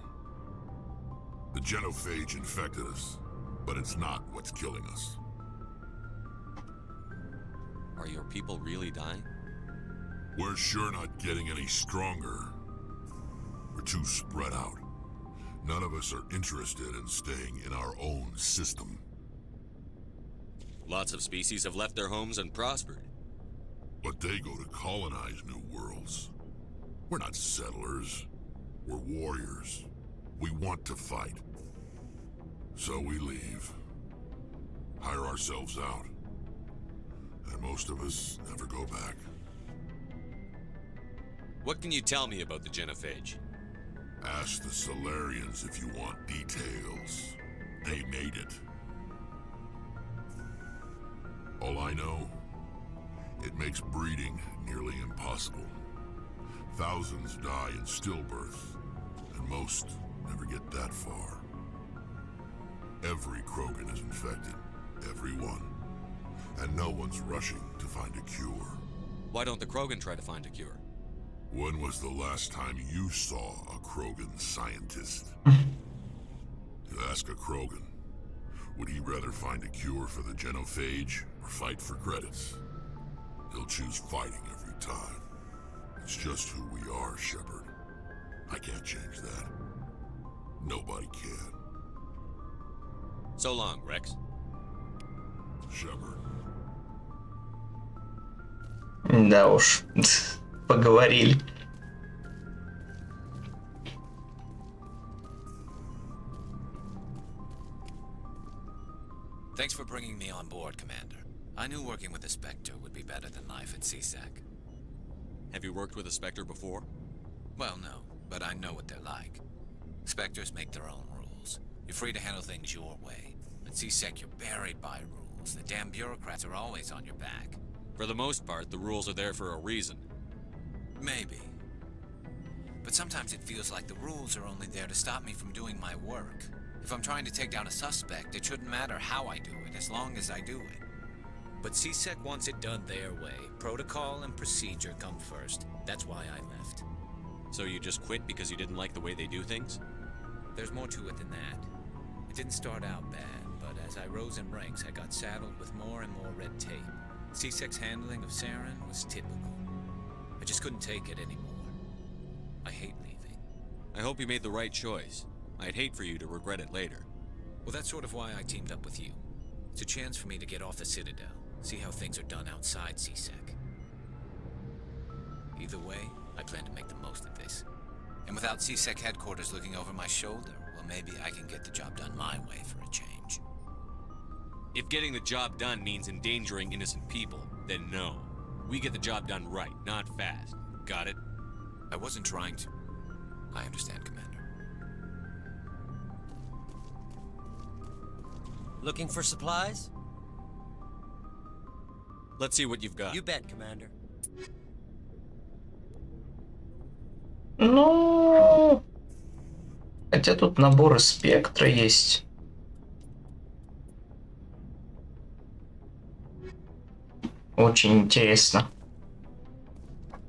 Speaker 21: The genophage infected us, but it's not what's killing us.
Speaker 22: Are your people really dying?
Speaker 21: We're sure not getting any stronger. We're too spread out. None of us are interested in staying in our own system.
Speaker 22: Lots of species have left their homes and prospered.
Speaker 21: But they go to colonize new worlds. We're not settlers. We're warriors. We want to fight. So we leave. Hire ourselves out. And most of us never go back.
Speaker 22: What can you tell me about the genophage?
Speaker 21: Ask the Solarians if you want details. They made it. All I know, it makes breeding nearly impossible. Thousands die in stillbirth, and most never get that far. Every Krogan is infected, every one. And no one's rushing to find a cure.
Speaker 22: Why don't the Krogan try to find a cure?
Speaker 21: When was the last time you saw a Krogan scientist? You ask a Krogan, would he rather find a cure for the genophage or fight for credits? He'll choose fighting every time. It's just who we are, Shepard. I can't change that. Nobody can.
Speaker 22: So long, Rex.
Speaker 21: Shepard.
Speaker 1: Да уж, поговорили.
Speaker 5: Thanks for bringing me on board, Commander. I knew working with the Spectre would be better than life at CSEC.
Speaker 22: Have you worked with a Spectre before?
Speaker 5: Well, no, but I know what they're like. Spectres make their own rules. You're free to handle things your way. At CSEC, you're buried by rules. The damn bureaucrats are always on your back.
Speaker 22: For the most part, the rules are there for a reason.
Speaker 5: Maybe. But sometimes it feels like the rules are only there to stop me from doing my work. If I'm trying to take down a suspect, it shouldn't matter how I do it, as long as I do it. But CSEC wants it done their way. Protocol and procedure come first. That's why I left.
Speaker 22: So you just quit because you didn't like the way they do things?
Speaker 5: There's more to it than that. It didn't start out bad, but as I rose in ranks, I got saddled with more and more red tape. CSEC's handling of Saren was typical. I just couldn't take it anymore. I hate leaving.
Speaker 22: I hope you made the right choice. I'd hate for you to regret it later.
Speaker 5: Well, that's sort of why I teamed up with you. It's a chance for me to get off the Citadel, see how things are done outside CSEC. Either way, I plan to make the most of this. And without CSEC headquarters looking over my shoulder, well, maybe I can get the job done my way for a change.
Speaker 22: If getting the job done means endangering innocent people, then no. We get the job done right, not fast. Got it?
Speaker 5: I wasn't trying to. I understand, Commander.
Speaker 19: Looking for supplies?
Speaker 22: Let's see what you've got.
Speaker 19: You bet, Commander.
Speaker 1: Ну, хотя тут наборы спектра есть. Очень интересно.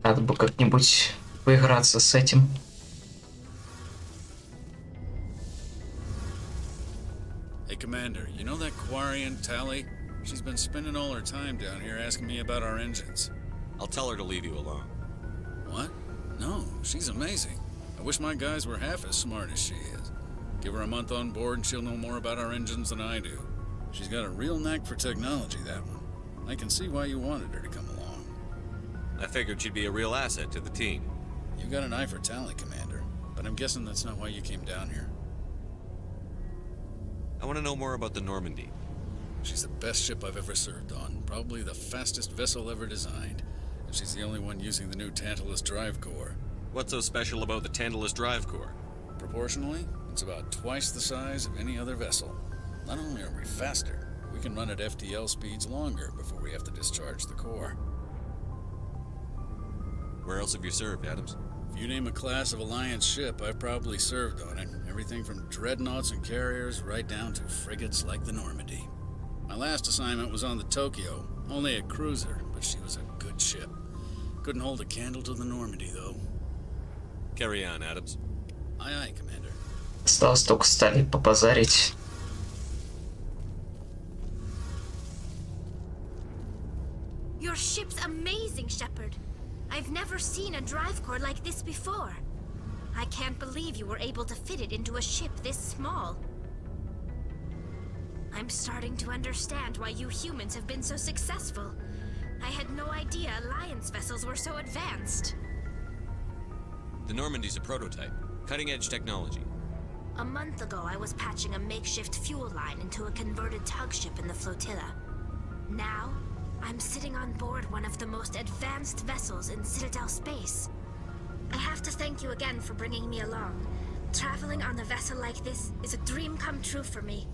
Speaker 1: Надо бы как-нибудь поиграться с этим.
Speaker 8: Hey, Commander, you know that Quarian, Tally? She's been spending all her time down here asking me about our engines.
Speaker 22: I'll tell her to leave you alone.
Speaker 8: What? No, she's amazing. I wish my guys were half as smart as she is. Give her a month on board and she'll know more about our engines than I do. She's got a real knack for technology, that one. I can see why you wanted her to come along.
Speaker 22: I figured she'd be a real asset to the team.
Speaker 8: You got an eye for talent, Commander, but I'm guessing that's not why you came down here.
Speaker 22: I want to know more about the Normandy.
Speaker 8: She's the best ship I've ever served on, probably the fastest vessel ever designed. And she's the only one using the new Tantalus drive core.
Speaker 22: What's so special about the Tantalus drive core?
Speaker 8: Proportionally, it's about twice the size of any other vessel. Not only are we faster, we can run at FTL speeds longer before we have to discharge the core.
Speaker 22: Where else have you served, Adams?
Speaker 8: If you name a class of Alliance ship, I've probably served on it. Everything from dreadnoughts and carriers right down to frigates like the Normandy. My last assignment was on the Tokyo, only a cruiser, but she was a good ship. Couldn't hold a candle to the Normandy, though.
Speaker 22: Carry on, Adams.
Speaker 8: Aye, aye, Commander.
Speaker 1: Осталось только стали побазарить.
Speaker 4: Your ship's amazing, Shepard. I've never seen a drive core like this before. I can't believe you were able to fit it into a ship this small. I'm starting to understand why you humans have been so successful. I had no idea Alliance vessels were so advanced.
Speaker 22: The Normandy's a prototype. Cutting-edge technology.
Speaker 4: A month ago, I was patching a makeshift fuel line into a converted tug ship in the flotilla. Now, I'm sitting on board one of the most advanced vessels in Citadel space. I have to thank you again for bringing me along. Traveling on a vessel like this is a dream come true for me.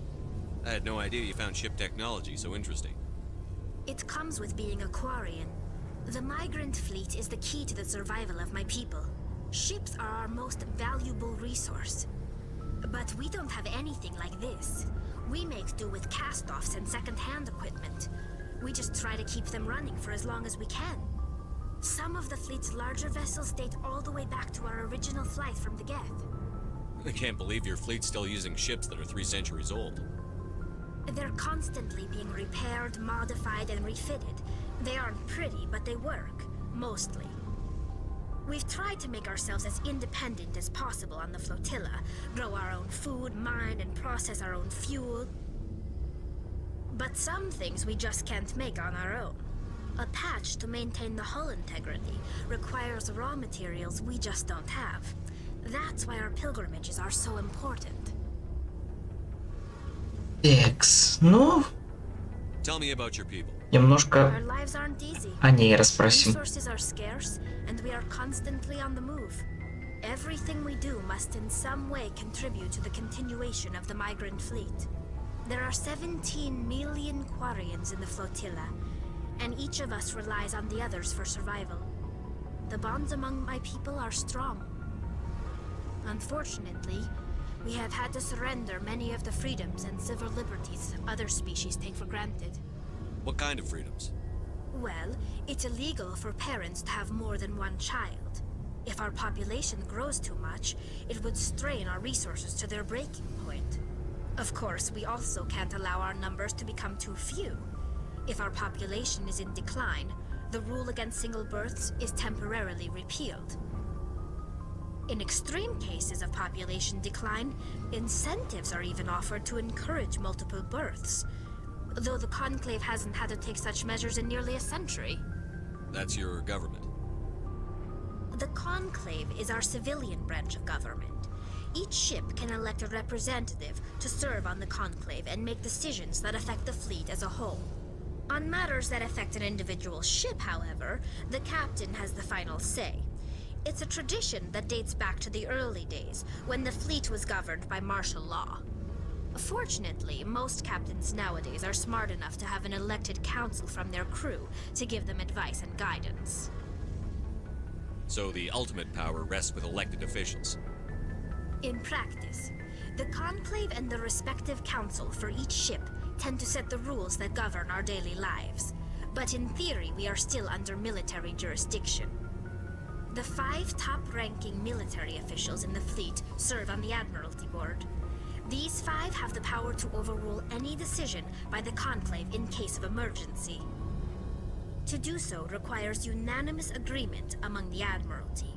Speaker 22: I had no idea you found ship technology so interesting.
Speaker 4: It comes with being a Quarian. The migrant fleet is the key to the survival of my people. Ships are our most valuable resource. But we don't have anything like this. We make do with cast-offs and second-hand equipment. We just try to keep them running for as long as we can. Some of the fleet's larger vessels date all the way back to our original flight from the Geth.
Speaker 22: I can't believe your fleet's still using ships that are 3 centuries old.
Speaker 4: They're constantly being repaired, modified, and refitted. They aren't pretty, but they work. Mostly. We've tried to make ourselves as independent as possible on the flotilla, grow our own food, mine, and process our own fuel. But some things we just can't make on our own. A patch to maintain the hull integrity requires raw materials we just don't have. That's why our pilgrimages are so important.
Speaker 1: Текс, ну...
Speaker 22: Tell me about your people.
Speaker 1: Немножко
Speaker 4: Our lives aren't easy.
Speaker 1: о ней расспросим.
Speaker 4: Resources are scarce, and we are constantly on the move. Everything we do must in some way contribute to the continuation of the migrant fleet. There are 17 million Quarians in the flotilla, and each of us relies on the others for survival. The bonds among my people are strong. Unfortunately, We have had to surrender many of the freedoms and civil liberties other species take for granted.
Speaker 22: What kind of freedoms?
Speaker 4: Well, it's illegal for parents to have more than one child. If our population grows too much, it would strain our resources to their breaking point. Of course, we also can't allow our numbers to become too few. If our population is in decline, the rule against single births is temporarily repealed. In extreme cases of population decline, incentives are even offered to encourage multiple births, though the Conclave hasn't had to take such measures in nearly a century.
Speaker 22: That's your government.
Speaker 4: The Conclave is our civilian branch of government. Each ship can elect a representative to serve on the Conclave and make decisions that affect the fleet as a whole. On matters that affect an individual ship, however, the captain has the final say. It's a tradition that dates back to the early days, when the fleet was governed by martial law. Fortunately, most captains nowadays are smart enough to have an elected council from their crew to give them advice and guidance.
Speaker 22: So the ultimate power rests with elected officials.
Speaker 4: In practice, the Conclave and the respective council for each ship tend to set the rules that govern our daily lives. But in theory, we are still under military jurisdiction. The 5 top-ranking military officials in the fleet serve on the Admiralty Board. These 5 have the power to overrule any decision by the Conclave in case of emergency. To do so requires unanimous agreement among the Admiralty,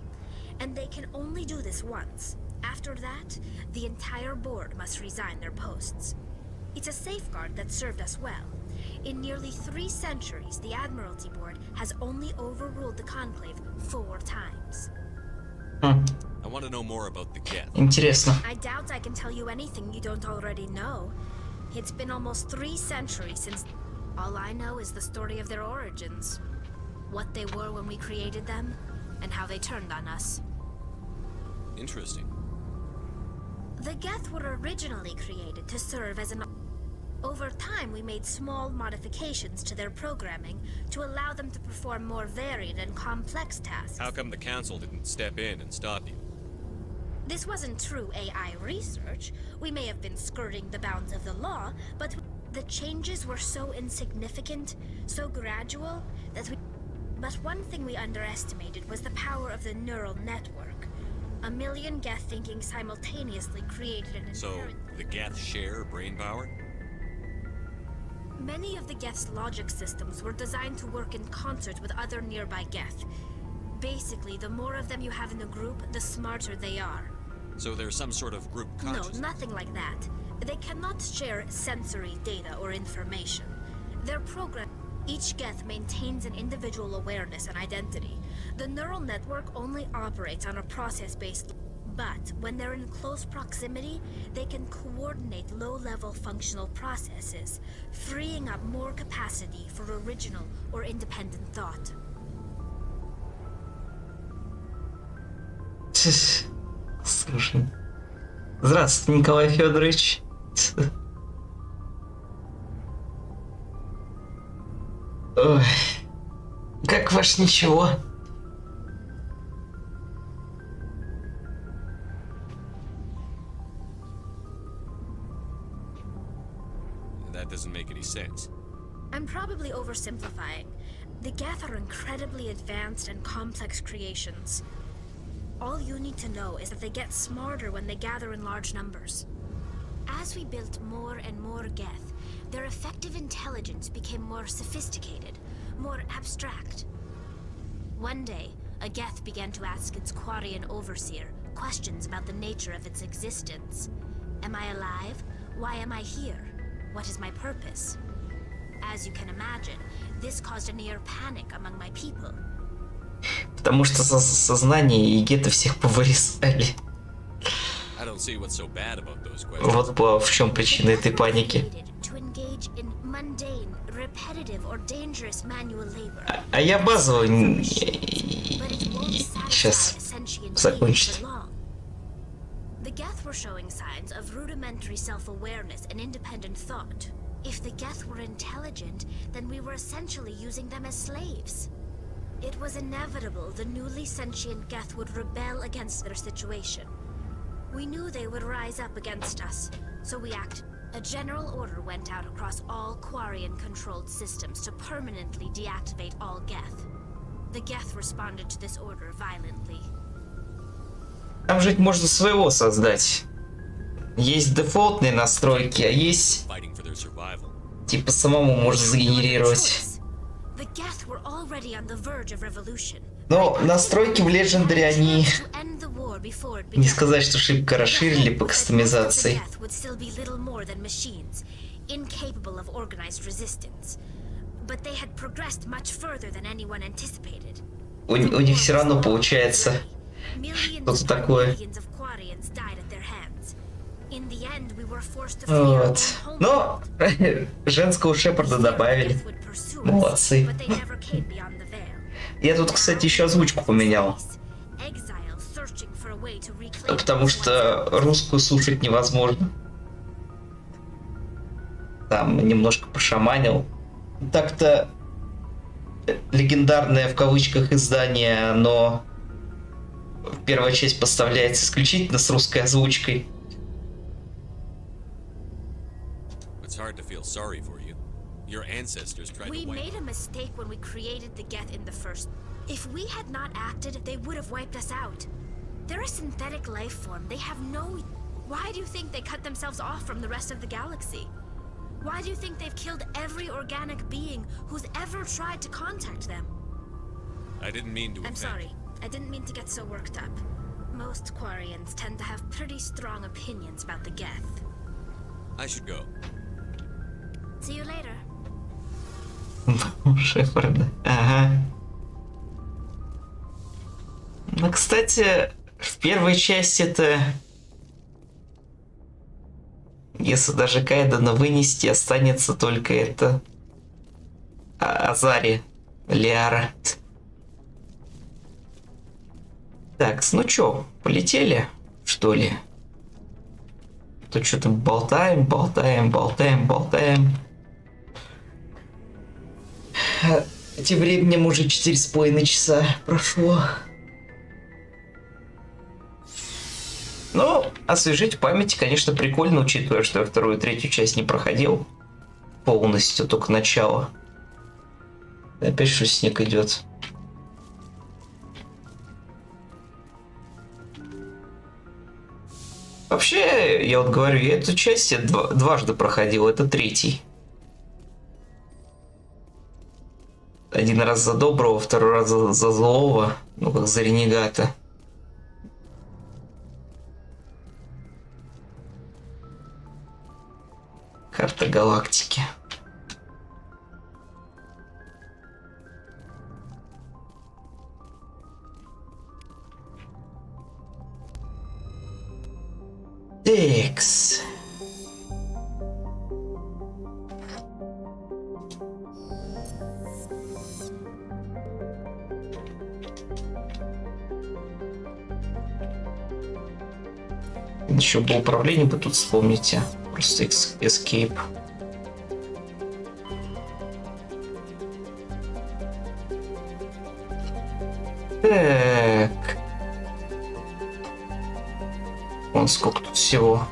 Speaker 4: and they can only do this once. After that, the entire board must resign their posts. It's a safeguard that served us well. In nearly 3 centuries, the Admiralty Board has only overruled the Conclave 4 times.
Speaker 22: I want to know more about the Geth.
Speaker 1: Интересно.
Speaker 4: I doubt I can tell you anything you don't already know. It's been almost 3 centuries since... All I know is the story of their origins. What they were when we created them, and how they turned on us.
Speaker 22: Interesting.
Speaker 4: The Geth were originally created to serve as an... Over time, we made small modifications to their programming to allow them to perform more varied and complex tasks.
Speaker 22: How come the Council didn't step in and stop you?
Speaker 4: This wasn't true AI research. We may have been skirting the bounds of the law, but the changes were so insignificant, so gradual, that we... But one thing we underestimated was the power of the neural network. A million Geth thinking simultaneously created an inherent...
Speaker 22: So, the Geth share brain power?
Speaker 4: Many of the Geth's logic systems were designed to work in concert with other nearby Geth. Basically, the more of them you have in a group, the smarter they are.
Speaker 22: So there's some sort of group consciousness?
Speaker 4: No, nothing like that. They cannot share sensory data or information. Their program... Each Geth maintains an individual awareness and identity. The neural network only operates on a process-based... But when they're in close proximity, they can coordinate low-level functional processes, freeing up more capacity for original or independent thought.
Speaker 1: Слушай. Здравствуйте, Николай Федорович. Ой. Как ваш ничего?
Speaker 22: That doesn't make any sense.
Speaker 4: I'm probably oversimplifying. The Geth are incredibly advanced and complex creations. All you need to know is that they get smarter when they gather in large numbers. As we built more and more Geth, their effective intelligence became more sophisticated, more abstract. One day, a Geth began to ask its Quarian overseer questions about the nature of its existence. Am I alive? Why am I here? What is my purpose? As you can imagine, this caused a near panic among my people.
Speaker 1: Потому что сознание и геты всех повырезали.
Speaker 22: I don't see what's so bad about those questions.
Speaker 1: Вот была в чем причина этой паники.
Speaker 4: To engage in mundane, repetitive, or dangerous manual labor.
Speaker 1: А я базово сейчас закончит.
Speaker 4: The Geth were showing signs of rudimentary self-awareness and independent thought. If the Geth were intelligent, then we were essentially using them as slaves. It was inevitable the newly sentient Geth would rebel against their situation. We knew they would rise up against us, so we acted. A general order went out across all Quarian-controlled systems to permanently deactivate all Geth. The Geth responded to this order violently.
Speaker 1: Там же можно своего создать. Есть дефолтные настройки, а есть типа самому можно сгенерировать. Но настройки в Legendary они не сказать, что шибко расширили по кастомизации. У них все равно получается что-то такое. Вот. Но женского Шепарда добавили. Молодцы. Я тут, кстати, еще озвучку поменял. Потому что русскую слушать невозможно. Там немножко пошаманил. Так-то легендарное в кавычках издание, но первая часть поставляется исключительно с русской озвучкой.
Speaker 4: We made a mistake when we created the Geth in the first. If we had not acted, they would have wiped us out. They're a synthetic life form. They have no... Why do you think they cut themselves off from the rest of the galaxy? Why do you think they've killed every organic being who's ever tried to contact them?
Speaker 22: I didn't mean to offend.
Speaker 4: I'm sorry. I didn't mean to get so worked up. Most Quarians tend to have pretty strong opinions about the Geth.
Speaker 22: I should go.
Speaker 4: See you later.
Speaker 1: Шепарда. Ага. Ну, кстати, в первой части это... Если даже Кайдена вынести, останется только это... Азари. Лиара. Так, ну чё, полетели, что ли? Тут что-то болтаем. Тем временем уже 4,5 часа прошло. Ну, освежить память, конечно, прикольно, учитывая, что я вторую и третью часть не проходил полностью, только начало. Опять что снег идет. Вообще, я вот говорю, я эту часть дважды проходил, это третий. Один раз за доброго, второй раз за злого, ну как за ренегата. Карта галактики. Текс. Еще бы управление бы тут вспомните. Просто escape. Так. Вон сколько тут всего.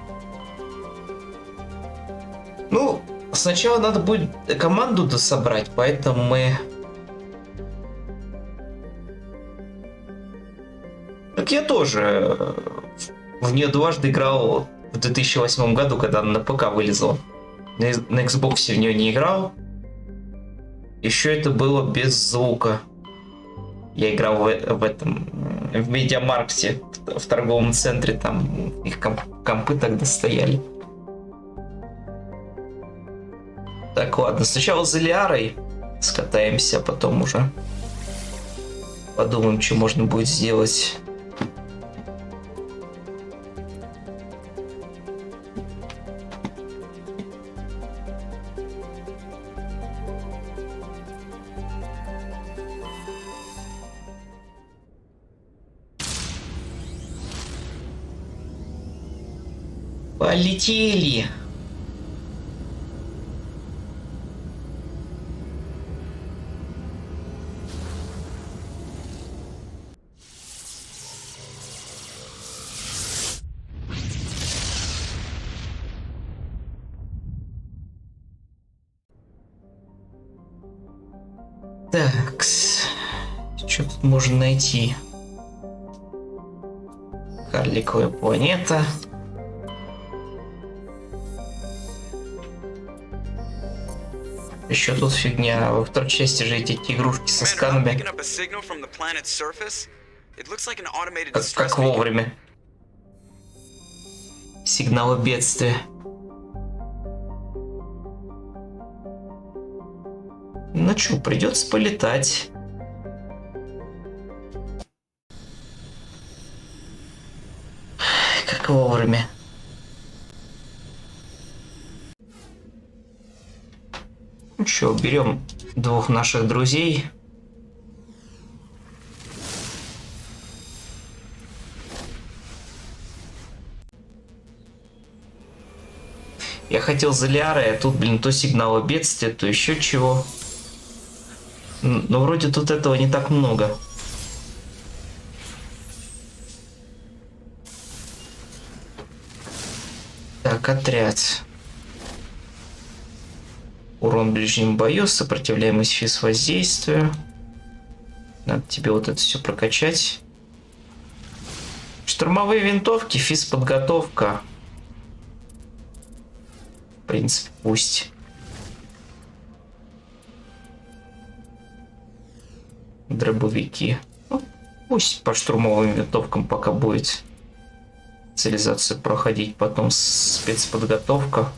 Speaker 1: Ну, сначала надо будет команду дособрать, поэтому мы... Так я тоже в нее дважды играл в 2008 году, когда она на ПК вылезла. На Xbox в нее не играл. Еще это было без звука. Я играл в этом, в Медиамаркте, в торговом центре, там их компы тогда стояли. Так, ладно, сначала за Лиарой скатаемся, а потом уже подумаем, что можно будет сделать. Полетели. Так, что тут можно найти? Карликовая планета. Еще тут фигня. Во второй части же эти игрушки со сканами. Как вовремя. Сигналы бедствия. Ну чё, придется полетать. Как вовремя. Ну чё, берем двух наших друзей. Я хотел за Лиарой, а тут, блин, то сигналы бедствия, то еще чего. Но вроде тут этого не так много. Так, отряд. Урон в ближнем бою, сопротивляемость физ воздействию. Надо тебе вот это все прокачать. Штурмовые винтовки, физ подготовка. В принципе, пусть. Дробовики. Ну, пусть по штурмовым винтовкам пока будет специализацию проходить, потом спецподготовка.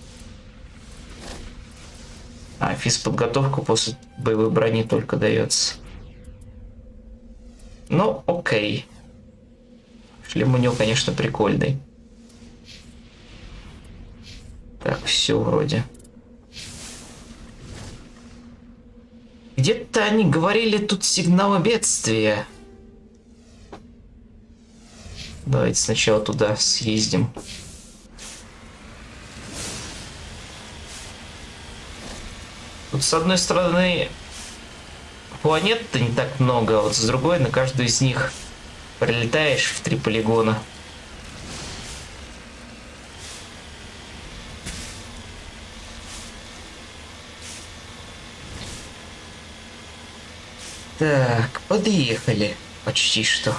Speaker 1: А физподготовка после боевой брони только дается. Ну, окей. Шлем у него, конечно, прикольный. Так, все вроде. Где-то они говорили тут сигналы бедствия. Давайте сначала туда съездим. Тут с одной стороны планет-то не так много, а вот с другой на каждую из них прилетаешь в 3 полигона. Так, подъехали. Почти что.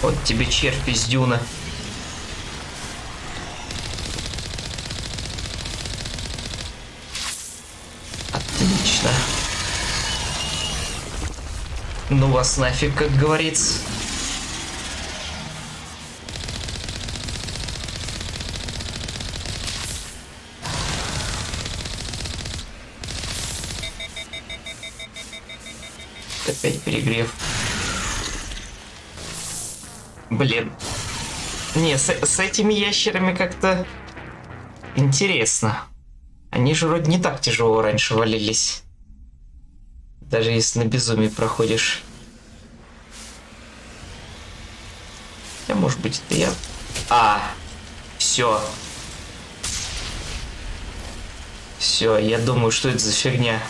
Speaker 1: Вот тебе червь из дюна. Отлично. Ну вас нафиг, как говорится. Опять перегрев. Блин. Не, с этими ящерами как-то интересно. Они же вроде не так тяжело раньше валились. Даже если на безумии проходишь. Хотя, может быть, это я... Все. Все, я думаю, что это за фигня.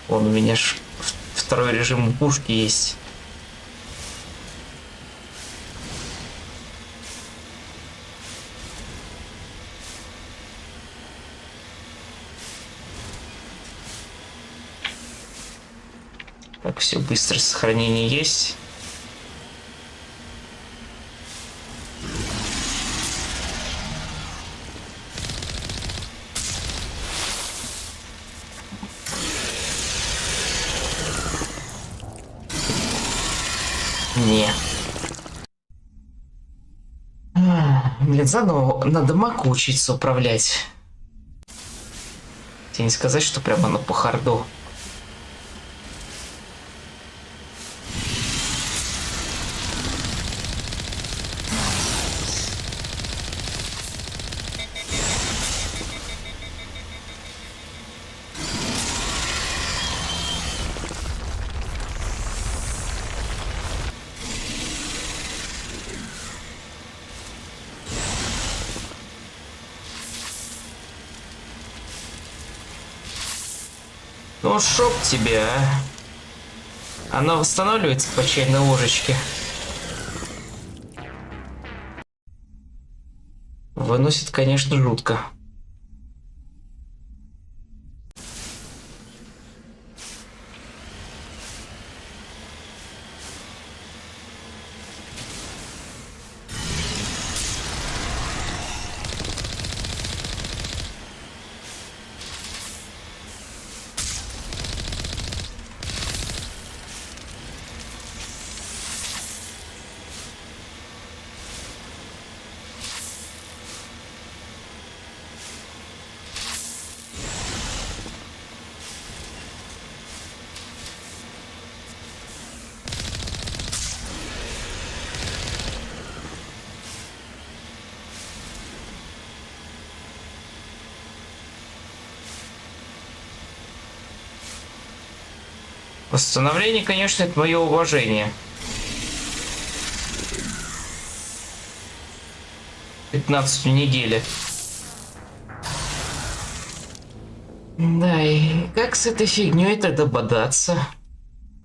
Speaker 1: Вон у меня ж второй режим у пушки есть. Так, все, быстро сохранение есть. Не. Блин, заново надо маку учиться управлять. Тебе не сказать, что прямо на по харду. Ну, шоп тебе, а. Она восстанавливается по чайной ложечке. Выносит, конечно, жутко. Восстановление, конечно, это мое уважение. 15 недели. Да, и как с этой фигней тогда бодаться?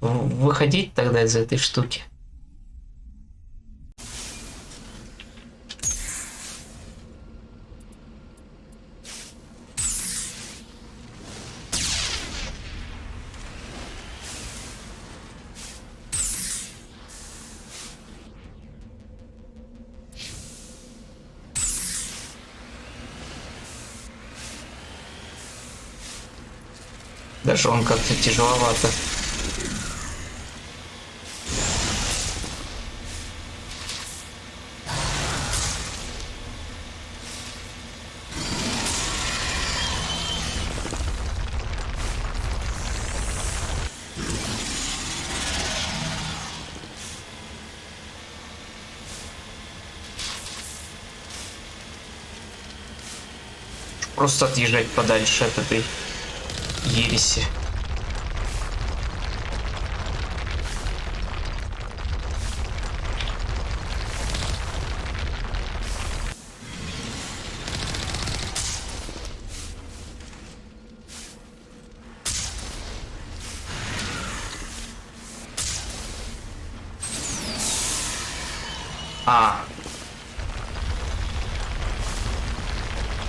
Speaker 1: Выходить тогда из этой штуки? Даже он как-то тяжеловато. Просто отъезжать подальше от этой ереси.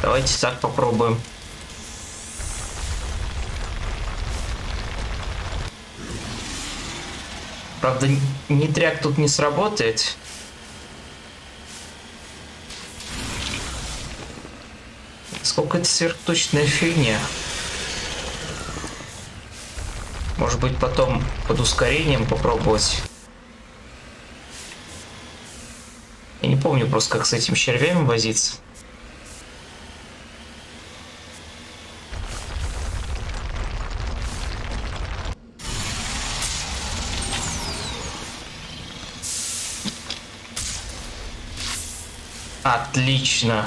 Speaker 1: Давайте так попробуем. Правда, нитряк тут не сработает. Сколько это сверхточная фигня. Может быть, потом под ускорением попробовать. Я не помню просто, как с этими червями возиться. Отлично.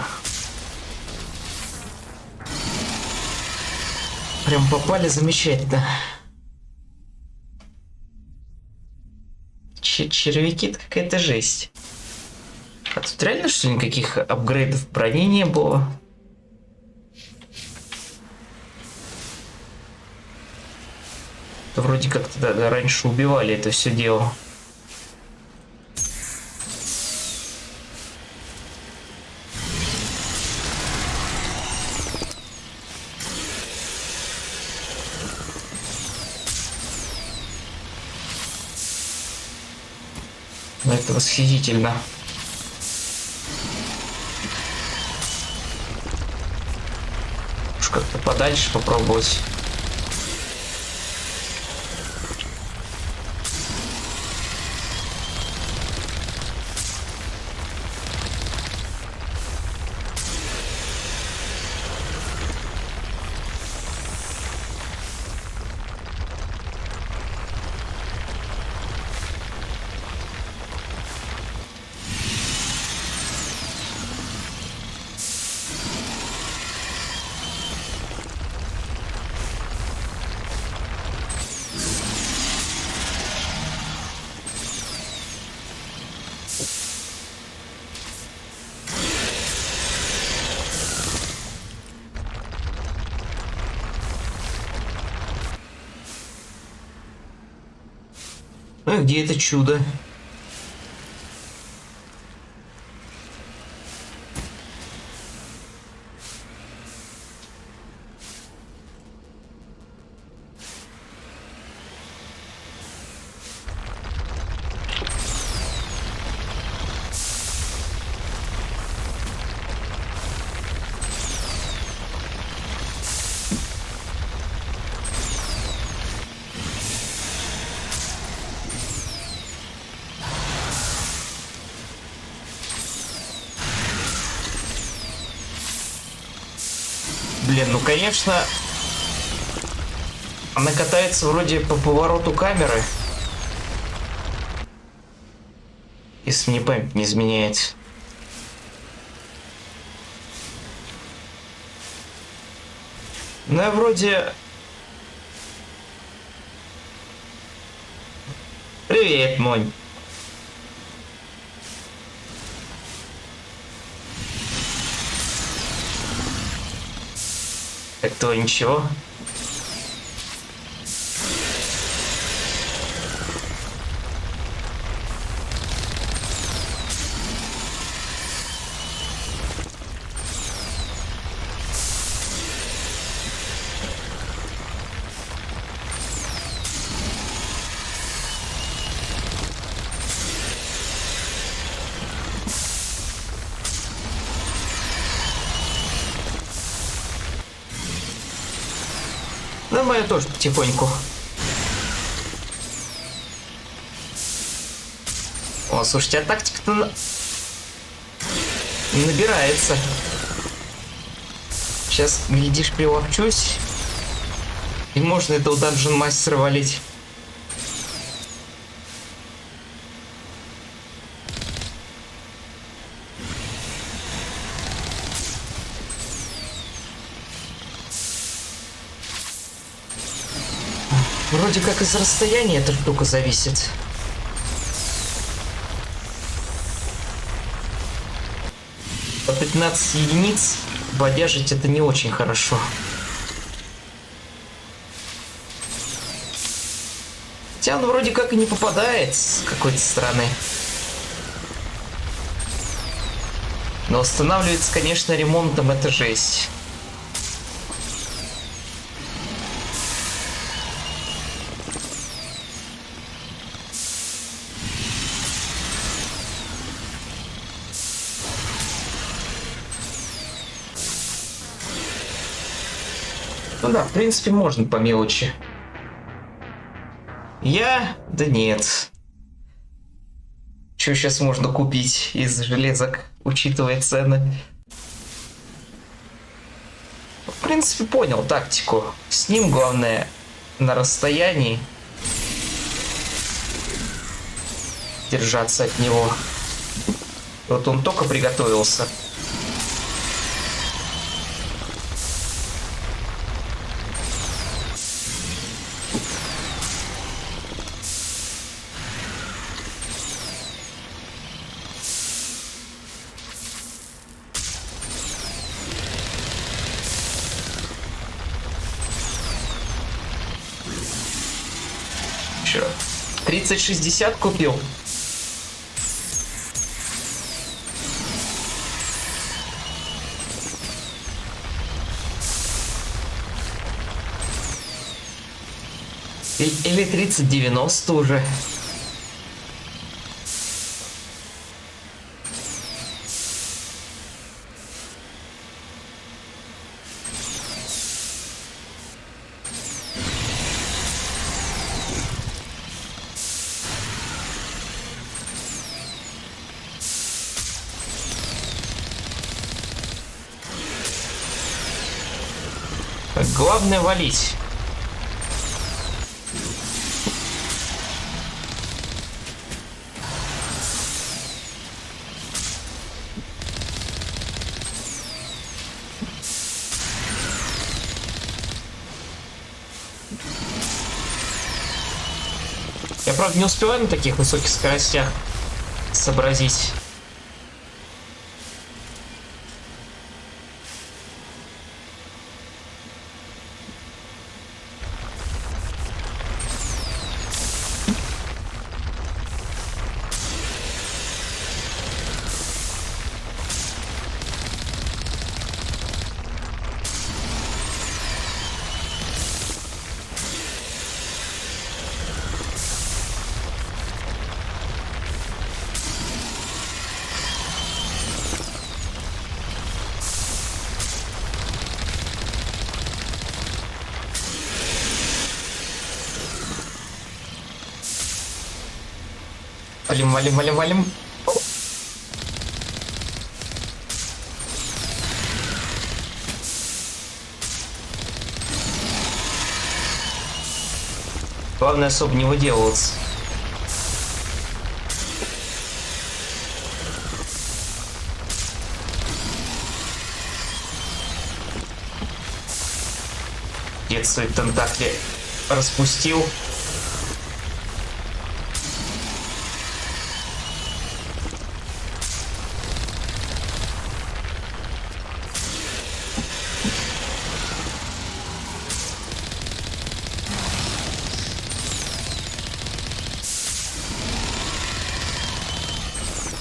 Speaker 1: Прям попали замечательно. Червяки-то какая-то жесть. А тут реально что ли никаких апгрейдов брони не было? То вроде как-то раньше убивали это все дело. Но это восхитительно. Уж как-то подальше попробовать. Ну и где это чудо? Блин, ну конечно, она катается вроде по повороту камеры, если мне память не изменяет. Ну я вроде... Привет, Монь. Так-то ничего. Ну, мою тоже потихоньку. О, слушайте, а тактика-то набирается. Сейчас, глядишь, приловчусь. И можно этого данжен мастера валить. Вроде как из расстояния эта штука зависит. По 15 единиц бодяжить это не очень хорошо. Хотя он вроде как и не попадает с какой-то стороны. Но устанавливается, конечно, ремонтом это жесть. Ну да, в принципе, можно по мелочи. Да нет. Что сейчас можно купить из железок, учитывая цены? В принципе, понял тактику. С ним главное на расстоянии держаться от него. Вот он только приготовился. Че, 3060 купил? Или 3090 уже. Главное валить. Я, правда, не успеваю на таких высоких скоростях сообразить. Валим, валим, валим, валим. Главное особо не выделываться. Дед свои тентакли распустил.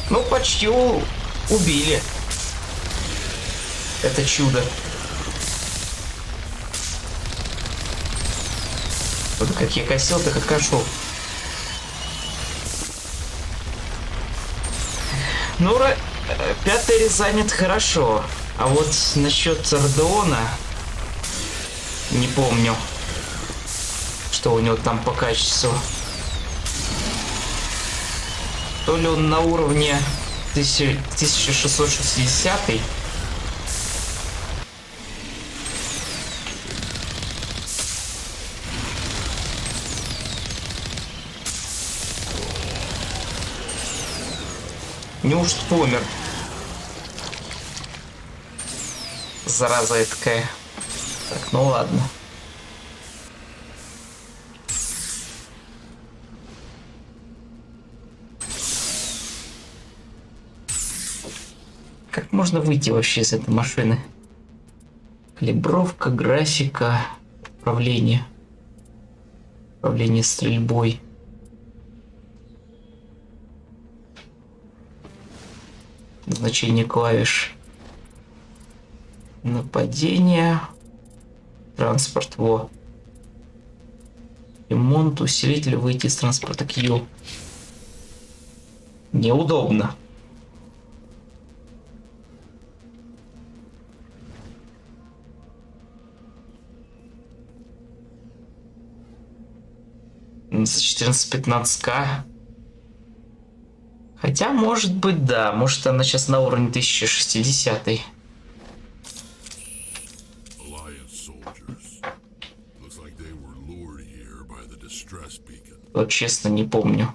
Speaker 1: Ну, почти убили. Это чудо. Вот как я косил, так и кошу. Ну, пятый резань это хорошо. А вот насчет Родеона не помню, что у него там по качеству. То ли он на уровне 1660. Неужто помер? Зараза я такая. Так, ну ладно. Как можно выйти вообще из этой машины? Калибровка, графика, управление. Управление стрельбой. Значение клавиш. Нападение. Транспорт. Во. Ремонт. Усилитель. Выйти из транспорта. Q. Неудобно. За 14-15к. Хотя, может быть, да. Может, она сейчас на уровне 1060. Вот честно, не помню.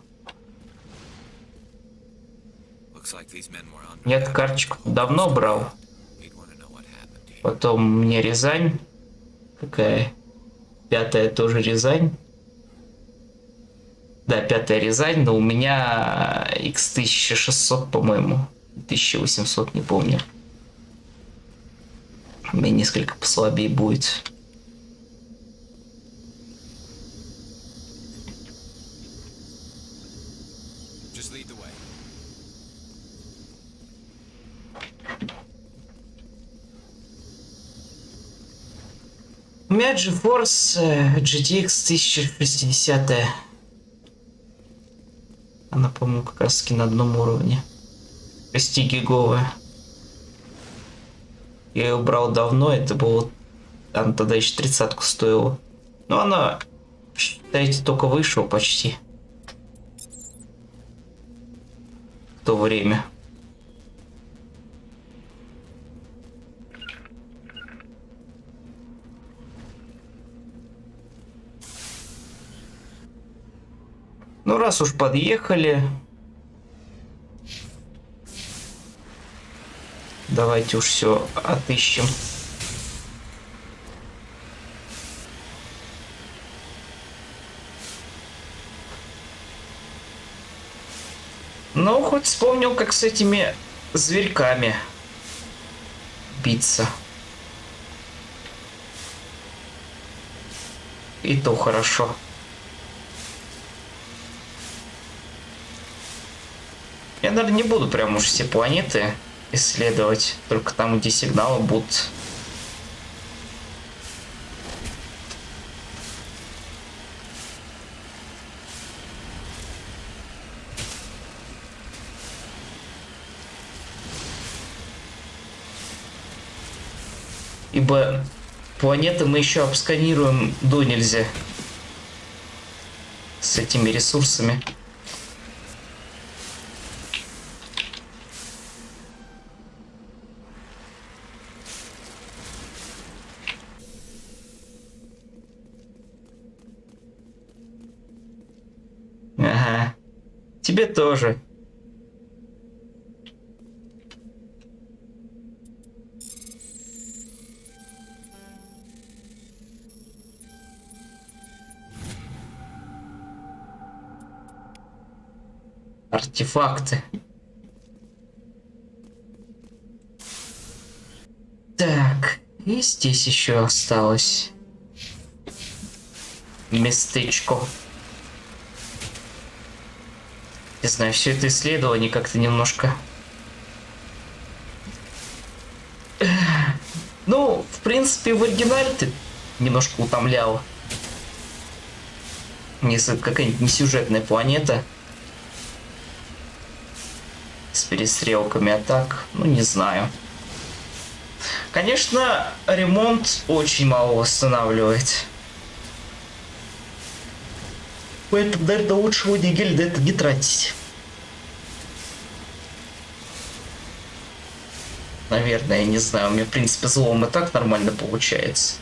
Speaker 1: Нет, карточку давно брал. Потом мне Рязань. Какая? Пятая тоже Рязань. Да, пятая Рязань, но у меня X1600, по-моему. 1800, не помню. У меня несколько послабее будет. У меня GeForce GTX 1060. Она, по-моему, как раз таки на одном уровне. 6-гиговая. Я ее брал давно, это было... Она тогда еще 30-ку стоила. Но она, считайте, только вышла почти. В то время. Ну, раз уж подъехали, давайте уж все отыщем. Ну, хоть вспомнил, как с этими зверьками биться. И то хорошо. Я, наверное, не буду прям уж все планеты исследовать, только там, где сигналы будут. Ибо планеты мы еще обсканируем до нельзя с этими ресурсами. Тебе тоже. Артефакты. Так, и здесь еще осталось местечко. Не знаю, все это исследование как-то немножко... Ну, в принципе, в оригинале ты немножко утомлял. Если это какая-нибудь несюжетная планета с перестрелками, а так, ну не знаю. Конечно, ремонт очень мало восстанавливает. Поэтому, наверное, лучше вроде гильды это не тратить. Наверное, я не знаю. У меня, в принципе, злом и так нормально получается.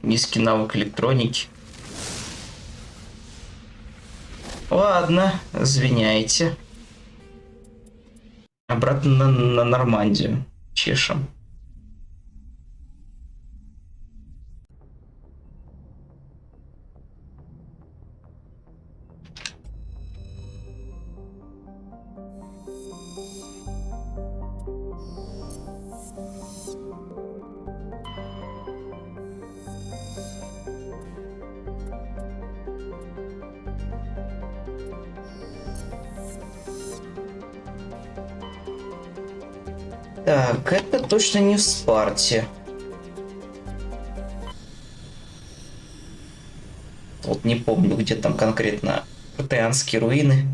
Speaker 1: Низкий навык электроники. Ладно, извиняйте. Обратно на Нормандию. Чешем. Так, это точно не в Спарте. Вот не помню, где там конкретно Протеанские руины.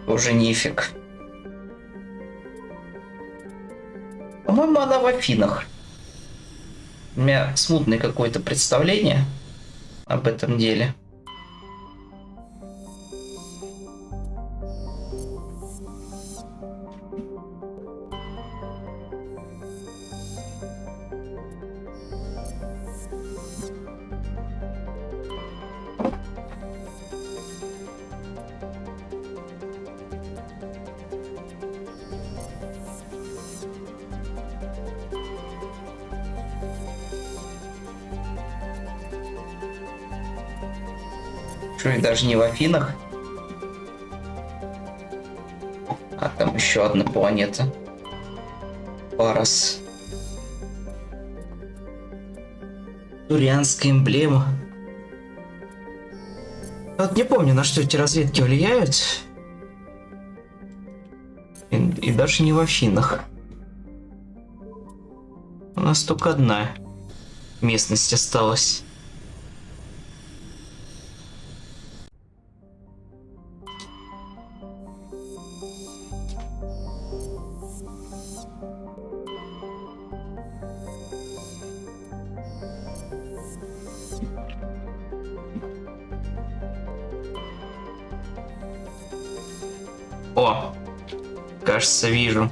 Speaker 1: Уже нифиг. По-моему, она в Афинах. У меня смутное какое-то представление об этом деле. Что, и даже не в Афинах? А там еще одна планета. Парас. Турианская эмблема. Вот не помню, на что эти разведки влияют. И даже не в Афинах. У нас только одна местность осталась. О, кажется, вижу.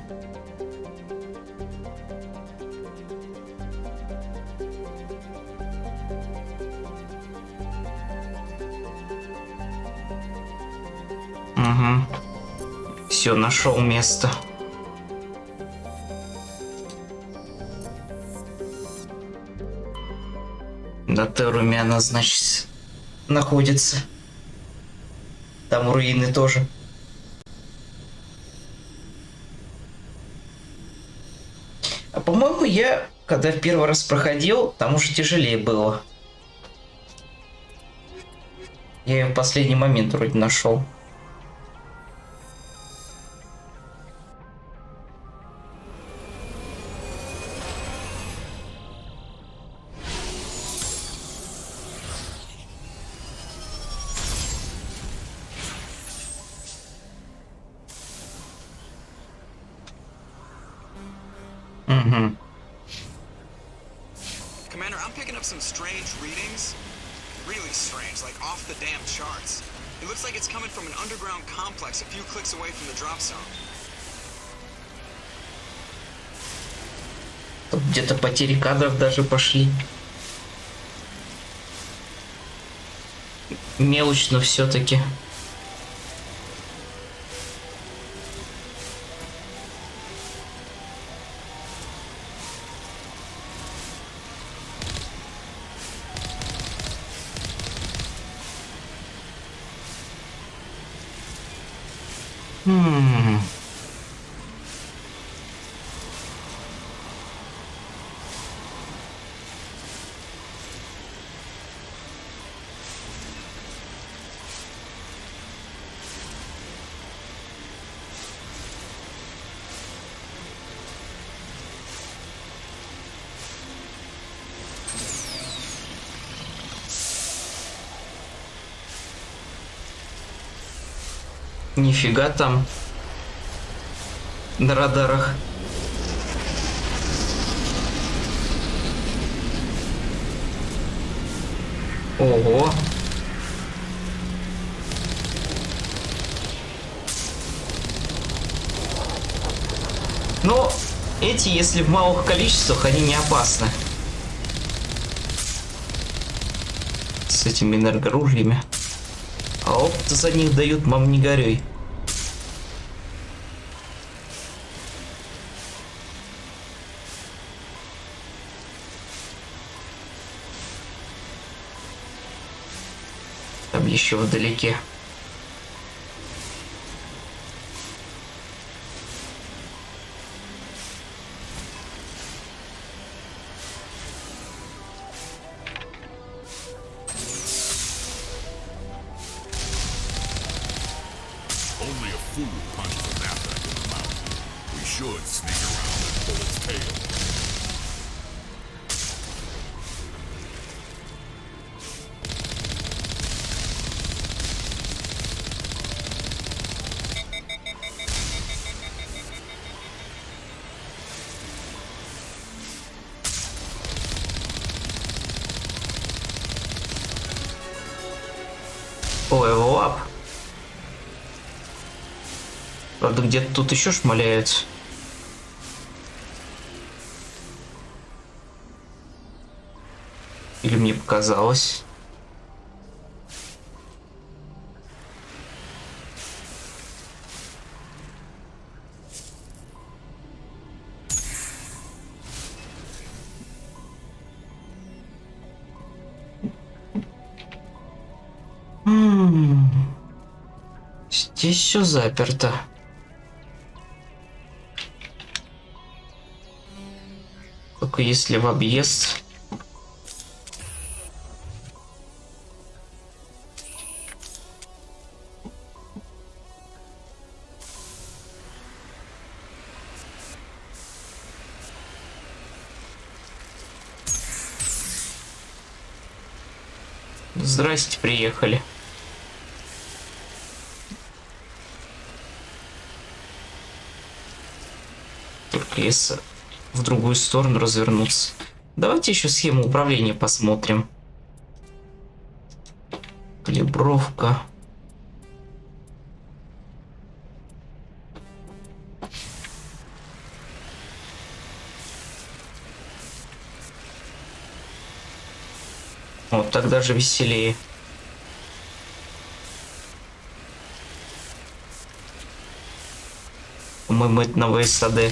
Speaker 1: Угу. Все, нашел место. На Теруме она, значит, находится. Там руины тоже. А по-моему, я, когда в первый раз проходил, там уже тяжелее было. Я ее в последний момент вроде нашел.
Speaker 11: Commander, I'm picking up some strange readings. Really strange, like off the damn charts. It looks like it's coming from an underground complex a few clicks away from the drop zone.
Speaker 1: Тут где-то потери кадров даже пошли. Мелочь, но все-таки. Нифига там на радарах. Ого. Но эти, если в малых количествах, они не опасны. С этими энергоружьями. А опыт за них дают, мам, не горюй. Там еще вдалеке.
Speaker 21: Only a fool punches a Masseffect in the mouth. We should sneak around and pull its tail.
Speaker 1: Ой, лап. Правда, где-то тут еще шмаляются. Или мне показалось? Здесь все заперто. Только если в объезд. Здрасте, приехали. Только если в другую сторону развернуться. Давайте еще схему управления посмотрим. Калибровка. Вот так даже веселее. По-моему, это на ВСАД.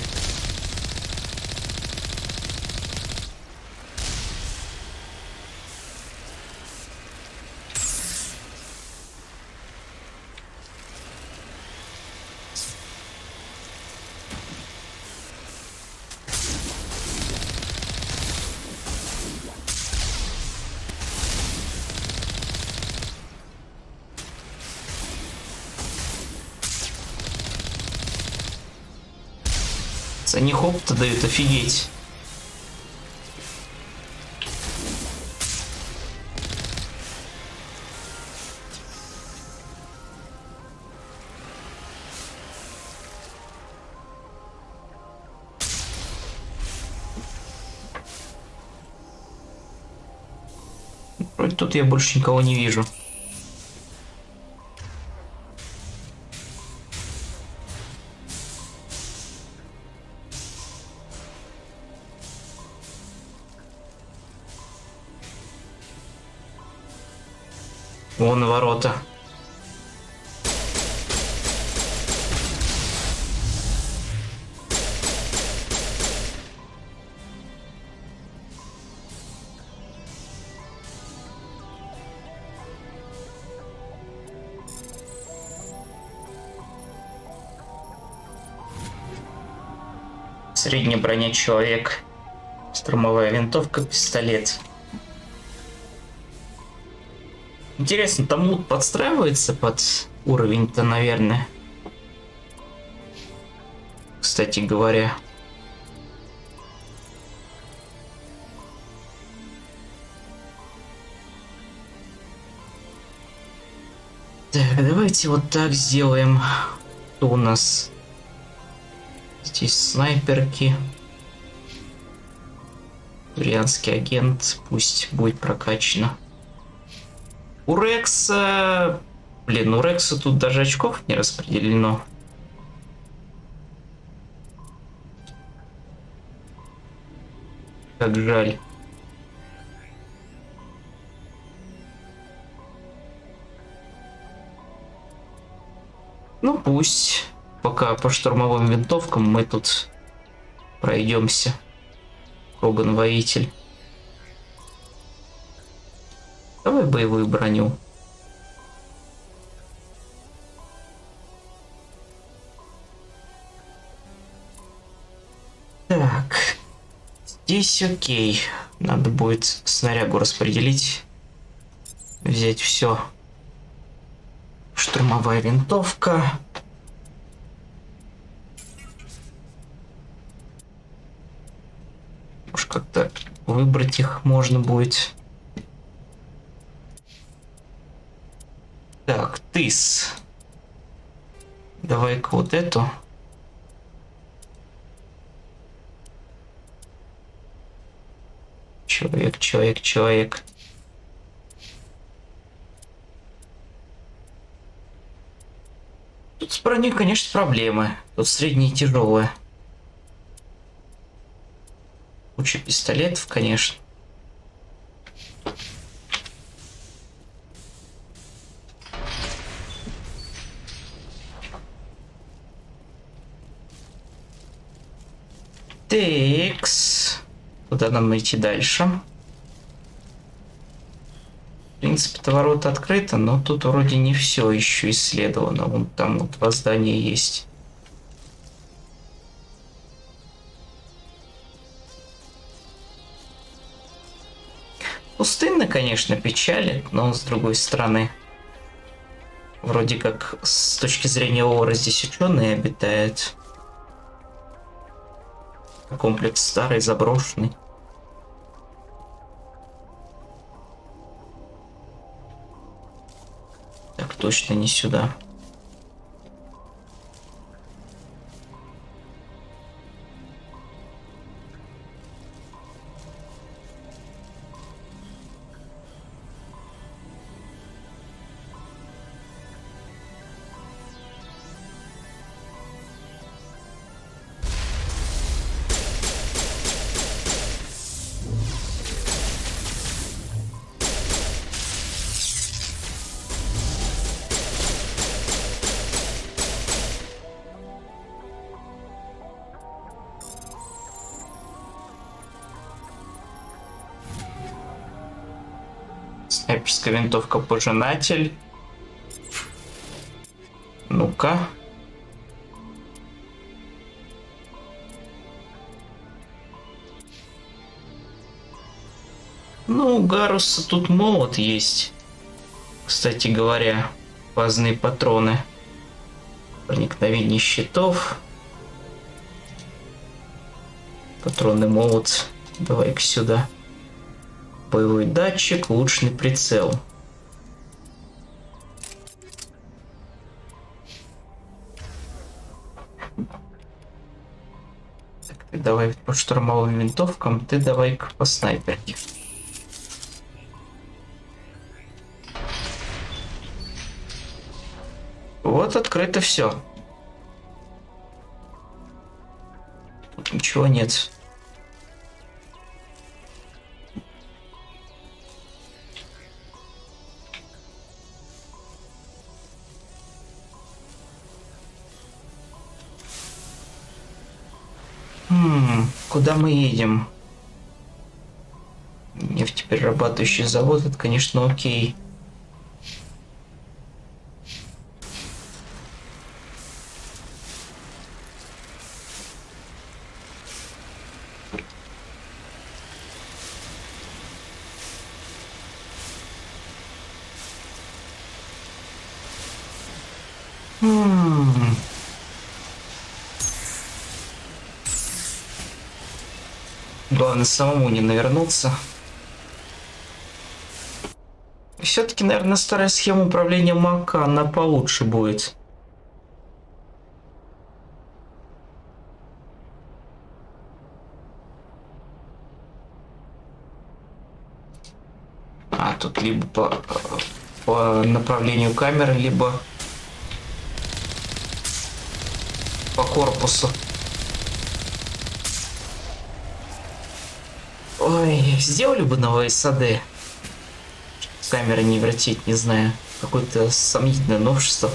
Speaker 1: Они хоп-то дают, офигеть. Вроде тут я больше никого не вижу. Вон ворота. Средняя броня человек. Штурмовая винтовка, пистолет. Интересно, там лут подстраивается под уровень-то, наверное. Кстати говоря. Так, давайте вот так сделаем. Что у нас? Здесь снайперки. Турианский агент. Пусть будет прокачано. У Рекса... Блин, у Рекса тут даже очков не распределено. Как жаль. Ну пусть. Пока по штурмовым винтовкам мы тут пройдемся. Коган-воитель. Давай боевую броню. Так. Здесь окей. Надо будет снарягу распределить. Взять все. Штурмовая винтовка. Может, как-то выбрать их можно будет. Так, тыс. Давай-ка вот эту. Человек. Тут с броней, конечно, проблемы. Тут средние и тяжелые. Куча пистолетов, конечно. Текс. Куда нам идти дальше? В принципе-то ворота открыты, но тут вроде не все еще исследовано. Вон там вот воздание есть. Пустынно, конечно, печалит, но с другой стороны, вроде как с точки зрения лора здесь ученые обитают. Комплекс старый, заброшенный. Так, точно не сюда. Снайперская винтовка пожинатель. Ну-ка. Ну, у Гаруса тут молот есть. Кстати говоря, фазные патроны. Проникновение щитов. Патронный молот. Давай-ка сюда. Боевой датчик, лучный прицел. Так, ты давай по штурмовым винтовкам, ты давай-ка по снайперке. Вот открыто все. Тут ничего нет. Куда мы едем? Нефтеперерабатывающий завод, это, конечно, окей. Главное самому не навернуться. Все-таки, наверное, старая схема управления Мака, она получше будет. А тут либо по направлению камеры, либо по корпусу. Ой, сделали бы новое САД. Камеры не вертеть, не знаю. Какое-то сомнительное новшество.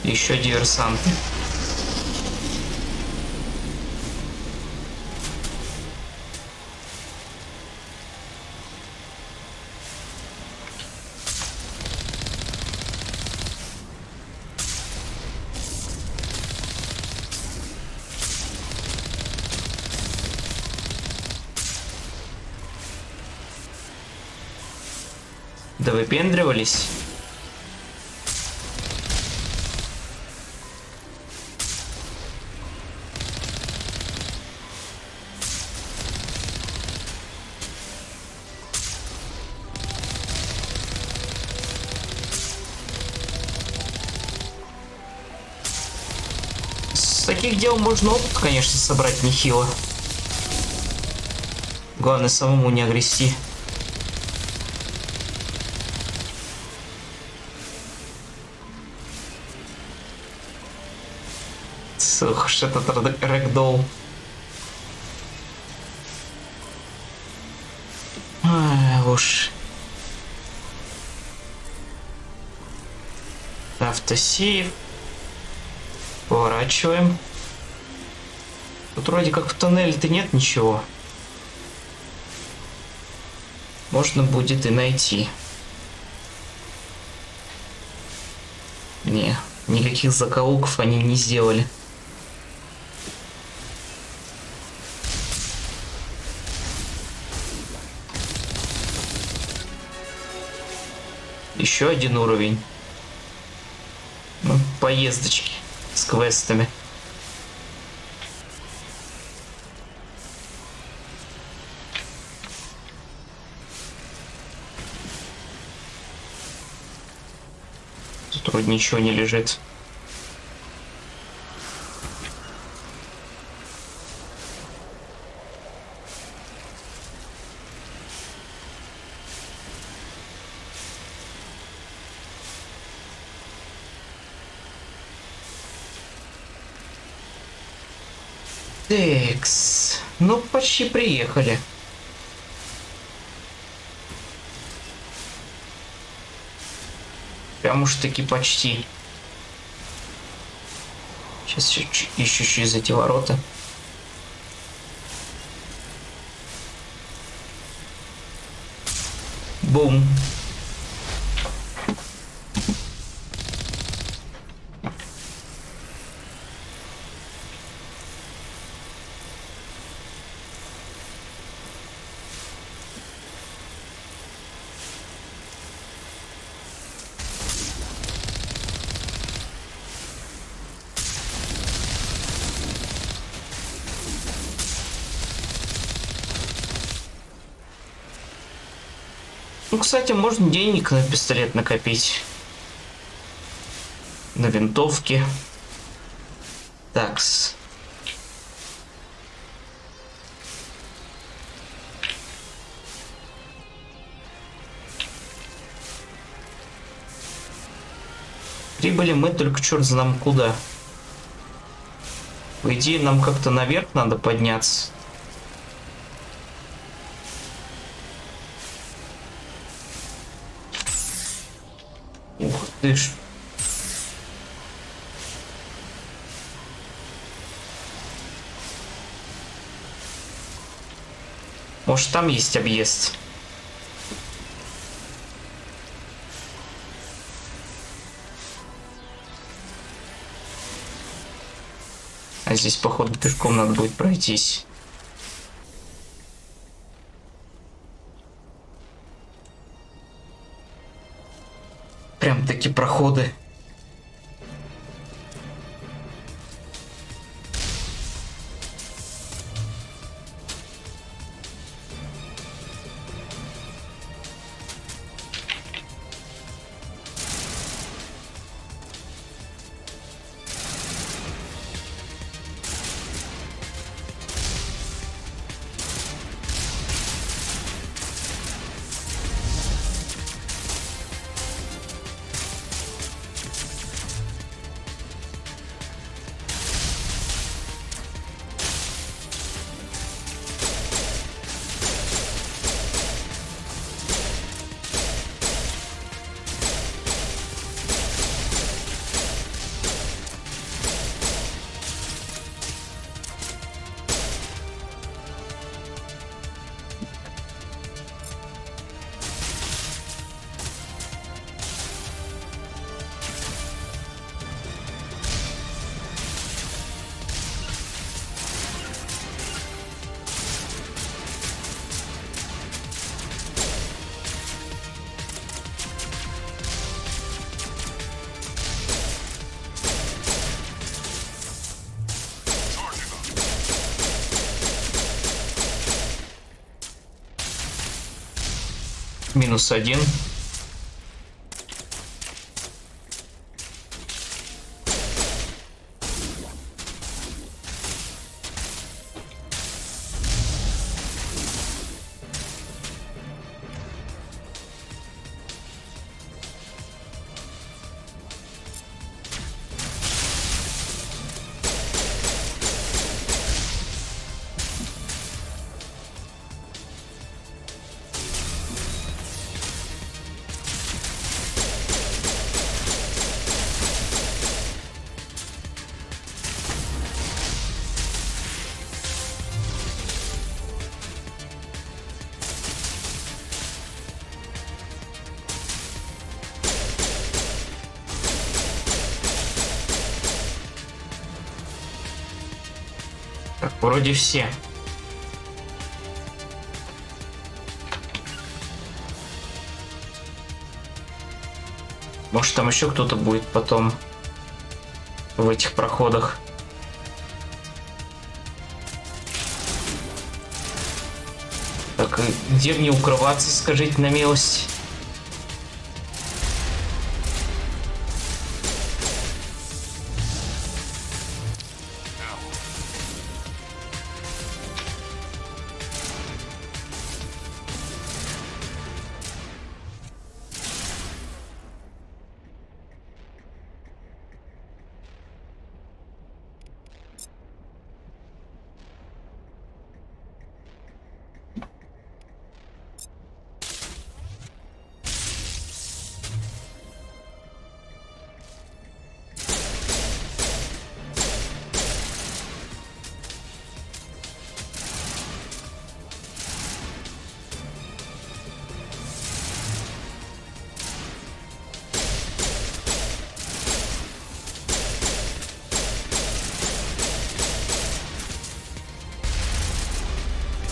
Speaker 1: Еще диверсанты. Да выпендривались? С таких дел можно опыт, конечно, собрать нехило. Главное самому не огрести. Ух, что этот рэгдолл. Уж. Автосейв. Поворачиваем. Тут вроде как в тоннеле-то нет ничего. Можно будет и найти. Не, никаких закоулков они не сделали. Еще один уровень. Ну, поездочки с квестами. Тут вроде ничего не лежит. Текс. Ну, почти приехали. Прям уж таки почти. Сейчас еще через эти ворота. Бум. Ну, кстати, можно денег на пистолет накопить. На винтовки. Такс. Прибыли мы только черт знам куда. По идее, нам как-то наверх надо подняться. Ух ты ж. Может, там есть объезд? А здесь, походу, пешком надо будет пройтись. Прям такие проходы. -1. Так, вроде все. Может, там еще кто-то будет потом в этих проходах. Так, где мне укрываться, скажите на милость?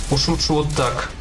Speaker 1: Пошучу вот так.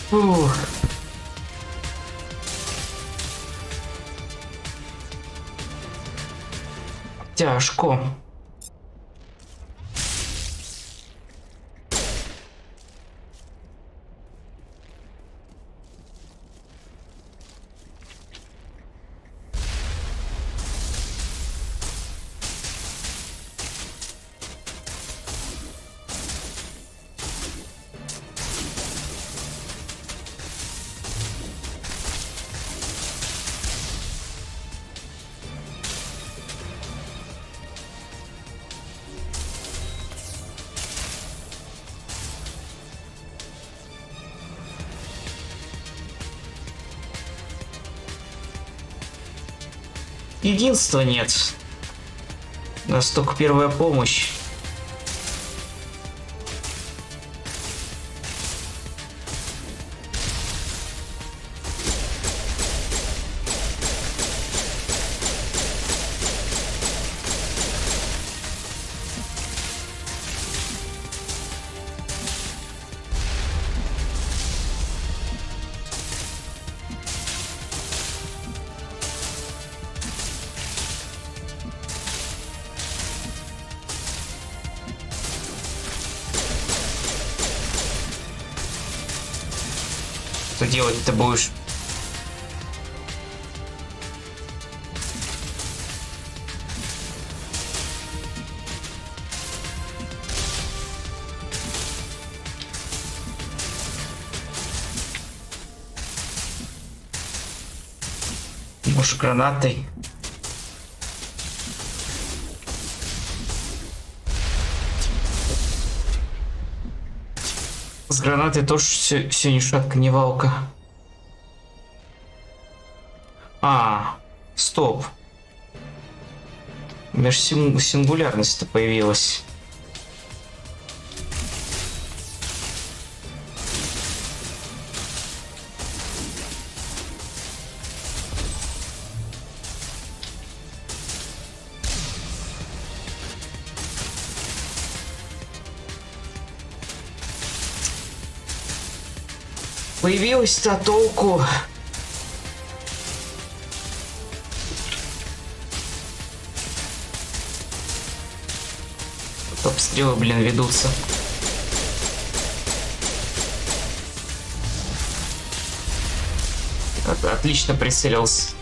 Speaker 1: Фух. Тяжко. Единства нет. У нас только первая помощь. Что делать ты будешь? Может, гранатой? С гранатой тоже все ни шатка, ни валка. Стоп. Межсингулярность-то появилась. Появилась-то толку. Обстрелы, блин, ведутся. Отлично прицелился.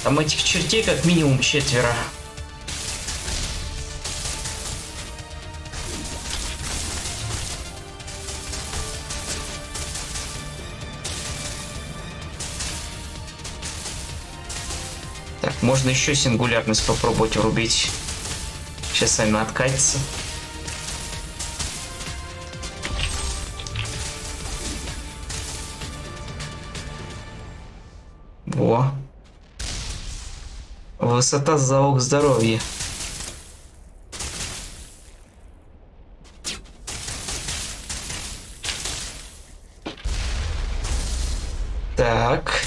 Speaker 1: Там этих чертей как минимум 4. Можно еще сингулярность попробовать врубить. Сейчас она откатится. Во. Высота — залог здоровья. Так.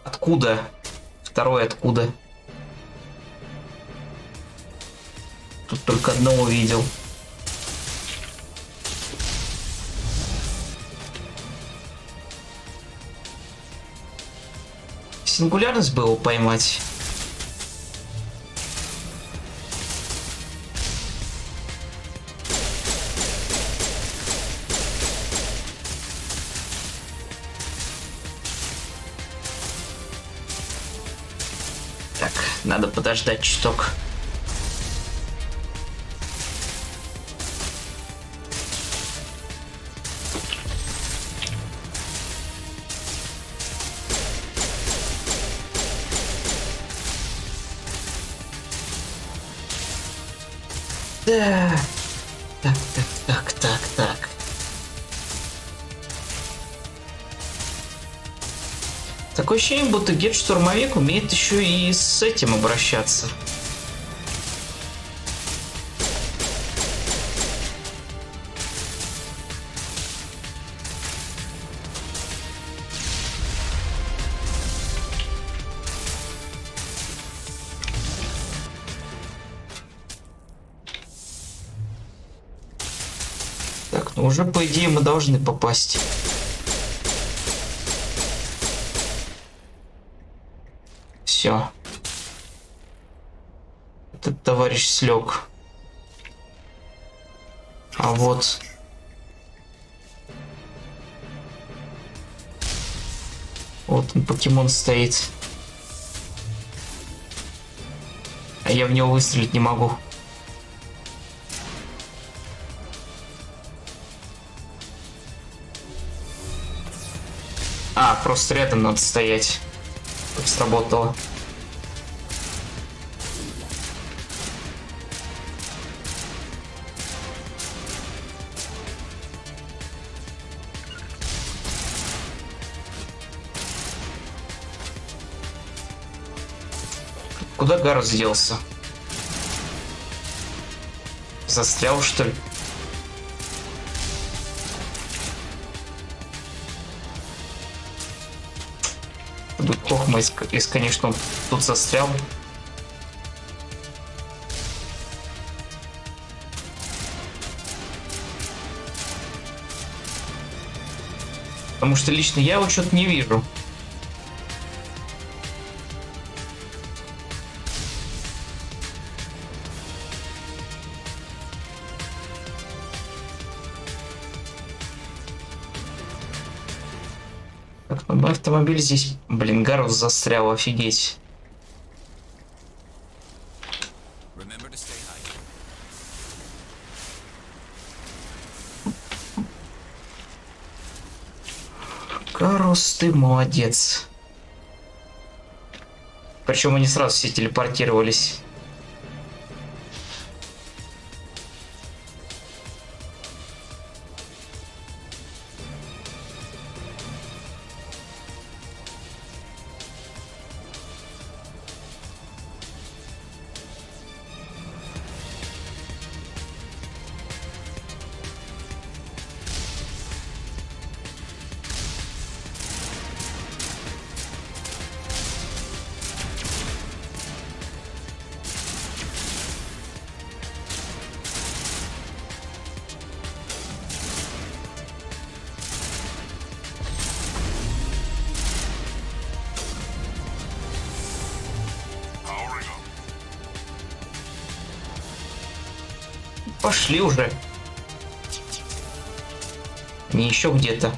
Speaker 1: Откуда? Второй откуда? Тут только одного видел. Сингулярность было поймать. Надо подождать чуток. Да. Так. Такое ощущение, будто Гет-штурмовик умеет еще и с этим обращаться. Так, ну уже по идее мы должны попасть. Все. Этот товарищ слег. А вот. Вот он, покемон стоит. А я в него выстрелить не могу. А, просто рядом надо стоять. Как сработало. Куда Гарус делся? Застрял, что ли? Тут Хохма, если, конечно, он тут застрял. Потому что лично я его что-то не вижу. Так, ну, мой автомобиль здесь... Блин, Гарус застрял, офигеть. Гарус, ты молодец. Причем они сразу все телепортировались. Пошли уже. Не еще где-то.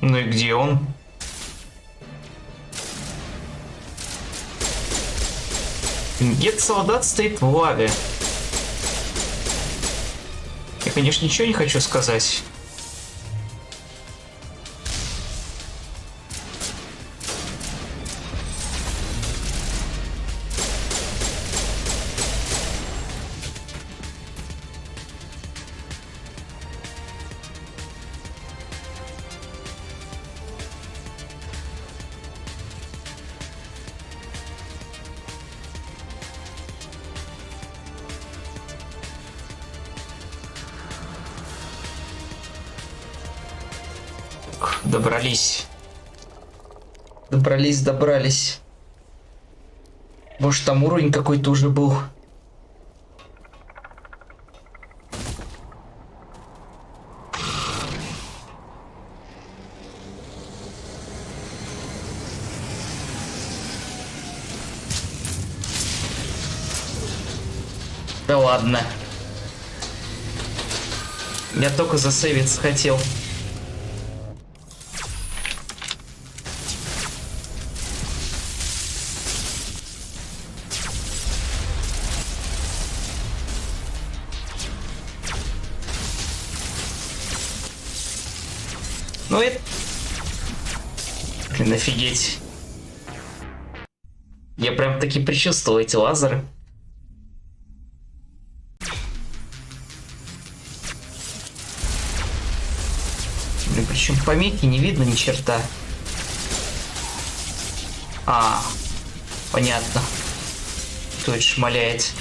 Speaker 1: Ну и где он? Где-то солдат стоит в лаве. Я, конечно, ничего не хочу сказать. Добрались. Добрались. Может, там уровень какой-то уже был. Да ладно. Я только засейвиться хотел. Ну это... Блин, офигеть. Я прям таки предчувствовал эти лазеры. Блин, причем помехи не видно ни черта. А, понятно. Кто это шмаляет?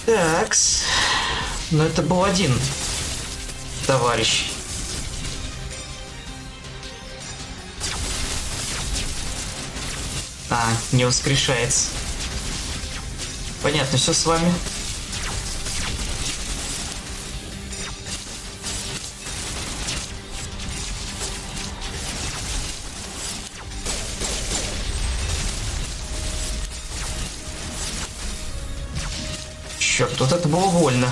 Speaker 1: Такс. Но это был один товарищ. А, не воскрешается. Понятно, все с вами. Черт, вот это было больно.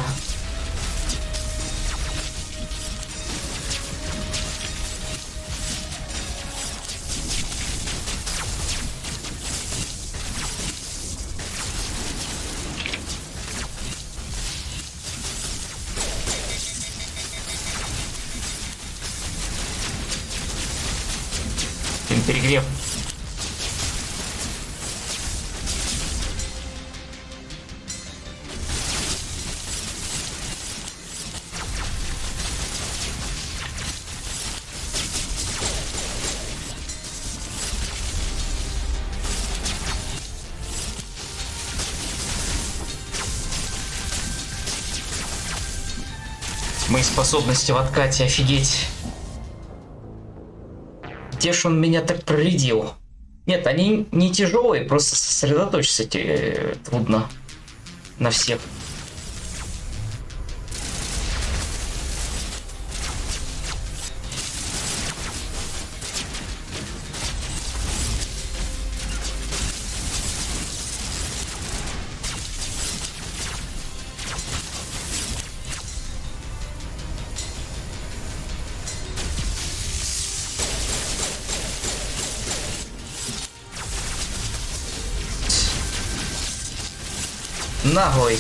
Speaker 1: Перегрев. Мои способности в откате, офигеть. Где ж он меня так проредил? Нет, они не тяжелые, просто сосредоточиться трудно на всех. Наглый.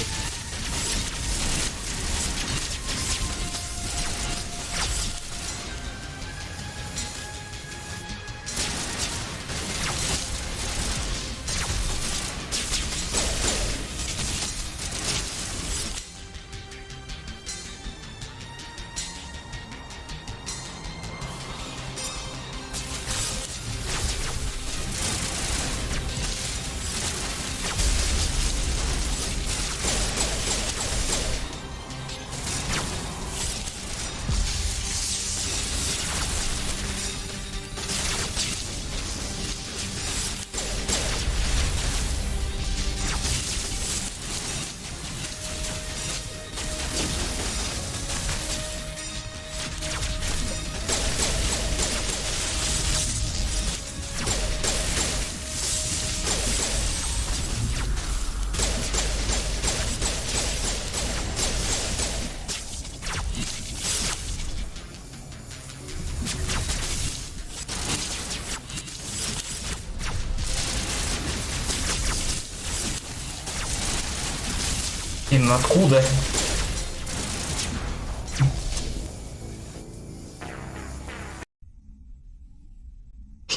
Speaker 1: Откуда?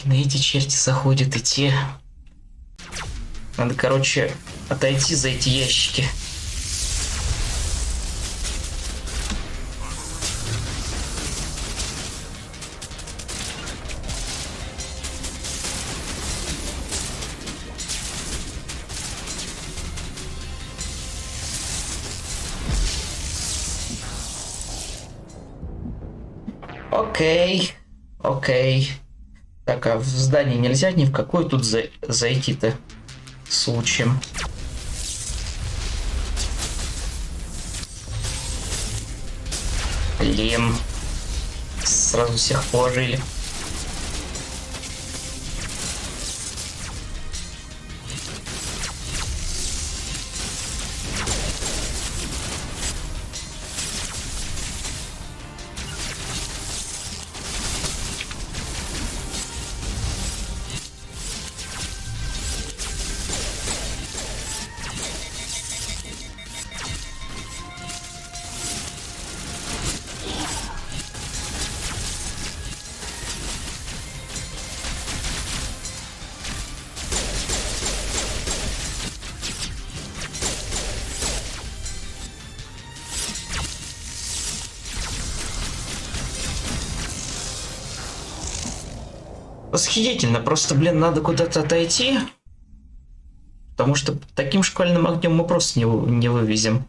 Speaker 1: На эти черти заходят и те. Надо, короче, отойти за эти ящики. Окей, окей. Так, а в здание нельзя ни в какой тут зайти-то случаем? Блин. Сразу всех положили. Восхитительно, просто, блин, надо куда-то отойти, потому что таким шквальным огнем мы просто не вывезем.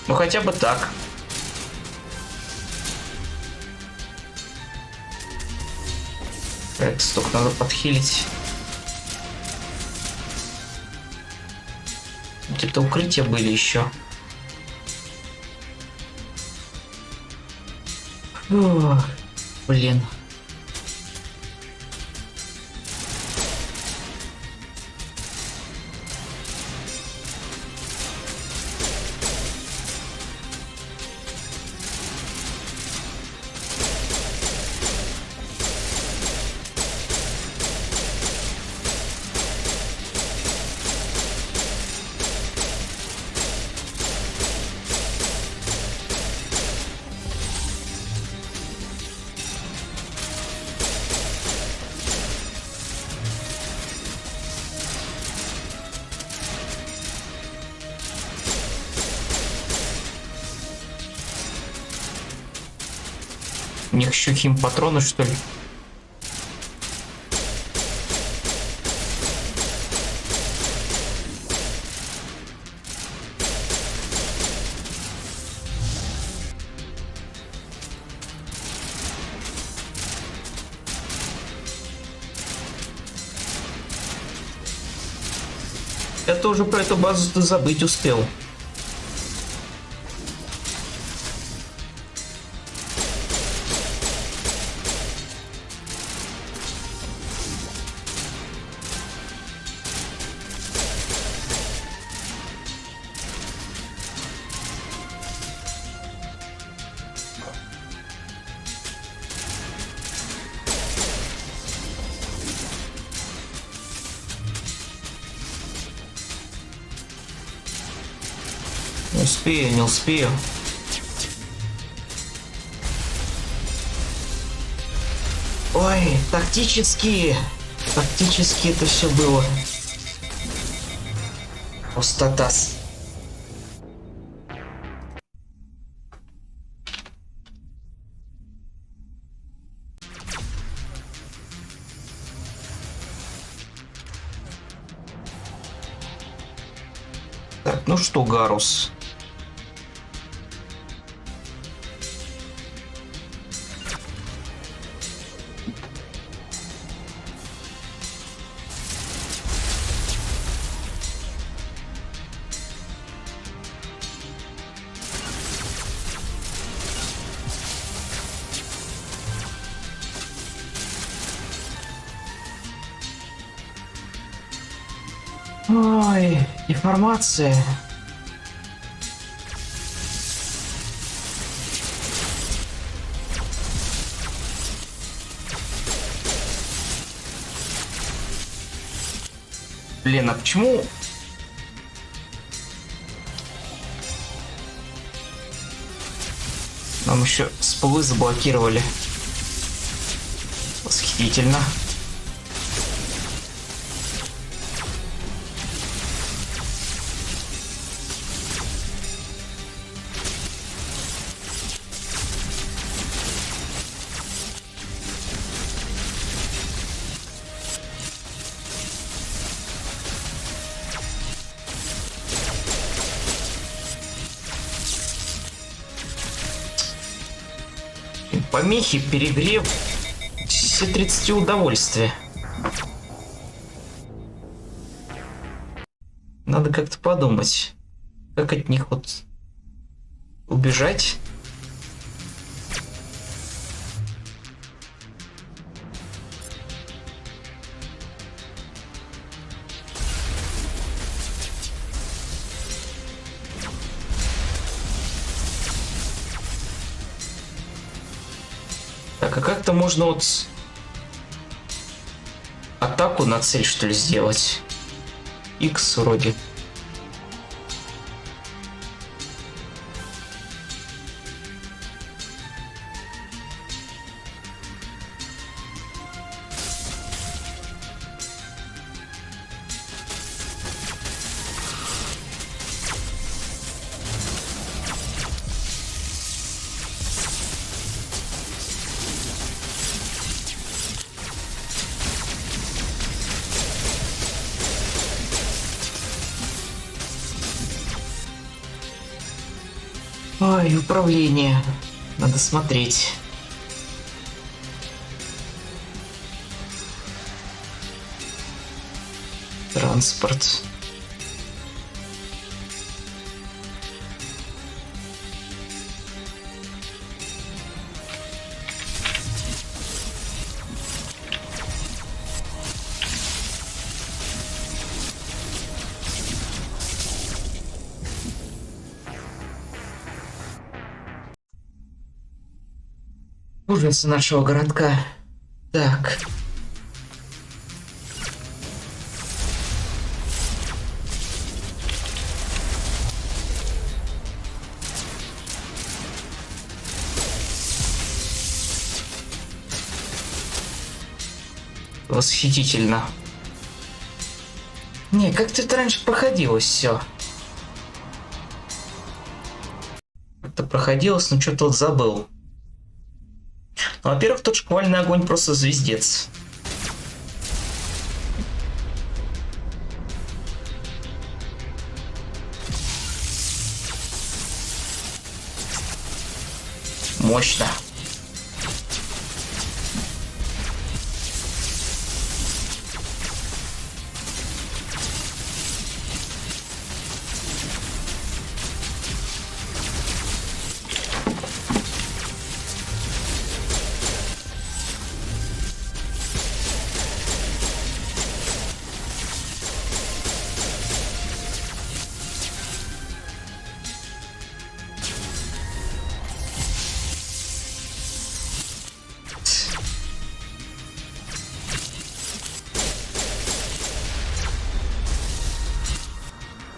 Speaker 1: Ну хотя бы так. Так, столько надо подхилить. Где-то укрытия были еще. Фух, блин. У них еще химпатроны, что ли? Я тоже про эту базу забыть успел. Не успею. Ой, тактически это все было. Пустотас. Так, ну что, Гарус? Ой, информация. Блин, а почему? Нам еще спулы заблокировали. Восхитительно. Помехи, перегрев, все 30 удовольствия. Надо как-то подумать, как от них вот убежать. Так, а как-то можно вот атаку на цель, что ли, сделать? X вроде. Ой, управление. Надо смотреть. Транспорт. Ужасы нашего городка. Так. Восхитительно. Не, как-то это раньше проходилось все. Как-то проходилось, но что-то вот забыл. Ну, во-первых, тот шквальный огонь просто звездец. Мощно.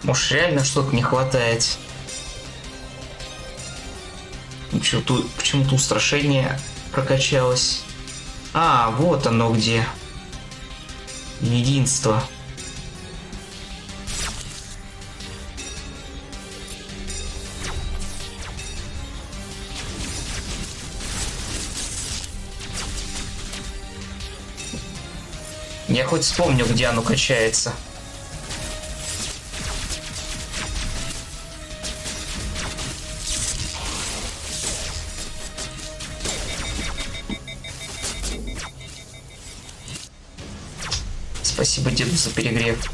Speaker 1: Может, реально что-то не хватает. Почему-то устрашение прокачалось. А, вот оно где. Единство. Я хоть вспомню, где оно качается. Спасибо деду за перегрев.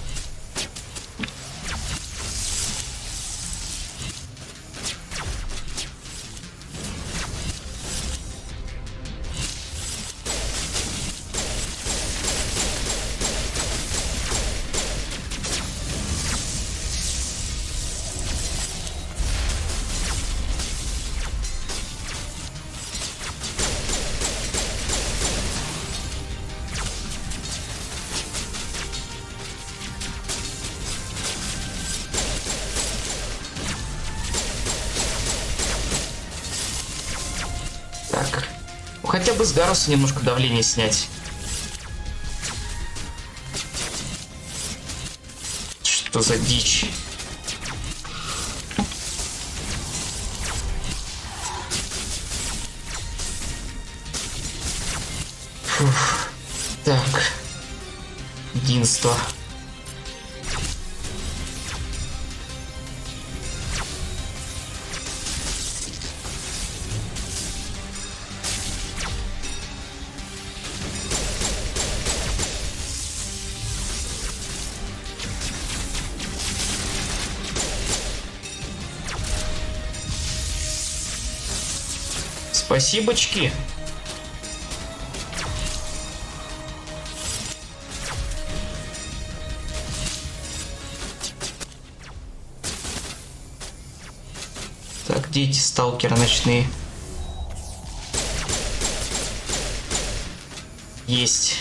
Speaker 1: Хотя бы с Гаруса немножко давление снять. Что за дичь? Фух. Так. Единство. Спасибочки. Так, где эти сталкеры ночные? Есть.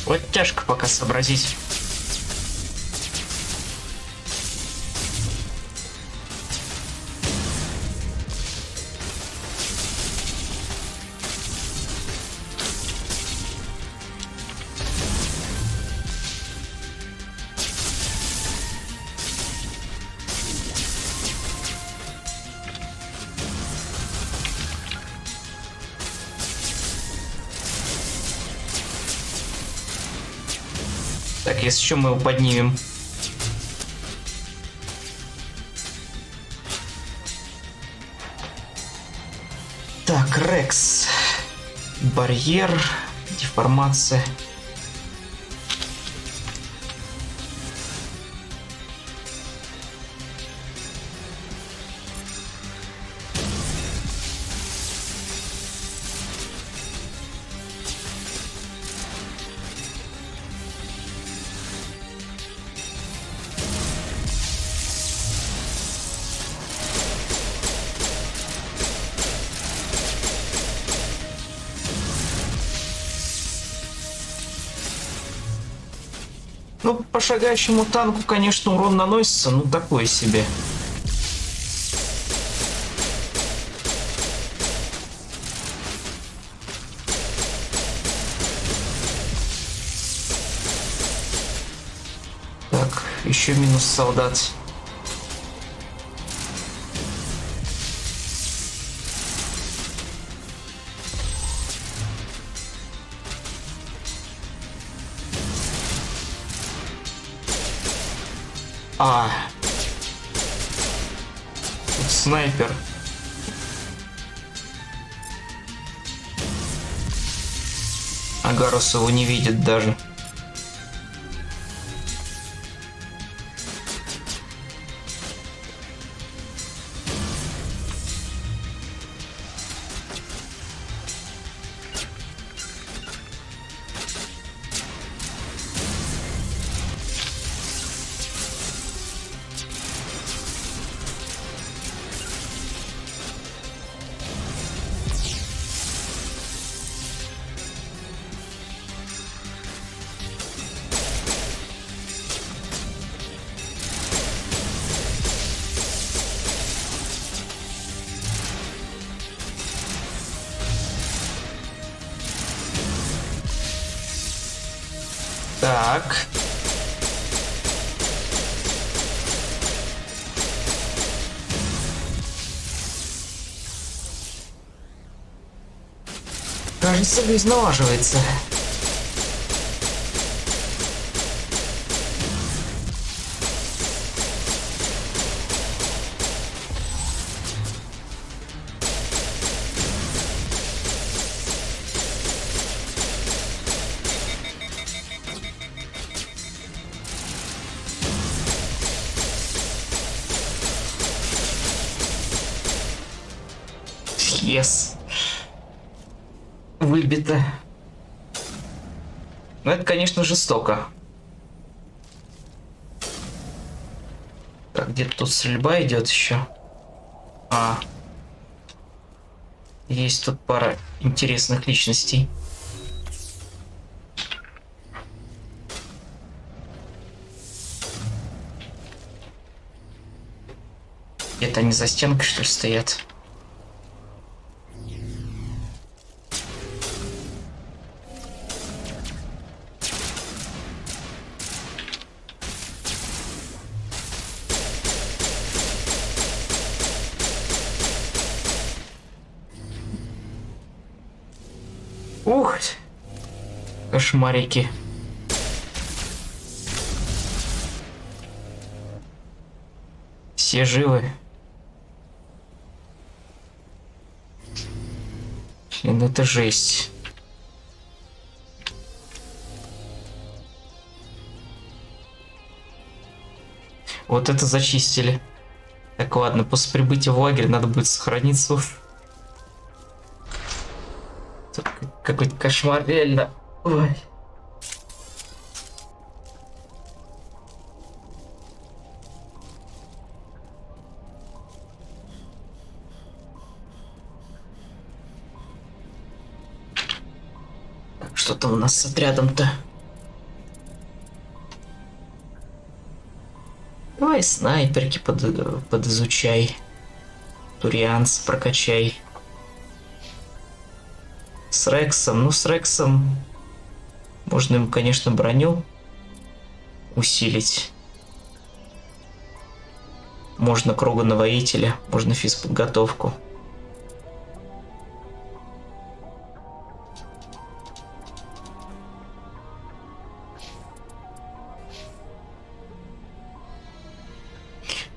Speaker 1: Вот тяжко пока сообразить. Так, если что, мы его поднимем. Так, Рекс. Барьер. Деформация. Ну, по шагающему танку, конечно, урон наносится, ну такое себе. Так, еще минус солдат. Тут снайпер. Агарус его не видит даже. Так. Кажется, жизнь налаживается. Yes. Выбито. Но это, конечно, жестоко. Так, где-то тут стрельба идет еще. Есть тут пара интересных личностей. Где-то они за стенкой, что ли, стоят. Ух, кошмарики. Все живы. Блин, это жесть. Вот это зачистили. Так, ладно, после прибытия в лагерь надо будет сохраниться. Какой-то кошмар, реально. Ой. Что там у нас с отрядом-то? Давай снайперки подизучай. Турианс прокачай. С Рексом. Ну, с Рексом можно ему, конечно, броню усилить. Можно круга воителя, можно физподготовку.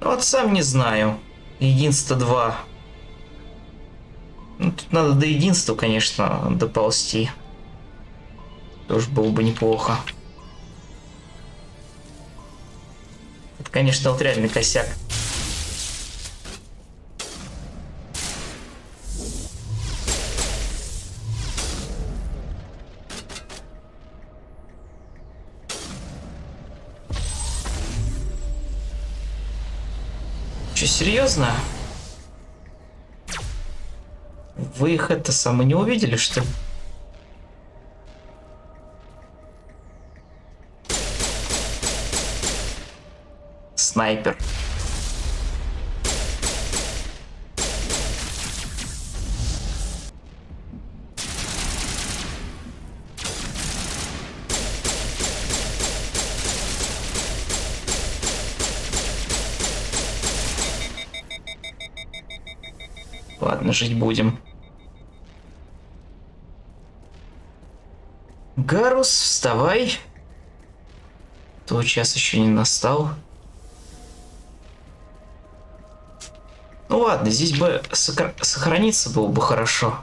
Speaker 1: Вот сам не знаю. Единство 2. Ну, тут надо до единства, конечно, доползти. Тоже было бы неплохо. Это, конечно, вот реальный косяк. Че, серьезно? Вы их это самое не увидели, что ли? Снайпер. Ладно, жить будем. Гарус, вставай. Твой час еще не настал. Ну ладно, здесь бы сохраниться было бы хорошо.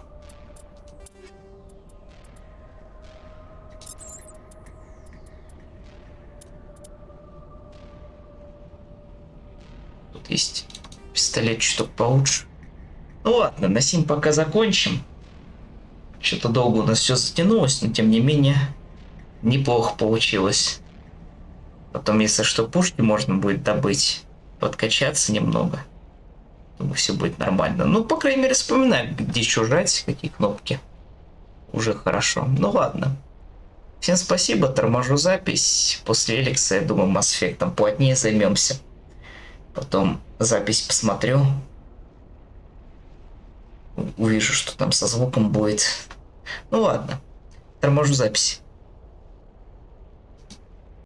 Speaker 1: Тут есть пистолет чуток получше. Ну ладно, на сим пока закончим. Что-то долго у нас все затянулось, но тем не менее неплохо получилось. Потом, если что, пушки можно будет добыть, подкачаться немного. Думаю, все будет нормально. Ну, по крайней мере, вспоминаю, где что жать, какие кнопки. Уже хорошо. Ну ладно. Всем спасибо, торможу запись. После Эликса, я думаю, Masseffect плотнее займемся. Потом запись посмотрю. Увижу, что там со звуком будет. Ну ладно, торможу запись.